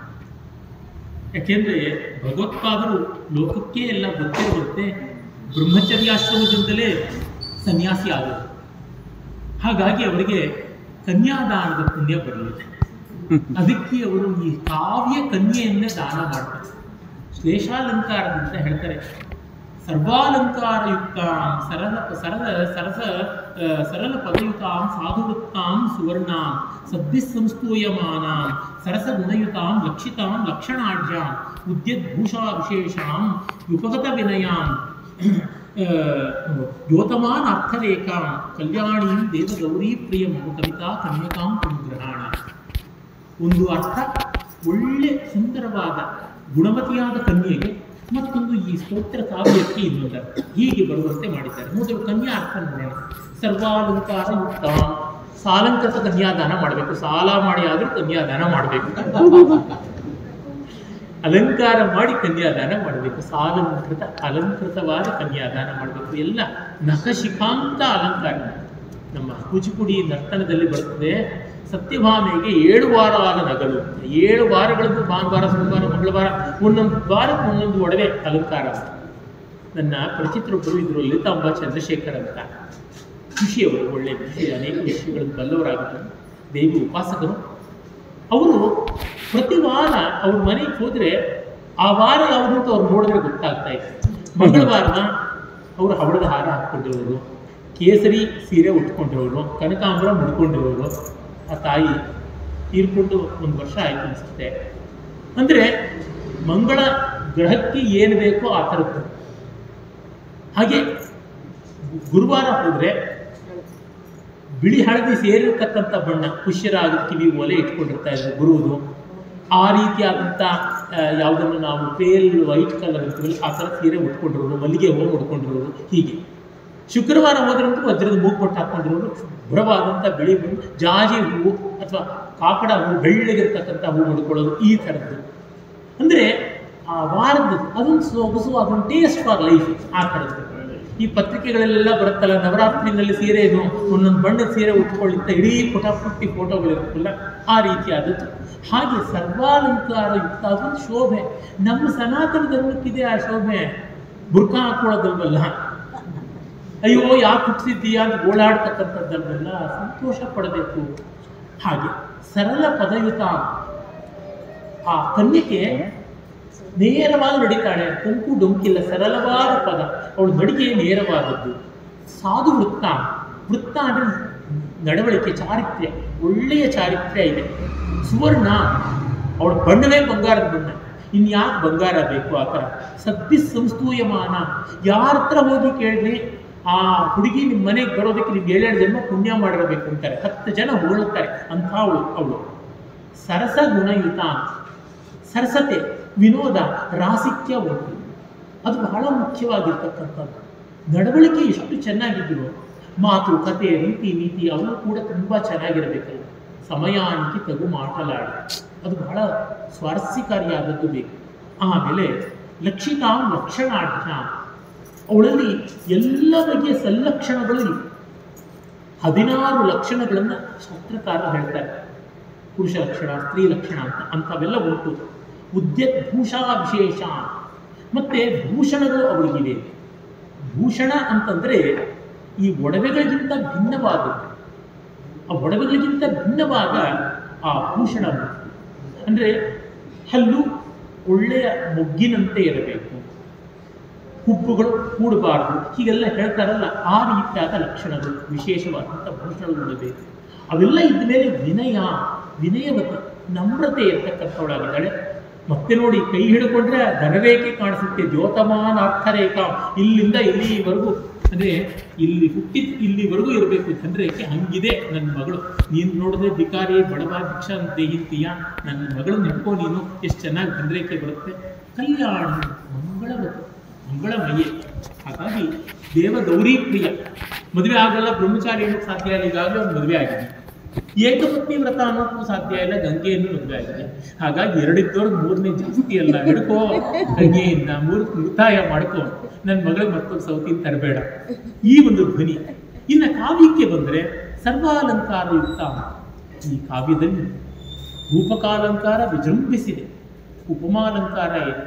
ಯಾಕೆಂದ್ರೆ ಭಗವತ್ಪಾದರು ಲೋಕಕ್ಕೆ ಎಲ್ಲ ಗೊತ್ತಿರುವಂತೆ ಬ್ರಹ್ಮಚರ್ಯಾಶ್ರಮದಿಂದಲೇ ಸನ್ಯಾಸಿ ಆದರು. ಹಾಗಾಗಿ ಅವರಿಗೆ ಕನ್ಯಾದಾನದ ಪುಣ್ಯ ಬರಲಿದೆ. ಅದಕ್ಕೆ ಅವರು ಈ ಕಾವ್ಯ ಕನ್ಯೆಯನ್ನೇ ದಾನ ಮಾಡ್ತಾರೆ. ಶ್ಲೇಷಾಲಂಕಾರದಿಂದ ಹೇಳ್ತಾರೆ, ಸರ್ವಾಲಂಕಾರಯುಕ್ತಾಂ ಸರಳ ಪದಯುತಾಂ ಸಾಧುವೃತ್ತಾಂ ಸುವರ್ಣಾಂ ಸದ್ಭಿಸ್ಸಂಸ್ತೂಯಮಾನಾಂ ಸರಸ ಗುಣಯುತಾಂ ಲಕ್ಷಿತಾಂ ಲಕ್ಷಣಾಢ್ಯಾಂ ಉದ್ಯದ್ಭೂಷಾ ವಿಶೇಷಾಂ ಉಪಗತ ವಿನಯಾಂ ದ್ಯೋತಮಾನ್ ಅರ್ಥರೇಖಾಂ ಕಲ್ಯಾಣೀಂ ದೇವಗೌರೀ ಪ್ರಿಯಂ ಕವಿತಾ ಕನ್ಯಕಾಂ ಪುಂಗ್ರಹಾಣ. ಒಂದು ಅರ್ಥ ಒಳ್ಳೆ ಸುಂದರವಾದ ಗುಣಮತಿಯಾದ ಕನ್ಯೆಗೆ, ಮತ್ತೊಂದು ಈ ಸ್ತೋತ್ರ ಕಾವ್ಯಕ್ಕೆ ಇನ್ನೊಂದು ಅರ್ಥ. ಹೀಗೆ ಬರುವಂತೆ ಮಾಡಿದ್ದಾರೆ. ಮೊದಲು ಕನ್ಯಾ ಅರ್ಥ ನೋಡೋಣ. ಸರ್ವಾಲಂಕಾರ ಯುಕ್ತ, ಸಾಲಂಕೃತ ಕನ್ಯಾದಾನ ಮಾಡಬೇಕು. ಸಾಲ ಮಾಡಿ ಆದರೂ ಕನ್ಯಾದಾನ ಮಾಡಬೇಕು. ಅಲಂಕಾರ ಮಾಡಿ ಕನ್ಯಾದಾನ ಮಾಡಬೇಕು. ಸಾಲಂಕೃತ ಅಲಂಕೃತವಾದ ಕನ್ಯಾದಾನ ಮಾಡಬೇಕು. ಎಲ್ಲ ನಖಶಿಖಾಂತ ಅಲಂಕಾರ. ನಮ್ಮ ಕೂಚಿಪುಡಿ ನರ್ತನದಲ್ಲಿ ಬರುತ್ತದೆ, ಸತ್ಯಭಾಮೆಗೆ 7 ವಾರ ಆದ ನಗಲು. 7 ವಾರಗಳದ್ದು ಭಾನುವಾರ, ಸೋಮವಾರ, ಮಂಗಳವಾರ, ಒಂದೊಂದು ವಾರಕ್ಕೆ ಒಂದೊಂದು ಒಡವೆ ಅಲಂಕಾರ. ನನ್ನ ಪರಿಚಿತರೊಬ್ಬರು ಇದ್ರು, ಲಲಿತಾಂಬಾ ಚಂದ್ರಶೇಖರ್ ಅಂತ. ಖುಷಿಯವರು, ಒಳ್ಳೆಯ ಖುಷಿ, ಅನೇಕ ವಿಷಯಗಳನ್ನು ಬಲ್ಲವರಾಗಿದ್ದರು, ದೇವಿ ಉಪಾಸಕರು. ಅವರು ಪ್ರತಿ ವಾರ ಅವ್ರ ಮನೆಗೆ ಹೋದರೆ ಆ ವಾರ ಯಾವುದು ಅಂತ ಅವ್ರು ನೋಡಿದ್ರೆ ಗೊತ್ತಾಗ್ತಾ ಇತ್ತು. ಮಂಗಳವಾರನ ಅವರು ಹವಳದ ಹಾರ ಹಾಕ್ಕೊಂಡಿರೋರು, ಕೇಸರಿ ಸೀರೆ ಉಟ್ಕೊಂಡಿರೋರು, ಕನಕಾಂಬರ ಮುಡ್ಕೊಂಡಿರೋರು. ಆ ತಾಯಿ ತೀರ್ಕೊಂಡು 1 ವರ್ಷ ಆಯ್ತು ಅನಿಸುತ್ತೆ. ಅಂದರೆ ಮಂಗಳ ಗ್ರಹಕ್ಕೆ ಏನು ಬೇಕೋ ಆ ಥರದ್ದು. ಹಾಗೆ ಗುರುವಾರ ಹೋದರೆ ಬಿಳಿ ಹಳದಿ ಸೇರಿರ್ತಕ್ಕಂಥ ಬಣ್ಣ, ಪುಷ್ಯರಾಗ ಕಿವಿ ಒಲೆ ಇಟ್ಕೊಂಡಿರ್ತಾ ಇದ್ರು ಗುರುವುದು. ಆ ರೀತಿಯಾದಂಥ ಯಾವುದನ್ನು ನಾವು ಪೇಲ್ ವೈಟ್ ಕಲರ್ ಅಂತೀವಲ್ಲ ಆ ಥರ ಸೀರೆ ಉಟ್ಕೊಂಡಿರೋರು, ಮಲ್ಲಿಗೆ ಹೂವು ಉಟ್ಕೊಂಡಿರೋರು. ಹೀಗೆ ಶುಕ್ರವಾರ ಹೋದ್ರಂತೂ ವಜ್ರದ ಮೂಗ್ಬೊಟ್ಟು ಹಾಕೊಂಡಿರೋರು, ಶುಭ್ರವಾದಂಥ ಬಿಳಿ ಹೂವು, ಜಾಜಿ ಹೂವು ಅಥವಾ ಕಾಕಡ ಹೂವು, ಬೆಳ್ಳಗಿರ್ತಕ್ಕಂಥ ಹೂವು ಮುಡ್ಕೊಳ್ಳೋದು, ಈ ಥರದ್ದು. ಅಂದರೆ ಆ ವಾರದ್ದು ಅದೊಂದು ಸೊಗಸು, ಅದೊಂದು ಟೇಸ್ಟ್ ಫಾರ್ ಲೈಫ್. ಆ ಥರದ್ದು ಈ ಪತ್ರಿಕೆಗಳೆಲ್ಲ ಬರುತ್ತಲ್ಲ, ನವರಾತ್ರಿನಲ್ಲಿ ಸೀರೆನು ಒಂದೊಂದು ಬಣ್ಣದ ಸೀರೆ ಉಟ್ಕೊಳ್ಳಿಂತ ಇಡೀ ಪುಟ್ಟಿ ಫೋಟೋಗಳಿರುತ್ತಲ್ಲ, ಆ ರೀತಿಯಾದದ್ದು. ಹಾಗೆ ಸರ್ವಾಲಂಕಾರ ಯುಕ್ತ ಅದೊಂದು ಶೋಭೆ. ನಮ್ಮ ಸನಾತನ ಧರ್ಮಕ್ಕಿದೆ ಆ ಶೋಭೆ. ಬುರ್ಕ ಹಾಕೊಳ್ಳೋದಲ್ವಲ್ಲ, ಅಯ್ಯೋ ಯಾಕೆ ಹುಟ್ಟಿಸಿದ್ದೀಯಾ ಅಂತ ಗೋಳಾಡ್ತಕ್ಕಂಥದ್ದಲ್ವಲ್ಲ, ಸಂತೋಷ ಪಡಬೇಕು. ಹಾಗೆ ಸರಳ ಪದಯುತ ಆ ಕನ್ಯಕೆ ನೇರವಾಗಿ ನಡೀತಾಳೆ, ಕೊಂಕು ಡೊಂಕಿಲ್ಲ, ಸರಳವಾದ ಪದ. ಅವಳು ನಡಿಗೆ ನೇರವಾದದ್ದು. ಸಾಧು ವೃತ್ತ. ವೃತ್ತ ಅಂದರೆ ನಡವಳಿಕೆ, ಚಾರಿತ್ರ್ಯ, ಒಳ್ಳೆಯ ಚಾರಿತ್ರ್ಯ ಇದೆ. ಸುವರ್ಣ, ಅವಳ ಬಣ್ಣವೇ ಬಂಗಾರದ ಬಣ್ಣ, ಇನ್ಯಾಕೆ ಬಂಗಾರ ಬೇಕು? ಆ ಥರ ಸದ್ದಿ ಸಂಸ್ತೂಯಮಾನ. ಯಾರ ಹತ್ರ ಹೋಗಿ ಕೇಳಿದ್ರೆ ಆ ಹುಡುಗಿ ನಿಮ್ಮ ಮನೆಗೆ ಬರೋದಕ್ಕೆ ನಿಮ್ಗೆ 7 ಜನ್ಮ ಪುಣ್ಯ ಮಾಡಿರಬೇಕು ಅಂತಾರೆ, 10 ಜನ ಹೊಗಳುತ್ತಾರೆ ಅಂತ ಅವಳು. ಸರಸ ಗುಣಯುತ, ಸರಸತೆ, ವಿನೋದ, ರಾಸಿಕ್ಯ ಉಂಟು. ಅದು ಬಹಳ ಮುಖ್ಯವಾಗಿರ್ತಕ್ಕಂಥದ್ದು. ನಡವಳಿಕೆ ಎಷ್ಟು ಚೆನ್ನಾಗಿದ್ರು, ಮಾತು, ಕತೆ, ರೀತಿ ನೀತಿ ಅವು ಕೂಡ ತುಂಬ ಚೆನ್ನಾಗಿರಬೇಕಲ್ಲ. ಸಮಯಾನಿಕೆ ತಗು ಮಾಟಲಾಡಿ, ಅದು ಬಹಳ ಸ್ವಾರಸ್ಯಕಾರಿಯಾದದ್ದು ಬೇಕು. ಆಮೇಲೆ ಲಕ್ಷಿತಾಂ ಲಕ್ಷಣಾಢ್ಯ, ಅವಳಲ್ಲಿ ಎಲ್ಲ ಬಗೆಯ ಸಲ್ಲಕ್ಷಣಗಳು ಇವೆ. 16 ಲಕ್ಷಣಗಳನ್ನು ಶಾಸ್ತ್ರಕಾರರು ಹೇಳ್ತಾರೆ. ಪುರುಷ ಲಕ್ಷಣ, ಸ್ತ್ರೀ ಲಕ್ಷಣ ಅಂಥವೆಲ್ಲ ಉಂಟು. ಉದ್ಯತ್ ಭೂಷಾ ವಿಶೇಷ, ಮತ್ತು ಭೂಷಣಗಳು ಅವಳಿಗಿವೆ. ಭೂಷಣ ಅಂತಂದರೆ ಈ ಒಡವೆಗಳಿಗಿಂತ ಭಿನ್ನವಾದದ್ದು. ಆ ಒಡವೆಗಳಿಗಿಂತ ಭಿನ್ನವಾದ ಆ ಭೂಷಣ ಅಂದರೆ ಹಲ್ಲು ಒಳ್ಳೆಯ ಮೊಗ್ಗಿನಂತೆ ಇರಬೇಕು, ಹುಬ್ಬುಗಳು ಕೂಡಬಾರ್ದು, ಹೀಗೆಲ್ಲ ಹೇಳ್ತಾರಲ್ಲ, ಆ ರೀತಿಯಾದ ಲಕ್ಷಣಗಳು, ವಿಶೇಷವಾದಂಥ ಭೂಷಣಗಳು ಇರಬೇಕು. ಅವೆಲ್ಲ ಇದ್ದ ಮೇಲೆ ವಿನಯವತಿ, ನಮ್ರತೆ ಇರ್ತಕ್ಕಂಥವಳಾಗಿದ್ದಾಳೆ. ಮತ್ತೆ ನೋಡಿ, ಕೈ ಹಿಡ್ಕೊಂಡ್ರೆ ಧನರೇಖೆ ಕಾಣಿಸುತ್ತೆ, ದ್ಯೋತಮಾನ ಅರ್ಥರೇಖಾ, ಇಲ್ಲಿಂದ ಇಲ್ಲಿವರೆಗೂ, ಅಂದರೆ ಇಲ್ಲಿ ಹುಟ್ಟಿದ ಇಲ್ಲಿವರೆಗೂ ಇರಬೇಕು ಧನರೇಖೆ. ಹಂಗಿದೆ ನನ್ನ ಮಗಳು. ನೀನು ನೋಡಿದ್ರೆ ಬಿಕಾರಿ ಬಡವ ಭಿಕ್ಷಾ ಅಂತ ಹಿಂತೀಯ, ನನ್ನ ಮಗಳು ನಿಂತ್ಕೋ ನೀನು, ಎಷ್ಟು ಚೆನ್ನಾಗಿ ಧನರೇಖೆ ಬರುತ್ತೆ. ಕಲ್ಯಾಣ ಮಂಗಳವತಿ, ಮಂಗಳಮಯೇ. ಹಾಗಾಗಿ ದೇವಗೌರಿ ಪ್ರಿಯ. ಮದುವೆ ಆಗಲ್ಲ, ಬ್ರಹ್ಮಚಾರಿ ಅನ್ನೋಕ್ಕೆ ಸಾಧ್ಯ ಇಲ್ಲ, ಈಗಾಗಲೇ ಒಂದು ಮದುವೆ ಆಗಿದೆ. ಏಕಪತ್ನಿ ವ್ರತ ಅನ್ನೋಕ್ಕೂ ಸಾಧ್ಯ ಇಲ್ಲ, ಗಂಗೆಯನ್ನು ಮದುವೆ ಆಗಿದೆ. ಹಾಗಾಗಿ 2 ಇದ್ದವ್ರಿಗೆ 3ನೇ ಜಾಸ್ತಿ ಅಲ್ಲ, ಹಿಡ್ಕೋ ಗಂಗೆಯಿಂದ, 3 ಉಳಿತಾಯ ಮಾಡ್ಕೋ, ನನ್ನ ಮಗಳಿಗೆ ಮತ್ತೊಂದು ಸೌತಿನ ತರಬೇಡ, ಈ ಒಂದು ಧ್ವನಿ. ಇನ್ನು ಕಾವ್ಯಕ್ಕೆ ಬಂದರೆ ಸರ್ವಾಲಂಕಾರ ಯುಕ್ತ. ಈ ಕಾವ್ಯದಲ್ಲಿ ರೂಪಕಾಲಂಕಾರ ವಿಜೃಂಭಿಸಿದೆ, ಉಪಮಾಲಂಕಾರ ಇದೆ,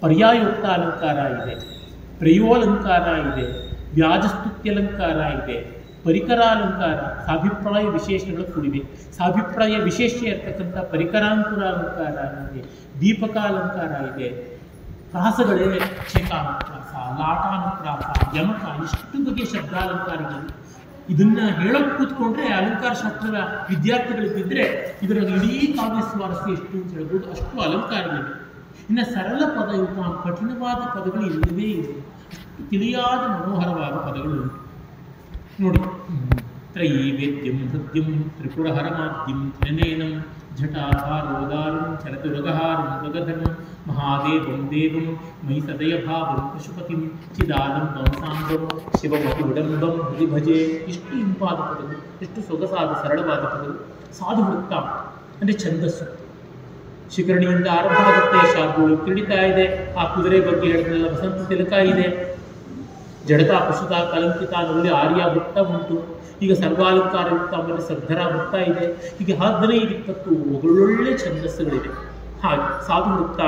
ಪರ್ಯಾಯೋಕ್ತ ಅಲಂಕಾರ ಇದೆ, ಪ್ರಯೋಲಂಕಾರ ಇದೆ, ವ್ಯಾಜಸ್ತುತ್ಯಲಂಕಾರ ಇದೆ, ಪರಿಕರಾಲಂಕಾರ, ಸಾಭಿಪ್ರಾಯ ವಿಶೇಷಗಳು ಕೂಡಿವೆ. ಸಾಭಿಪ್ರಾಯ ವಿಶೇಷ ಇರ್ತಕ್ಕಂಥ ಪರಿಕರಾಂಕುರ ಅಲಂಕಾರ ಇದೆ, ದೀಪಕಾಲಂಕಾರ ಇದೆ, ಪ್ರಾಸಗಳೇ ಕ್ಷೇಕಾನುಪ್ರಾಸ, ಲಾಟಾನುಪ್ರಾಸ, ಯಮಕ, ಇಷ್ಟು ಬಗೆಯ ಶಬ್ದಾಲಂಕಾರಗಳು. ಇದನ್ನು ಹೇಳೋಕ್ಕೆ ಕೂತ್ಕೊಂಡ್ರೆ ಅಲಂಕಾರ ಶಾಸ್ತ್ರದ ವಿದ್ಯಾರ್ಥಿಗಳಿದ್ದರೆ ಇದರ ಇಡೀ ಕಾವ್ಯ ಸ್ವಾರಸ್ಯ ಎಷ್ಟು ಅಂತ ಹೇಳ್ಬೋದು, ಅಷ್ಟು ಅಲಂಕಾರಗಳಿವೆ. ಇನ್ನು ಸರಳ ಪದಯುತ, ಕಠಿಣವಾದ ಪದಗಳು ಇಲ್ಲವೇ ಇದೆ, ಅಷ್ಟು ತಿಳಿಯಾದ ಮನೋಹರವಾದ ಪದಗಳು ಉಂಟು. ನೋಡಿ, ತ್ರೈವೇದ್ಯಂ ಹೃದ್ಯಂ ತ್ರಿಪುರಹರಮಾದ್ಯಂ ತ್ರಿನೇನಂ ಜಟಾಧಾರೋದಾರಂ ಚರತುರಗಹಾರಂ ಮೃಗಧರಂ ಮಹಾದೇವಂ ದೇವಂ ಮೈ ಸದಯ ಭಾವಂ ಪಶುಪತಿಂ ಚಿದಾನಂ ವಂಸಾಂಗಂ ಶಿವಮತಿ ವಿಡಂಬಂ ಹೃದಿ ಭಜೆ. ಎಷ್ಟು ಇಂಪಾದ ಪದಗಳು, ಎಷ್ಟು ಸೊಗಸಾದ ಸರಳವಾದ ಪದಗಳು. ಸಾಧು ವೃತ್ತ ಅಂದರೆ ಛಂದಸ್ಸು. ಶಿಖರಣಿಯಿಂದ ಆರಂಭ ಆಗುತ್ತೆ, ಶಾರ್ದೂಳು ತಿಳಿತಾ ಇದೆ. ಆ ಕುದುರೆ ಬಗ್ಗೆ ಹೇಳಿದ್ರಲ್ಲ, ವಸಂತ ತಿಲಕ ಇದೆ. ಜಡತಾ ಪಶುತಾ ಕಲಂಕಿತ ನೋಡಿ ಆರ್ಯ ವೃತ್ತ ಉಂಟು. ಈಗ ಸರ್ವಾಲಂಕಾರ ವೃತ್ತ, ಆಮೇಲೆ ಸರ್ಧರ ವೃತ್ತ ಇದೆ. ಹೀಗೆ 15-20 ಒಳ್ಳೊಳ್ಳೆ ಛಂದಸ್ಸುಗಳಿವೆ. ಹಾಗೆ ಸಾಧು ವೃತ್ತ,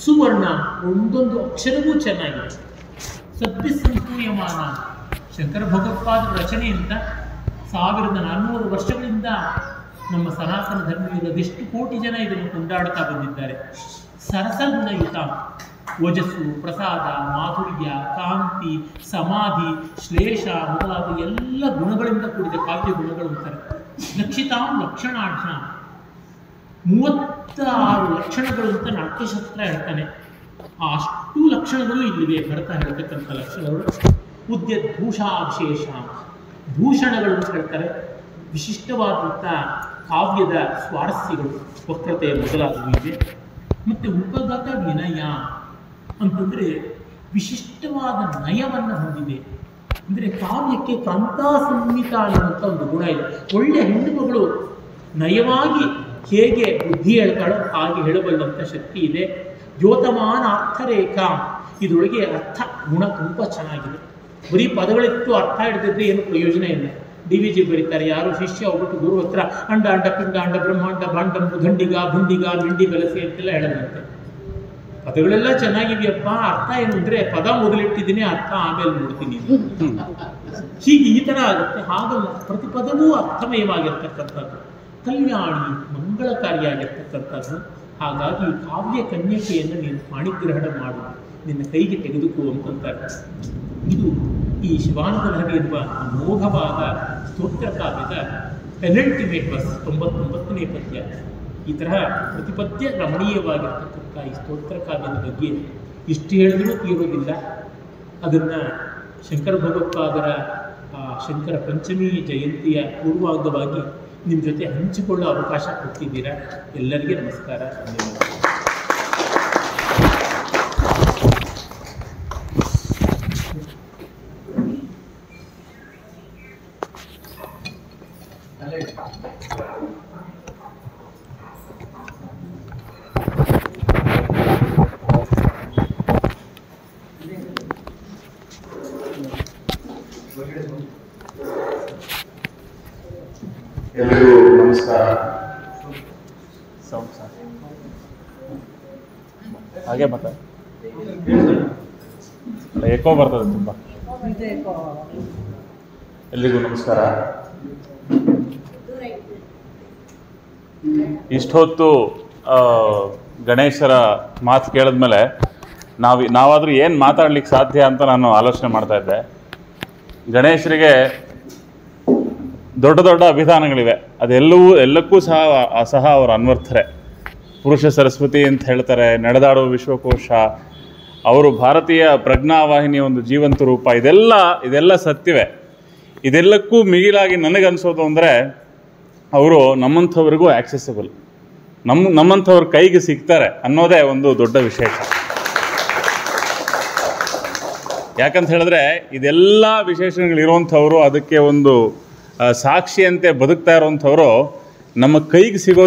ಸುವರ್ಣ, ಒಂದೊಂದು ಅಕ್ಷರವೂ ಚೆನ್ನಾಗಿದೆ. ಸದ್ದಿ ಸಂಸ್ತೂಯಮಾನ, ಶಂಕರ ಭಗವತ್ಪಾದರ ರಚನೆಯಿಂದ 1400 ವರ್ಷಗಳಿಂದ ನಮ್ಮ ಸನಾತನ ಧರ್ಮೀಯರು ಅದೆಷ್ಟು ಕೋಟಿ ಜನ ಇದನ್ನು ಕೊಂಡಾಡ್ತಾ ಬಂದಿದ್ದಾರೆ. ಸರಸಗುಣಯುತ, ಓಜಸ್ಸು, ಪ್ರಸಾದ, ಮಾಧುರ್ಯ, ಕಾಂತಿ, ಸಮಾಧಿ, ಶ್ಲೇಷ ಮೊದಲಾದ ಎಲ್ಲ ಗುಣಗಳಿಂದ ಕೂಡಿದ ಕಾವ್ಯ ಗುಣಗಳು ಅಂತಾರೆ. ಲಕ್ಷಿತಾಂ ಲಕ್ಷಣಾಢ್ಯ, 36 ಲಕ್ಷಣಗಳು ಅಂತ ನಾಟ್ಯಶಾಸ್ತ್ರ ಹೇಳ್ತಾನೆ. ಆ ಅಷ್ಟು ಲಕ್ಷಣಗಳು ಇಲ್ಲಿವೆ ಭರತ ಹೇಳ್ತಕ್ಕಂಥ ಲಕ್ಷಣಗಳು. ಉದ್ಯತ್ ಭೂಷಾ ವಿಶೇಷ, ಭೂಷಣಗಳು ಅಂತ ಹೇಳ್ತಾರೆ. ವಿಶಿಷ್ಟವಾದಂಥ ಕಾವ್ಯದ ಸ್ವಾರಸ್ಯಗಳು, ವಕ್ರತೆ ಮೊದಲಾದವು ಇದೆ. ಮತ್ತು ಉಪಗತ ವಿನಯ ಅಂತಂದರೆ ವಿಶಿಷ್ಟವಾದ ನಯವನ್ನು ಹೊಂದಿದೆ. ಅಂದರೆ ಕಾವ್ಯಕ್ಕೆ ಕಾಂತಾ ಸಂಹಿತ ಅನ್ನುವಂಥ ಒಂದು ಗುಣ ಇದೆ. ಒಳ್ಳೆಯ ಹೆಣ್ಣು ಮಗಳು ನಯವಾಗಿ ಹೇಗೆ ಬುದ್ಧಿ ಹೇಳ್ತಾಳೋ ಹಾಗೆ ಹೇಳಬಲ್ಲಂಥ ಶಕ್ತಿ ಇದೆ. ದ್ಯೋತಮಾನ ಅರ್ಥರೇಖಾ, ಇದರೊಳಗೆ ಅರ್ಥ ಗುಣ ತುಂಬ ಚೆನ್ನಾಗಿದೆ. ಬರೀ ಪದಗಳಿತ್ತು ಅರ್ಥ ಹಿಡಿದಿದ್ರೆ ಏನು ಪ್ರಯೋಜನ ಇಲ್ಲ. DVG ಬರೀತಾರೆ, ಯಾರೋ ಶಿಷ್ಯ ಹೋಗ್ಬಿಟ್ಟು ಗುರು ಹತ್ರ ಅಂಡ ಅಂಡ ಪಿಂಡ ಅಂಡ ಬ್ರಹ್ಮಾಂಡ ಬಾಂಡಂಬು ದಂಡಿಗ ಭುಂಡಿಗ ಮಿಂಡಿ ಬೆಲಸೆ ಅಂತೆಲ್ಲ ಹೇಳದಂತೆ. ಪದಗಳೆಲ್ಲ ಚೆನ್ನಾಗಿದೆಯಪ್ಪ, ಅರ್ಥ ಏನು ಅಂದರೆ ಪದ ಮೊದಲಿಟ್ಟಿದ್ದೀನಿ, ಅರ್ಥ ಆಮೇಲೆ ನೋಡ್ತೀನಿ. ಹೀಗೆ ಈ ಥರ ಆಗುತ್ತೆ. ಹಾಗಲ್ಲ, ಪ್ರತಿ ಪದವೂ ಅರ್ಥಮಯವಾಗಿರ್ತಕ್ಕಂಥದ್ದು, ಕಲ್ಯಾಣಿ ಮಂಗಳಕಾರಿಯಾಗಿರ್ತಕ್ಕಂಥದ್ದು. ಹಾಗಾಗಿ ಕಾವ್ಯ ಕನ್ಯಕೆಯನ್ನು ನೀನು ಪಾಣಿಗ್ರಹಣ ಮಾಡು, ನಿನ್ನ ಕೈಗೆ ತೆಗೆದುಕೋ ಅಂತಂತಾರೆ. ಇದು ಈ ಶಿವಾನಂದಲಹರಿ ಎನ್ನುವ ಅಮೋಘವಾದ ಸ್ತೋತ್ರ ಕಾವ್ಯದ ಪೆನಲ್ಟಿಮೇಟ್ ಬಸ್ 99ನೇ ಪದ್ಯ. ಈ ತರಹ ಪ್ರತಿಪದ್ಯ ರಮಣೀಯವಾಗಿರ್ತಕ್ಕಂಥ ಈ ಸ್ತೋತ್ರ ಕಾವ್ಯದ ಬಗ್ಗೆ ಇಷ್ಟು ಹೇಳಿದ್ರೂ ತೀರೋದಿಲ್ಲ. ಅದನ್ನು ಶಂಕರ ಭಗವತ್ಪಾದರ ಶಂಕರ ಪಂಚಮಿ ಜಯಂತಿಯ ಪೂರ್ವಾಂಗವಾಗಿ ನಿಮ್ಮ ಜೊತೆ ಹಂಚಿಕೊಳ್ಳೋ ಅವಕಾಶ ಕೊಟ್ಟಿದ್ದೀರಾ. ಎಲ್ಲರಿಗೆ ನಮಸ್ಕಾರ, ಧನ್ಯವಾದ. ಎಲ್ಲರಿಗೂ ನಮಸ್ಕಾರ. ಹಾಗೆ ಮತ್ತೆ ಎಕೋ ಬರ್ತದೆ ತುಂಬ. ಎಲ್ರಿಗೂ ನಮಸ್ಕಾರ. ಇಷ್ಟೊತ್ತು ಗಣೇಶರ ಮಾತು ಕೇಳಿದ್ಮೇಲೆ ನಾವಾದರೂ ಏನು ಮಾತಾಡ್ಲಿಕ್ಕೆ ಸಾಧ್ಯ ಅಂತ ನಾನು ಆಲೋಚನೆ ಮಾಡ್ತಾ ಇದ್ದೆ. ಗಣೇಶರಿಗೆ ದೊಡ್ಡ ದೊಡ್ಡ ಅಭಿಧಾನಗಳಿವೆ, ಎಲ್ಲಕ್ಕೂ ಸಹ ಅವರು ಅನ್ವರ್ಥರೆ. ಪುರುಷ ಸರಸ್ವತಿ ಅಂತ ಹೇಳ್ತಾರೆ, ನಡೆದಾಡುವ ವಿಶ್ವಕೋಶ, ಅವರು ಭಾರತೀಯ ಪ್ರಜ್ಞಾವಾಹಿನಿಯ ಒಂದು ಜೀವಂತ ರೂಪ. ಇದೆಲ್ಲ ಸತ್ಯವೇ. ಇದೆಲ್ಲಕ್ಕೂ ಮಿಗಿಲಾಗಿ ನನಗನ್ಸೋದು ಅಂದರೆ ಅವರು ನಮ್ಮಂಥವ್ರಿಗೂ ಆಕ್ಸೆಸಿಬಲ್, ನಮ್ಮಂಥವ್ರ ಕೈಗೆ ಸಿಗ್ತಾರೆ ಅನ್ನೋದೇ ಒಂದು ದೊಡ್ಡ ವಿಶೇಷ. ಯಾಕಂತ ಹೇಳಿದ್ರೆ ಇದೆಲ್ಲ ವಿಶೇಷಣಗಳಿರುವಂಥವ್ರು, ಅದಕ್ಕೆ ಒಂದು ಸಾಕ್ಷಿಯಂತೆ ಬದುಕ್ತಾ ಇರೋವಂಥವ್ರು ನಮ್ಮ ಕೈಗೆ ಸಿಗೋ